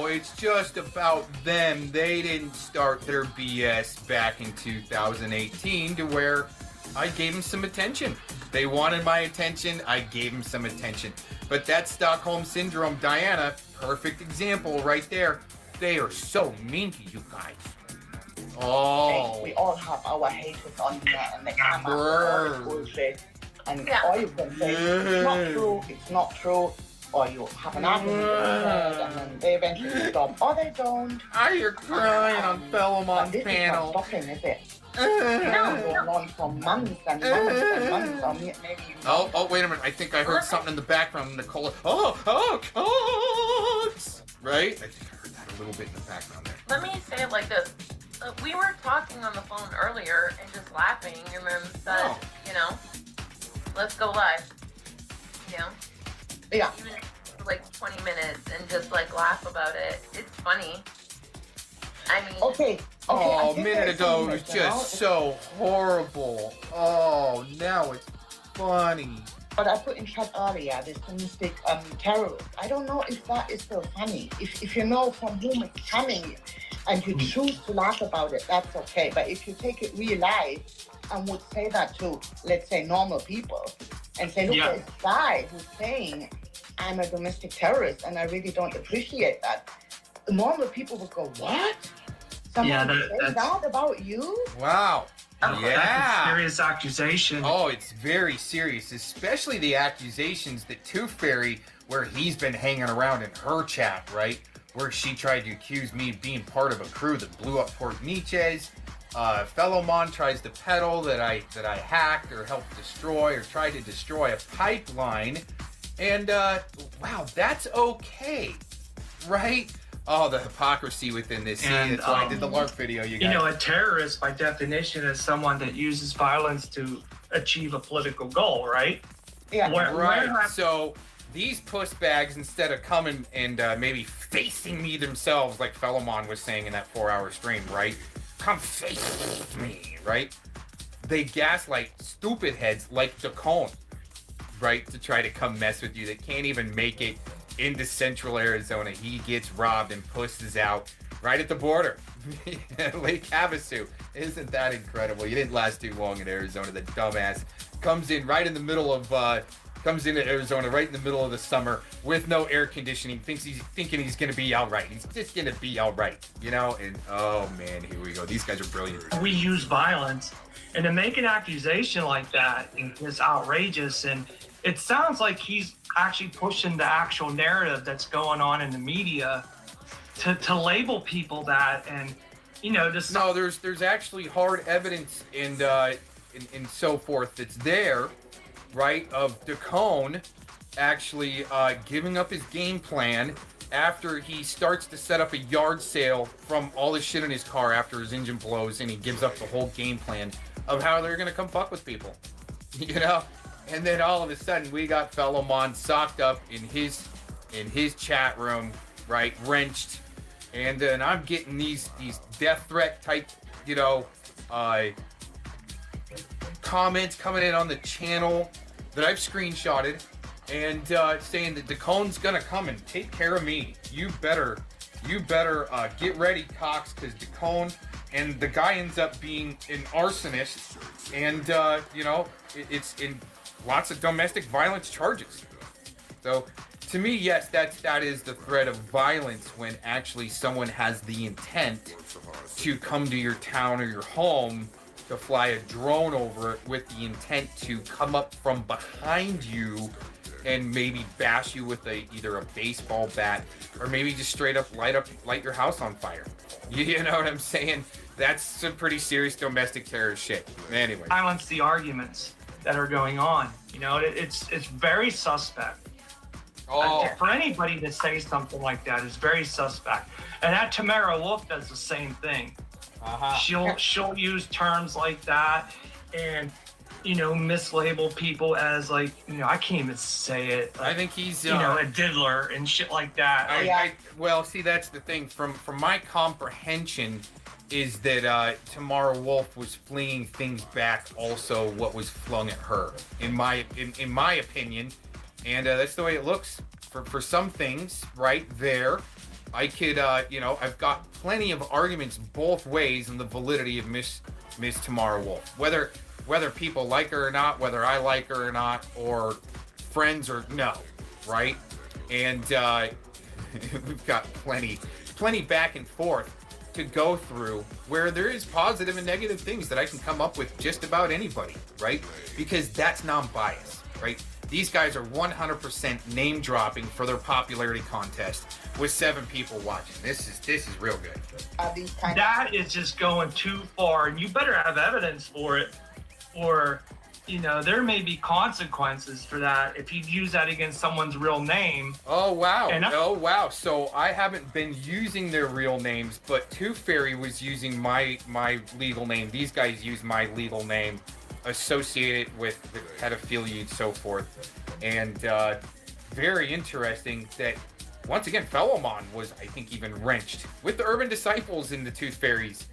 it's just about them. They didn't start their BS back in 2018 to where I gave them some attention. They wanted my attention, I gave them some attention. But that Stockholm Syndrome, Diana, perfect example right there. They are so mean to you guys.
Hey, we all have our haters on the net and they come up with all this bullshit. And all you can say it's not true, or you have an argument with them, and then they eventually stop, or they don't.
You're crying on Fellowmon's
This is
panel.
not stopping, is it? Going on for months and months and months, or maybe
Wait a minute. I think I heard something in the background, Nicola. Cox! Right? I think I heard that a little bit in the background there.
Let me say it like this. We were talking on the phone earlier and just laughing, and then said, let's go live.
Yeah.
Even for like 20 minutes and just like laugh about it. It's funny. I mean.
Okay.
A minute ago it was just so horrible. Oh, now it's funny.
But I put in chat earlier this domestic terrorist. I don't know if that is still funny. If you know from whom it's coming and you choose to laugh about it, that's okay. But if you take it real life and would say that to, let's say, normal people, and say, look, there's a guy who's saying, I'm a domestic terrorist, and I really don't appreciate that. Normal people would go, what? Someone say that about you?
Wow.
That's a serious accusation.
Oh, it's very serious, especially the accusations that Tooth Fairy, where he's been hanging around in her chat, right? Where she tried to accuse me of being part of a crew that blew up Port Nietzsche's. Fellowmon tries to peddle that I hacked or helped destroy or tried to destroy a pipeline. And, wow, that's okay, right? Oh, the hypocrisy within this. See,
And,
that's why I did the LARP video. You guys.
a terrorist by definition is someone that uses violence to achieve a political goal, right?
Yeah.
Right. So these puss bags, instead of coming and maybe facing me themselves, like Felomon was saying in that 4-hour stream, right? Come face me, right? They gaslight stupid heads like Dacone, right? To try to come mess with you. They can't even make it into central Arizona. He gets robbed and pusses out right at the border. Lake Havasu. Isn't that incredible? You didn't last too long in Arizona. The dumbass comes in right in the middle of comes into Arizona right in the middle of the summer with no air conditioning, thinking he's gonna be all right. He's just gonna be all right, you know? And oh man, here we go. These guys are brilliant.
We use violence, and to make an accusation like that is outrageous. And it sounds like he's actually pushing the actual narrative that's going on in the media to label people that, and just
no. There's actually hard evidence and so forth that's there, right? Of Dacone actually giving up his game plan after he starts to set up a yard sale from all the shit in his car after his engine blows, and he gives up the whole game plan of how they're gonna come fuck with people, And then all of a sudden we got Felomon socked up in his chat room, right, wrenched, and then I'm getting these death threat type, comments coming in on the channel that I've screenshotted, and saying that Dacone's gonna come and take care of me. You better get ready, Cox, because Dacone, and the guy ends up being an arsonist, and it's in lots of domestic violence charges. So to me, yes, that is the threat of violence, when actually someone has the intent to come to your town or your home, to fly a drone over it with the intent to come up from behind you and maybe bash you with either a baseball bat, or maybe just straight up light your house on fire. You know what I'm saying? That's some pretty serious domestic terrorist shit. Anyway.
Silence the arguments that are going on. It's very suspect. For anybody to say something like that is very suspect. And that Tamara Wolf does the same thing. She'll use terms like that, and mislabel people as I can't even say it.
I think he's
a diddler and shit like that.
Well, see, that's the thing. From my comprehension, is that Tamara Wolf was flinging things back, also what was flung at her, in my opinion, and that's the way it looks for some things right there. I could I've got plenty of arguments both ways on the validity of Miss Tamara Wolf, whether people like her or not, whether I like her or not, or friends or no, right? And we've got plenty back and forth to go through, where there is positive and negative things that I can come up with just about anybody, right? Because that's non-biased, right? These guys are 100% name dropping for their popularity contest with 7 people watching. This is real good.
That is just going too far, and you better have evidence for it, or there may be consequences for that if you use that against someone's real name.
Oh wow! So I haven't been using their real names, but Tooth Fairy was using my legal name. These guys use my legal name, associated with the pedophilia and so forth. And very interesting that once again Felomon was, I think, even wrenched with the Urban Disciples in the Tooth Fairy's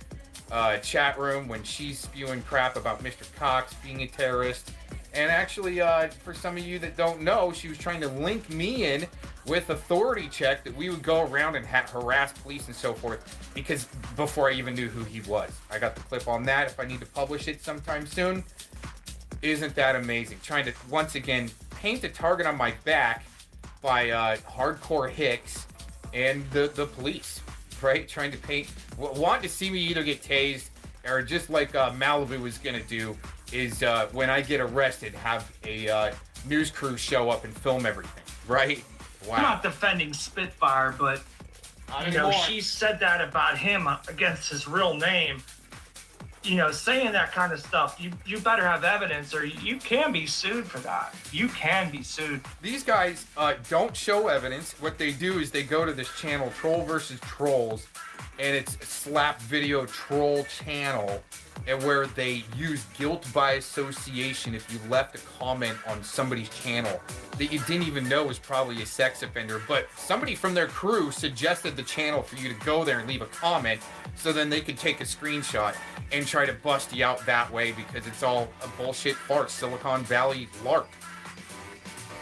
chat room when she's spewing crap about Mr. Cox being a terrorist. And actually, for some of you that don't know, she was trying to link me in with Authority Check, that we would go around and harass police and so forth, because before I even knew who he was. I got the clip on that if I need to publish it sometime soon. Isn't that amazing? Trying to, once again, paint a target on my back by Hardcore Hicks and the police, right? Trying to paint, want to see me either get tased, or just like Malibu was going to do, is when I get arrested, have a news crew show up and film everything, right? Wow.
I'm not defending Spitfire, but she said that about him against his real name. saying that kind of stuff, you better have evidence, or you can be sued for that. You can be sued.
These guys don't show evidence. What they do is they go to this channel, Troll versus Trolls, and it's a slap video troll channel, and where they use guilt by association if you left a comment on somebody's channel that you didn't even know was probably a sex offender, but somebody from their crew suggested the channel for you to go there and leave a comment, so then they could take a screenshot and try to bust you out that way, because it's all a bullshit farce, Silicon Valley LARP.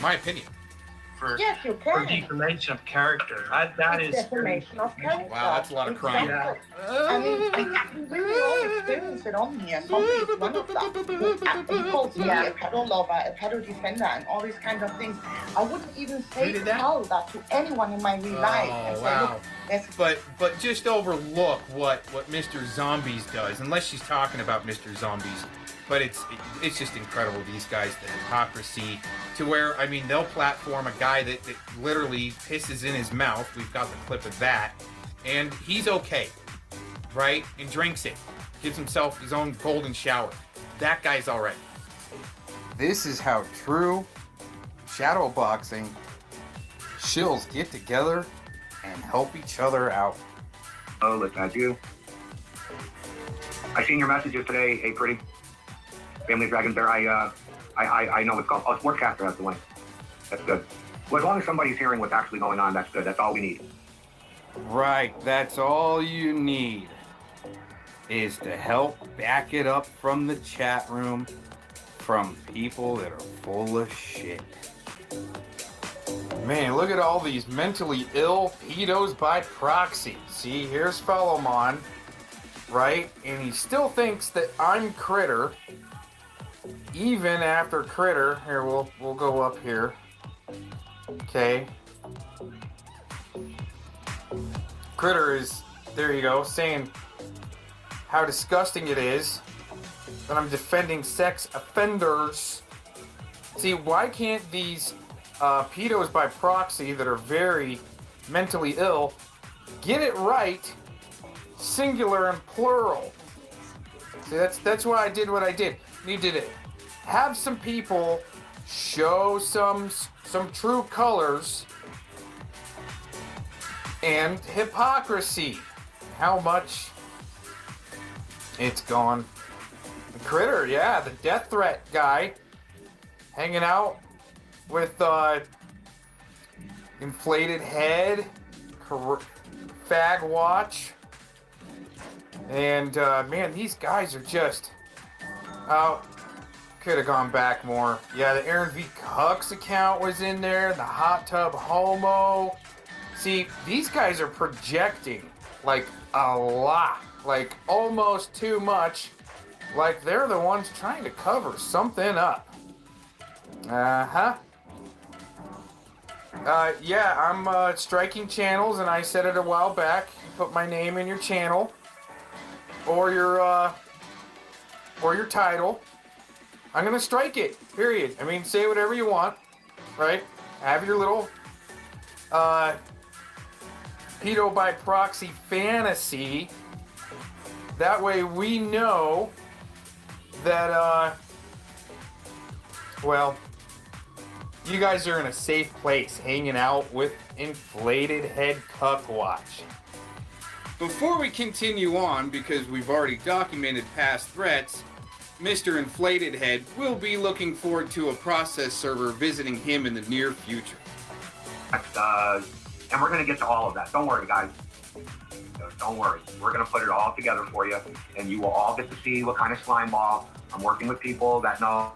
My opinion.
Yes, you
For
can.
defamation of character. That is
Defamation of character.
Wow, that's a lot of crime.
Exactly. I mean, we all experience it on here. Tommy is one of them. He calls me a pedo lover, a pedo defender, and all these kinds of things. I wouldn't even tell that to anyone in my real life. And say,
Wow.
look,
But just overlook what Mr. Zombies does, unless she's talking about Mr. Zombies. But it's just incredible, these guys, the hypocrisy, to where, I mean, they'll platform a guy that literally pisses in his mouth. We've got the clip of that. And he's okay, right? And drinks it. Gives himself his own golden shower. That guy's all right. This is how true shadowboxing shills get together and help each other out.
Oh, look at you. I seen your messages today. Hey, pretty. Family Dragon Bear. I know it's called. Oh, Sportscaster. That's the one. That's good. Well, as long as somebody's hearing what's actually going on, that's good. That's all we need.
Right, that's all you need, is to help back it up from the chat room, from people that are full of shit. Man, look at all these mentally ill pedos by proxy. See, here's Fellowmon, right? And he still thinks that I'm Critter, even after Critter. Here, we'll go up here. Okay. Critter is, there you go, saying how disgusting it is that I'm defending sex offenders. See, why can't these pedos by proxy that are very mentally ill get it right, singular and plural? See, that's why I did what I did. Need to have some people show some true colors and hypocrisy. How much it's gone. The Critter, yeah, the death threat guy, hanging out with inflated head, fag watch, and man, these guys are just could have gone back more. Yeah, the Aaron V. Cucks account was in there, the Hot Tub Homo. See, these guys are projecting like a lot, like almost too much, like they're the ones trying to cover something up. Yeah, I'm striking channels, and I said it a while back. Put my name in your channel or your title. I'm gonna strike it. Period. I mean, say whatever you want, right? Have your little pedo by proxy fantasy. That way we know that well, you guys are in a safe place hanging out with Inflated Head Cuck Watch. Before we continue on, because we've already documented past threats, Mr. Inflated Head will be looking forward to a process server visiting him in the near future.
And we're going to get to all of that. Don't worry, guys. Don't worry. We're going to put it all together for you, and you will all get to see what kind of slime ball. I'm working with people that know.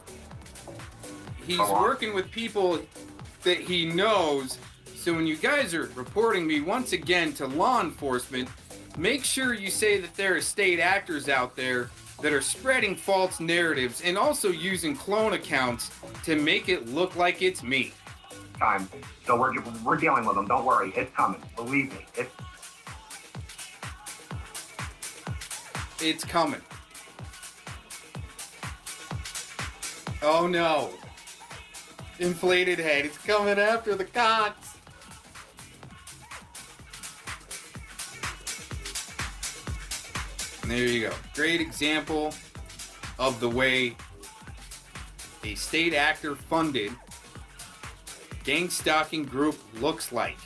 He's working with people that he knows, so when you guys are reporting me once again to law enforcement, make sure you say that there are state actors out there that are spreading false narratives and also using clone accounts to make it look like it's me.
Time. So we're dealing with them. Don't worry. It's coming. Believe me.
It's coming. Oh no. Inflated Head. It's coming after the cocks. There you go. Great example of the way a state actor funded gang stalking group looks like.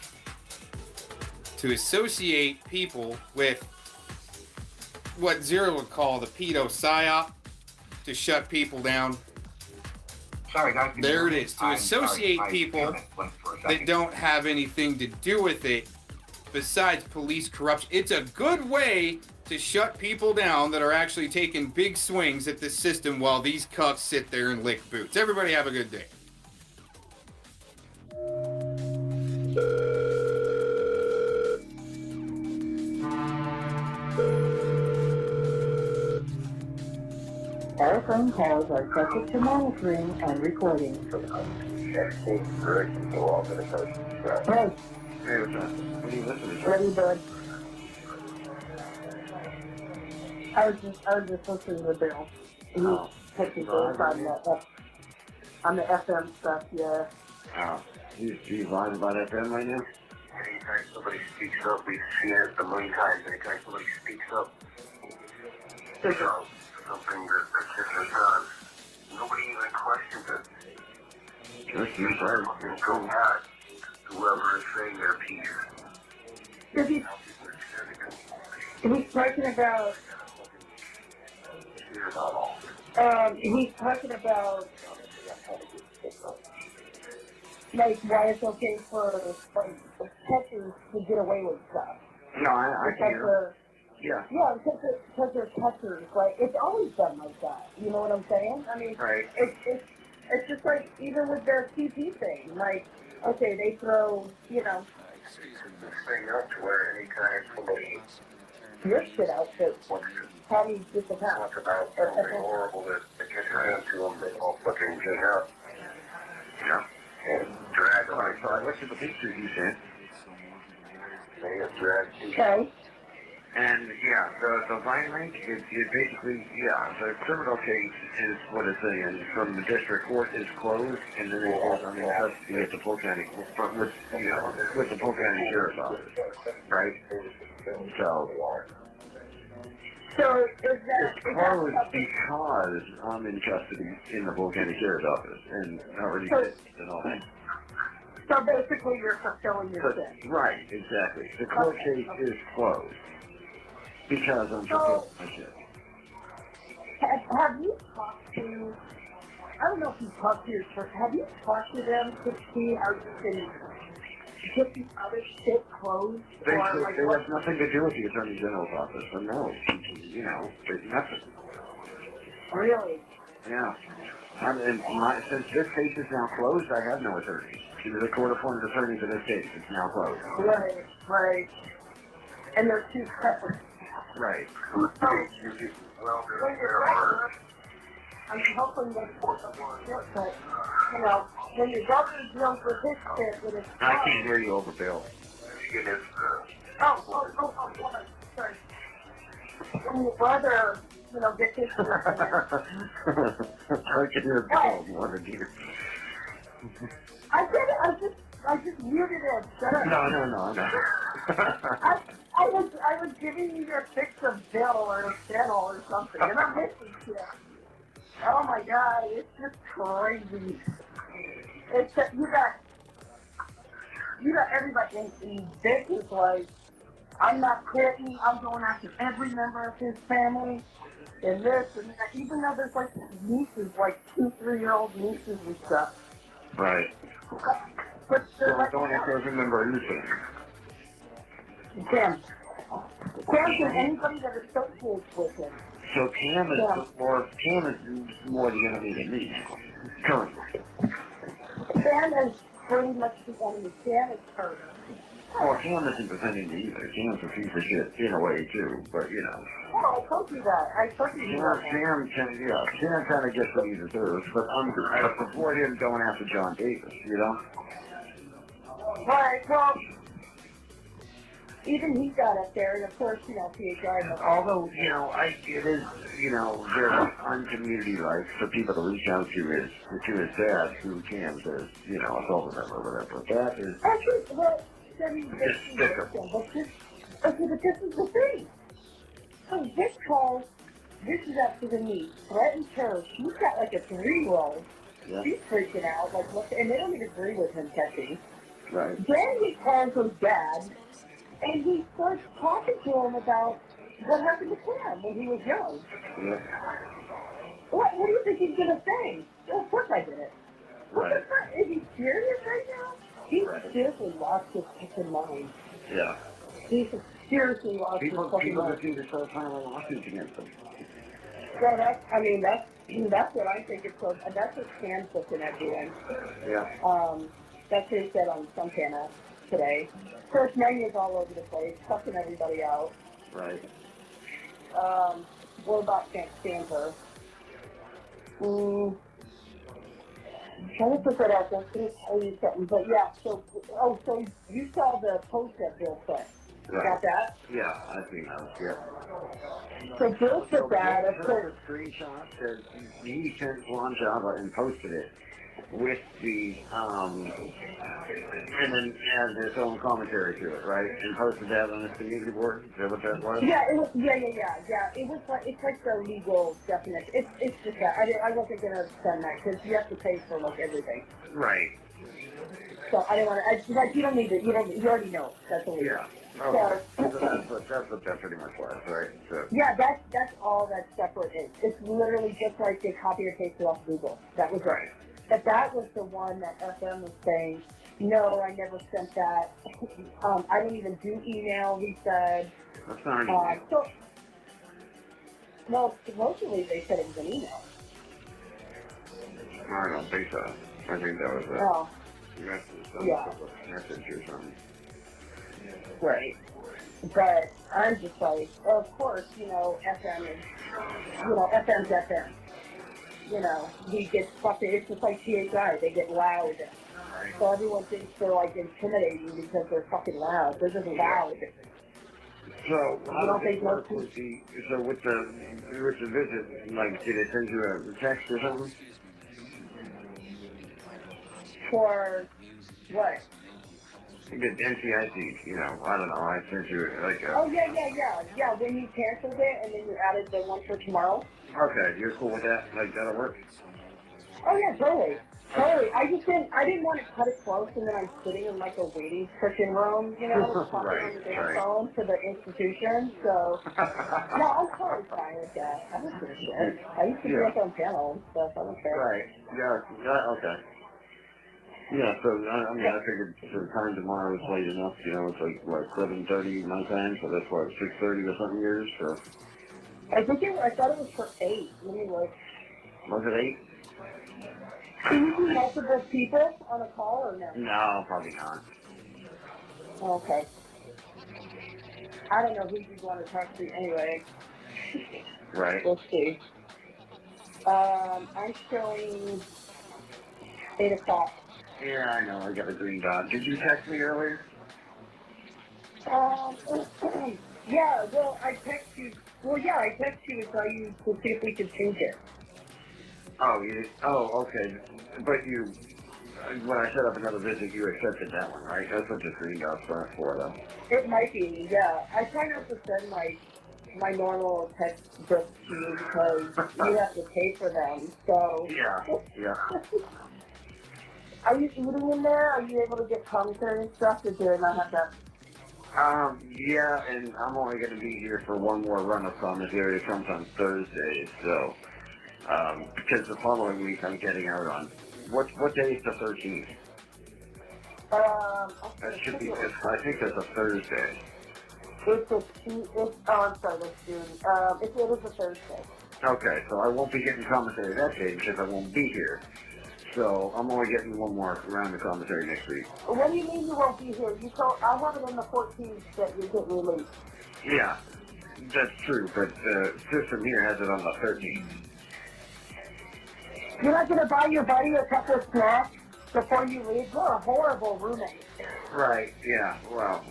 To associate people with what Zero would call the pedo psyop to shut people down.
Sorry, guys.
There it is. To associate people that don't have anything to do with it besides police corruption. It's a good way to shut people down that are actually taking big swings at this system while these cucks sit there and lick boots. Everybody have a good day.
Our phone calls are subject to monitoring and recording. Right.
Hey, what's up? What are you listening to?
Ready, bud? I was just listening to Bill. He's taking things on the FM stuff, yeah.
Oh, he's lying about FM right now? Anytime somebody speaks up, we've seen it a million times. Anytime somebody speaks up, you know, something that particular does, nobody even questions it. Just you fucking go back to whoever is saying their piece.
If he's talking about, he's talking about, like, why it's okay for like, catchers to get away with stuff.
No, I hear. Yeah.
Yeah, because they're catchers. Like, it's always done like that. You know what I'm saying? I mean,
right.
It's just like, even with their CP thing. Like, okay, they throw, you know,
Thing up to where anytime somebody
your shit out that probably just a pass.
talks about something horrible that gets your hand to them, they all fucking get out. Yeah. And drag them. So I looked at the pictures you sent. They get dragged.
Okay.
And yeah, the Vine link is basically, yeah, the criminal case is what it's saying from the district court is closed, and then it goes under custody at the Polk County, with the Polk County Sheriff's Office, right?
So is that
it's closed because I'm in custody in the Polk County Sheriff's Office, and already and all that.
So basically, you're fulfilling your sin.
Right, exactly. The court case is closed. Because I'm fulfilling my shit.
Have you talked to, I don't know if you talked to your church, have you talked to them to see how you can get the other shit closed?
They have nothing to do with the Attorney General's office, so no, you know, there's nothing.
Really?
Yeah. Since this case is now closed, I have no attorney. She was a court-appointed attorney for this case. It's now closed.
Right. And they're two separate.
Right.
I'm hoping they put them on shit, but, you know, when your brother deals with his shit, when it's
I can't hear you over, Bill.
Sorry. When your brother, you know, gets his shit.
I can hear Bill more than you.
I did it, I just muted it. Shut up.
No.
I was giving you your pics of Bill or Channel or something, and I'm missing shit. Oh my god, it's just crazy. It's you got everybody, and Vic is like, I'm not quitting, I'm going after every member of his family, and this and that, even though there's like nieces, like 2-3-year-old nieces and stuff.
Right.
But
So I'm going after every member of your family.
Cam and anybody that associates with him.
So Cam is more the enemy than me now, currently.
Cam is pretty much the enemy. Cam is hurt.
Well, Cam isn't defending me either. Cam's a piece of shit in a way too, but you know.
Oh, I told you that.
Cam kind of gets what he deserves, but I support him going after John Davis, you know?
Right, well, even he got up there, and of course, you know, PHI.
Although, you know, it is, you know, very uncommunity-like for people to reach out to his dad, who Cam says, you know, assaulted him or whatever. That is
Actually, well, I mean,
despicable.
but this is the thing. So this calls, this is up to the knee, threatens her. She's got like a 3-year-old.
Yeah.
She's freaking out, like, look, and they don't even agree with him catching.
Right.
Then he calls his dad, and he starts talking to him about what happened to Cam when he was young.
Yeah.
What do you think he's gonna say? Of course I did it. What
Right.
the fuck? Is he serious right now? He's
Right.
seriously lost his fucking mind.
Yeah.
He's seriously lost his fucking
People
mind.
just need to start filing lawsuits against them.
So that's what I think it's called. And that's what Cam's looking at doing.
Yeah.
That's what he said on some channel today. First menus all over the place, cussing everybody out.
Right.
What about Stanford? I'm trying to put that out. I was going to tell you something, but yeah. So you saw the post that Bill put.
Right.
Got that?
Yeah, I think that was good.
So Bill put that. Of
Bill
course.
took a screenshot that he sent Juan Java and posted it with the and then added his own commentary to it, right? And posted that on his community board. Is that what that was?
Yeah, it was. Yeah. It was like it's like the legal definition. It's just that I wasn't gonna send that because you have to pay for like everything.
Right.
So I didn't want to. Like you don't need to. You already know. That's illegal.
Yeah. Okay. So that's what that pretty much was, right? So.
Yeah, that's all that separate is. It's literally just like they copy or paste it off Google. That was right. But that was the one that FM was saying, no, I never sent that. I don't even do email, he said.
That's not an email.
No, supposedly they said it was an email.
I don't think so. I think that was some message or something.
Right. But I'm just like, of course, FM is, FM's FM. He gets fucking, it's just like CHI, they get loud. So everyone thinks they're like intimidating because they're fucking loud. They're just loud.
So,
I don't think most people.
So with the visit, like, did it send you a text or something?
For what?
The NCIC, I don't know, I sent you like a...
Oh, yeah. When you canceled it and then you added the one for tomorrow.
Okay, you're cool with that? Like, that'll work?
Oh, yeah, totally. I didn't want to cut it close and then I'm sitting in like a waiting freaking room, talking on the big phone for the institution, so... No, I'm totally fine with that. I don't give a shit. I used to be up on panel and stuff, I don't care.
Right, yeah, okay. Yeah, so, I figured the time tomorrow is late enough, it's like, what, 7:30 my time, so that's what, 6:30 or something yours, so...
I thought it was for 8. Let me look.
Was it 8?
Can you do multiple people on a call or no?
No, probably not.
Okay. I don't know who you'd want to talk to anyway.
Right.
We'll see. I'm showing 8 o'clock.
Yeah, I know, I got a green dot. Did you text me earlier?
Yeah, well, I text you. Well, yeah, I text you to tell you to see if we could change it.
Oh, you did? Oh, okay. But you, when I set up another visit, you accepted that one, right? That's what the green dot's for, though.
It might be, yeah. I try not to send my normal text books to you because you have to pay for them, so.
Yeah.
Are you eating in there? Are you able to get commentary and stuff, or do I not have that?
Yeah, and I'm only going to be here for one more run of commentary. It comes on Thursday, so, because the following week I'm getting out on, what day is the 13th? That should be, I think that's a Thursday.
I'm sorry, that's June. It is a Thursday.
Okay, so I won't be getting commentary that day because I won't be here. So I'm only getting one more round of commentary next week.
What do you mean you won't be here? I have it on the 14th that you're getting released.
Yeah, that's true, but the system here has it on the 13th.
You're not going to buy your buddy a couple of snacks before you leave? You're a horrible roommate.
Right, yeah, well,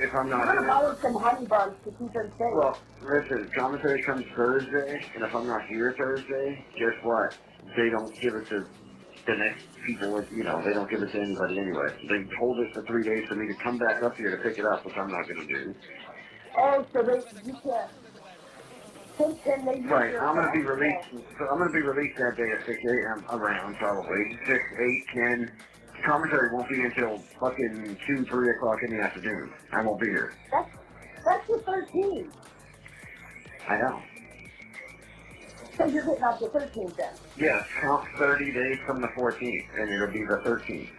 if I'm not
You're
here...
going to buy some honey buns to keep them safe.
Well, listen, commentary comes Thursday, and if I'm not here Thursday, guess what? They don't give it to the next people, they don't give it to anybody anyway. They hold it for 3 days for me to come back up here to pick it up, which I'm not going to do.
Oh, so you can't.
Right, I'm gonna be released. So I'm gonna be released that day at 6 a.m. around probably 6, 8, 10. Commentary won't be until fucking 2, 3 o'clock in the afternoon. I won't be here.
That's the 13th.
I know.
So you're getting out the 13th then.
Yes, count 30 days from the 14th, and it'll be the 13th.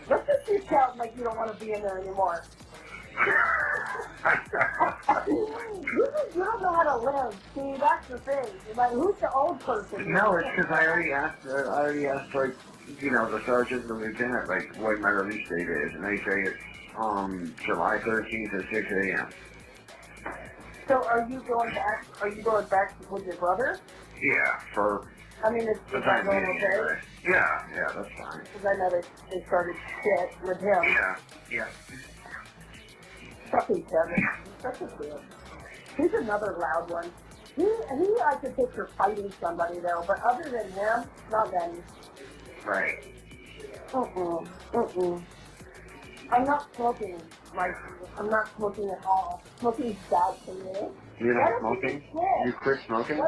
Let's just keep counting like you don't want to be in there anymore. You don't know how to live. See, that's the thing. Like, who's the old person?
No, it's because I already asked, like, you know, the sergeant and the lieutenant, like, what my release date is, and they say it's July 13th at 6 a.m.
So are you going back? Are you going back with your brother?
Yeah, for
I mean, is
the
that
time
going
being.
okay?
Yeah, that's fine.
Because I know they started shit with him.
Yeah.
Fucking Kevin. He's such a bitch. He's another loud one. He I could picture fighting somebody though, but other than him, not many.
Right.
I'm not smoking. Like, I'm not smoking at all. Smoking's bad for me.
You're
Why
not
don't
smoking?
You just quit?
You quit smoking?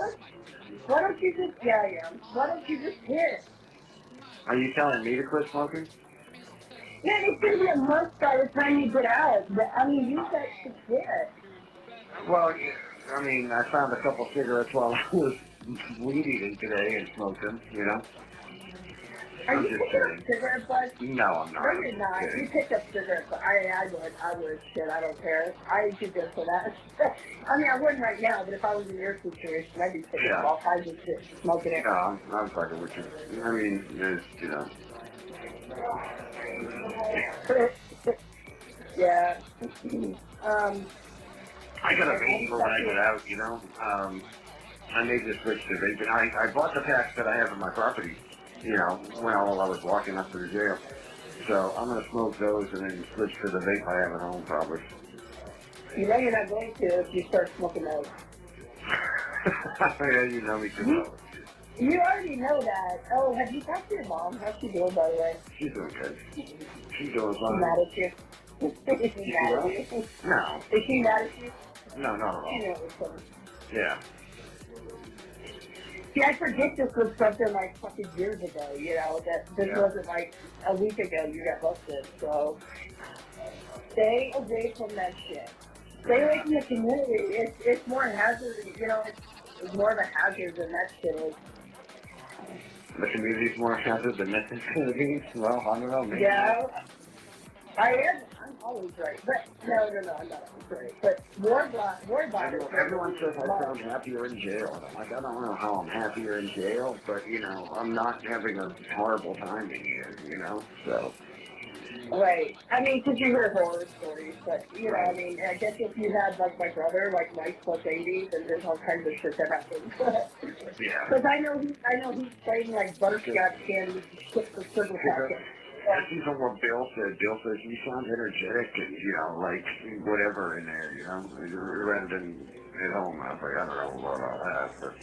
Why don't you just, yeah, I am. Why don't you just quit?
Are you telling me to quit smoking?
Man, it's going to be a month by the time you get out. But, I mean, you got to quit.
Well, I mean, I found a couple cigarettes while I was weed eating today and smoked them, you know?
Are
I'm
you
just
picking up
kidding.
cigarette butts?
No, I'm not.
No, you're not.
Kidding.
You pick up cigarette butts. I would. Shit, I don't care. I should go for that. I mean, I wouldn't right now, but if I was in your situation, I'd be picking up all kinds of shit, smoking it.
No, I'm fucking with you. I mean, there's, you know.
Yeah.
I got a vape for when I get out, you know. I made the switch to vaping. I bought the packs that I have in my property, you know, while I was walking up to the jail. So I'm going to smoke those and then switch to the vape I have at home, probably.
You know you're not going to if you start smoking those.
Yeah, you know me too well.
You already know that. Oh, have you talked to your mom? How's she doing, by the way?
She's doing good. She's doing
She's
fine.
mad at you. Is she mad at you?
No.
Is she mad at you?
No, not at
She
all.
knows what's coming.
Yeah.
See, I forget this was something like fucking years ago, you know, that this
Yeah.
wasn't like a week ago you got busted, so stay away from that shit. Stay away from the community. It's more hazardous, you know, it's more of a hazard than that shit is.
The community's more hazard than this community. Well, I don't know, maybe.
Yeah, I'm always right, but no, I'm not always right. But more about it.
Everyone says I sound happier in jail. And I'm like, I don't know how I'm happier in jail, but, you know, I'm not having a horrible time in here, you know, so.
Right. I mean, because you hear horror stories, but, you know, I mean, I guess if you had, like, my brother, like, Mike plus 80s, and there's all kinds of shit that happens.
Yeah.
Because I know he's playing, like, butterscotch candy shit for circle packets.
That's even what Bill said. Bill says you sound energetic and, you know, like, whatever in there, you know, rather than at home. I was like, I don't know about all that, but.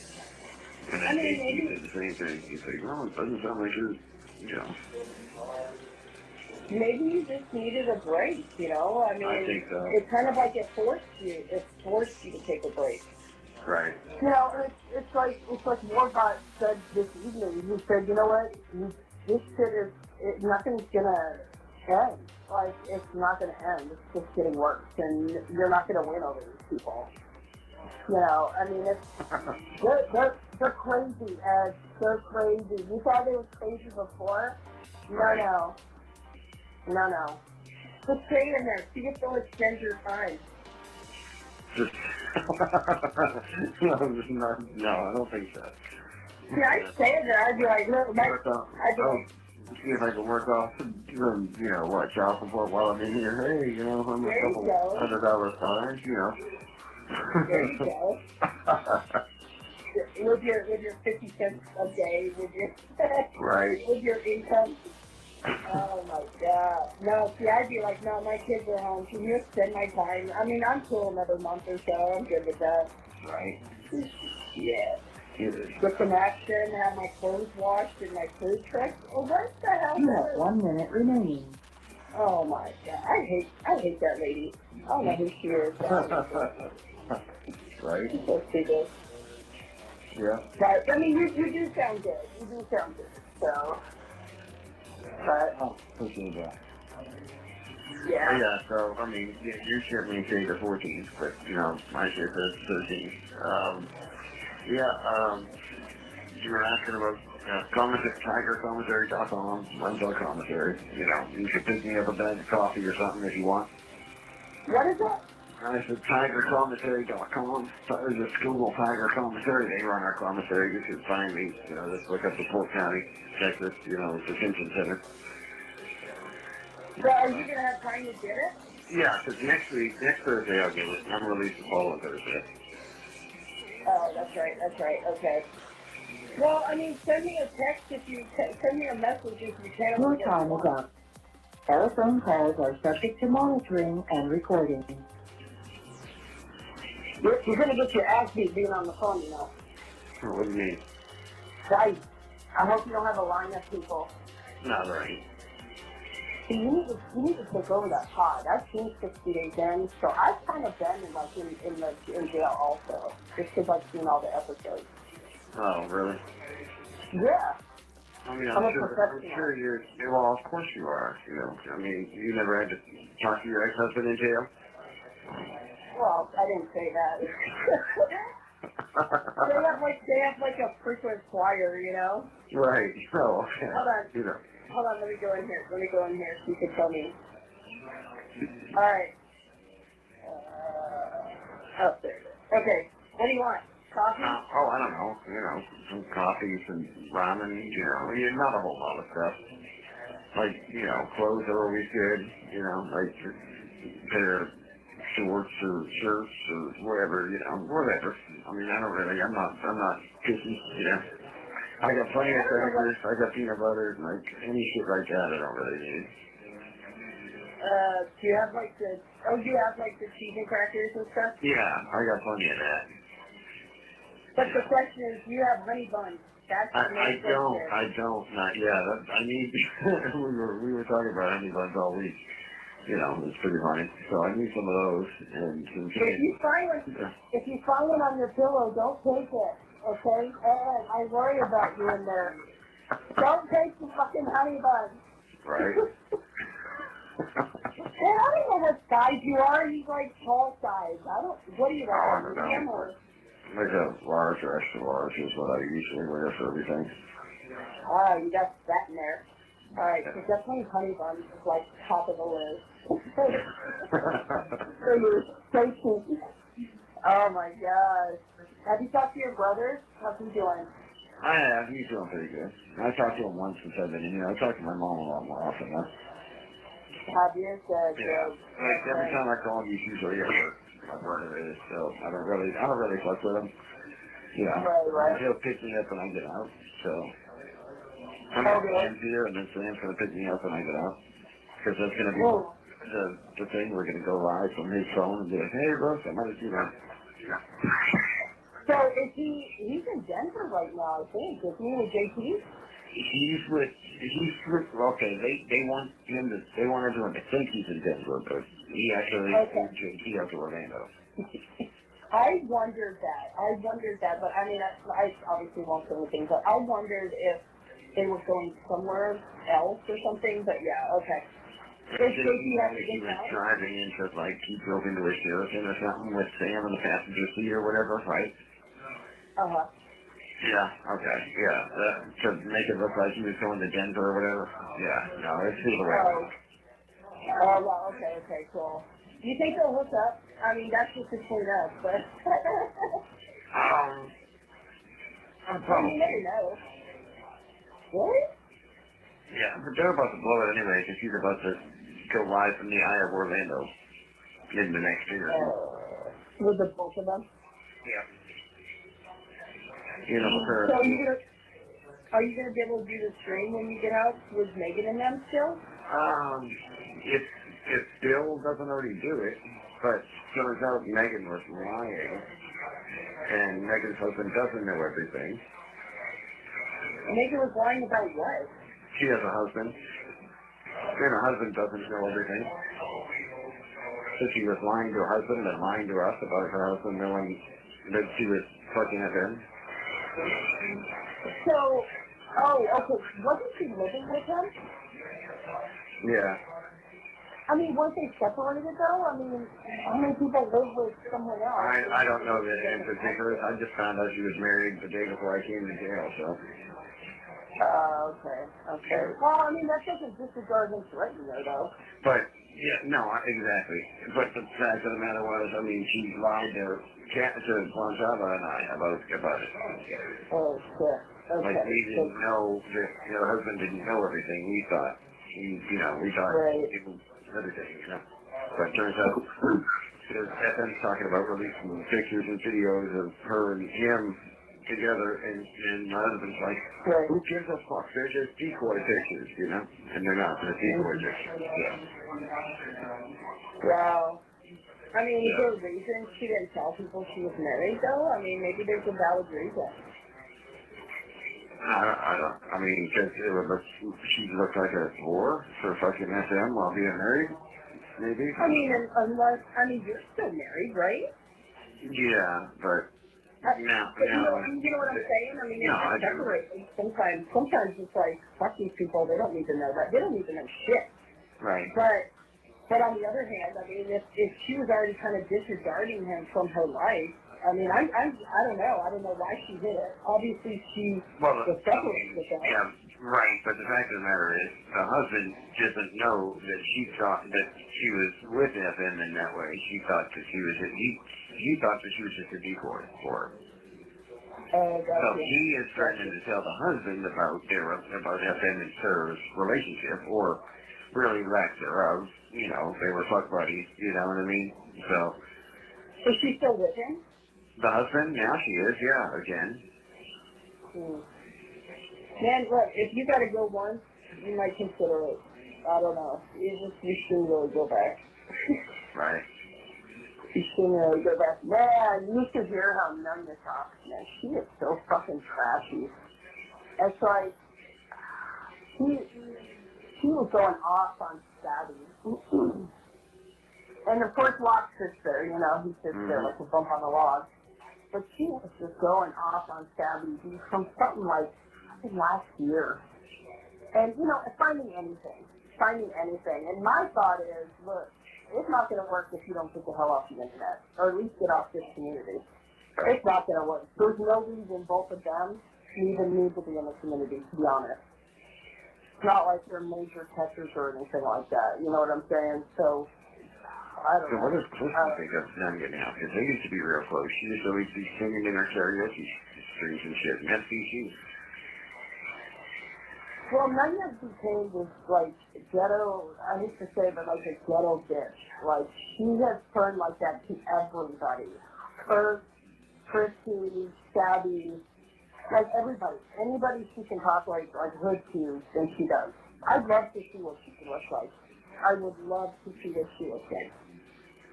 And then he said the same thing. He's like, well, it doesn't sound like you're, you know.
Maybe you just needed a break, you know? I mean,
I think so.
It's kind of like it forced you to take a break.
Right.
You know, it's like Warbot said this evening. He said, you know what? This shit is, nothing's gonna end. Like, it's not gonna end. It's just getting worse, and you're not gonna win over these people. You know, I mean, they're crazy, Ed. They're crazy. You thought they were crazy before? No. Just stay in there. See if they'll extend your time.
No, I don't think so.
See, I'd say that. I'd be like, look,
See if I can work off, you know, what, child support while I'm in here. Hey, you know, I'm a couple $100 fines, you know.
There you go. with your 50 cents a day,
Right.
with your income. Oh my God. No, see, I'd be like, no, my kids are home. Can you extend my time? I mean, I'm cool another month or so. I'm good with that.
Right.
Yeah. Get some action, have my clothes washed and my food tricked. Oh, what the hell?
You have 1 minute remaining.
Oh my God. I hate that lady. I don't know who she is.
right?
So stupid.
Yeah.
But, I mean, you do sound good. You do sound good. So, but,
Oh, appreciate that.
yeah.
Yeah, so, I mean, your ship may say the 14th, but, you know, my ship says 13th. You were asking about tigercommissary.com, rental commissary. You know, you should pick me up a bag of coffee or something if you want.
What is that?
I said tigercommissary.com. Just Google Tiger Commissary. They run our commissary. You should find me. You know, just look up the Polk County, Texas, you know, detention center.
So, are you going to have time to get it?
Yeah, because next Thursday I'll get it. I'm released the following Thursday.
Oh, that's right. Okay. Well, I mean, send me a text if you send me a message if you can.
Your time is up. Telephone calls are subject to monitoring and recording.
You're going to get your ass beat being on the phone, you know.
What do you mean?
I hope you don't have a line of people.
Not right.
See, you need to take over that pod. I've seen 60 Days In, so I've kind of been in jail also, just because I've seen all the episodes.
Oh, really?
Yeah.
I mean,
I'm a
I'm
professional.
sure you're, well, of course you are, you know. I mean, you never had to talk to your ex-husband in jail?
Well, I didn't say that. they have like a frequent choir, you know?
Right. Oh, okay.
Hold on.
You know.
Hold on, let me go in here so you can tell me. Alright. Oh, there it is. Okay, what do you want? Coffee?
I don't know. You know, some coffee, some ramen, you know, not a whole lot of stuff. Like, you know, clothes are always good, you know, like a pair of shorts or shirts or whatever, you know, whatever. I mean, I'm not picky, you know. I got plenty of crackers, I got peanut butter, like any shit like that I don't really need.
Do you have like the cheese and crackers and stuff?
Yeah, I got plenty of that.
But the question is, do you have honey buns? That's the main question.
I don't, not yet. I need, we were talking about honey buns all week. You know, it's pretty funny. So I need some of those and some
If you find one on your pillow, don't take it, okay? And I worry about you in there. Don't take the fucking honey buns.
Right.
And I don't know what size you are. He's like tall size. What do you like? Medium or?
Like a large or extra large is what I usually wear for everything.
Oh, you got that in there. Alright, so definitely honey buns is like top of the list. So you're so cheeky. Oh my gosh. Have you talked to your brother? How's he doing?
I have. He's doing pretty good. I talked to him once since I've been in here. I talk to my mom a lot more often now.
Have you? Good.
Like every time I call him, he's usually at work. My brother is, so I don't really fuck with him. You know,
right.
He'll pick me up when I get out. So I'm here, and then Sam's gonna pick me up when I get out, because that's gonna be the thing. We're gonna go live from his phone and be like, hey, bro, somebody do that.
So is he's in Denver right now, I think. Is he with JT?
He's with, okay, they want everyone to think he's in Denver, but he actually moved JT out to Orlando.
I wondered that, but I mean, I obviously won't say anything, but I wondered if they were going somewhere else or something, but yeah, okay.
He was driving into, like, he drove into a Sheraton or something with Sam in the passenger seat or whatever, right?
Uh-huh.
Yeah, okay, yeah. To make it look like he was going to Denver or whatever. Yeah, no, it's the way.
Oh, well, okay, cool. Do you think they'll hook up? I mean, that's just between us, but...
Probably.
You never know. Really?
Yeah, but they're about to blow it anyway, because he's about to go live from the Eye of Orlando in the next year.
With the both of them?
Yeah. You know,
So are you gonna be able to do the stream when you get out with Megan and them still?
If Bill doesn't already do it, but turns out Megan was lying, and Megan's husband doesn't know everything.
Megan was lying about what?
She has a husband, and her husband doesn't know everything. So she was lying to her husband and lying to us about her husband knowing that she was fucking FM?
So, okay. Wasn't she living with him?
Yeah.
I mean, weren't they separated though? I mean, how many people live with someone else?
I don't know that in particular. I just found out she was married the day before I came to jail, so.
Okay. Well, I mean, that doesn't disregard him threatening her though.
But, yeah, no, exactly. But the fact of the matter was, I mean, she lied to Blanchava and I about it.
Oh, shit. Okay.
Like, we didn't know that, her husband didn't know everything. We thought, we thought it was everything, But it turns out, FM's talking about releasing pictures and videos of her and him together, and my husband's like, who gives a fuck? They're just decoy pictures, And they're not. They're decoy pictures.
Wow. I mean, is there a reason she didn't tell people she was married, though? I mean, maybe there's a valid reason.
I mean, because she looked like a whore for fucking SM while being married, maybe?
I mean, you're still married, right?
Yeah, but
you know what I'm saying? I mean, it's separated. Sometimes it's like, fuck these people, they don't need to know that. They don't need to know shit.
Right.
But on the other hand, I mean, if she was already kind of disregarding him from her life, I mean, I don't know. I don't know why she did it. Obviously, she was separated with him.
Yeah, right. But the fact of the matter is, the husband doesn't know that she thought that she was with FM in that way. She thought that she was he thought that she was just a decoy for him. So he is threatening to tell the husband about FM and Sarah's relationship, or really lack thereof. They were fuck buddies. You know what I mean? So.
Is she still with him?
The husband? Now she is, yeah, again.
Man, look, if you gotta go once, you might consider it. I don't know. You shouldn't really go back.
Right.
You shouldn't really go back. Man, you should hear how Nunya talks. Man, she is so fucking trashy. It's like, she was going off on Stabby. And of course, Locke sits there, he sits there like a bump on the log. But she was just going off on Stabby from something like, I think last year. And, finding anything. And my thought is, look, it's not going to work if you don't get the hell off the internet. Or at least get off this community. It's not going to work. There's no reason both of them even need to be in the community, to be honest. It's not like they're major catchers or anything like that. You know what I'm saying? So, I don't know.
What does Clifton think of Nunya now? Because they used to be real close. She used to always be singing in her karaoke streams and shit. And FCC.
Well, Nunya became this, like, ghetto, I hate to say, but like a ghetto bitch. Like, she has turned like that to everybody. Her, Chrissy, Stabby, like everybody. Anybody she can talk like hood to, then she does. I'd love to see what she could look like. I would love to see what she looks like.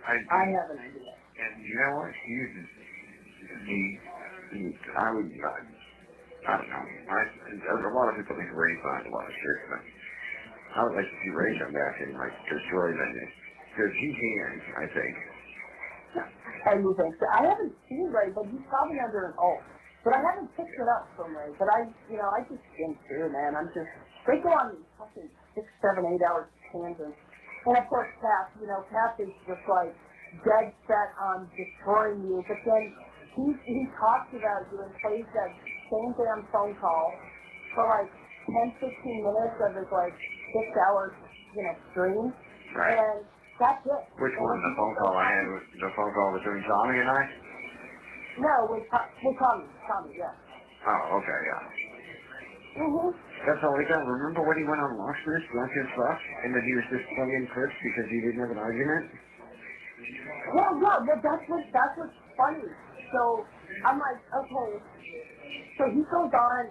I have an idea.
And you know what? He uses, I would, I don't know. A lot of people think Ray finds a lot of shit, but I would like to see Ray come back and, destroy that. Because he can, I think.
I do think so. I haven't seen Ray, but he's probably under an alt. But I haven't picked it up from Ray. But I just skim through, man. They go on these fucking 6, 7, 8 hour tangents. And of course, Cap, Cap is just like dead set on destroying you. But then he talks about you and plays that same damn phone call for 10, 15 minutes of his 6 hour, stream.
Right.
And that's it.
Which one? The phone call I had was the phone call between Tommy and I?
No, with Tommy, yeah.
Oh, okay, yeah.
Mm-hmm.
That's all he got. Remember when he went on Locksmith, drunk as fuck, and then he was just playing clips because he didn't have an argument?
Well, yeah, that's what's funny. So I'm like, okay. So he goes on,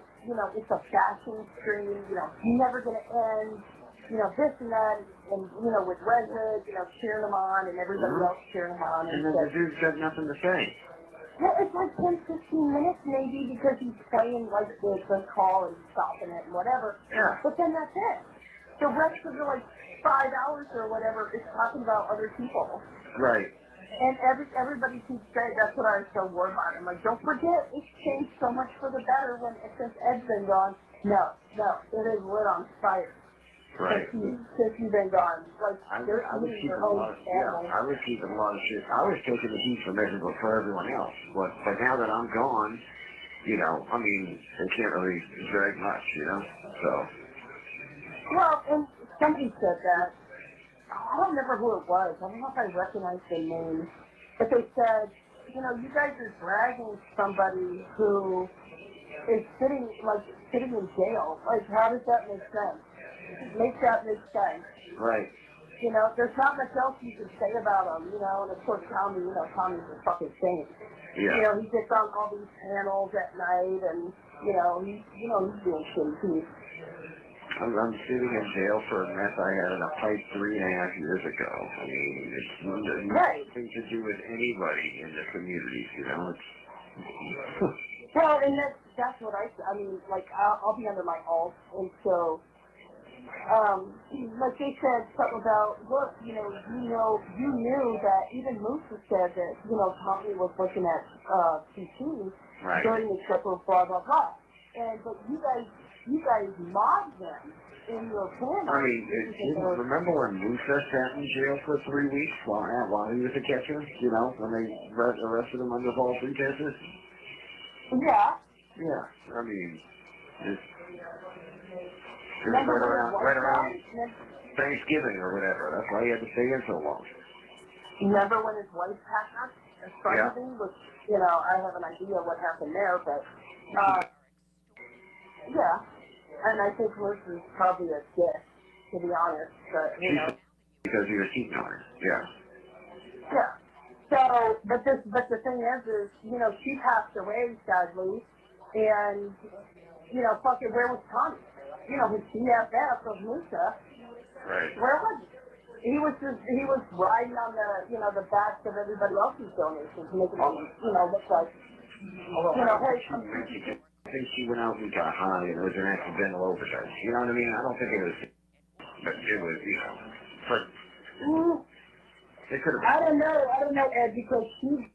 it's a fashion stream, he's never gonna end, this and that, and with Red Hood, cheering him on, and everybody else cheering him on.
And then the dude's got nothing to say.
Well, it's 10, 15 minutes maybe because he's playing the call and stopping it and whatever.
Yeah.
But then that's it. The rest of the 5 hours or whatever is talking about other people.
Right.
And everybody keeps saying that's what I was so worried about. I'm like, don't forget, it's changed so much for the better since Ed's been gone. No, it is lit on fire.
Right.
Since you've been gone. Like,
I was keeping a lot of, I was keeping a lot of shit. I was taking the heat from everyone for everyone else. But now that I'm gone, you know, I mean, they can't really drag much, you know? So.
Well, and somebody said that. I don't remember who it was. I don't know if I recognize the name. But they said, you know, you guys are dragging somebody who is sitting in jail. Like, how does that make sense? Make sense.
Right.
You know, there's not much else you can say about him, you know, and of course Tommy's a fucking saint.
Yeah.
You know, he gets on all these panels at night and, he's doing shit too.
I'm sitting in jail for a mess I had in a pipe 3.5 years ago. I mean, it's nothing to do with anybody in the community, you know?
Well, and that's what I mean, like, I'll be under my alt, and so, like they said something about, look, you knew that even Musa said that, Tommy was looking at PT during the trip of blah, blah, blah. But you guys mobbed them in your panel.
I mean, remember when Musa sat in jail for 3 weeks while he was a catcher, you know, when they arrested him under false pretenses?
Yeah.
Yeah, I mean, it's right around Thanksgiving or whatever. That's why he had to stay in so long.
Remember when his wife passed in front of him? Which, I have an idea what happened there, but, yeah. And I think Luke is probably a dick, to be honest, but,
Because he was cheating on her, yeah.
Yeah. So, but the thing is, she passed away, sadly, and, fucking, where was Tommy? His CFF of Musa.
Right.
Where was he? He was riding on the backs of everybody else's donations, making them, look like, hey,
I think she went out and got high and it was an accidental overdose. You know what I mean? I don't think it was, but it was, but it could have been.
I don't know, Ed, because she.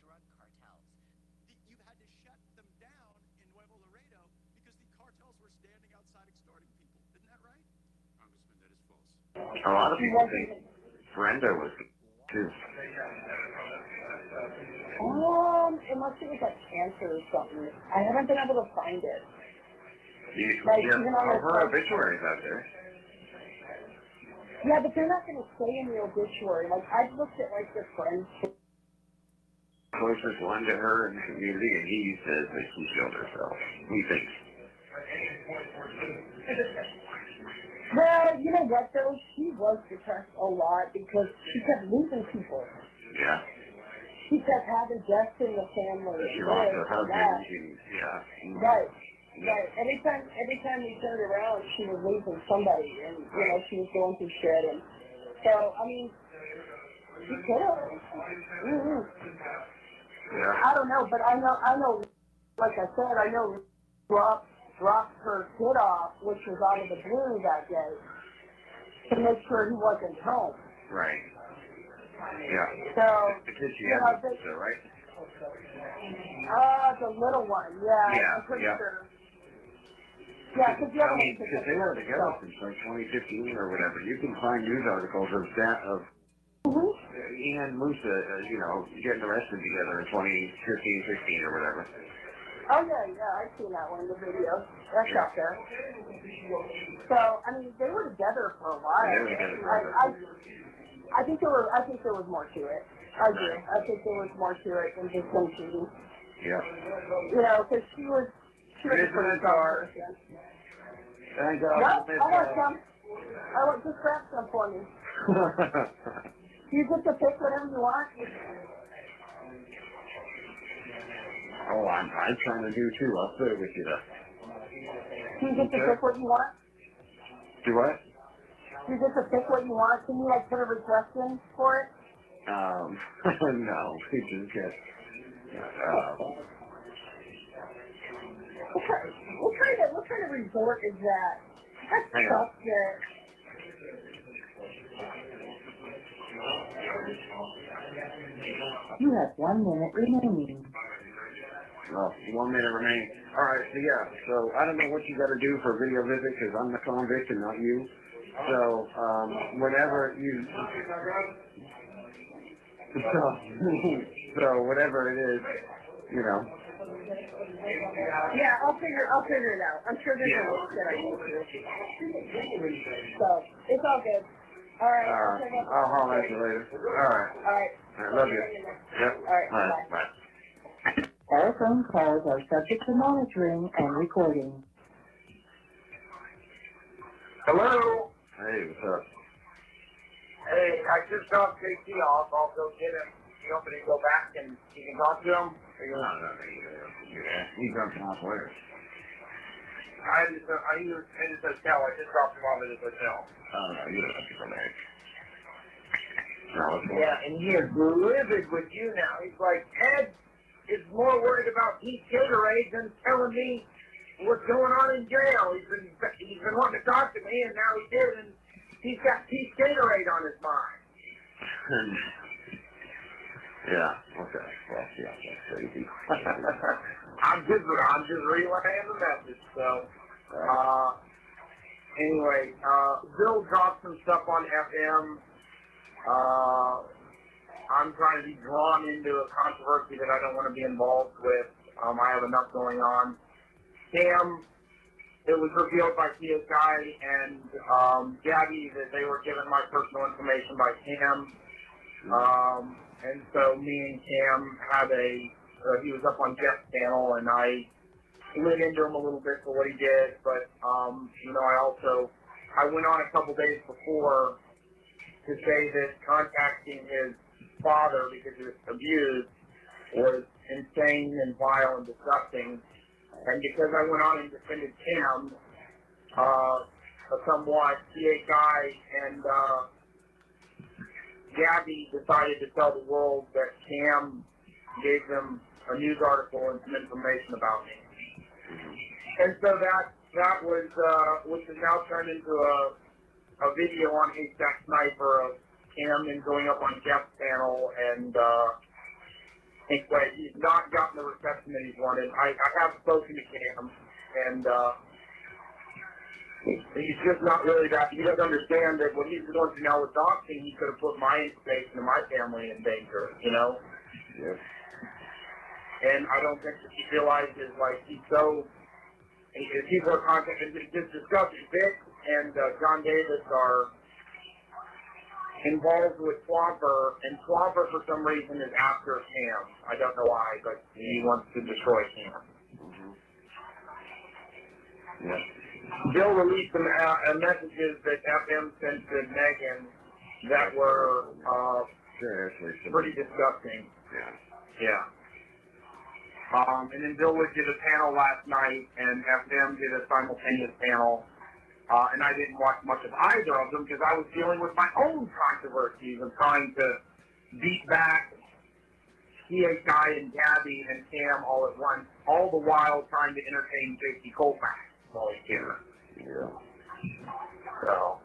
A lot of people think Brenda was too.
Unless it was like cancer or something. I haven't been able to find it.
Her obituary's out there.
Yeah, but they're not going to say in the obituary. Like, I've looked at, like, the friends.
Closest one to her in the community, and he says that she killed herself. He thinks.
Well, you know what, though? She was depressed a lot because she kept losing people.
Yeah.
She kept having deaths in the family.
She lost her husband.
Right. Every time we turned around, she was losing somebody, and she was going through shit. And so, I mean, she could have.
Yeah.
I don't know, but I know. Like I said, I know dropped her kid off, which was out of the blue that day, to make sure he wasn't home.
Right. Yeah.
So,
the kid she had was Musa, right?
The little one, yeah.
Yeah,
I'm pretty
yeah.
sure. Yeah, because
they were together since like 2015 or whatever. You can find news articles of that Ian and Musa, getting arrested together in 2015, 16 or whatever.
Oh yeah, I've seen that one in the video. That's out there. So I mean, they were together for a while.
They were together forever.
I think there was more to it. I do. I think there was more to it than just some shooting.
Yeah.
Because she was a pretty car.
Thank God.
Yep, I want some. Just grab some for me. You get to pick whatever you want.
Oh, I'm trying to do too. I'll put it with you though.
Do you get to pick what you want?
Do what?
Do you get to pick what you want? Can you put a request in for it?
No, we just get.
What kind of resort is that? That's tough there.
You have 1 minute remaining.
Oh, 1 minute remaining. All right, so yeah, so I don't know what you got to do for a video visit because I'm the convict and not you. So whenever you, so whatever it is, you know.
Yeah, I'll figure it out. I'm sure there's a list that I can do. So it's all good. All right.
I'll holler at you later. All right.
All right.
I love you. Yep.
All right.
Bye.
Telephone calls are subject to monitoring and recording.
Hello?
Hey, what's up?
Hey, I just dropped JT off. I'll go get him. You want me to go back and you can talk to him?
No, he's on top where?
I just in his hotel. I just dropped him off at his hotel.
Oh, no, you don't have to go back. No, what's going
Yeah, and he is livid with you now. He's like, Ed is more worried about Pete Gatorade than telling me what's going on in jail. He's been wanting to talk to me, and now he did, and he's got Pete Gatorade on his mind.
Yeah, okay. Well, yeah, that's crazy.
I'm just relaying the message. So, anyway, Bill dropped some stuff on FM. I'm trying to be drawn into a controversy that I don't want to be involved with. I have enough going on. Cam, it was revealed by TSI and Gabby that they were given my personal information by Cam. And so me and Cam had he was up on Jeff's channel, and I lit into him a little bit for what he did, but, you know, I went on a couple days before to say that contacting his father because he was abused was insane and vile and disgusting. And because I went on and defended Cam, somewhat, CHI and Gabby decided to tell the world that Cam gave them a news article and some information about me. And so that was, which has now turned into a video on Haystack Sniper of Cam and going up on Jeff's channel, and anyway, he's not gotten the reception that he's wanted. I have spoken to Cam, and he's just not really that. He doesn't understand that what he's going through now with doxing, he could have put my information and my family in danger, you know?
Yes.
And I don't think that he realizes, like, people are contacting, just discussing Vic and John Davis are involved with Swamper, and Swamper for some reason is after Cam. I don't know why, but he wants to destroy Cam.
Yeah.
Bill released some messages that FM sent to Megan that were pretty disgusting.
Yeah.
Yeah. And then Bill did a panel last night, and FM did a simultaneous panel. And I didn't watch much of either of them because I was dealing with my own controversies of trying to beat back CHI and Gabby and Cam all at once, all the while trying to entertain JC Colfax while he's here.
Yeah.
So,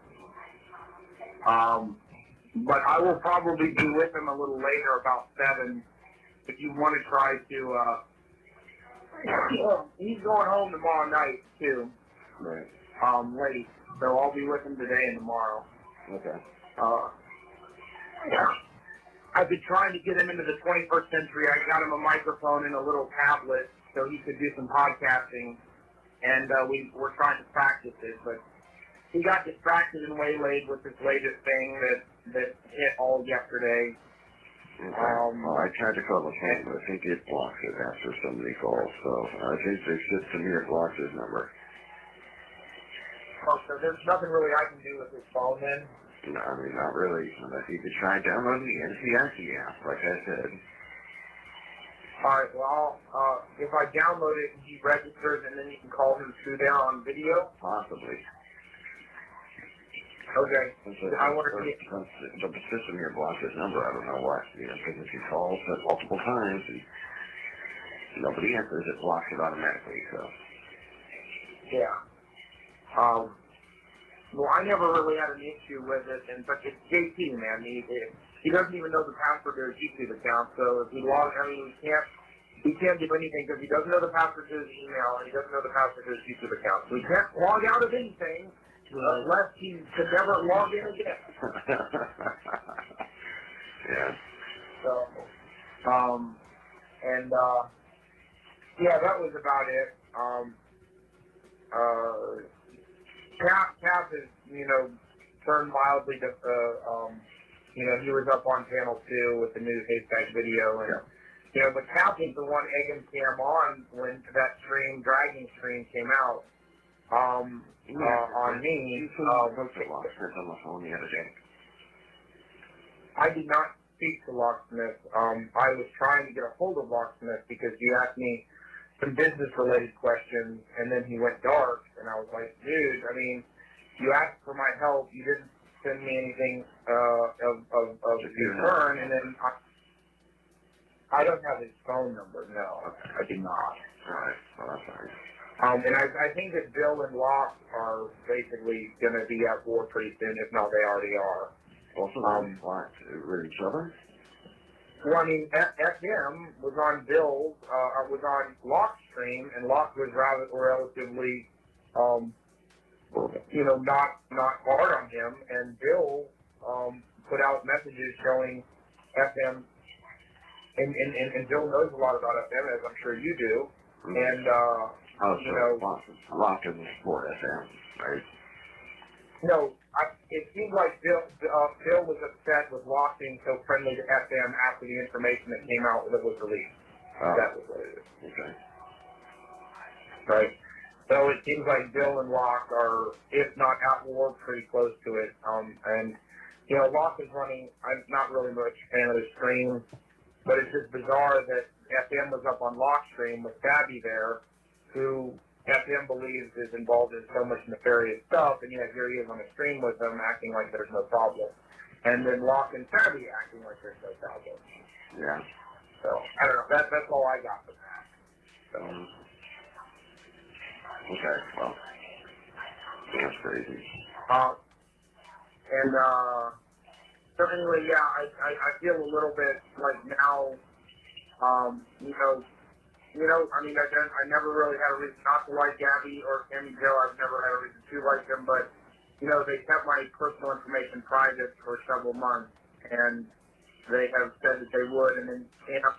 but I will probably be with him a little later, about 7, if you want to try to, he's going home tomorrow night, too.
Right.
Late. So I'll be with him today and tomorrow.
Okay.
Yeah. I've been trying to get him into the 21st century. I got him a microphone and a little tablet so he could do some podcasting, and we're trying to practice it, but he got distracted and waylaid with this latest thing that hit all yesterday.
Okay. Well, I tried to call the phone, but I think it blocks it after somebody calls, so I think they should to me it blocks his number.
Oh, so there's nothing really I can do with his phone then?
No, I mean, not really. Unless you could try downloading the NCIC app, like I said.
Alright, well, if I download it and he registers and then you can call him through there on video?
Possibly.
Okay. I wonder if
the system here blocks his number. I don't know why. You know, because if he calls multiple times and nobody answers, it blocks it automatically, so.
Yeah.
Well, I never really had an issue with it, but it's JT, man. He doesn't even know the password to his YouTube account, so if he logs, I mean, he can't do anything because he doesn't know the password to his email and he doesn't know the password to his YouTube account. So he can't log out of anything unless he could never log in again.
Yeah.
So, yeah, that was about it. Cap is, turned mildly to, he was up on panel 2 with the new haystack video, and, but Cap was the one egging Cam on when that dragging stream came out, on me.
On the phone the other day.
I did not speak to Locksmith. I was trying to get a hold of Locksmith because you asked me some business-related questions, and then he went dark, and I was like, dude, I mean, you asked for my help, you didn't send me anything of concern, and then I don't have his phone number, no, I do not.
Right, well, that's all right.
And I think that Bill and Locke are basically going to be at war pretty soon, if not they already are.
Also, with each other?
Well, I mean, FM was on Bill's, was on Locke's stream, and Locke was rather relatively, not hard on him, and Bill put out messages showing FM, and Bill knows a lot about FM, as I'm sure you do, and,
Locke doesn't support FM, right?
No, it seems like Bill was upset with Locke being so friendly to FM after the information that came out that was released. That was what it is.
Okay.
Right. So it seems like Bill and Locke are, if not at war, pretty close to it. And Locke is running. I'm not really much a fan of the stream, but it's just bizarre that FM was up on Locke's stream with Gabby there, who FM believes is involved in so much nefarious stuff, and yet here he is on a stream with them acting like there's no problem. And then Locke and Savvy acting like there's no problem.
Yeah.
So, I don't know. That's all I got from that. So.
Okay, well, that's crazy.
So anyway, yeah, I feel a little bit like now, I mean, I never really had a reason not to like Gabby or Cammy Joe. I've never had a reason to like them, but, they kept my personal information private for several months, and they have said that they would, and then Camp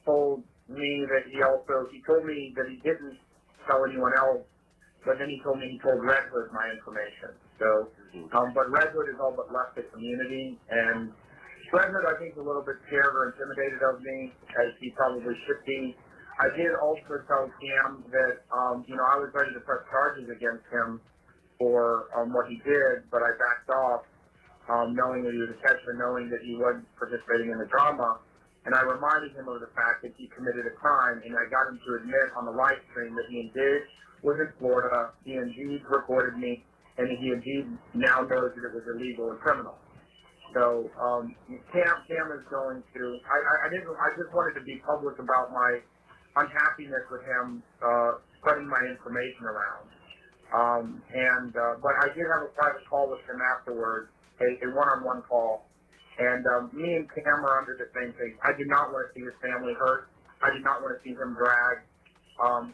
told me that he told me that he didn't tell anyone else, but then he told me he told Red Hood my information. So, but Red Hood has all but left the community, and Red Hood, I think, is a little bit scared or intimidated of me, as he probably should be. I did also tell Cam that, I was ready to press charges against him for what he did, but I backed off, knowing that he was a catcher, knowing that he wasn't participating in the drama. And I reminded him of the fact that he committed a crime, and I got him to admit on the live stream that he indeed was in Florida, he indeed recorded me, and he indeed now knows that it was illegal and criminal. So Cam is going to. I just wanted to be public about my unhappiness with him spreading my information around. But I did have a private call with him afterwards, a one-on-one call, and me and Cam are under the same thing. I do not want to see his family hurt. I do not want to see him dragged.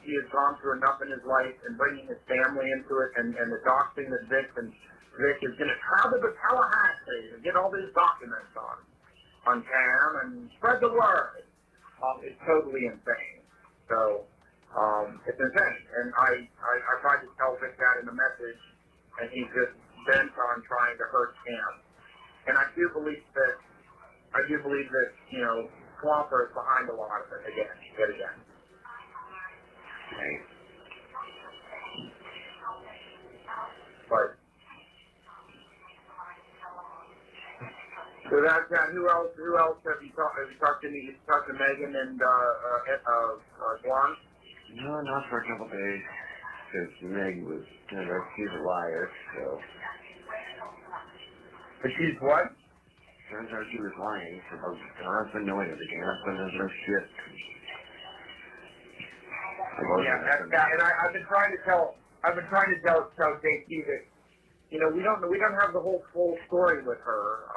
He has gone through enough in his life, and bringing his family into it, and the doxing that Vic is going to travel to Tallahassee to get all these documents on Cam and spread the word. It's totally insane. So it's insane. And I tried to tell Vic that in a message, and he's just bent on trying to hurt Cam. And I do believe that Swamper is behind a lot of it again.
Okay.
But so that's that. Who else have you talked to? You talked to Megan and Juan?
No, not for a couple days, because Meg was, she's a liar. So.
But she's what?
Turns out she was lying about her husband knowing everything. Her husband has no shit.
Yeah, that's that. And I've been trying to tell JT that we don't have the whole full story with her.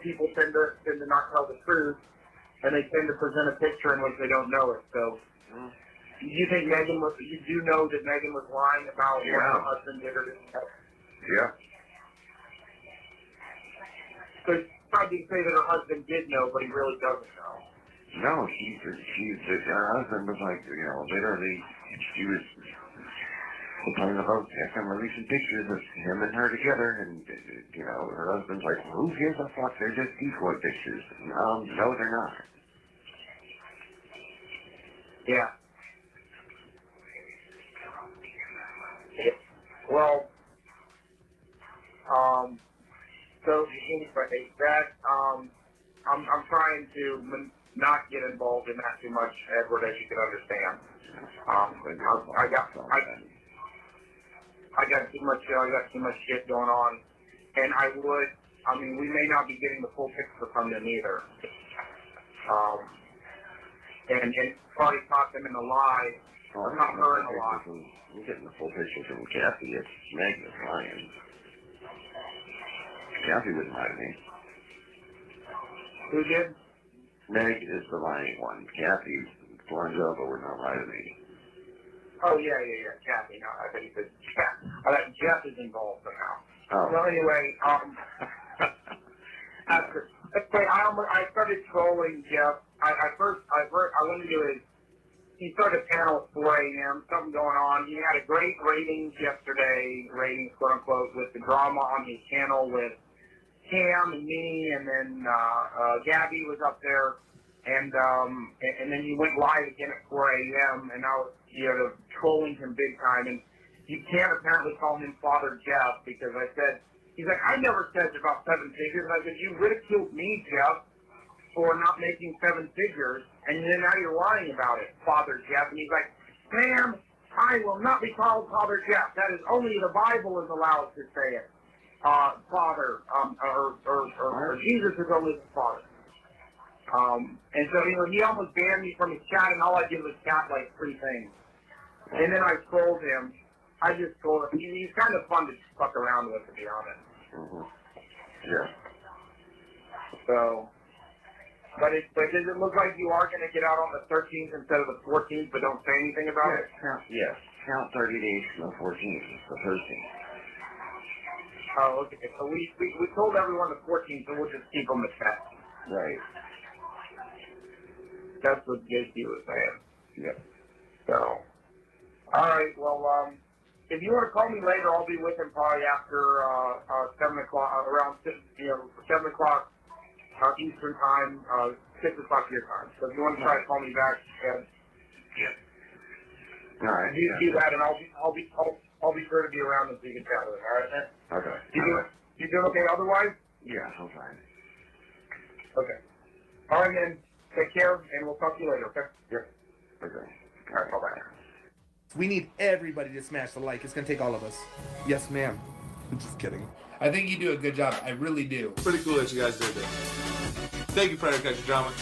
People tend to not tell the truth, and they tend to present a picture in which they don't know it. So, you think you do know that Megan was lying about what her husband did or didn't?
Yeah.
So she tried to say that her husband did know, but he really doesn't know.
No, her husband was like, literally, she was talking about him releasing pictures of him and her together, and, her husband's like, who gives a fuck? They're just decoy pictures. No, they're not.
Yeah. Well, so anyway, I'm trying to not get involved in that too much, Edward, as you can understand. I got too much shit going on, and we may not be getting the full picture from them either. And probably caught them in a lie, or caught her in a lie.
I'm getting the full picture from Kathy. It's Meg that's lying. Kathy wouldn't lie to me.
Who did?
Meg is the lying one. Kathy, Florangelo would not lie to me.
Oh, yeah, Kathy. No, I think that Jeff is involved somehow.
Oh.
So anyway, I started trolling Jeff. I went into he started a panel at 4 a.m., something going on. He had a great ratings yesterday, quote unquote, with the drama on his channel with Cam and me, and then Gabby was up there, and then he went live again at 4 a.m. and I was trolling him big time. And you can't apparently call him Father Jeff because I said, he's like, I never said about 7 figures. And I said, you ridiculed me, Jeff, for not making 7 figures, and then now you're lying about it, Father Jeff. And he's like, Sam, I will not be called Father Jeff. That is only the Bible is allowed to say it. Father, or Jesus is only the Father. And so he almost banned me from his chat, and all I did was chat like 3 things. And then I trolled him. I just told him. He's kind of fun to fuck around with, to be honest.
Mm-hmm. Yeah.
So, but does it look like you are going to get out on the 13th instead of the 14th, but don't say anything about it?
Yes. Count 30 days from the 14th. It's the 13th.
Oh, okay. So we told everyone the 14th, so we'll just keep them the 10th.
Right.
That's what JC was saying.
Yep.
So, all right. Well, if you want to call me later, I'll be with him probably after 7 o'clock, around 7 o'clock Eastern time, 6 o'clock your time. So if you want to try to call me back,
all right.
You do that, and I'll be sure to be around so you can chat with him. All right, man.
Okay.
You doing okay otherwise?
Yeah, I'm fine.
Okay. All right, man. Take care, and we'll talk to you later. Okay.
Yep. Okay.
All right. Bye-bye.
We need everybody to smash the like. It's gonna take all of us. Yes, ma'am. I'm just kidding. I think you do a good job. I really do.
Pretty cool that you guys did that. Thank you, Predator Catcher Drama.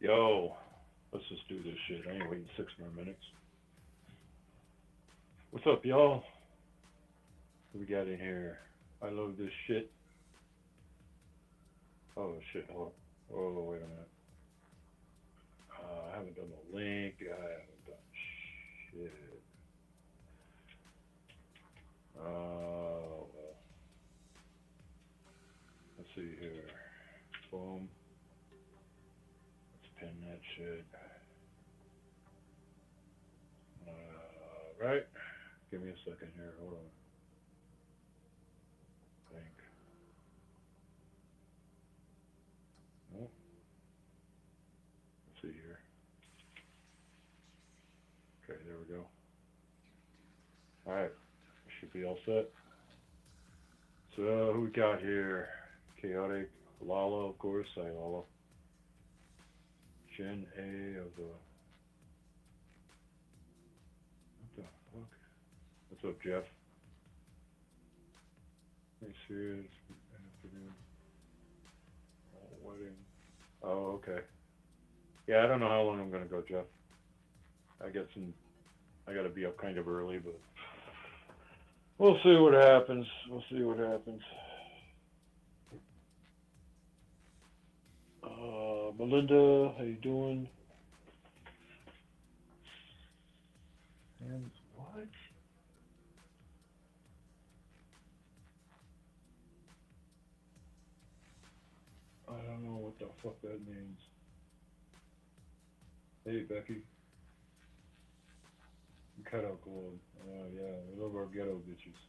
Yo, let's just do this shit. I ain't waiting 6 more minutes. What's up, y'all? What we got in here? I love this shit. Oh shit, hold on. Oh, wait a minute. I haven't done the link. I haven't done shit. Well. Let's see here. Boom. Let's pin that shit. Right. Give me a second here. Hold on. Link. Oh. Let's see here. Okay, there we go. Alright. Should be all set. So, who we got here? Chaotic. Lala, of course. Hi, Lala. Gen A of the... What the fuck? What's up, Jeff? Hey, serious afternoon. Oh, wedding. Oh, okay. Yeah, I don't know how long I'm gonna go, Jeff. I gotta be up kind of early, but we'll see what happens. We'll see what happens. Melinda, how you doing? And what? I don't know what the fuck that means. Hey, Becky. Cut out gold. Yeah, we love our ghetto bitches.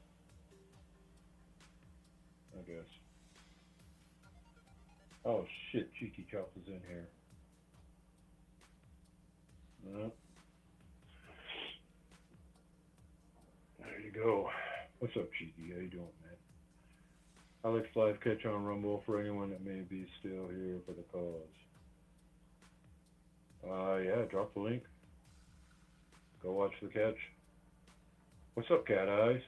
I guess. Oh shit, Cheeky Chop is in here. There you go. What's up, Cheeky? How you doing, man? Alex live catch on Rumble for anyone that may be still here for the cause. Yeah, drop the link. Go watch the catch. What's up, Cat Eyes?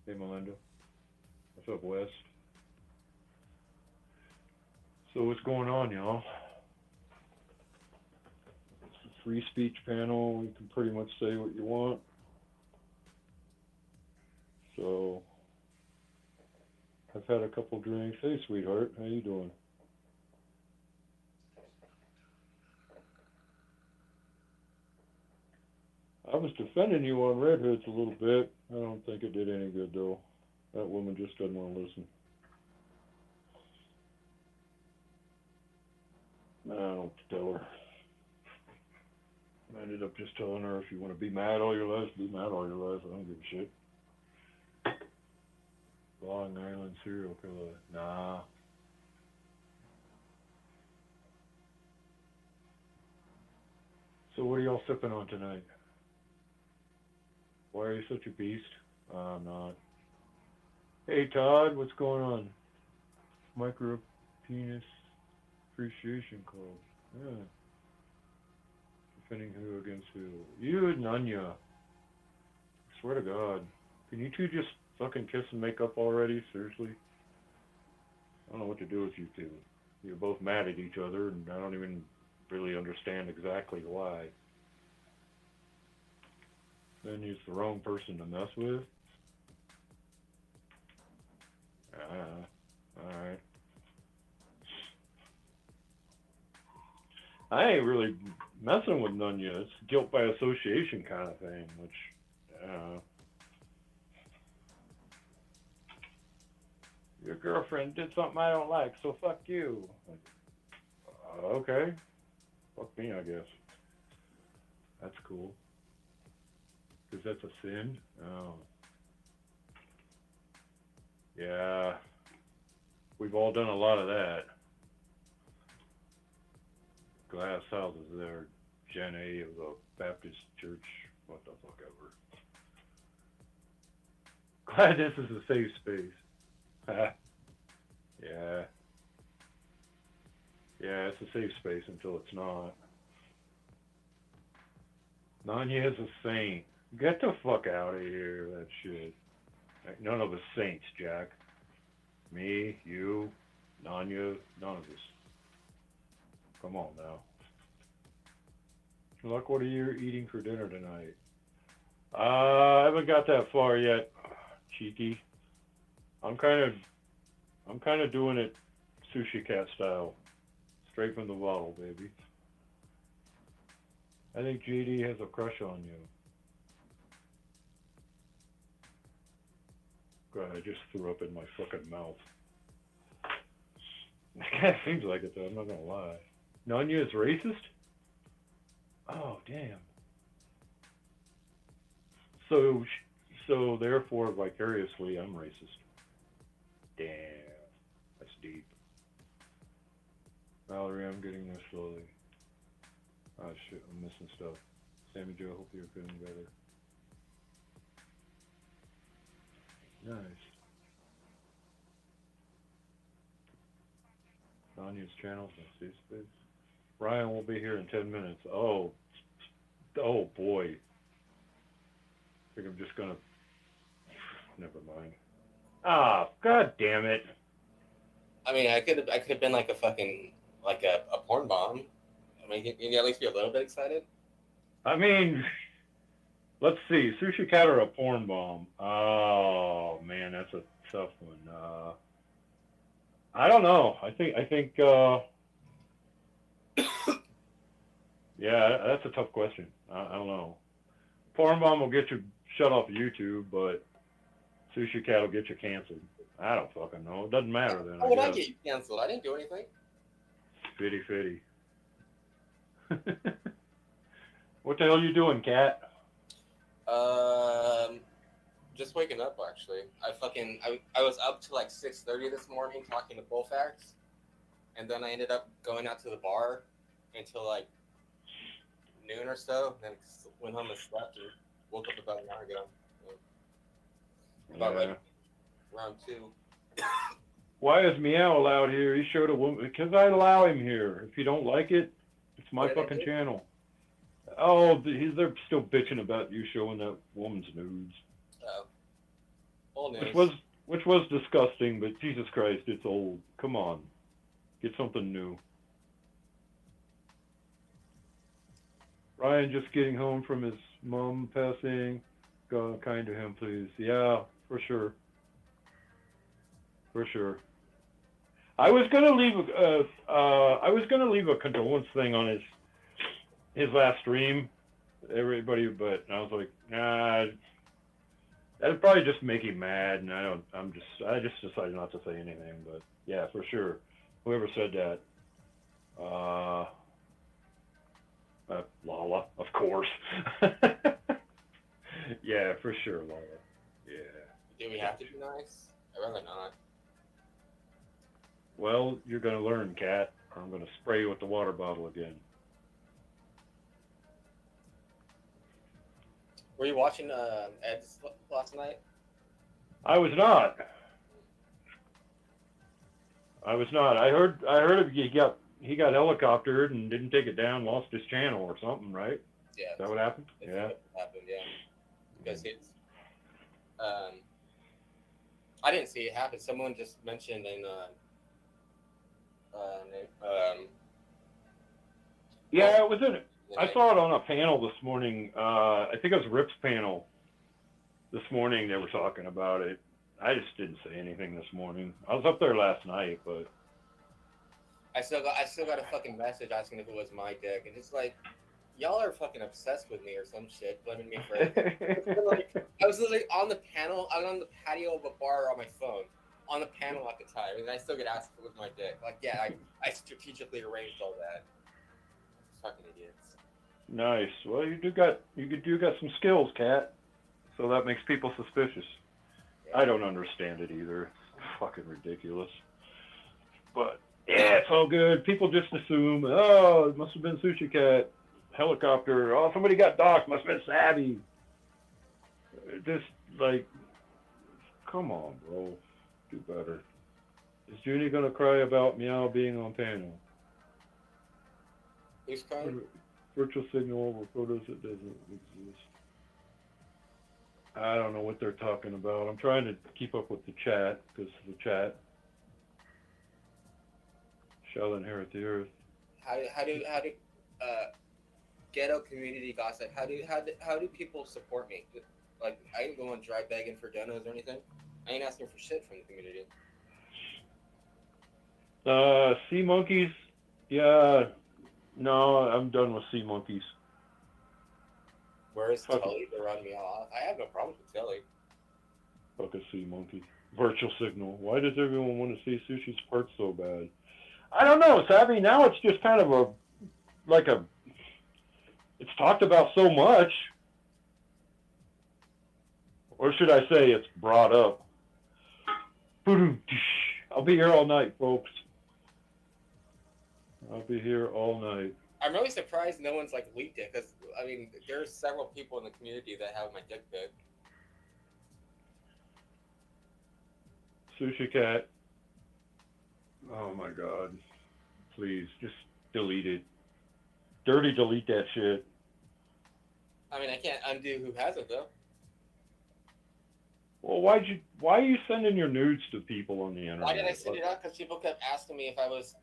Hey, Melinda. What's up, West? So what's going on, y'all? It's a free speech panel. You can pretty much say what you want. So I've had a couple drinks. Hey, sweetheart, how you doing? I was defending you on Red Hoods a little bit. I don't think it did any good, though. That woman just doesn't want to listen. I don't tell her. I ended up just telling her, if you want to be mad all your life, be mad all your life. I don't give a shit. Long Island serial killer. Nah. So what are y'all sipping on tonight? Why are you such a beast? I'm not. Hey Todd, what's going on? Micro Penis Appreciation Club. Yeah. Defending who against who? You and Nanya. I swear to God. Can you two just fucking kiss and make up already? Seriously? I don't know what to do with you two. You're both mad at each other, and I don't even really understand exactly why. Then he's the wrong person to mess with. Alright. I ain't really messing with none yet. It's guilt by association kind of thing, which, your girlfriend did something I don't like, so fuck you. Okay. Fuck me, I guess. That's cool. Because that's a sin? Oh. Yeah. We've all done a lot of that. Glass houses there. Gen A of the Baptist Church. What the fuck ever. Glad this is a safe space. Yeah. Yeah, it's a safe space until it's not. Nanya is a saint. Get the fuck out of here, that shit. None of us saints, Jack. Me, you, Nanya, none of us. Come on now. Look, what are you eating for dinner tonight? I haven't got that far yet, Cheeky. I'm kind of doing it sushi cat style. Straight from the bottle, baby. I think JD has a crush on you. God, I just threw up in my fucking mouth. It kind of seems like it, though. I'm not gonna lie. Nanya is racist? Oh, damn. So therefore, vicariously, I'm racist. Damn. That's deep. Valerie, I'm getting there slowly. Oh, shit, I'm missing stuff. Sammy Joe, hope you're feeling better. Nice. Nanya's channel, safe space. Ryan will be here in 10 minutes. Oh boy. I think I'm just gonna. Never mind. Ah, god damn it.
I mean, I could have been like a fucking like a porn bomb. I mean, can you at least be a little bit excited?
I mean, let's see, Sushi Cat or a porn bomb? Oh man, that's a tough one. I don't know. I think. Yeah, that's a tough question. I don't know. Porn bomb will get you shut off of YouTube, but Sushi Cat will get you canceled. I don't fucking know. It doesn't matter then.
How would I get you canceled? I didn't do anything.
Fitty. What the hell you doing, Cat?
Just waking up actually. I was up till like 6:30 this morning talking to Bullfax, and then I ended up going out to the bar until like noon or so. Then went home and slept and woke up about an hour ago. About like around 2.
Why is Meow allowed here? He showed a woman because I allow him here. If you don't like it, it's my fucking channel. Oh, they're still bitching about you showing that woman's nudes.
Oh. Old news.
Which was disgusting, but Jesus Christ, it's old. Come on, get something new. Ryan just getting home from his mom passing. Go kind to him, please. Yeah, for sure. For sure. I was gonna leave a condolence thing on his last stream, everybody, but I was like, nah, that'd probably just make him mad, and I just decided not to say anything. But yeah, for sure, whoever said that, Lala, of course. Yeah, for sure, Lala. Yeah.
Do we have to be nice? I'd rather not.
Well, you're gonna learn, Cat, or I'm gonna spray you with the water bottle again.
Were you watching Ed's last night?
I was not. I heard he got helicoptered and didn't take it down, lost his channel or something, right?
Yeah.
Is that what happened? Yeah.
What happened, yeah. Because it's I didn't see it happen. Someone just mentioned in
Yeah, it was in. I saw it on a panel this morning. I think it was Rip's panel this morning. They were talking about it. I just didn't say anything this morning. I was up there last night, but
I still got a fucking message asking if it was my dick, and it's like, y'all are fucking obsessed with me or some shit, blaming me for it. I was literally on the panel. I was on the patio of a bar on my phone, on the panel at the time, and I still get asked if it was my dick. Like, yeah, I strategically arranged all that. Fucking idiots.
nice. Well, you do got some skills, Cat. So that makes people suspicious. I don't understand it either. It's fucking ridiculous. But yeah, it's all good. People just assume, oh, it must have been Sushi Cat. Helicopter. Oh, somebody got docked. Must have been Savvy. Just like, come on, bro. Do better. Is Junie gonna cry about Meow being on panel?
Who's crying?
Virtual signal over photos that doesn't exist. I don't know what they're talking about. I'm trying to keep up with the chat because the chat shall inherit the earth.
How do ghetto community gossip? How do people support me? Like, I ain't going dry begging for donos or anything. I ain't asking for shit from the community.
Sea monkeys. Yeah. No, I'm done with sea monkeys.
Where is Tully to run me off? I have no problems with Tully.
Fuck a sea monkey. Virtual signal. Why does everyone want to see Sushi's parts so bad? I don't know, Savvy. Now it's just kind of it's talked about so much. Or should I say it's brought up? I'll be here all night, folks. I'll be here all night.
I'm really surprised no one's like leaked it, because I mean, there's several people in the community that have my dick pic.
Sushi Cat. Oh my God. Please, just delete it. Dirty delete that shit.
I mean, I can't undo who has it though.
Well, why are you sending your nudes to people on the internet?
Why did I send it out? Because people kept asking me if I was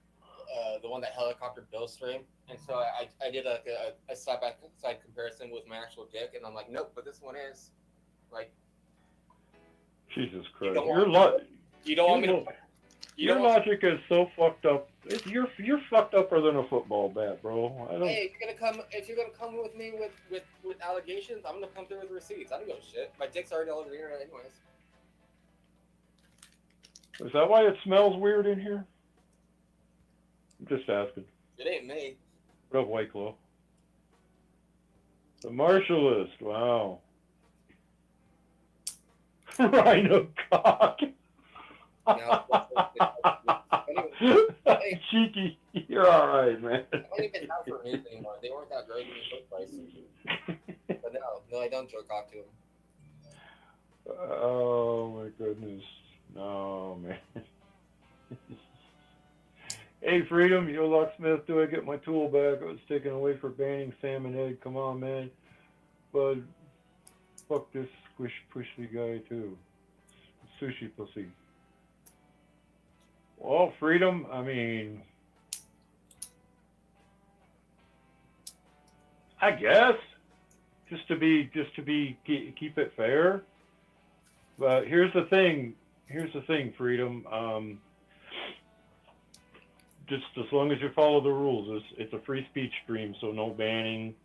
the one that helicopter Bill stream, and so I did a side by side comparison with my actual dick, and I'm like, nope, but this one is like.
Jesus
You
Christ!
don't
Your
want me to.
Your logic is so fucked up. You're fucked upper than a football bat, bro. I don't.
Hey, if you're gonna come with me with allegations, I'm gonna come through with receipts. I don't give a shit. My dick's already all over the internet, anyways.
Is that why it smells weird in here? I'm just asking.
It ain't me.
What up, White Claw? The Marshallist. Wow. Rhino cock. Cheeky. You're all right, man.
I don't even have for news anymore. They weren't that great in the first place. But no, I don't joke off to them.
Oh my goodness. No, man. Hey, Freedom, yo, Locksmith, do I get my tool back? I was taken away for banning Sam and Ed. Come on, man. But fuck this squish pushy guy, too. Sushi pussy. Well, Freedom, I mean, I guess, just to keep it fair. But here's the thing, Freedom. Just as long as you follow the rules, it's a free speech stream, so no banning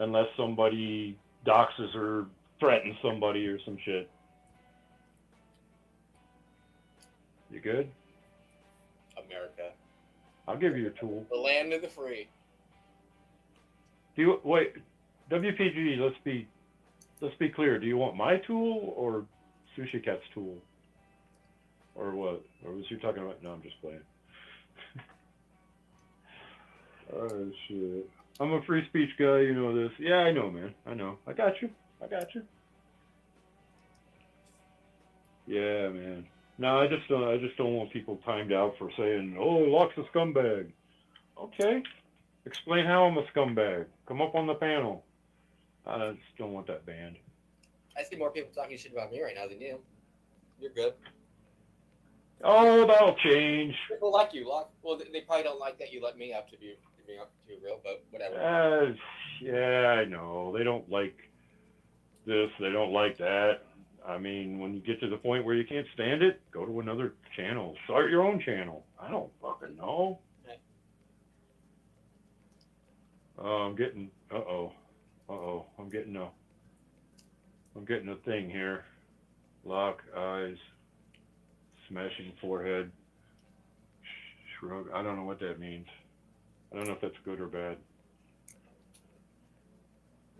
unless somebody doxes or threatens somebody or some shit. You good?
America.
I'll give you a tool.
The land of the free.
Do you wait, WPG? Let's be clear. Do you want my tool or Sushi Cat's tool, or what? Or was you talking about? No, I'm just playing. Oh shit! I'm a free speech guy. You know this. Yeah, I know, man. I know. I got you. Yeah, man. No, I just don't want people timed out for saying, "Oh, Locke's a scumbag." Okay, explain how I'm a scumbag. Come up on the panel. I just don't want that banned.
I see more people talking shit about me right now than you. You're good.
Oh, that'll change.
People like you, Locke. Well, they probably don't like that you let me up to be real, but whatever.
Yeah, I know. They don't like this. They don't like that. I mean, when you get to the point where you can't stand it, go to another channel. Start your own channel. I don't fucking know. I'm getting. I'm getting a thing here. Lock eyes. Smashing forehead. Shrug. I don't know what that means. I don't know if that's good or bad.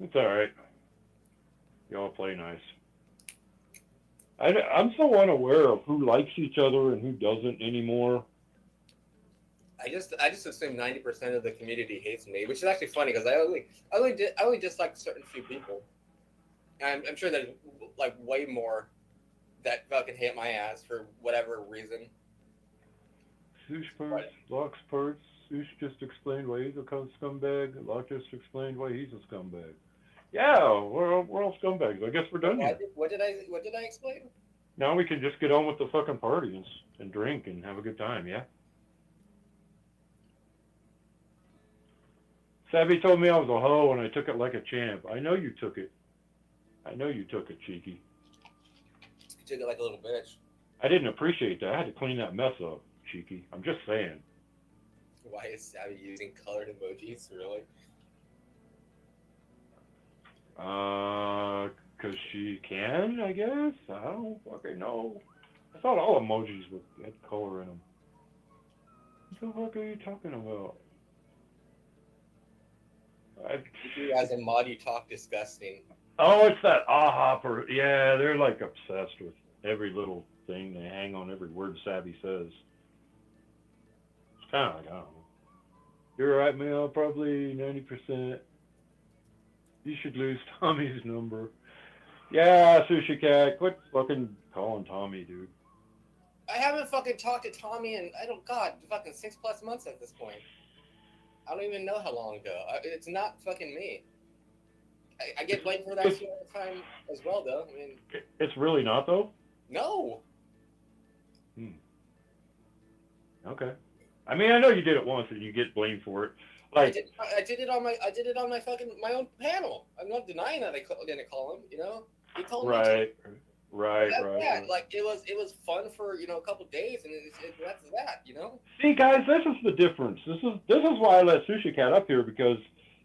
It's alright. Y'all play nice. I'm so unaware of who likes each other and who doesn't anymore.
I just assume 90% of the community hates me, which is actually funny because I only dislike certain few people. And I'm sure there's like way more that fucking hate my ass for whatever reason.
Sush parts, Locke's parts. Sush just explained why he's a scumbag. Locke just explained why he's a scumbag. Yeah, we're all scumbags. I guess we're done here.
What did I explain?
Now we can just get on with the fucking party and drink and have a good time, yeah? Savvy told me I was a hoe and I took it like a champ. I know you took it. Cheeky.
You took it like a little bitch.
I didn't appreciate that. I had to clean that mess up, Cheeky. I'm just saying.
Why is Savvy using colored emojis, really?
'Cause she can, I guess. I don't fucking know. I thought all emojis had color in them. What the fuck are you talking about?
You as a mod, you talk disgusting.
Oh, it's that aha. Yeah, they're like obsessed with every little thing. They hang on every word Savvy says. It's kind of like, I don't know. You're right, Mel. Probably 90%. You should lose Tommy's number. Yeah, Sushi Cat. Quit fucking calling Tommy, dude.
I haven't fucking talked to Tommy in, fucking 6+ months at this point. I don't even know how long ago. It's not fucking me. I get blamed for that shit all the time as well, though. I mean,
it's really not, though?
No.
Okay. I mean, I know you did it once and you get blamed for it. Like,
I did it on my fucking my own panel. I'm not denying that I didn't call him. You know, he told me.
right.
Yeah, like it was fun for a couple days, and that's that. You know.
See, guys, this is the difference. This is why I let Sushi Cat up here, because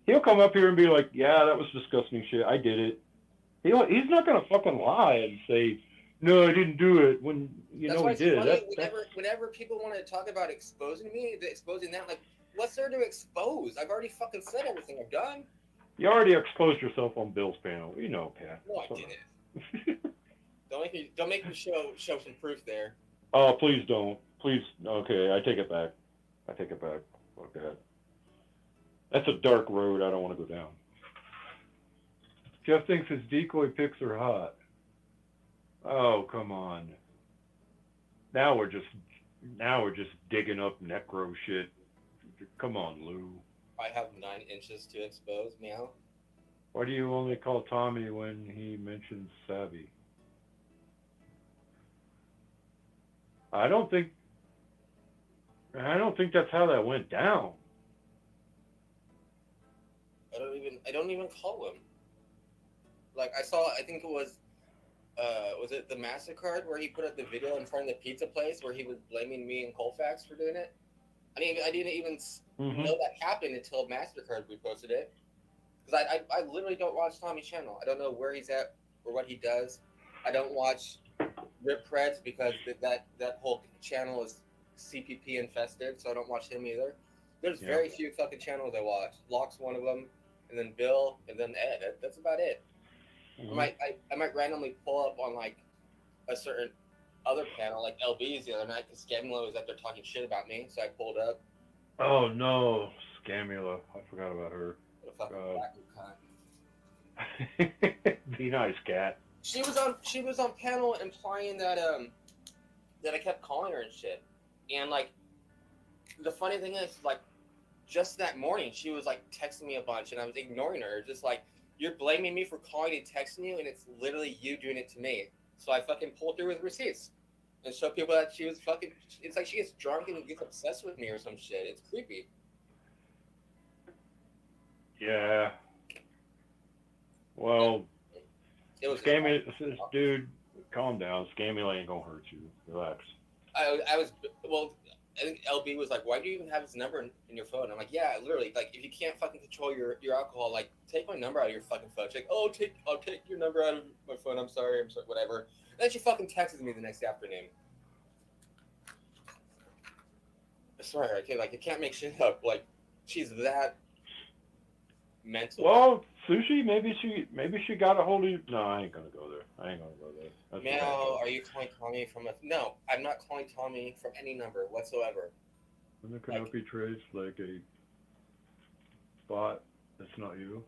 he'll come up here and be like, "Yeah, that was disgusting shit. I did it." He's not gonna fucking lie and say, "No, I didn't do it," when you know he did.
Whenever people want to talk about exposing me, exposing that, like, what's there to expose? I've already fucking said everything I've done.
You already exposed yourself on Bill's panel. You know, Pat.
No, I didn't. Don't make me show some proof there.
Oh, please don't. Please. Okay, I take it back. Fuck that. That's a dark road I don't want to go down. Jeff thinks his decoy pics are hot. Oh, come on. Now we're just digging up necro shit. Come on, Lou.
I have 9 inches to expose. Meow.
Why do you only call Tommy when he mentions Savvy? I don't think that's how that went down.
I don't even call him. Like, I think it was it the MasterCard where he put up the video in front of the pizza place where he was blaming me and Colfax for doing it? I didn't even know that happened until MasterCard reposted it. Because I literally don't watch Tommy's channel. I don't know where he's at or what he does. I don't watch Rip Preds because that whole channel is CPP infested, so I don't watch him either. There's very few fucking channels I watch. Locke's one of them, and then Bill, and then Ed. That's about it.
Mm-hmm.
I might randomly pull up on like a certain other panel, like LB's the other night, because Scamula was up there talking shit about me, so I pulled up.
Oh no, Scamula! I forgot about her.
What a fucking cunt.
Be nice, cat.
She was on panel implying that I kept calling her and shit, and like the funny thing is, like, just that morning she was like texting me a bunch, and I was ignoring her, just like, you're blaming me for calling and texting you, and it's literally you doing it to me. So I fucking pulled through with receipts and showed people that she was fucking. It's like she gets drunk and gets obsessed with me or some shit. It's creepy.
Yeah. Well, Scamula, dude, calm down. Scamula ain't gonna hurt you. Relax.
I think LB was like, why do you even have his number in your phone? I'm like, yeah, literally, like, if you can't fucking control your alcohol, like, take my number out of your fucking phone. She's like, oh, I'll take your number out of my phone. I'm sorry, whatever. And then she fucking texted me the next afternoon. I swear, I can't make shit up. Like, she's that mental.
Well, Sushi, maybe she got a hold of you. No, I ain't gonna go there. That's
Meow, are you calling Tommy from a... No, I'm not calling Tommy from any number whatsoever.
And there cannot be traced like a bot that's not you.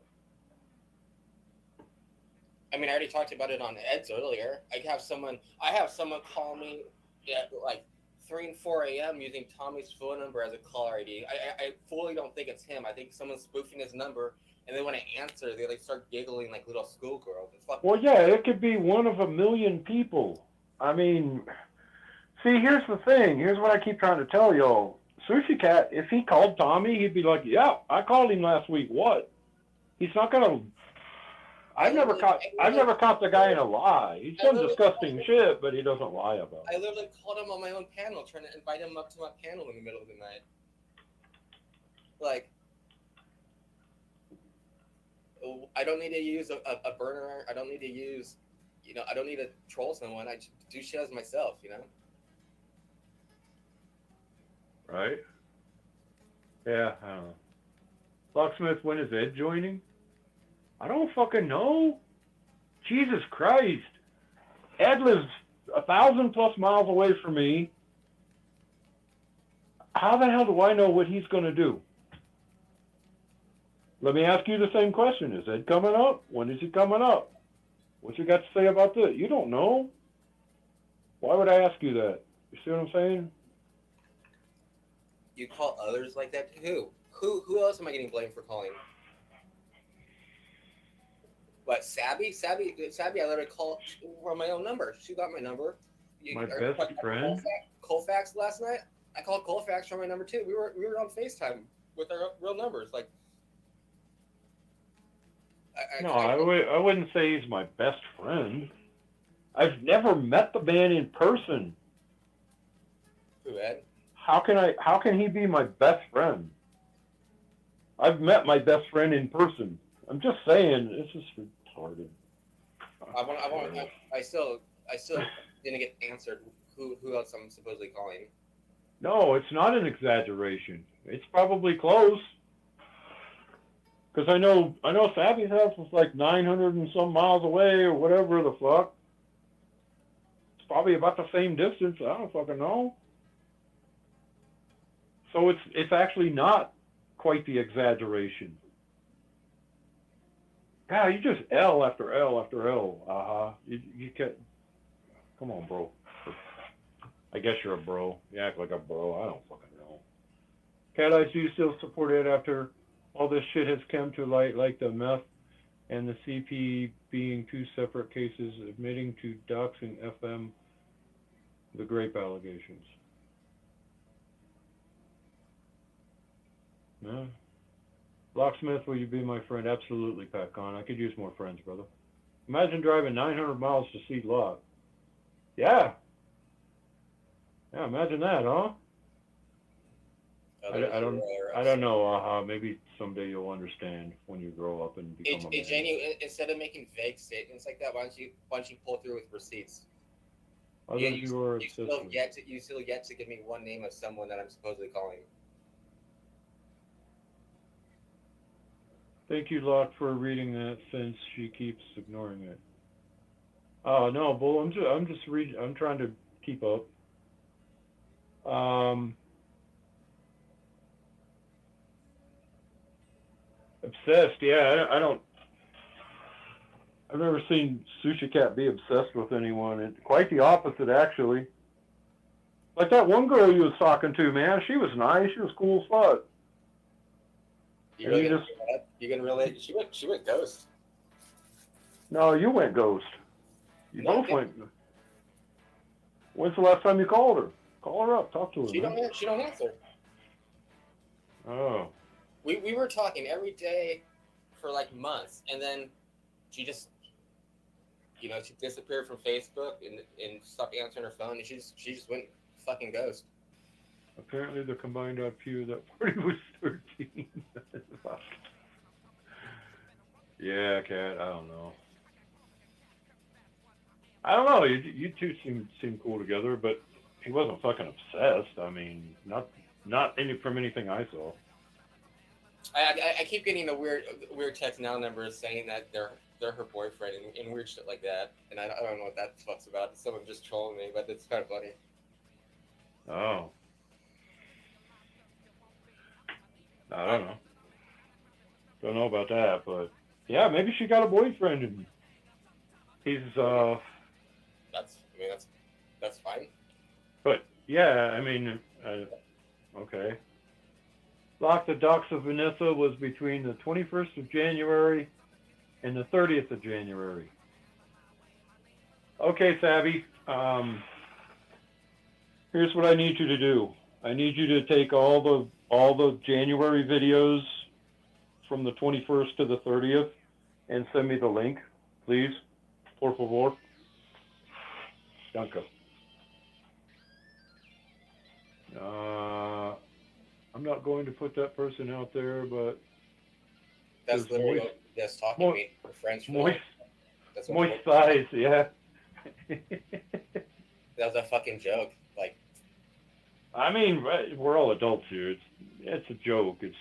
I mean, I already talked about it on Ed's earlier. I have someone call me at like 3 and 4 a.m. using Tommy's phone number as a caller ID. I fully don't think it's him. I think someone's spoofing his number, and then when I answer, they like start giggling like little schoolgirls.
Well, yeah, it could be one of a million people. I mean, see, here's the thing. Here's what I keep trying to tell y'all. Sushi Cat, if he called Tommy, he'd be like, yeah, I called him last week. What? He's not gonna... I've never caught the guy in a lie. He's done disgusting shit, but he doesn't lie about it.
I literally called him on my own panel, trying to invite him up to my panel in the middle of the night. Like, I don't need to use a burner. I don't need to use, I don't need to troll someone. I just do shit as myself,
Right? Yeah, I don't know. Locksmith, when is Ed joining? I don't fucking know. Jesus Christ. Ed lives 1,000+ miles away from me. How the hell do I know what he's going to do? Let me ask you the same question. Is Ed coming up? When is he coming up? What you got to say about that? You don't know. Why would I ask you that? You see what I'm saying?
You call others like that? Who? Who else am I getting blamed for calling? What, Sabby? Sabby, I literally called from my own number. She got my number.
My best friend?
Colfax last night? I called Colfax from my number too. We were on FaceTime with our real numbers. Like,
I wouldn't say he's my best friend. I've never met the man in person.
Who, Ed?
How can he be my best friend? I've met my best friend in person. I'm just saying, this is retarded.
I still didn't get answered who else I'm supposedly calling.
No, it's not an exaggeration. It's probably close. Because I know Savvy's house is like 900 and some miles away or whatever the fuck. It's probably about the same distance. I don't fucking know. So it's actually not quite the exaggeration. God, you just L after L after L. You can't. Come on, bro. I guess you're a bro. You act like a bro. I don't fucking know. Cat Eyes, do you still support it after all this shit has come to light, like the meth and the CP being two separate cases, admitting to doxing FM the grape allegations? No. Locksmith, will you be my friend? Absolutely, Pat Con. I could use more friends, brother. Imagine driving 900 miles to see Lock. Yeah. Yeah, imagine that, huh? I don't know. Maybe someday you'll understand when you grow up and become a man.
Janie, instead of making vague statements like that, why don't you pull through with receipts?
You
still yet to give me one name of someone that I'm supposedly calling.
Thank you, Locke, for reading that since she keeps ignoring it. Oh no, Bull, I'm just reading. I'm trying to keep up. Obsessed, yeah. I don't. I've never seen Sushi Cat be obsessed with anyone. And quite the opposite, actually. Like that one girl you was talking to, man. She was nice. She was cool as fuck.
You gonna relate? She went ghost.
No, you went ghost. You both went. When's the last time you called her? Call her up. Talk to her.
She don't answer.
Oh.
We were talking every day for like months, and then she just, she disappeared from Facebook and stopped answering her phone, and she just went fucking ghost.
Apparently, the combined IQ of that party was 13. Yeah, Cat. I don't know. You two seem cool together, but he wasn't fucking obsessed. I mean, not from anything I saw.
I keep getting the weird text now numbers saying that they're her boyfriend and weird shit like that, and I don't know what that fuck's about. Someone just trolling me, but it's kind of funny.
Oh. I don't know. Don't know about that, but yeah, maybe she got a boyfriend and he's
That's fine.
But yeah, I mean, okay. Lock, the docs of Vanessa was between the 21st of January and the 30th of January. Okay, Savvy. Here's what I need you to do. I need you to take all the January videos from the 21st to the 30th and send me the link, please. Por favor. Danke. I'm not going to put that person out there, but
that's literally that's talking to me. We're friends.
Moist thighs, yeah.
That was a fucking joke. Like,
I mean, we're all adults here. It's a joke. It's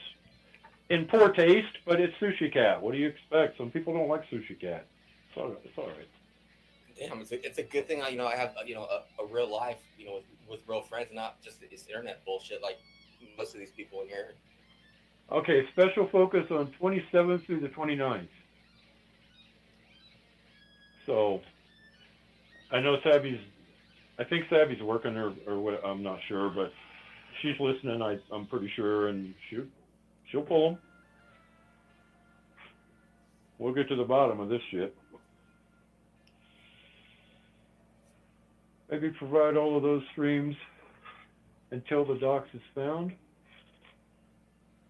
in poor taste, but it's Sushi Cat. What do you expect? Some people don't like Sushi Cat. It's all right.
Damn, it's a good thing I have a real life with real friends, not just this internet bullshit like most of these people in here.
Okay, special focus on 27th through the 29th. So I know I think Savvy's working or what, I'm not sure, but she's listening. I'm pretty sure, and she'll pull them. We'll get to the bottom of this shit. Maybe provide all of those streams until the dox is found.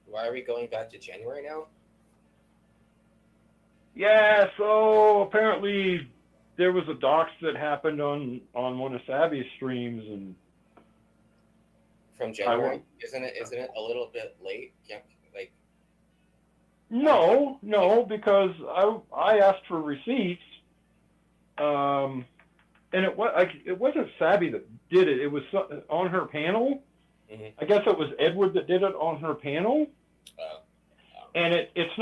Why are we going back to January now?
Yeah, so apparently there was a dox that happened on one of Sabby's streams, and
From January? Isn't it a little bit late? Yeah, like
no, because I asked for receipts, and it wasn't Sabby that did it. It was on her panel.
Mhm.
I guess it was Edward that did it on her panel. And it's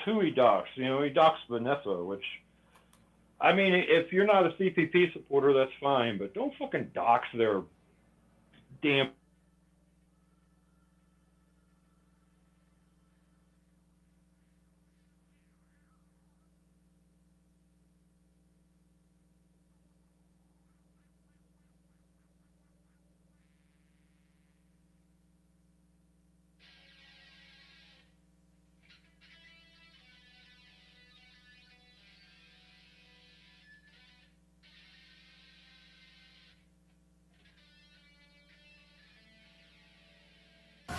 who he doxed. You know, he doxed Vanessa, which, I mean, if you're not a CPP supporter, that's fine, but don't fucking dox their damn.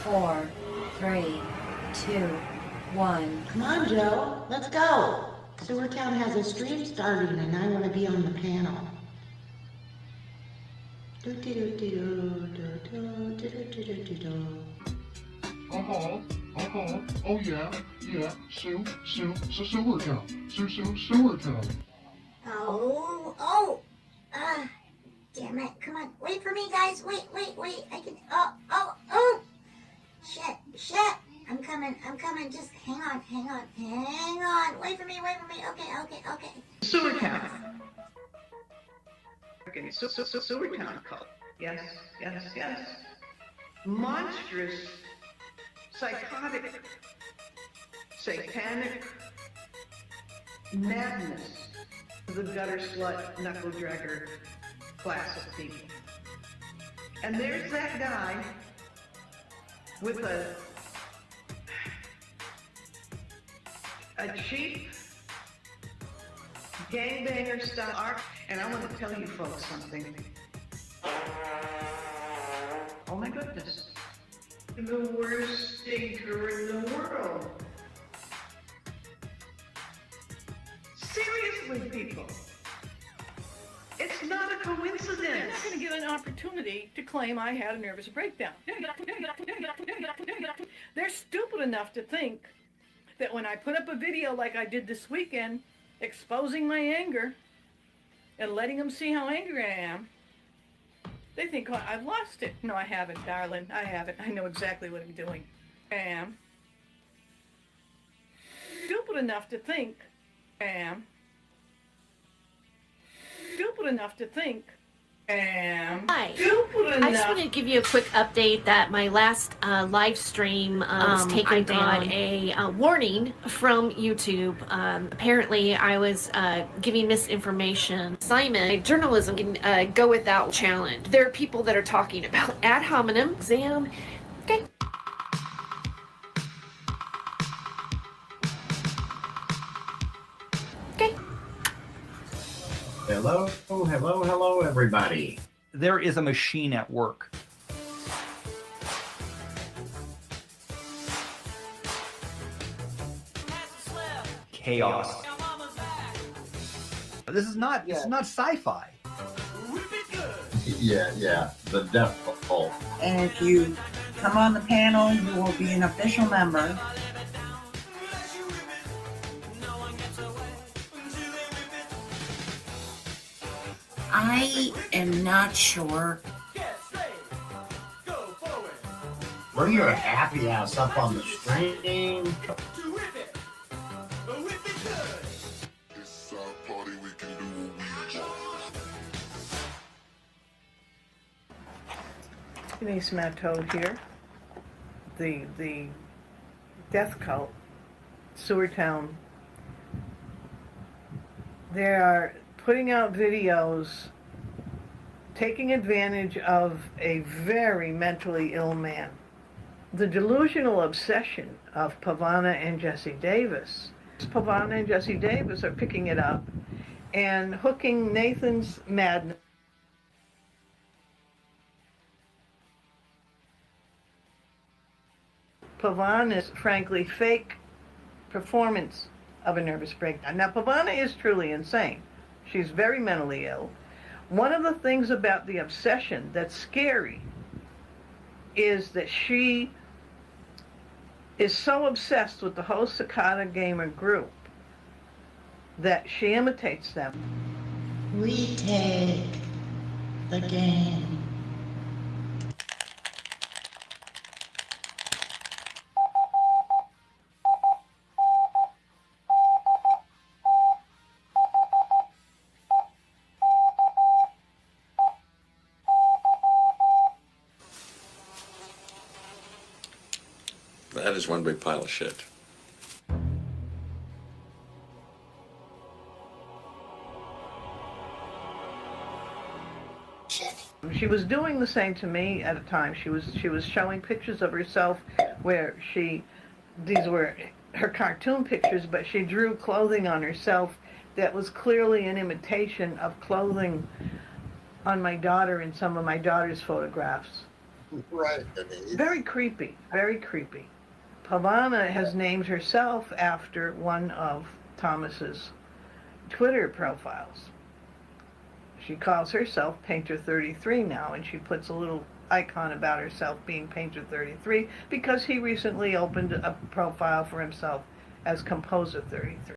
Four, 3, 2, 1.
Come on, Joe. Let's go. Sewertown has a stream starting and I want to be on the panel.
Oh yeah. Sewertown. Sewertown.
Damn it. Come on. Wait for me, guys. Wait. I can, Shit. I'm coming. Just hang on. Wait for me. Okay.
Sewertown. Okay, Sewertown cult. Yes. Monstrous, psychotic, satanic madness of the gutter slut, knuckle dragger class of people. And there's that guy with a cheap gangbanger style art. And I want to tell you folks something. Oh my goodness. The worst stinker in the world. Seriously, people. It's not a coincidence.
You're not going to get an opportunity to claim I had a nervous breakdown. They're stupid enough to think that when I put up a video like I did this weekend, exposing my anger and letting them see how angry I am, they think, oh, I've lost it. No, I haven't, darling. I haven't. I know exactly what I'm doing. I am stupid enough to think I am
Hi.
stupid enough.
I just wanted to give you a quick update that my last live stream was taken down. I got a warning from YouTube. Apparently, I was giving misinformation. Simon, journalism can go without challenge. There are people that are talking about ad hominem exam. Okay.
Hello, everybody.
There is a machine at work. Chaos. This is not sci-fi.
Yeah, the death cult.
And if you come on the panel, you will be an official member.
I am not sure.
Bring your happy ass up on the stream.
Denise Matteau here. The death cult, Sewertown. They are putting out videos taking advantage of a very mentally ill man. The delusional obsession of Pavana and Jesse Davis. Pavana and Jesse Davis are picking it up and hooking Nathan's madness Pavana's, frankly, fake performance of a nervous breakdown. Now, Pavana is truly insane. She's very mentally ill. One of the things about the obsession that's scary is that she is so obsessed with the whole Cicada Gamer group that she imitates them.
We take the game.
That is one big pile of shit.
She was doing the same to me at a time. She was showing pictures of herself where these were her cartoon pictures, but she drew clothing on herself that was clearly an imitation of clothing on my daughter in some of my daughter's photographs.
Right.
Very creepy, very creepy. Pavana has named herself after one of Thomas's Twitter profiles. She calls herself Painter 33 now, and she puts a little icon about herself being Painter 33 because he recently opened a profile for himself as Composer 33.